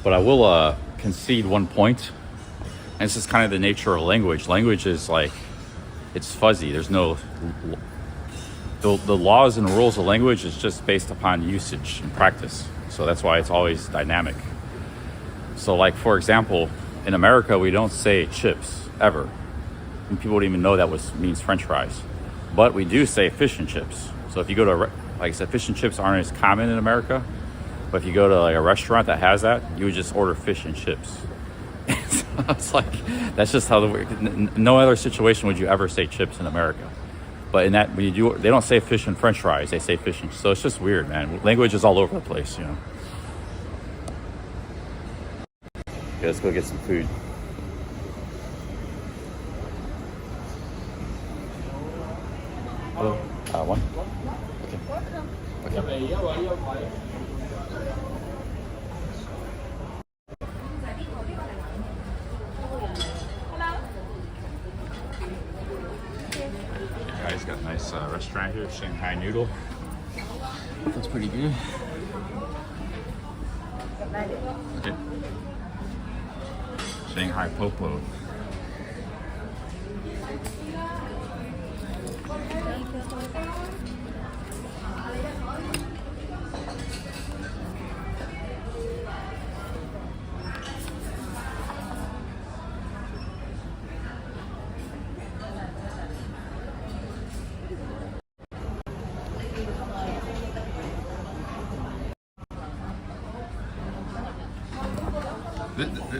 But I will concede one point. And this is kind of the nature of language. Language is like, it's fuzzy. There's no, the laws and rules of language is just based upon usage and practice. So that's why it's always dynamic. So like, for example, in America, we don't say chips ever. And people don't even know that means French fries. But we do say fish and chips. So if you go to, like I said, fish and chips aren't as common in America. But if you go to like a restaurant that has that, you would just order fish and chips. So it's like, that's just how no other situation would you ever say chips in America. But in that, when you do, they don't say fish and French fries, they say fish and, so it's just weird, man. Language is all over the place, you know. Okay, let's go get some food. Hello, one. Okay. Okay. Guys, got a nice restaurant here, Shanghai Noodle. That's pretty good. Okay. Shanghai Popo.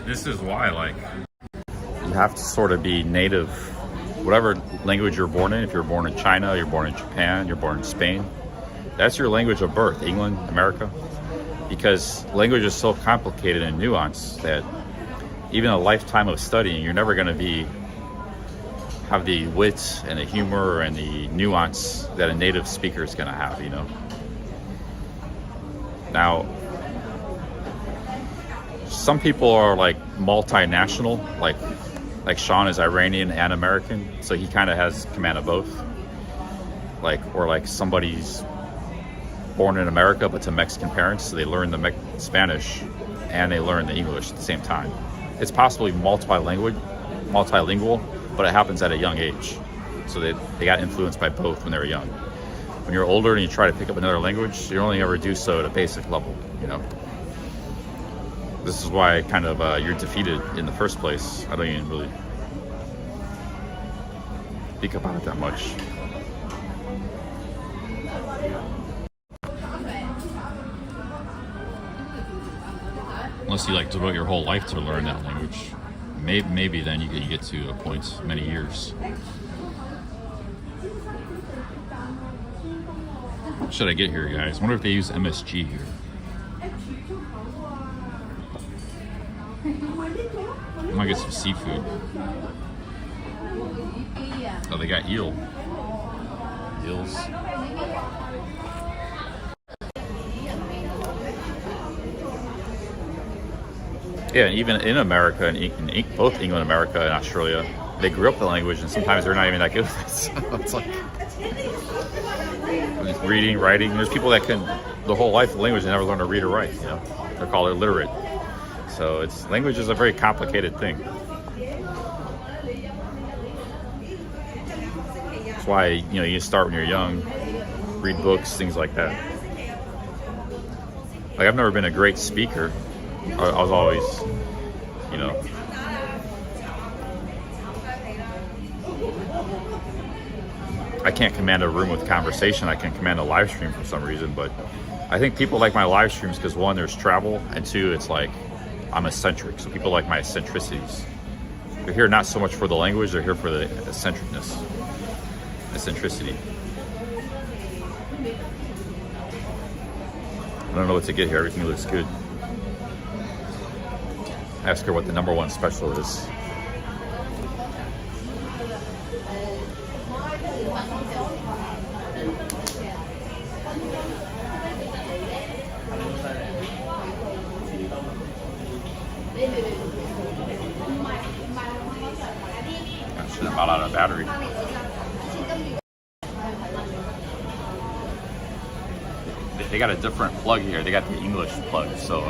This is why, like, you have to sort of be native, whatever language you're born in. If you're born in China, you're born in Japan, you're born in Spain, that's your language of birth, England, America. Because language is so complicated and nuanced that even a lifetime of studying, you're never going to have the wit and the humor and the nuance that a native speaker is going to have, you know. Now, some people are like multinational, like Sean is Iranian and American, so he kind of has command of both. Or like somebody's born in America but to Mexican parents, so they learn the Spanish and they learn the English at the same time. It's possibly multilingual, but it happens at a young age. So they got influenced by both when they were young. When you're older and you try to pick up another language, you only ever do so at a basic level, you know. This is why kind of you're defeated in the first place. I don't even really think about it that much. Unless you like devote your whole life to learn that language, maybe then you get to a point, many years. What should I get here, guys? I wonder if they use MSG here. I might get some seafood. Oh, they got eel. Eels. Yeah, even in America, in both England, America, and Australia, they grew up the language, and sometimes they're not even that good at it. So it's like reading, writing. There's people that can the whole life of language and never learn to read or write. You know, they're called illiterate. So language is a very complicated thing. That's why you start when you're young, read books, things like that. Like I've never been a great speaker. I was always, I can't command a room with conversation. I can command a live stream for some reason, but I think people like my live streams because one, there's travel, and two, it's like I'm eccentric, so people like my eccentricities. They're here not so much for the language, they're here for the eccentricity. I don't know what to get here, everything looks good. Ask her what the #1 special is. Shit, I'm about out of battery. They got a different plug here. They got the English plug, so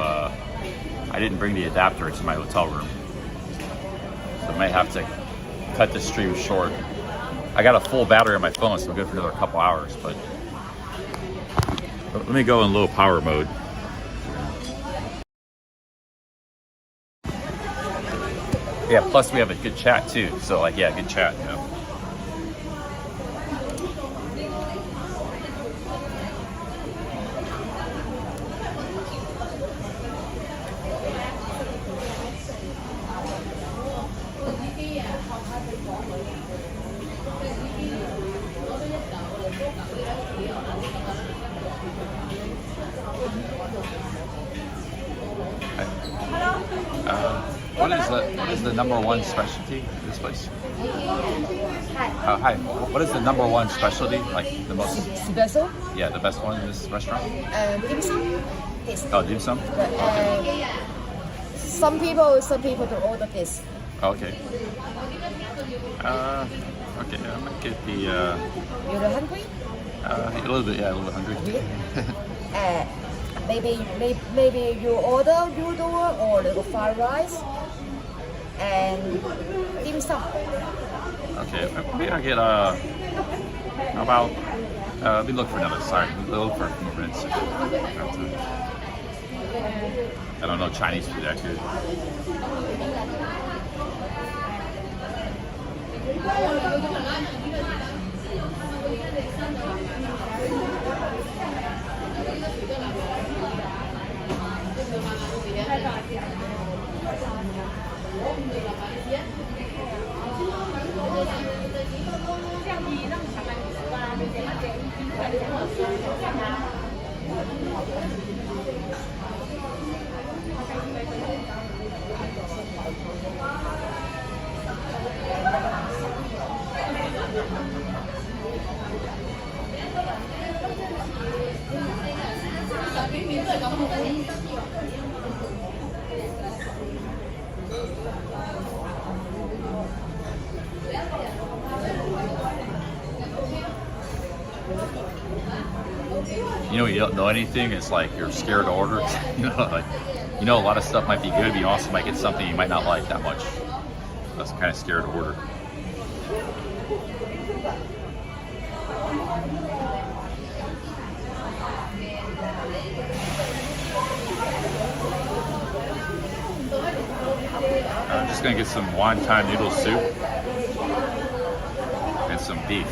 I didn't bring the adapter to my hotel room. So I might have to cut the stream short. I got a full battery on my phone, so I'm good for another couple hours, but let me go in low power mode. Yeah, plus we have a good chat too. So like, yeah, good chat, you know. What is the number one specialty of this place? Hi. What is the number one specialty? Like the most? Special? Yeah, the best one in this restaurant? Dim sum. Yes. Oh, dim sum? Okay. Some people don't order this. Okay. Okay, I might get the... You're hungry? A little bit, yeah, a little bit hungry. Maybe you order noodle or little fried rice and dim sum. Okay, maybe I'll get how about let me look for another. Sorry, we'll look for a few minutes. I don't know Chinese food that good. You know, you don't know anything. It's like you're scared to order. A lot of stuff might be good, but you also might get something you might not like that much. That's kind of scared to order. I'm just gonna get some wonton noodle soup and some beef.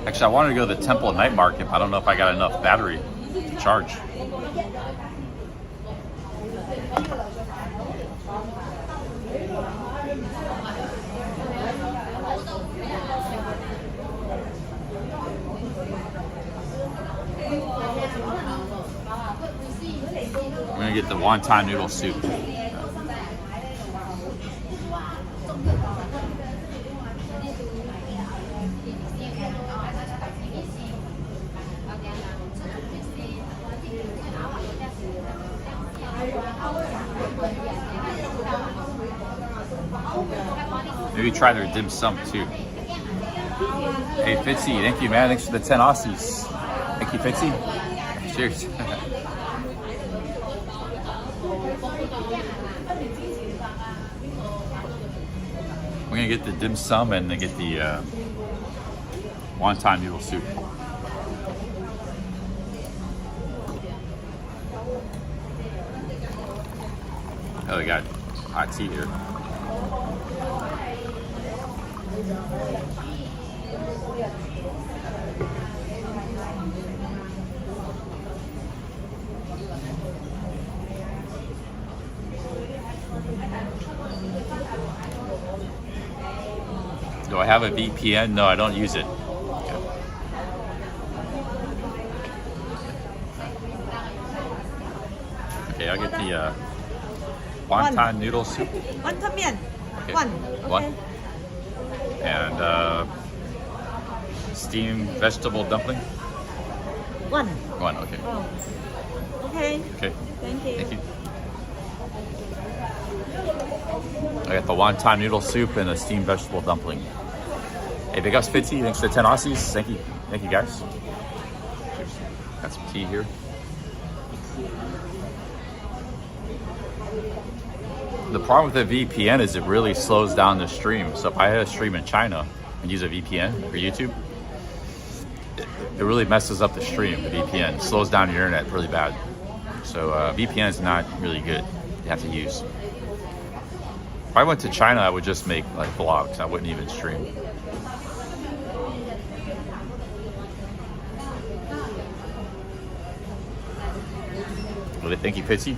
Actually, I wanted to go to the Temple Night Market, but I don't know if I got enough battery to charge. I'm gonna get the wonton noodle soup. Maybe try their dim sum too. Hey Fitzy, thank you man. Thanks for the 10 Aussies. Thank you Fitzy. Cheers. We're gonna get the dim sum and then get the wonton noodle soup. Oh, we got hot tea here. Do I have a VPN? No, I don't use it. Okay, I'll get the wonton noodle soup. Wonton mian. Okay. One. One. Okay. And steamed vegetable dumpling. One. One, okay. Oh. Okay. Okay, Thank you. thank you. I got the wonton noodle soup and a steamed vegetable dumpling. Hey, big ups 50, thanks for the 10 Aussies. Thank you. Thank you, guys. Cheers. Got some tea here. The problem with the VPN is it really slows down the stream. So if I had a stream in China and use a VPN for YouTube, it really messes up the stream, the VPN. It slows down your internet really bad. So VPN is not really good. You have to use. If I went to China, I would just make like vlogs. I wouldn't even stream. Well, thank you, Pitsy.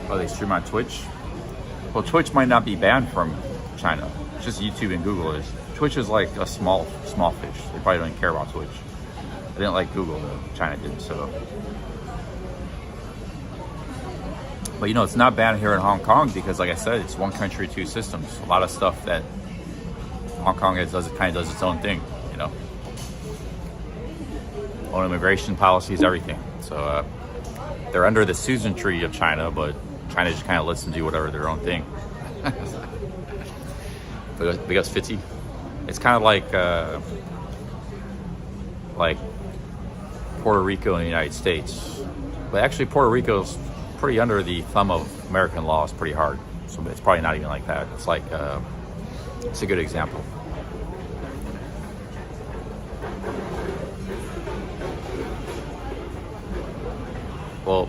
Oh, they stream on Twitch? Well, Twitch might not be banned from China. It's just YouTube and Google is. Twitch is like a small fish. They probably don't even care about Twitch. They didn't like Google though. China did, so. But you know, it's not banned here in Hong Kong because, like I said, it's one country, two systems. A lot of stuff that Hong Kong does its own thing, you know. Own immigration policies, everything. So they're under the Susan tree of China, but China just kind of lets them do whatever their own thing. Because 50, it's kind of like Puerto Rico in the United States. But actually, Puerto Rico's pretty under the thumb of American law. It's pretty hard. So it's probably not even like that. It's like, it's a good example. Well,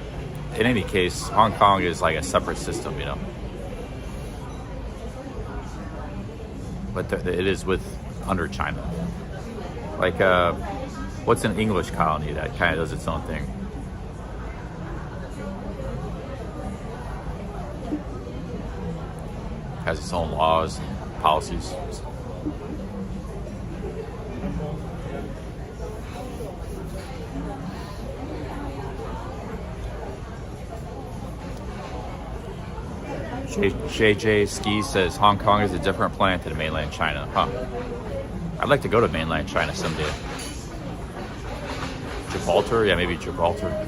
in any case, Hong Kong is like a separate system, you know. But it is under China. Like, what's an English colony that kind of does its own thing? Has its own laws and policies. JJ Ski says Hong Kong is a different planet than mainland China. Huh. I'd like to go to mainland China someday. Gibraltar? Yeah, maybe Gibraltar.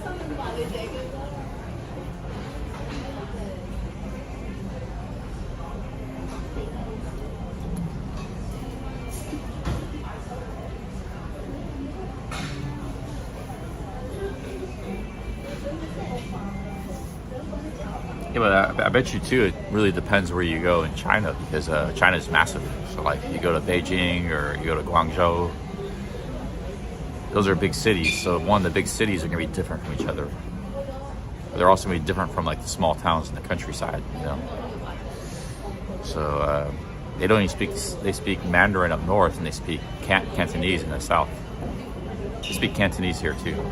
Yeah, but I bet you too, it really depends where you go in China because China is massive. So like you go to Beijing or you go to Guangzhou, those are big cities. So one of the big cities are going to be different from each other. But they're also going to be different from like the small towns in the countryside, you know. So they don't even they speak Mandarin up north and they speak Cantonese in the south. They speak Cantonese here too.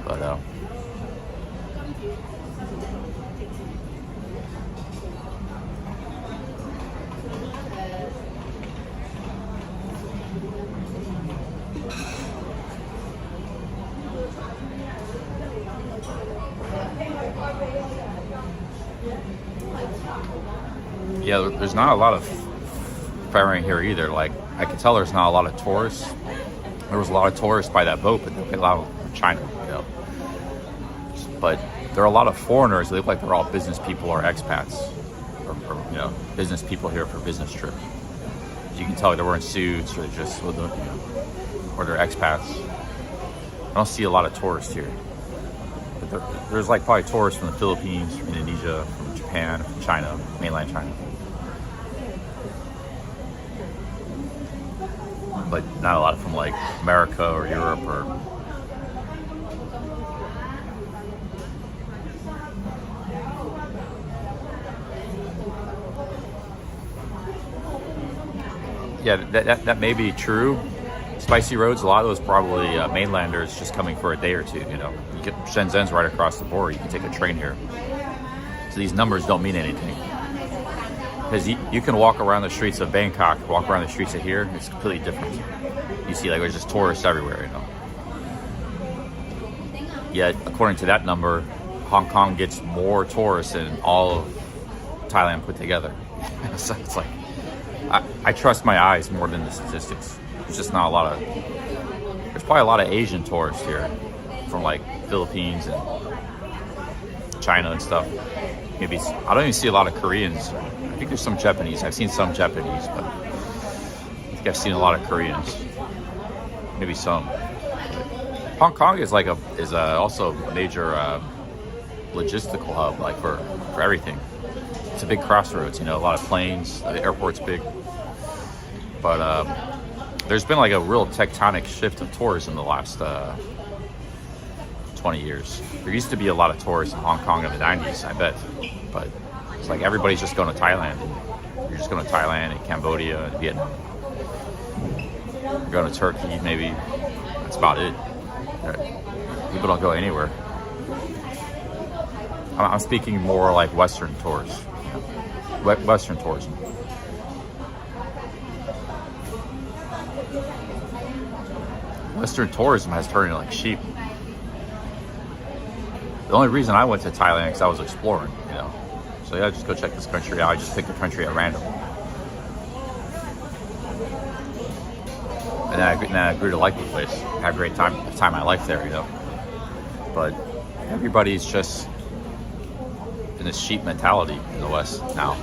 But yeah, there's not a lot of ferrying here either. Like, I can tell there's not a lot of tourists. There was a lot of tourists by that boat, but a lot of China, you know. But there are a lot of foreigners. They look like they're all business people or expats, or you know, business people here for business trip. You can tell they're wearing suits or just, you know, or they're expats. I don't see a lot of tourists here. But there's like probably tourists from the Philippines, from Indonesia, from Japan, from China, mainland China. But not a lot from like America or Europe or. Yeah, that may be true. Spicy roads, a lot of those probably mainlanders just coming for a day or two, you know. You get Shenzhen's right across the border. You can take a train here. So these numbers don't mean anything. Because you can walk around the streets of Bangkok, walk around the streets of here, it's completely different. You see, like, there's just tourists everywhere, you know. Yet, according to that number, Hong Kong gets more tourists than all of Thailand put together. So it's like, I trust my eyes more than the statistics. There's just not a lot of, there's probably a lot of Asian tourists here from like Philippines and China and stuff. Maybe, I don't even see a lot of Koreans. I think there's some Japanese. I've seen some Japanese, but I think I've seen a lot of Koreans. Maybe some. Hong Kong is like also a major logistical hub, like for everything. It's a big crossroads, you know, a lot of planes. The airport's big, but there's been like a real tectonic shift of tourism the last 20 years. There used to be a lot of tourists in Hong Kong in the 90s, I bet, but it's like everybody's just going to Thailand. You're just going to Thailand and Cambodia and Vietnam. You're going to Turkey, maybe. That's about it. People don't go anywhere. I'm speaking more like Western tours, Western tourism. Western tourism has turned into like sheep. The only reason I went to Thailand is I was exploring, you know. So yeah, just go check this country out. I just picked a country at random. And then I grew to like the place. I had a great time of my life there, you know. But everybody's just in this sheep mentality in the West now.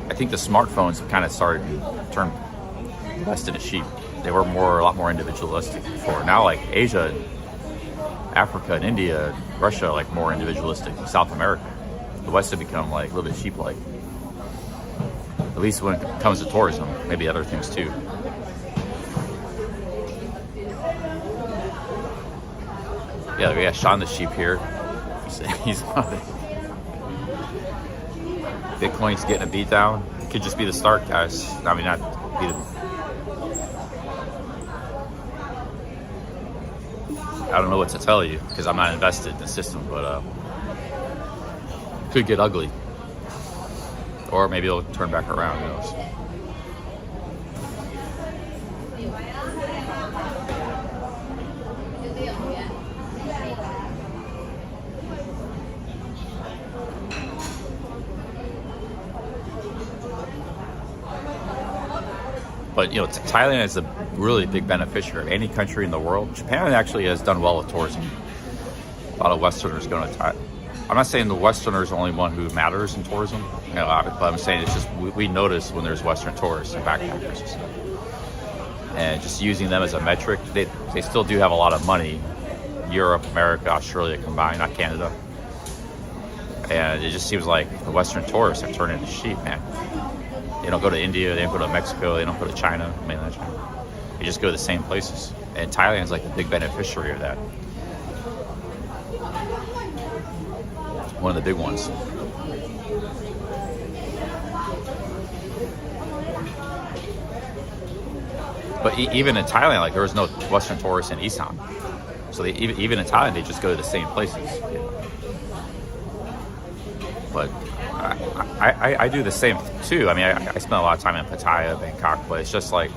I think the smartphones have kind of started to turn the West into sheep. They were a lot more individualistic before. Now, like Asia, Africa, and India, Russia, like more individualistic. South America, the West have become like a little bit sheep-like. At least when it comes to tourism, maybe other things too. Yeah, we got Sean the sheep here. He's on it. Bitcoin's getting a beat down. It could just be the start, guys. I mean, not be the. I don't know what to tell you because I'm not invested in the system, but it could get ugly. Or maybe it'll turn back around, who knows. But, you know, Thailand is a really big beneficiary of any country in the world. Japan actually has done well with tourism. A lot of Westerners going to Thailand. I'm not saying the Westerners are the only one who matters in tourism, you know, but I'm saying it's just we notice when there's Western tourists and backpackers and stuff. And just using them as a metric, they still do have a lot of money. Europe, America, Australia combined, not Canada. And it just seems like the Western tourists have turned into sheep, man. They don't go to India, they don't go to Mexico, they don't go to China, mainland China. They just go to the same places. And Thailand's like the big beneficiary of that. One of the big ones. But even in Thailand, like there was no Western tourists in Isan. So even in Thailand, they just go to the same places. But I do the same too. I mean, I spend a lot of time in Pattaya, Bangkok, but it's just like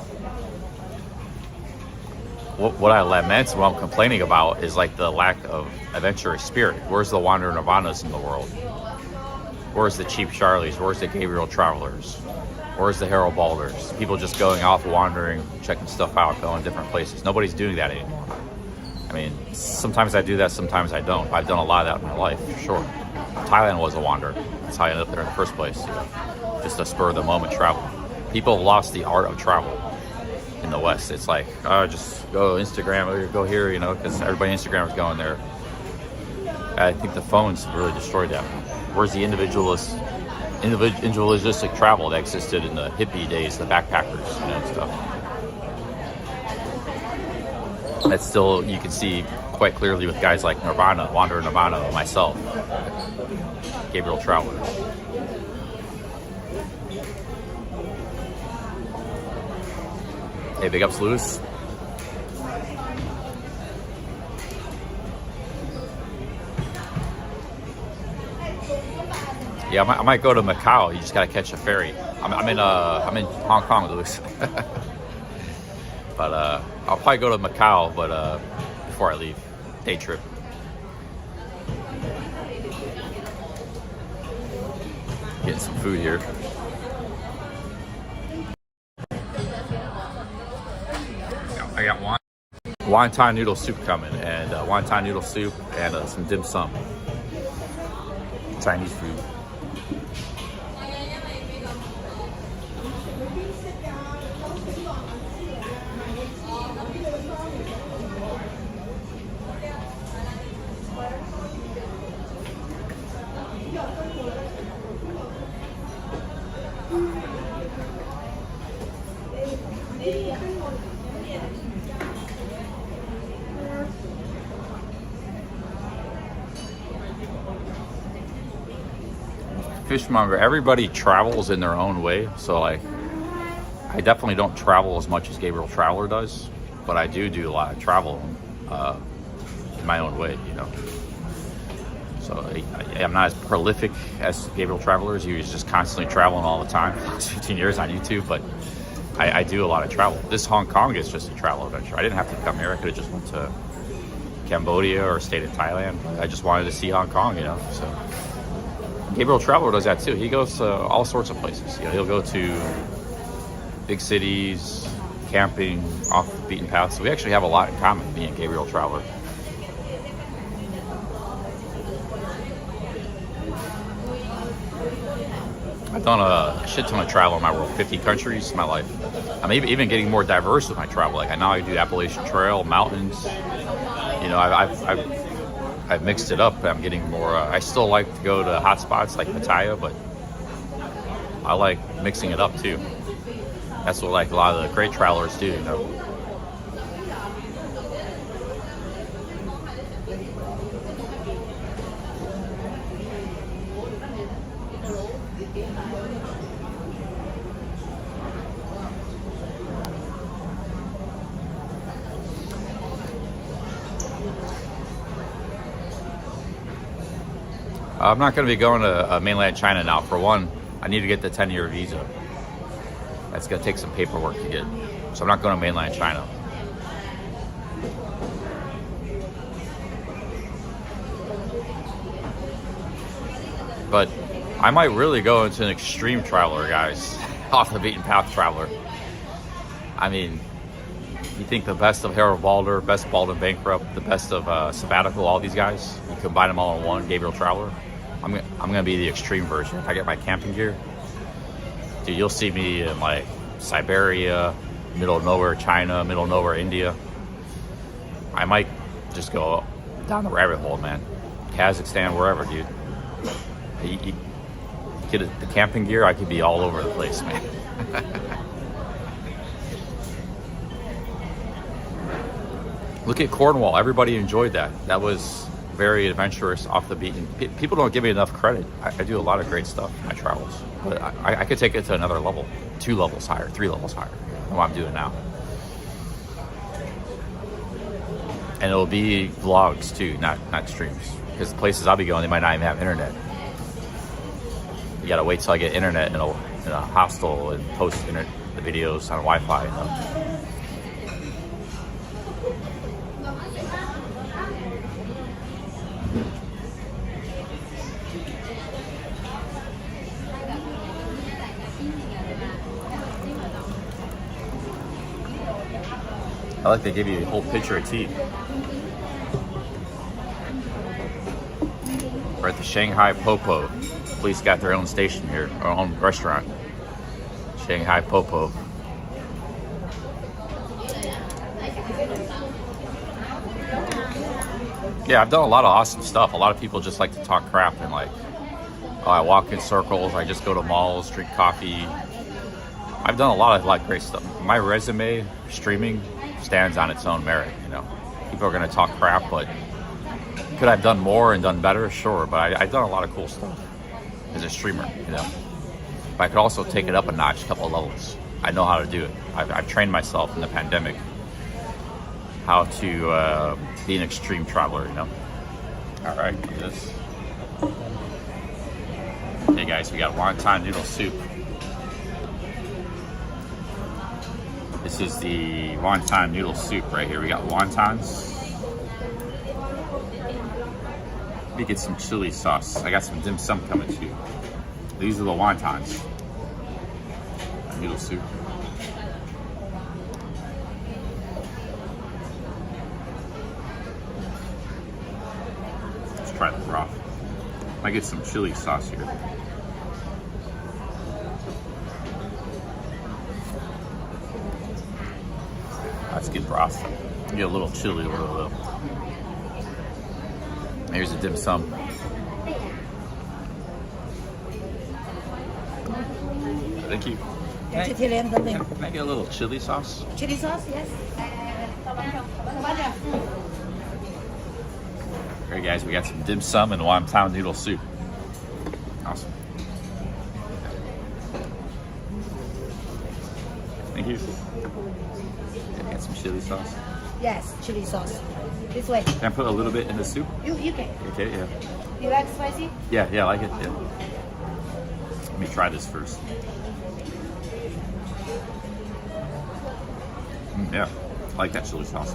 what I lament, what I'm complaining about is like the lack of adventurous spirit. Where's the Wander Nirvanas in the world? Where's the Cheap Charlies? Where's the Gabriel Travelers? Where's the Harold Balders? People just going off wandering, checking stuff out, going different places. Nobody's doing that anymore. I mean, sometimes I do that, sometimes I don't. I've done a lot of that in my life, for sure. Thailand was a wander. That's how I ended up there in the first place. You know, just a spur of the moment travel. People have lost the art of travel in the West. It's like, oh, just go Instagram or go here, you know, because everybody on Instagram is going there. I think the phones really destroyed that. Where's the individualistic travel that existed in the hippie days, the backpackers, you know, stuff? That's still, you can see quite clearly with guys like Nirvana, Wander Nirvana, myself, Gabriel Travelers. Hey, big ups, Lewis. Yeah, I might go to Macau. You just gotta catch a ferry. I'm in Hong Kong, Lewis. But I'll probably go to Macau, but before I leave, day trip. Getting some food here. I got wonton noodle soup coming, and wonton noodle soup and some dim sum. Chinese food. Fishmonger, everybody travels in their own way, so like I definitely don't travel as much as Gabriel Traveler does, but I do a lot of travel in my own way, you know. So I'm not as prolific as Gabriel Traveler is. He was just constantly traveling all the time for the last 15 years on YouTube, but I do a lot of travel. This Hong Kong is just a travel adventure. I didn't have to come here. I could have just went to Cambodia or stayed in Thailand. I just wanted to see Hong Kong, you know. So Gabriel Traveler does that too. He goes to all sorts of places. You know, he'll go to big cities, camping, off the beaten path. So we actually have a lot in common, me and Gabriel Traveler. I've done a shit ton of travel in my world, 50 countries in my life. I'm even getting more diverse with my travel. Like now I do Appalachian Trail, mountains. You know, I've mixed it up. I'm getting more. I still like to go to hot spots like Pattaya, but I like mixing it up too. That's what like a lot of the great travelers do, you know. I'm not going to be going to mainland China now. For one, I need to get the 10-year visa. That's going to take some paperwork to get. So I'm not going to mainland China. But I might really go into an extreme traveler, guys. Off the beaten path traveler. I mean, you think the best of Harold Balder, best Baldwin Bankrupt, the best of Sabbatical, all these guys, you combine them all in one, Gabriel Traveler. I'm gonna be the extreme version. If I get my camping gear, dude, you'll see me in like Siberia, middle of nowhere China, middle of nowhere India. I might just go down the rabbit hole, man. Kazakhstan, wherever, dude. You get the camping gear, I could be all over the place, man. Look at Cornwall. Everybody enjoyed that. That was very adventurous, off the beaten. People don't give me enough credit. I do a lot of great stuff in my travels, but I could take it to another level, 2 levels higher, 3 levels higher than what I'm doing now. And it'll be vlogs too, not streams, because the places I'll be going, they might not even have internet. You gotta wait till I get internet in a hostel and post the videos on Wi-Fi. You know? I like they give you a whole pitcher of tea. We're at the Shanghai Popo. Police got their own station here, our own restaurant. Shanghai Popo. Yeah, I've done a lot of awesome stuff. A lot of people just like to talk crap and like, oh, I walk in circles, I just go to malls, drink coffee. I've done a lot of great stuff. My resume, streaming, stands on its own merit, you know. People are gonna talk crap, but could I have done more and done better? Sure, but I've done a lot of cool stuff as a streamer, you know. But I could also take it up a notch, a couple of levels. I know how to do it. I've trained myself in the pandemic how to be an extreme traveler, you know? All right, this. Hey guys, we got wonton noodle soup. This is the wonton noodle soup right here. We got wontons. Let me get some chili sauce. I got some dim sum coming too. These are the wontons. Noodle soup. Let's try the broth. I get some chili sauce here. That's good broth. Get a little chili over the. Here's a dim sum. Thank you. Can I get a little chili sauce? Chili sauce, yes. Alright guys, we got some dim sum and wonton noodle soup. Awesome. Thank you. Can I get some chili sauce? Yes, chili sauce. This way. Can I put a little bit in the soup? You can. Okay, yeah. You like spicy? Yeah, I like it. Yeah. Let me try this first. Yeah, I like that chili sauce.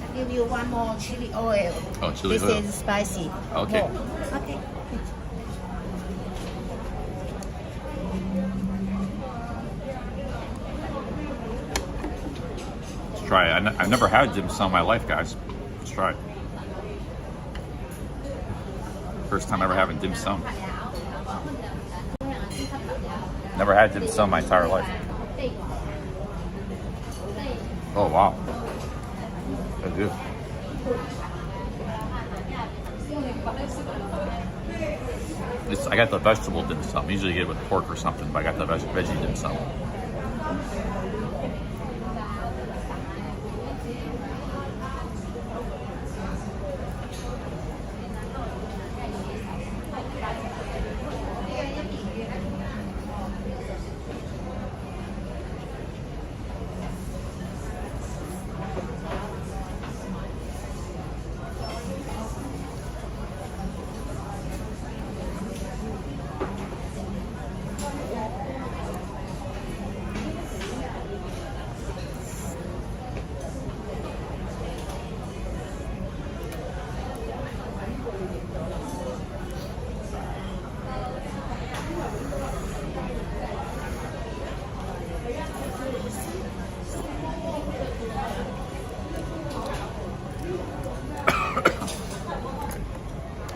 I'll give you one more chili oil. Oh, chili this oil. This is spicy. Okay. More. Okay. Try it. I've never had dim sum in my life, guys. Let's try it. First time ever having dim sum. Never had dim sum my entire life. Oh wow. That's good. I got the vegetable dim sum. I usually get it with pork or something, but I got the veggie dim sum.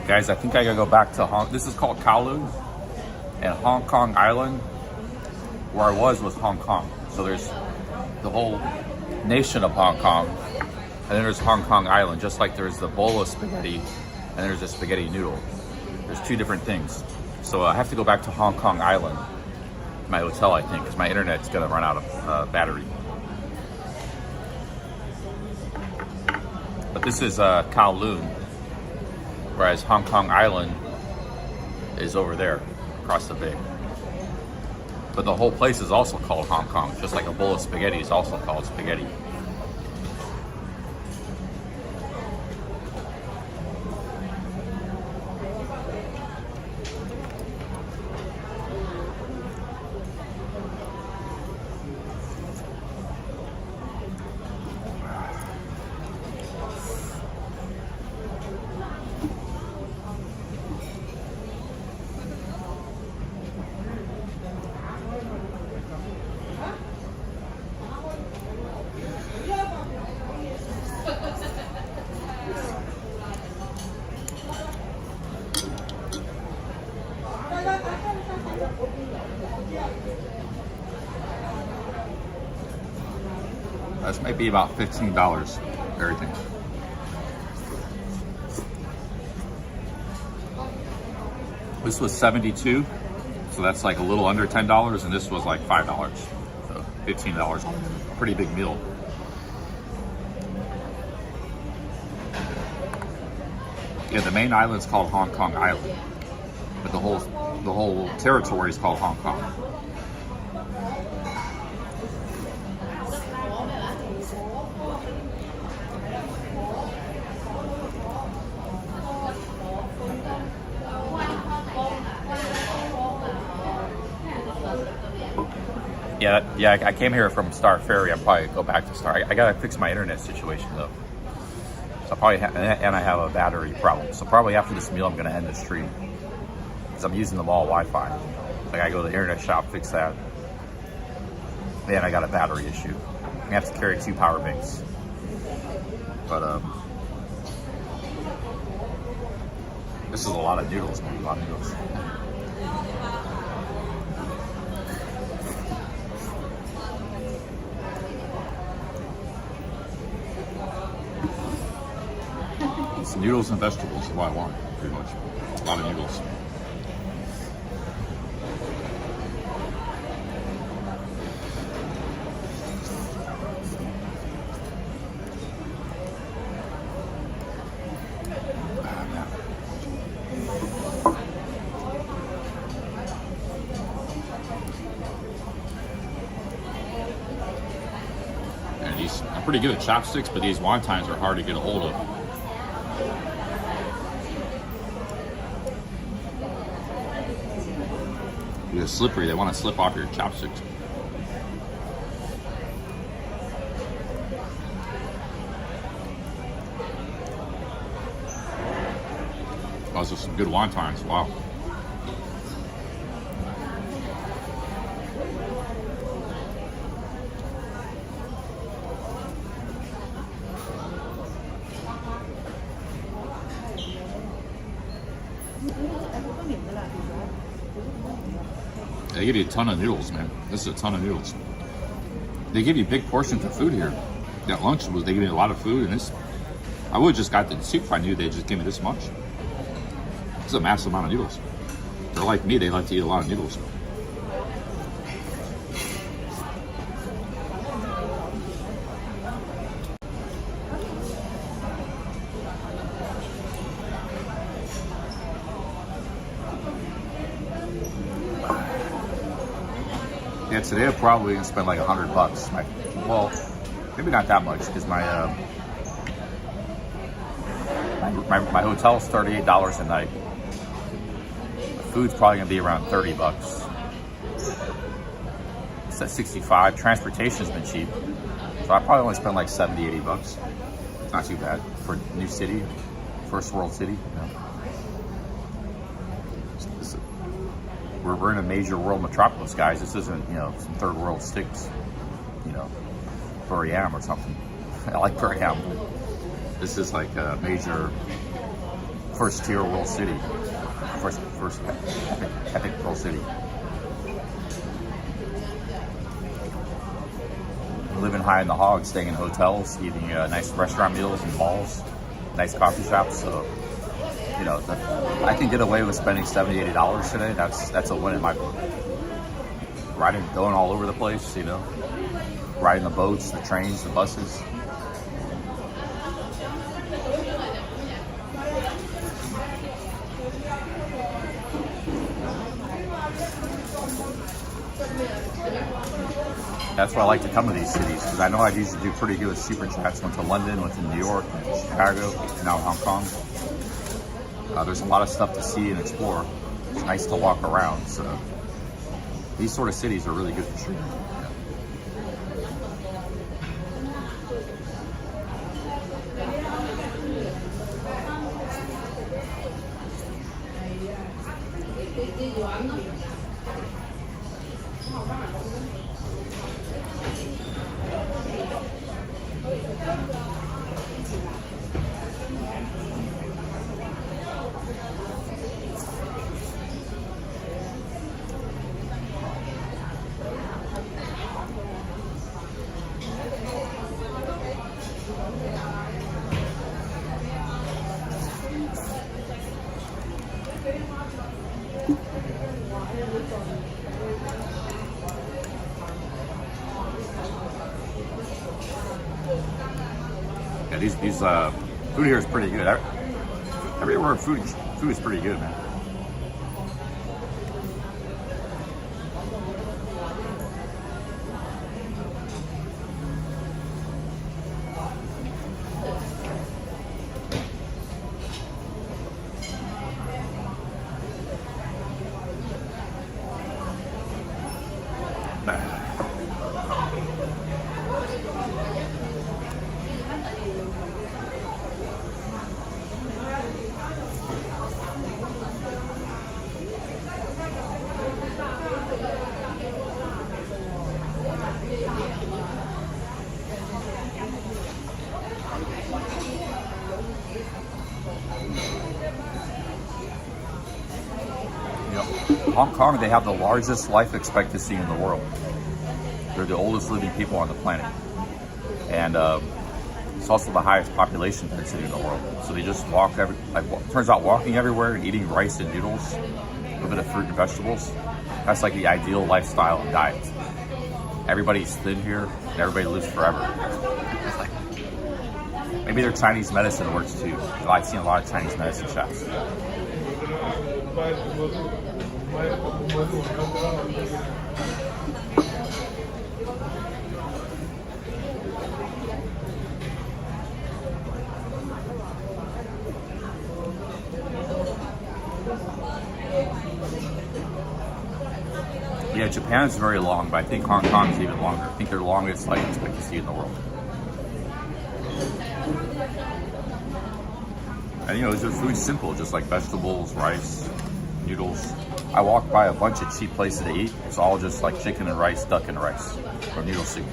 Guys, I think I gotta go back to this is called Kowloon, and Hong Kong Island, where I was Hong Kong. So there's the whole nation of Hong Kong, and then there's Hong Kong Island, just like there's the bowl of spaghetti, and there's the spaghetti noodle. There's two different things. So I have to go back to Hong Kong Island, my hotel, I think, because my internet's gonna run out of battery. But this is Kowloon. Whereas Hong Kong Island is over there, across the bay. But the whole place is also called Hong Kong, just like a bowl of spaghetti is also called spaghetti. This might be about $15, everything. This was $72 So that's like a little under $10, and this was like $5. So $15. Pretty big meal. Yeah, the main island's called Hong Kong Island, but the whole territory is called Hong Kong. Yeah, I came here from Star Ferry. I'll probably go back to Star. I gotta fix my internet situation though. So I'll probably and I have a battery problem. So probably after this meal, I'm gonna end the stream because I'm using the mall Wi-Fi. Like I go to the internet shop, fix that. And I got a battery issue. I have to carry 2 power banks. But this is a lot of noodles, man. A lot of noodles. It's noodles and vegetables is what I want, pretty much. A lot of noodles. And I'm pretty good at chopsticks, but these wontons are hard to get a hold of. They're slippery. They want to slip off your chopsticks. Those are some good wontons. Wow. They give you a ton of noodles, man. This is a ton of noodles. They give you big portions of food here. That lunch was, they give me a lot of food, and this, I would have just got the soup if I knew they'd just give me this much. This is a massive amount of noodles. They're like me, they like to eat a lot of noodles. Yeah, today I'm probably gonna spend like $100. Well, maybe not that much because my hotel is $38 a night. The food's probably gonna be around $30. It's at 65. Transportation's been cheap, so I probably only spend like $70, $80. Not too bad for a new city, first world city. You know? We're in a major world metropolis, guys. This isn't, you know, some third world sticks, you know, Buriam or something. I like Buriam. This is like a major first tier world city. First epic world city. Living high in the hog, staying in hotels, eating nice restaurant meals and malls, nice coffee shops. So, you know, I can get away with spending $70, $80 today. That's a win in my book. Going all over the place, you know, riding the boats, the trains, the buses. That's why I like to come to these cities, because I know I usually do pretty good with superchats. Went to London, went to New York, went to Chicago, now Hong Kong. There's a lot of stuff to see and explore. It's nice to walk around. So these sort of cities are really good for streaming. these food here is pretty good. Everywhere food is pretty good, man. Hong Kong, they have the largest life expectancy in the world. They're the oldest living people on the planet. And it's also the highest population density in the world. So they just walk, turns out walking everywhere and eating rice and noodles, a little bit of fruit and vegetables, that's like the ideal lifestyle and diet. Everybody's thin here, and everybody lives forever. It's like, maybe their Chinese medicine works too. I've seen a lot of Chinese medicine shops. Yeah, Japan's very long, but I think Hong Kong's even longer. I think they're the longest life expectancy in the world. And you know, the food's simple, just like vegetables, rice, noodles. I walked by a bunch of cheap places to eat. It's all just like chicken and rice, duck and rice, or noodle soup.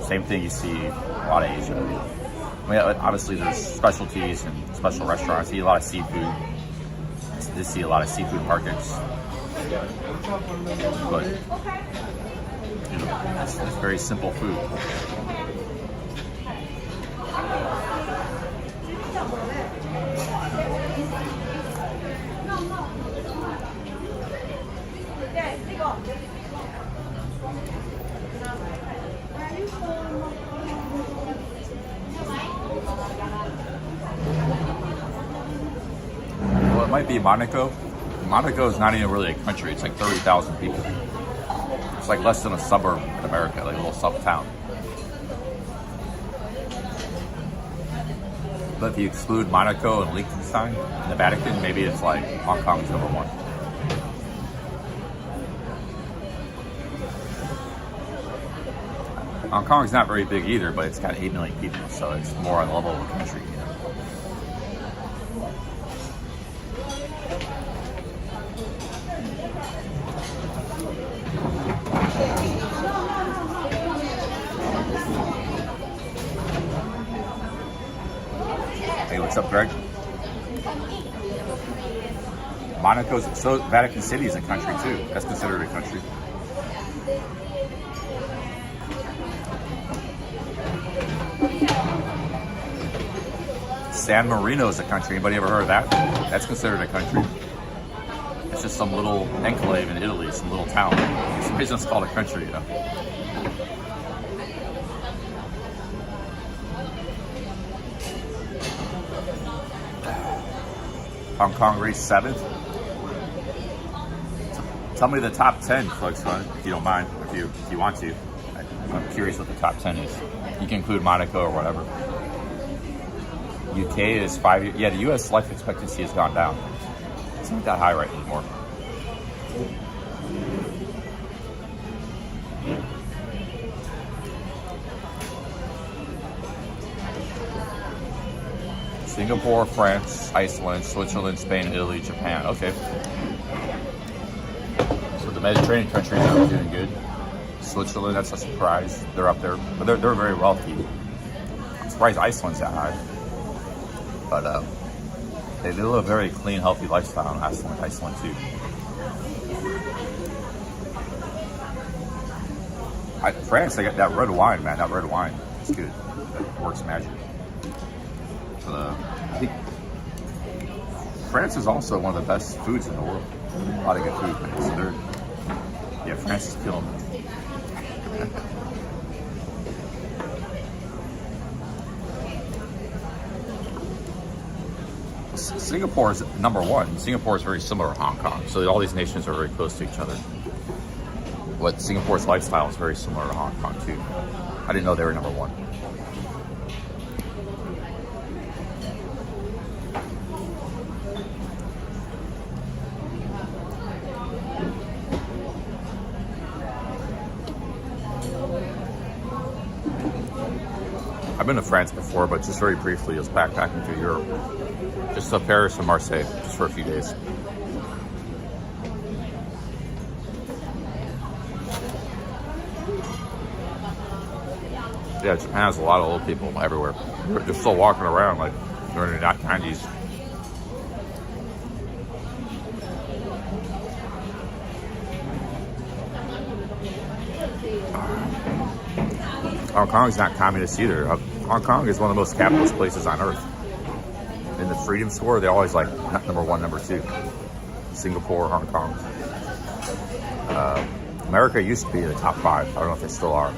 Same thing you see a lot of Asia. I mean, obviously there's specialties and special restaurants. You see a lot of seafood. You see a lot of seafood markets. But you know, it's very simple food. Well, it might be Monaco. Monaco is not even really a country. It's like 30,000 people. It's like less than a suburb in America, like a little sub-town. But if you exclude Monaco and Liechtenstein and the Vatican, maybe it's like Hong Kong's number one. Hong Kong's not very big either, but it's got 8 million people, so it's more on the level of a country, you know. Hey, what's up, Greg? Monaco's, so Vatican City is a country too. That's considered a country. San Marino is a country. Anybody ever heard of that? That's considered a country. It's just some little enclave in Italy, some little town. Some reason it's called a country, you know. Hong Kong raised 7th. Tell me the top 10, folks, if you don't mind, if you want to. I'm curious what the top 10 is. You can include Monaco or whatever. UK is 5 years. Yeah, the US life expectancy has gone down. It's not that high right anymore. Singapore, France, Iceland, Switzerland, Spain, Italy, Japan. Okay. So the Mediterranean countries are doing good. Switzerland, that's a surprise. They're up there, but they're very wealthy. I'm surprised Iceland's that high. But they live a very clean, healthy lifestyle in Iceland too. France, they got that red wine, man. That red wine is good. That works magic. I think France is also one of the best foods in the world. A lot of good food, man. So yeah, France is killing it. Singapore is number one. Singapore is very similar to Hong Kong, so all these nations are very close to each other. But Singapore's lifestyle is very similar to Hong Kong too. I didn't know they were number one. I've been to France before, but just very briefly. I was backpacking through Europe. Just to Paris and Marseille, just for a few days. Yeah, Japan has a lot of old people everywhere. They're still walking around like they're in the 90s. Hong Kong's not communist either. Hong Kong is one of the most capitalist places on earth. In the freedom score, they're always like number one, number two. Singapore, Hong Kong. America used to be in the top 5. I don't know if they still are.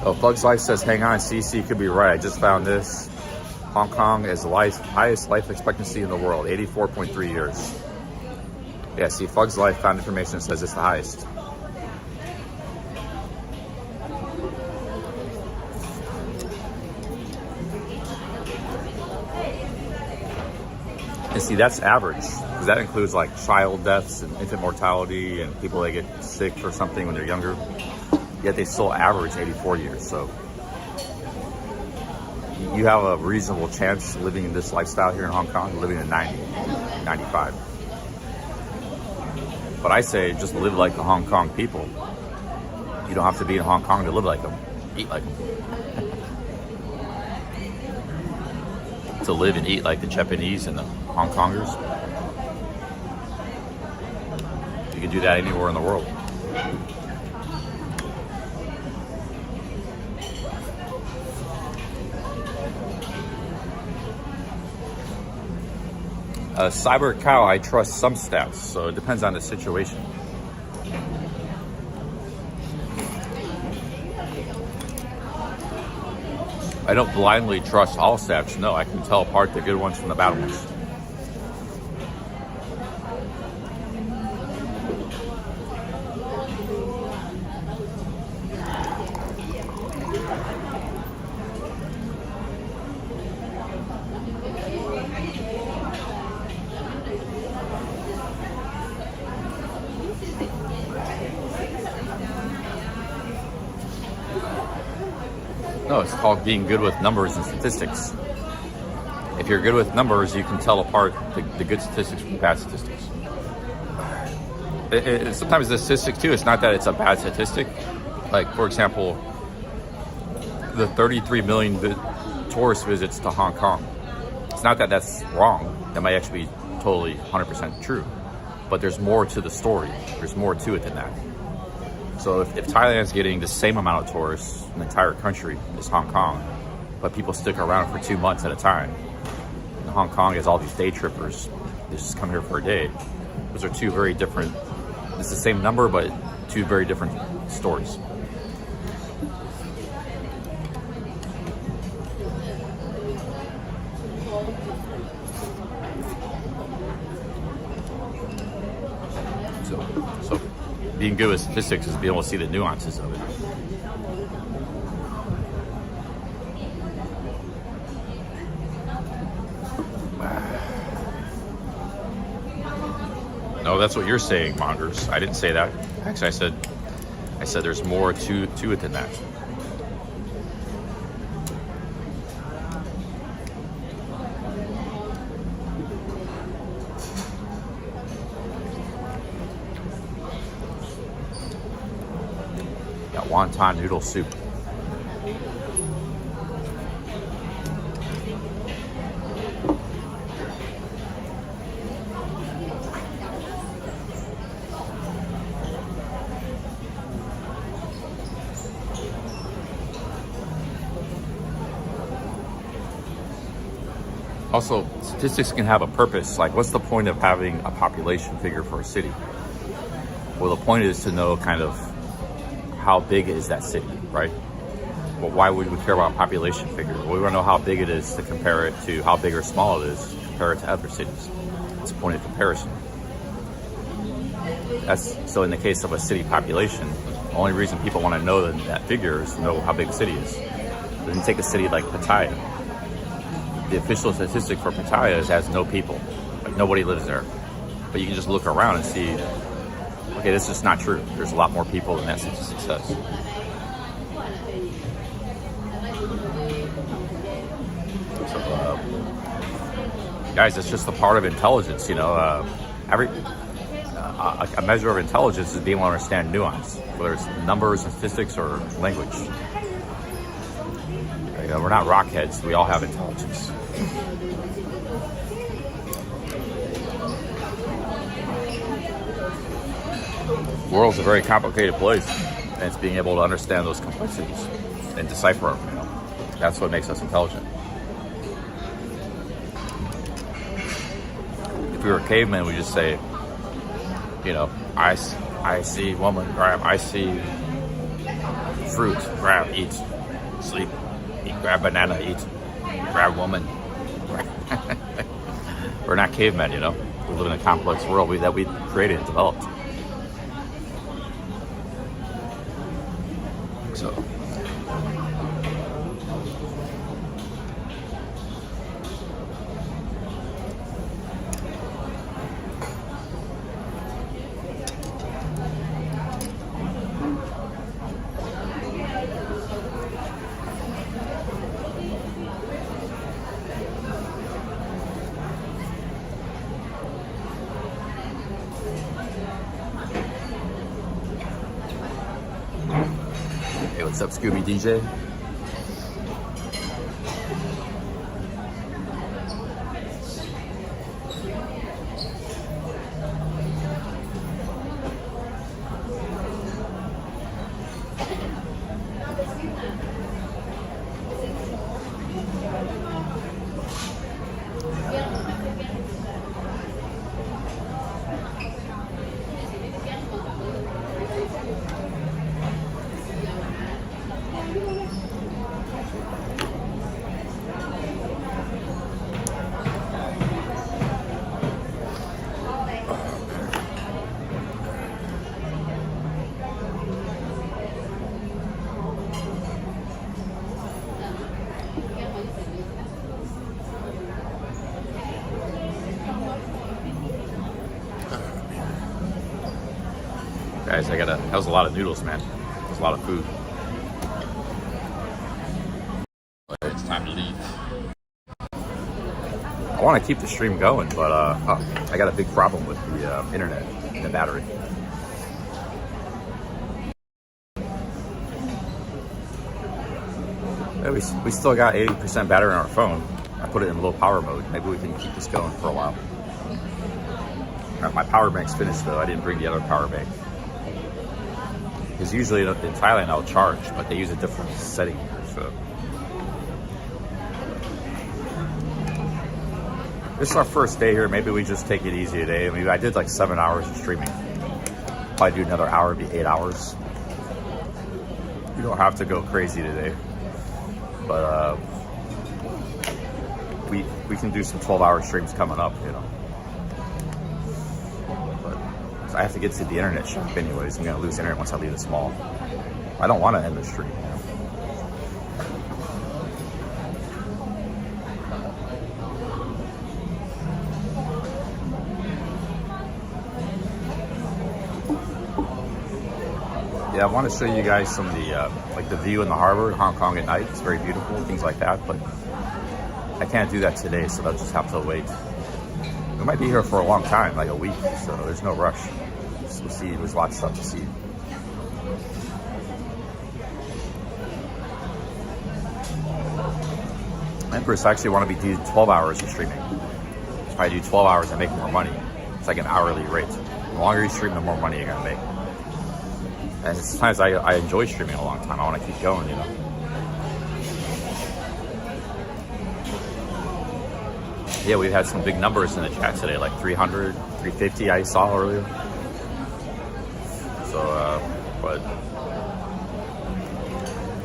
Oh, Bugs Life says, hang on, CC could be right. I just found this. Hong Kong is the highest life expectancy in the world, 84.3 years. Yeah, see, Fug's Life found information that says it's the highest. And see, that's average, because that includes like child deaths and infant mortality and people that get sick or something when they're younger. Yet they still average 84 years, so you have a reasonable chance living in this lifestyle here in Hong Kong, living in 90, 95. But I say just live like the Hong Kong people. You don't have to be in Hong Kong to live like them, eat like them. To live and eat like the Japanese and the Hong Kongers. You can do that anywhere in the world. Cyber Cow, I trust some stats, so it depends on the situation. I don't blindly trust all stats. No, I can tell apart the good ones from the bad ones. No, it's called being good with numbers and statistics. If you're good with numbers, you can tell apart the good statistics from the bad statistics. Sometimes the statistics too, it's not that it's a bad statistic. Like, for example, the 33 million tourist visits to Hong Kong. It's not that that's wrong. That might actually be totally 100% true. But there's more to the story. There's more to it than that. So if Thailand's getting the same amount of tourists in the entire country as Hong Kong, but people stick around for 2 months at a time, and Hong Kong has all these day trippers that just come here for a day, those are two very different, it's the same number, but two very different stories. So being good with statistics is being able to see the nuances of it. No, that's what you're saying, Mongers. I didn't say that. Actually, I said there's more to it than that. Got wonton noodle soup. Also, statistics can have a purpose. Like, what's the point of having a population figure for a city? Well, the point is to know kind of how big is that city, right? Well, why would we care about population figure? Well, we want to know how big it is to compare it to how big or small it is, compare it to other cities. It's a point of comparison. So in the case of a city population, the only reason people want to know that figure is to know how big a city is. Then take a city like Pattaya. The official statistic for Pattaya is it has no people. Like nobody lives there. But you can just look around and see, okay, this is not true. There's a lot more people than that statistic says. So, guys, it's just a part of intelligence, you know. A measure of intelligence is being able to understand nuance, whether it's numbers, statistics, or language. You know, we're not rockheads. We all have intelligence. The world's a very complicated place, and it's being able to understand those complexities and decipher them. You know, that's what makes us intelligent. If we were cavemen, we just say, you know, I see woman, grab. I see fruit, grab, eat, sleep, eat, grab banana, eat, grab woman. We're not cavemen, you know. We live in a complex world that we created and developed. So. Hey, what's up, Scooby DJ? Guys, that was a lot of noodles, man. That was a lot of food. But it's time to leave. I want to keep the stream going, but I got a big problem with the internet and the battery. Yeah, we still got 80% battery on our phone. I put it in low power mode. Maybe we can keep this going for a while. My power bank's finished though. I didn't bring the other power bank. Because usually in Thailand I'll charge, but they use a different setting here, so. This is our first day here. Maybe we just take it easy today. I mean, I did like 7 hours of streaming. Probably do another hour, it'd be 8 hours. You don't have to go crazy today. But we can do some 12-hour streams coming up, you know. I have to get to the internet shop anyways. I'm gonna lose internet once I leave this mall. I don't want to end the stream. You know? Yeah, I want to show you guys some of the like the view in the harbor, Hong Kong at night. It's very beautiful, things like that. But I can't do that today, so I'll just have to wait. We might be here for a long time, like a week, so there's no rush. We'll see, there's lots of stuff to see. Empress, I actually want to be doing 12 hours of streaming. If I do 12 hours, I make more money. It's like an hourly rate. The longer you stream, the more money you're going to make. And sometimes I enjoy streaming a long time. I want to keep going, you know. Yeah, we've had some big numbers in the chat today, like 300, 350 I saw earlier. but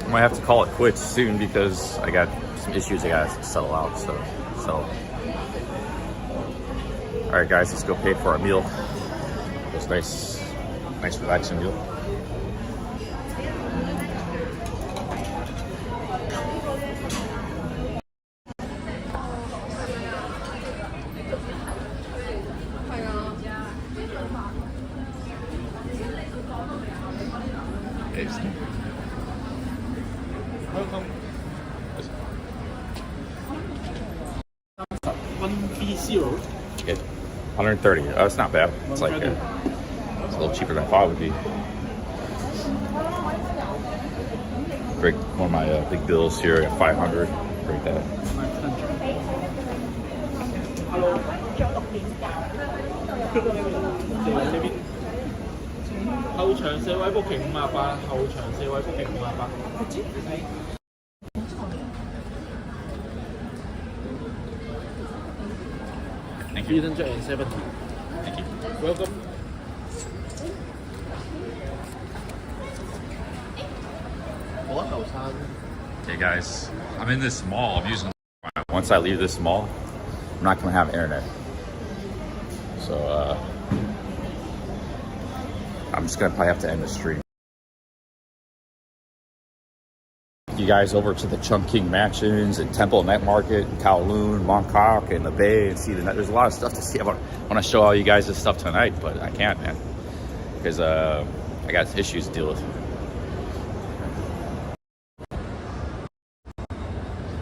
I might have to call it quits soon because I got some issues I gotta settle out. So. All right, guys, let's go pay for our meal. It was nice relaxing meal. Welcome. 130. Okay, 130. Oh, it's not bad. It's like it's a little cheaper than I thought it would be. Break one of my big bills here at 500. Break that. Thank you. 370. Thank you. Welcome. Okay, guys, I'm in this mall. I'm using. Once I leave this mall, I'm not gonna have internet. So I'm just gonna probably have to end the stream. You guys over to the Chungking Mansions and Temple Night Market and Kowloon, Mongkok and the Bay and see the night. There's a lot of stuff to see. I want to show all you guys this stuff tonight, but I can't, man, because I got issues to deal with.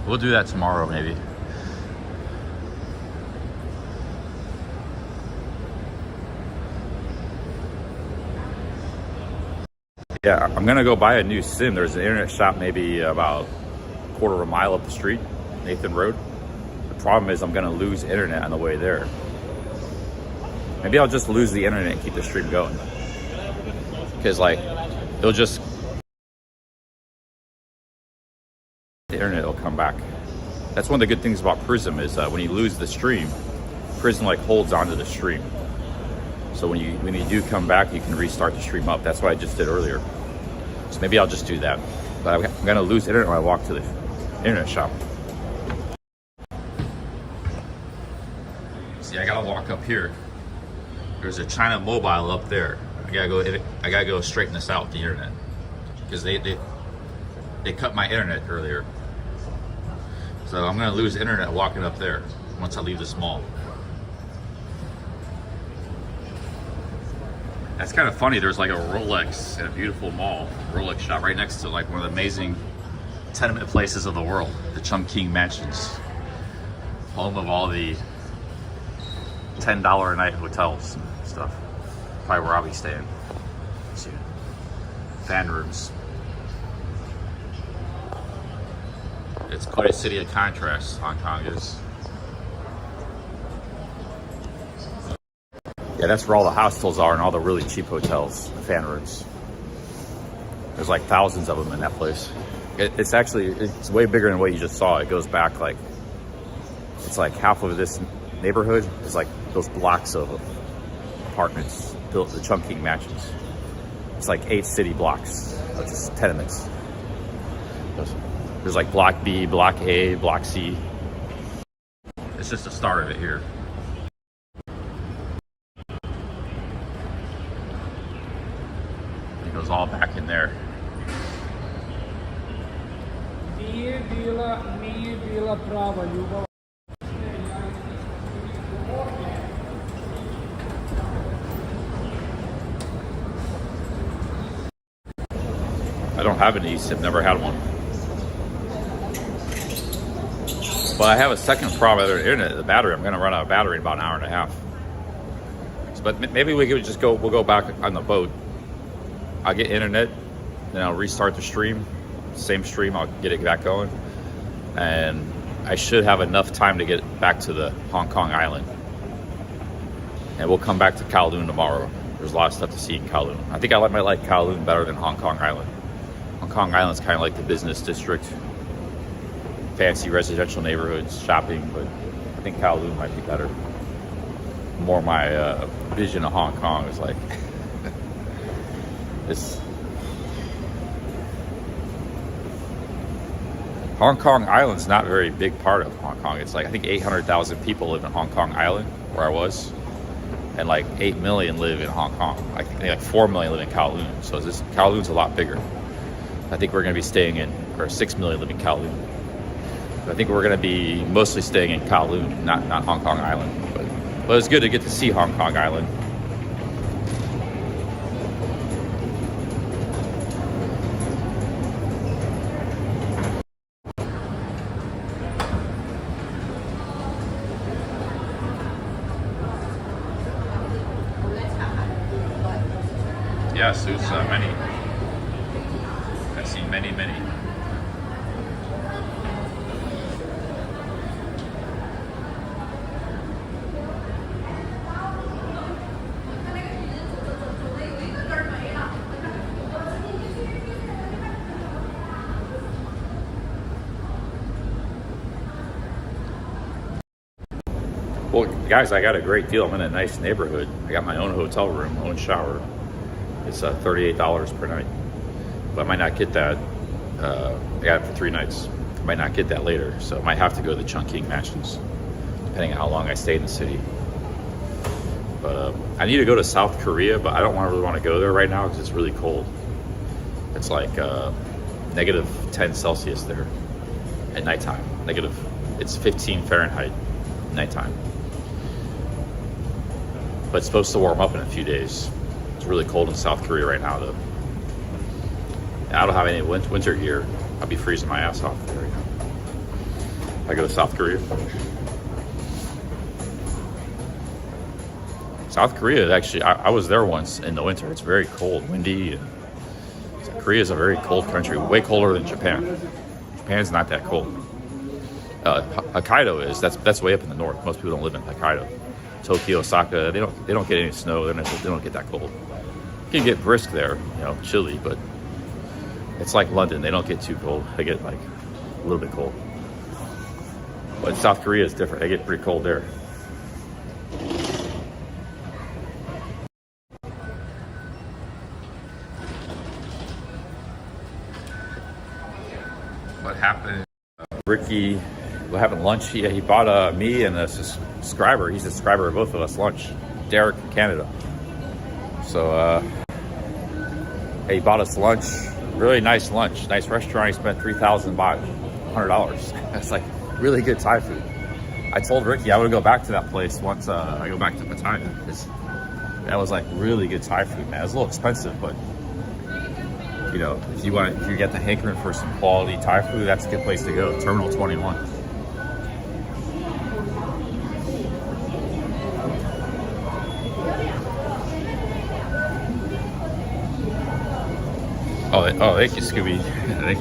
We'll do that tomorrow, maybe. Yeah, I'm gonna go buy a new SIM. There's an internet shop maybe about a quarter of a mile up the street, Nathan Road. The problem is I'm gonna lose internet on the way there. Maybe I'll just lose the internet and keep the stream going. Because like, it'll just, the internet will come back. That's one of the good things about Prism is when you lose the stream, Prism like holds onto the stream. So when you do come back, you can restart the stream up. That's what I just did earlier. So maybe I'll just do that. But I'm gonna lose internet when I walk to the internet shop. See, I gotta walk up here. There's a China Mobile up there. I gotta go straighten this out with the internet because they cut my internet earlier. So I'm gonna lose internet walking up there once I leave this mall. That's kind of funny. There's like a Rolex in a beautiful mall, Rolex shop right next to like one of the amazing tenement places of the world, the Chungking Mansions, home of all the $10 a night hotels and stuff. Probably where I'll be staying. Let's see. Fan rooms. It's quite a city of contrast, Hong Kong is. Yeah, that's where all the hostels are and all the really cheap hotels, the fan rooms. There's like thousands of them in that place. It's way bigger than what you just saw. It goes back like, it's like half of this neighborhood is like those blocks of apartments built, the Chungking Mansions. It's like 8 city blocks of just tenements. There's like Block B, Block A, Block C. It's just the start of it here. It goes all back in there. I don't have an eSIM, never had one. But I have a second problem with the internet, the battery. I'm gonna run out of battery in about an hour and a half. But maybe we could just we'll go back on the boat. I'll get internet, then I'll restart the stream. Same stream, I'll get it back going. And I should have enough time to get back to the Hong Kong island. And we'll come back to Kowloon tomorrow. There's a lot of stuff to see in Kowloon. I think I might like Kowloon better than Hong Kong Island. Hong Kong Island's kind of like the business district. Fancy residential neighborhoods, shopping, but I think Kowloon might be better. More my vision of Hong Kong is like this Hong Kong Island's not a very big part of Hong Kong. It's like, I think 800,000 people live in Hong Kong Island, where I was. And like 8 million live in Hong Kong. I think like 4 million live in Kowloon. So Kowloon's a lot bigger. I think we're going to be staying in, or 6 million live in Kowloon. I think we're going to be mostly staying in Kowloon, not Hong Kong Island. But it was good to get to see Hong Kong Island. Yes, there's many. I've seen many. Well, guys, I got a great deal. I'm in a nice neighborhood. I got my own hotel room, own shower. It's $38 per night, but I might not get that. I got it for 3 nights. I might not get that later, so I might have to go to the Chungking Mansions, depending on how long I stay in the city. But I need to go to South Korea, but I don't really want to go there right now because it's really cold. It's like negative 10 Celsius there at nighttime. It's 15 Fahrenheit nighttime. But it's supposed to warm up in a few days. It's really cold in South Korea right now, though. And I don't have any winter gear. I'll be freezing my ass off there right now. I go to South Korea. South Korea, actually, I was there once in the winter. It's very cold, windy. And Korea is a very cold country, way colder than Japan. Japan's not that cold. Hokkaido is. That's way up in the north. Most people don't live in Hokkaido. Tokyo, Osaka, they don't get any snow. They don't get that cold. You can get brisk there, chilly, but it's like London. They don't get too cold. They get like a little bit cold. But South Korea is different. They get pretty cold there. What happened? Ricky, we're having lunch. He bought me and a subscriber. He's a subscriber of both of us lunch. Derek, Canada. So he bought us lunch. Really nice lunch. Nice restaurant. He spent 3,000 baht, $100. That's like really good Thai food. I told Ricky I would go back to that place once I go back to Pattaya, because that was like really good Thai food, man. It was a little expensive, but if you get the hankering for some quality Thai food, that's a good place to go. Terminal 21. Oh, thank you, Scooby. Thank you.